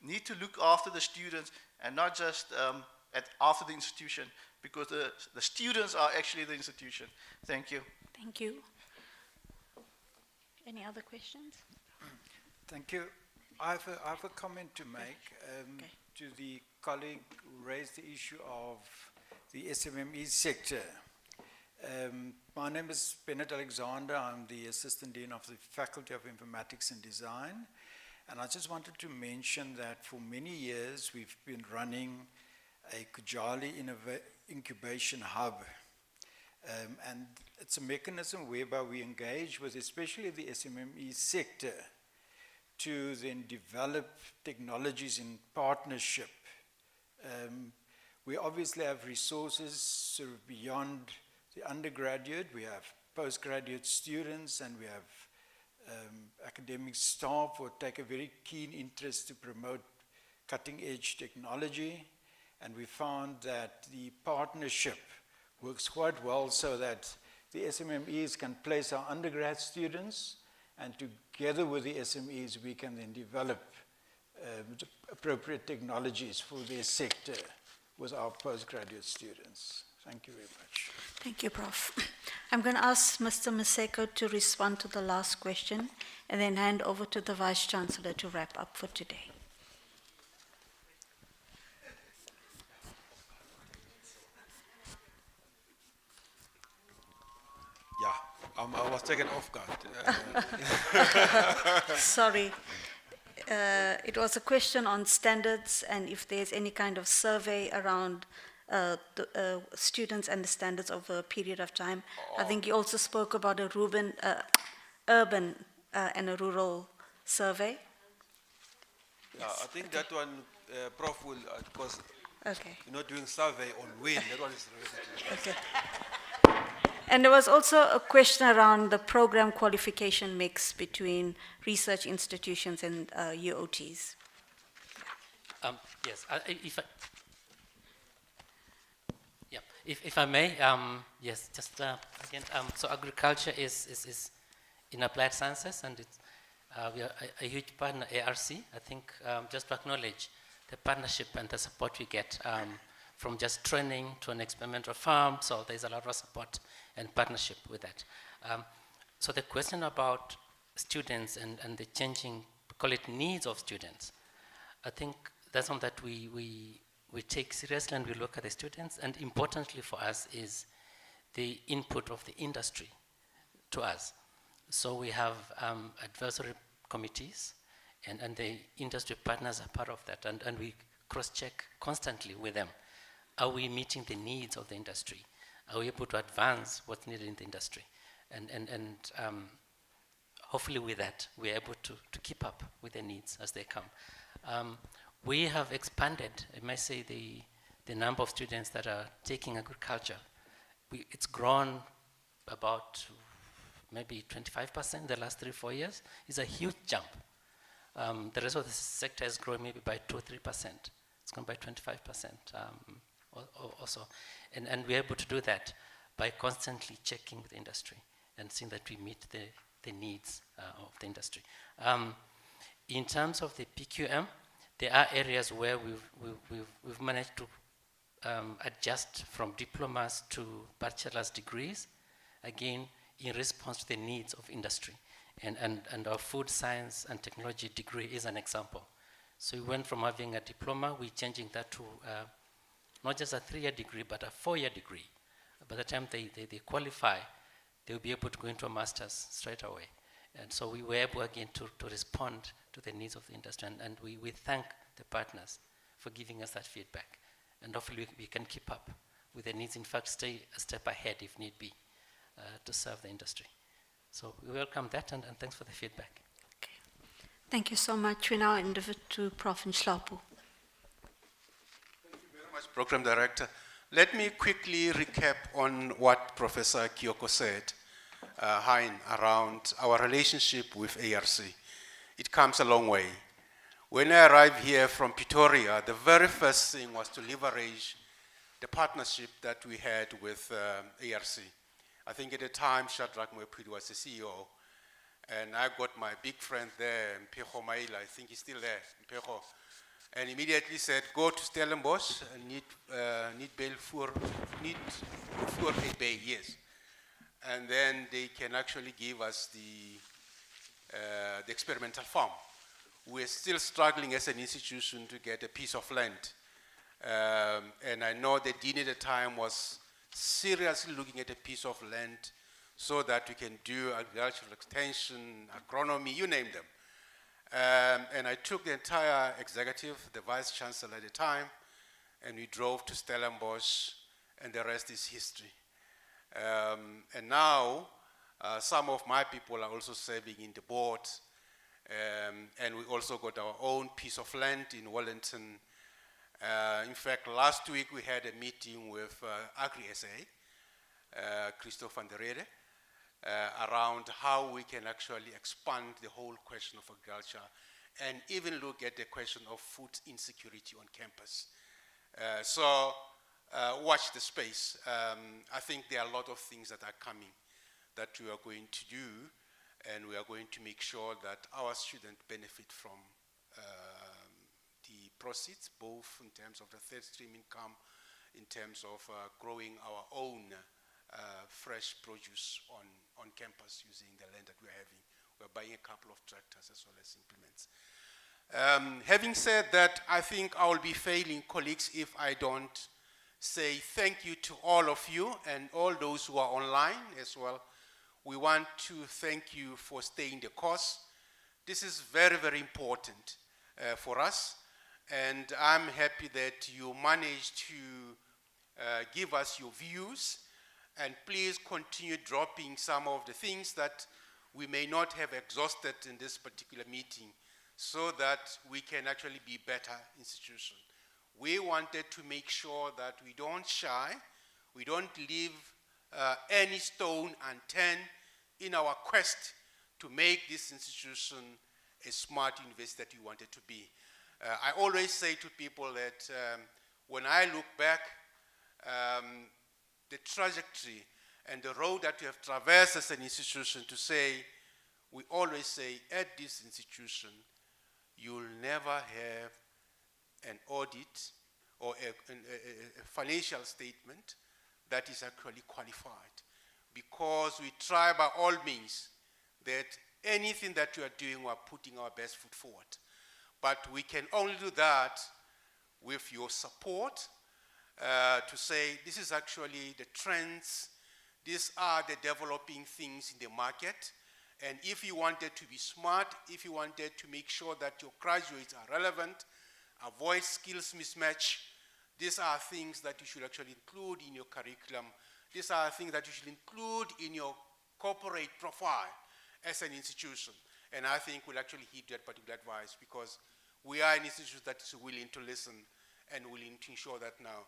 need to look after the students and not just after the institution, because the students are actually the institution. Thank you. Thank you. Any other questions? Thank you. I have a comment to make to the colleague who raised the issue of the SMME sector. My name is Bennett Alexander. I'm the Assistant Dean of the Faculty of Informatics and Design. And I just wanted to mention that for many years we've been running a Kujali Incubation Hub. And it's a mechanism whereby we engage with especially the SMME sector to then develop technologies in partnership. We obviously have resources sort of beyond the undergraduate. We have postgraduate students, and we have academic staff who take a very keen interest to promote cutting-edge technology. And we found that the partnership works quite well, so that the SMMEs can place our undergrad students, and together with the SMEs we can then develop appropriate technologies for their sector with our postgraduate students. Thank you very much. Thank you, Prof. I'm going to ask Mr. Maseko to respond to the last question and then hand over to the Vice-Chancellor to wrap up for today. Yeah, I was taken off guard. Sorry. It was a question on standards and if there's any kind of survey around the students and the standards over a period of time. I think you also spoke about a urban and a rural survey. Yeah, I think that one, Prof will, because okay. you're not doing survey on wind, that one is related to okay. And there was also a question around the program qualification mix between research institutions and UOTs. Yes, if I may, yes, just again, so agriculture is in applied sciences, and it's, we are a huge partner, ARC. I think just to acknowledge the partnership and the support we get from just training to an experimental farm, so there's a lot of support and partnership with that. So the question about students and the changing, call it needs of students, I think that's something that we take seriously, and we look at the students, and importantly for us is the input of the industry to us. So we have advisory committees, and the industry partners are part of that, and we cross-check constantly with them. Are we meeting the needs of the industry? Are we able to advance what's needed in the industry? And hopefully with that, we're able to keep up with the needs as they come. We have expanded, I might say, the number of students that are taking agriculture. It's grown about maybe 25% the last 3-4 years. It's a huge jump. The rest of the sector has grown maybe by 2-3%. It's grown by 25% also. And we're able to do that by constantly checking with the industry and seeing that we meet the needs of the industry. In terms of the PQM, there are areas where we've managed to adjust from diplomas to bachelor's degrees, again, in response to the needs of industry. And our food science and technology degree is an example. So we went from having a diploma, we're changing that to not just a 3-year degree, but a 4-year degree. By the time they qualify, they'll be able to go into a master's straight away. And so we were able again to respond to the needs of the industry, and we thank the partners for giving us that feedback. And hopefully we can keep up with the needs, in fact stay a step ahead if need be to serve the industry. So we welcome that, and thanks for the feedback. Okay. Thank you so much. We now hand over to Prof. Nhlapo. Thank you very much, Program Director. Let me quickly recap on what Professor Kyoko said, Hein, around our relationship with ARC. It comes a long way. When I arrived here from Pretoria, the very first thing was to leverage the partnership that we had with ARC. I think at the time, Shadrach Mwepudi was the CEO, and I got my big friend there, Mpeho Maila, I think he's still there, Mpeho, and immediately said, go to Stellenbosch and need bail for a bay, yes. And then they can actually give us the experimental farm. We're still struggling as an institution to get a piece of land. And I know the dean at the time was seriously looking at a piece of land so that we can do agricultural extension, agronomy, you name them. And I took the entire executive, the vice chancellor at the time, and we drove to Stellenbosch, and the rest is history. And now, some of my people are also serving in the board, and we also got our own piece of land in Wellington. In fact, last week we had a meeting with Agri-SA, Christophe van der Rede, around how we can actually expand the whole question of agriculture and even look at the question of food insecurity on campus. So watch the space. I think there are a lot of things that are coming that we are going to do, and we are going to make sure that our students benefit from the proceeds, both in terms of the third stream income, in terms of growing our own fresh produce on campus using the land that we're having. We're buying a couple of tractors as well as implements. Having said that, I think I will be failing colleagues if I don't say thank you to all of you and all those who are online as well. We want to thank you for staying the course. This is very, very important for us, and I'm happy that you managed to give us your views, and please continue dropping some of the things that we may not have exhausted in this particular meeting so that we can actually be better institution. We wanted to make sure that we don't shy, we don't leave any stone unturned in our quest to make this institution a smart university that we wanted to be. I always say to people that when I look back, the trajectory and the road that we have traversed as an institution, to say, we always say at this institution, you'll never have an audit or a financial statement that is actually qualified, because we try by all means that anything that we are doing, we are putting our best foot forward. But we can only do that with your support to say this is actually the trends, these are the developing things in the market, and if you wanted to be smart, if you wanted to make sure that your graduates are relevant, avoid skills mismatch, these are things that you should actually include in your curriculum. These are things that you should include in your corporate profile as an institution. And I think we'll actually heed that particular advice, because we are an institution that is willing to listen and willing to ensure that now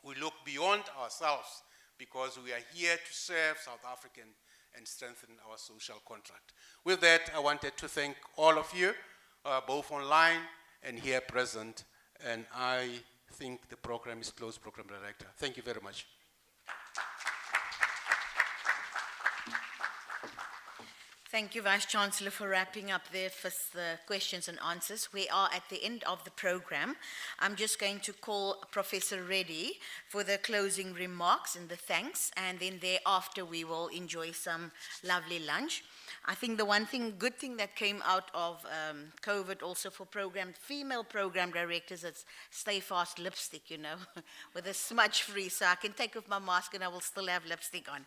we look beyond ourselves, because we are here to serve South African and strengthen our social contract. With that, I wanted to thank all of you, both online and here present, and I think the program is closed, Program Director. Thank you very much. Thank you, Vice Chancellor, for wrapping up the first questions and answers. We are at the end of the program. I'm just going to call Professor Reddy for the closing remarks and the thanks, and then thereafter we will enjoy some lovely lunch. I think the good thing that came out of COVID also for female program directors, it's Stay Fast lipstick, you know, with a smudge-free, so I can take off my mask and I will still have lipstick on.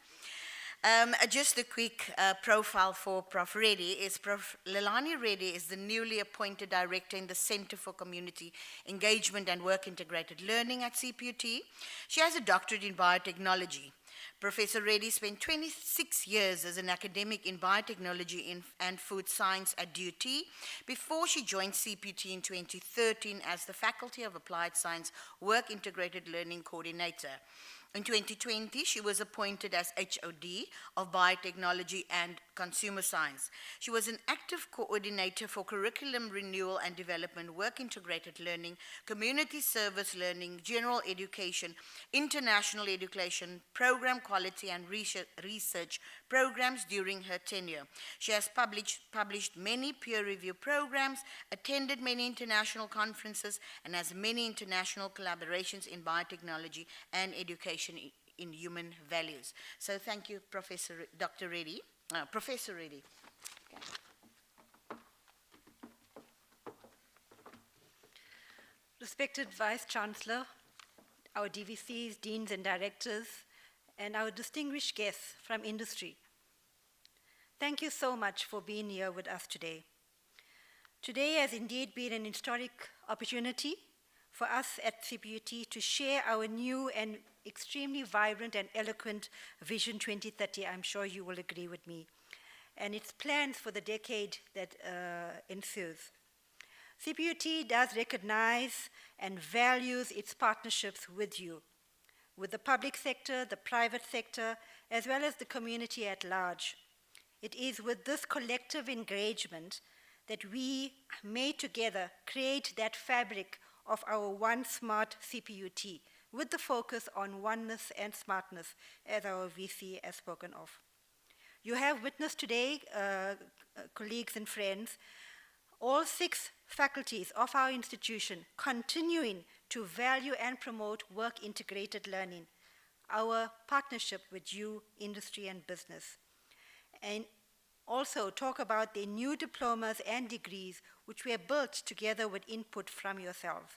Just a quick profile for Prof. Reddy is Prof. Lelani Reddy is the newly appointed director in the Center for Community Engagement and Work Integrated Learning at Cput. She has a doctorate in biotechnology. Professor Reddy spent 26 years as an academic in biotechnology and food science at DUT before she joined Cput in 2013 as the Faculty of Applied Science Work Integrated Learning Coordinator. In 2020, she was appointed as HOD of Biotechnology and Consumer Science. She was an active coordinator for curriculum renewal and development, work integrated learning, community service learning, general education, international education, program quality and research programs during her tenure. She has published many peer-reviewed programs, attended many international conferences, and has many international collaborations in biotechnology and education in human values. So thank you, Dr. Reddy, Professor Reddy. Okay. Respected Vice Chancellor, our DVCs, Deans and Directors, and our distinguished guests from industry, thank you so much for being here with us today. Today has indeed been an historic opportunity for us at Cput to share our new and extremely vibrant and eloquent Vision 2030, I'm sure you will agree with me, and its plans for the decade that ensues. Cput does recognize and values its partnerships with you, with the public sector, the private sector, as well as the community at large. It is with this collective engagement that we may together create that fabric of our one smart Cput, with the focus on oneness and smartness, as our VC has spoken of. You have witnessed today, colleagues and friends, all 6 faculties of our institution continuing to value and promote work-integrated learning, our partnership with you, industry and business, and also talk about the new diplomas and degrees which were built together with input from yourselves.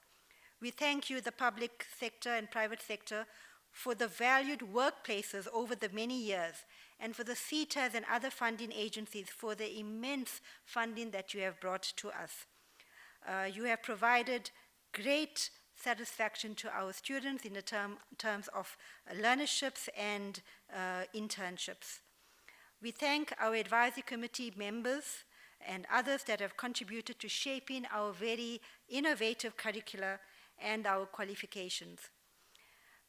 We thank you, the public sector and private sector, for the valued workplaces over the many years, and for the CETAs and other funding agencies for the immense funding that you have brought to us. You have provided great satisfaction to our students in the terms of learnerships and internships. We thank our advisory committee members and others that have contributed to shaping our very innovative curricula and our qualifications.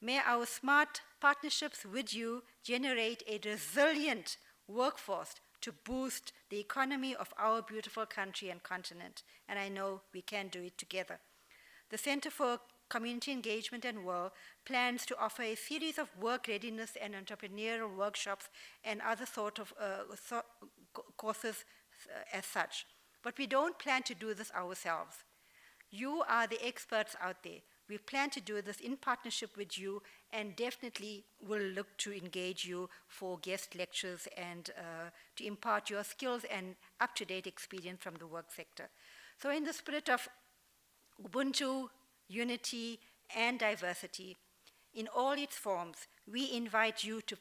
May our smart partnerships with you generate a resilient workforce to boost the economy of our beautiful country and continent. And I know we can do it together. The Center for Community Engagement and Work plans to offer a series of work readiness and entrepreneurial workshops and other sort of courses as such. But we don't plan to do this ourselves. You are the experts out there. We plan to do this in partnership with you and definitely will look to engage you for guest lectures and to impart your skills and up-to-date experience from the work sector. So in the spirit of Ubuntu, unity, and diversity, in all its forms, we invite you to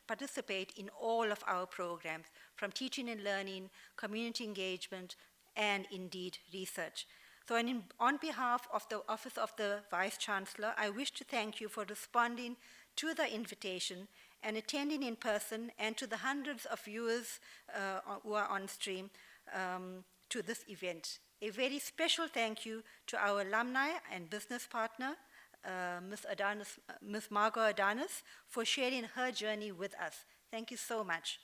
participate in all of our programs, from teaching and learning, community engagement, and indeed research. So on behalf of the Office of the Vice-Chancellor, I wish to thank you for responding to the invitation and attending in person, and to the hundreds of viewers who are on stream to this event. A very special thank you to our alumni and business partner, Ms. Margot Adonis, for sharing her journey with us. Thank you so much.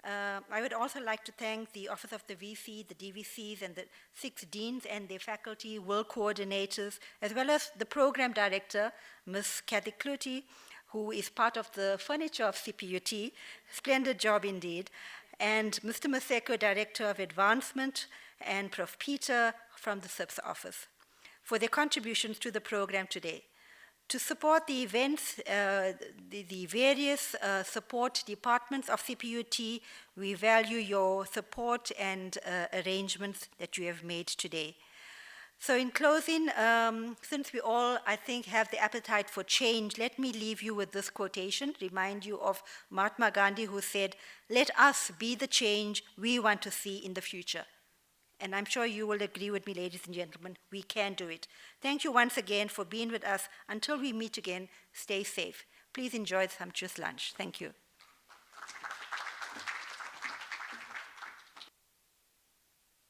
I would also like to thank the Office of the VC, the DVCs, and the 6 deans and their faculty, work coordinators, as well as the program director, Ms. Kathy Clutie, who is part of the furniture of CPUT. Splendid job indeed. And Mr. Maseko, Director of Advancement, and Prof. Peter from the SIPS office, for their contributions to the program today. To support the events, the various support departments of CPUT, we value your support and arrangements that you have made today. So in closing, since we all, I think, have the appetite for change, let me leave you with this quotation, remind you of Mahatma Gandhi, who said, "Let us be the change we want to see in the future." And I'm sure you will agree with me, ladies and gentlemen, we can do it. Thank you once again for being with us. Until we meet again, stay safe. Please enjoy the sumptuous lunch. Thank you.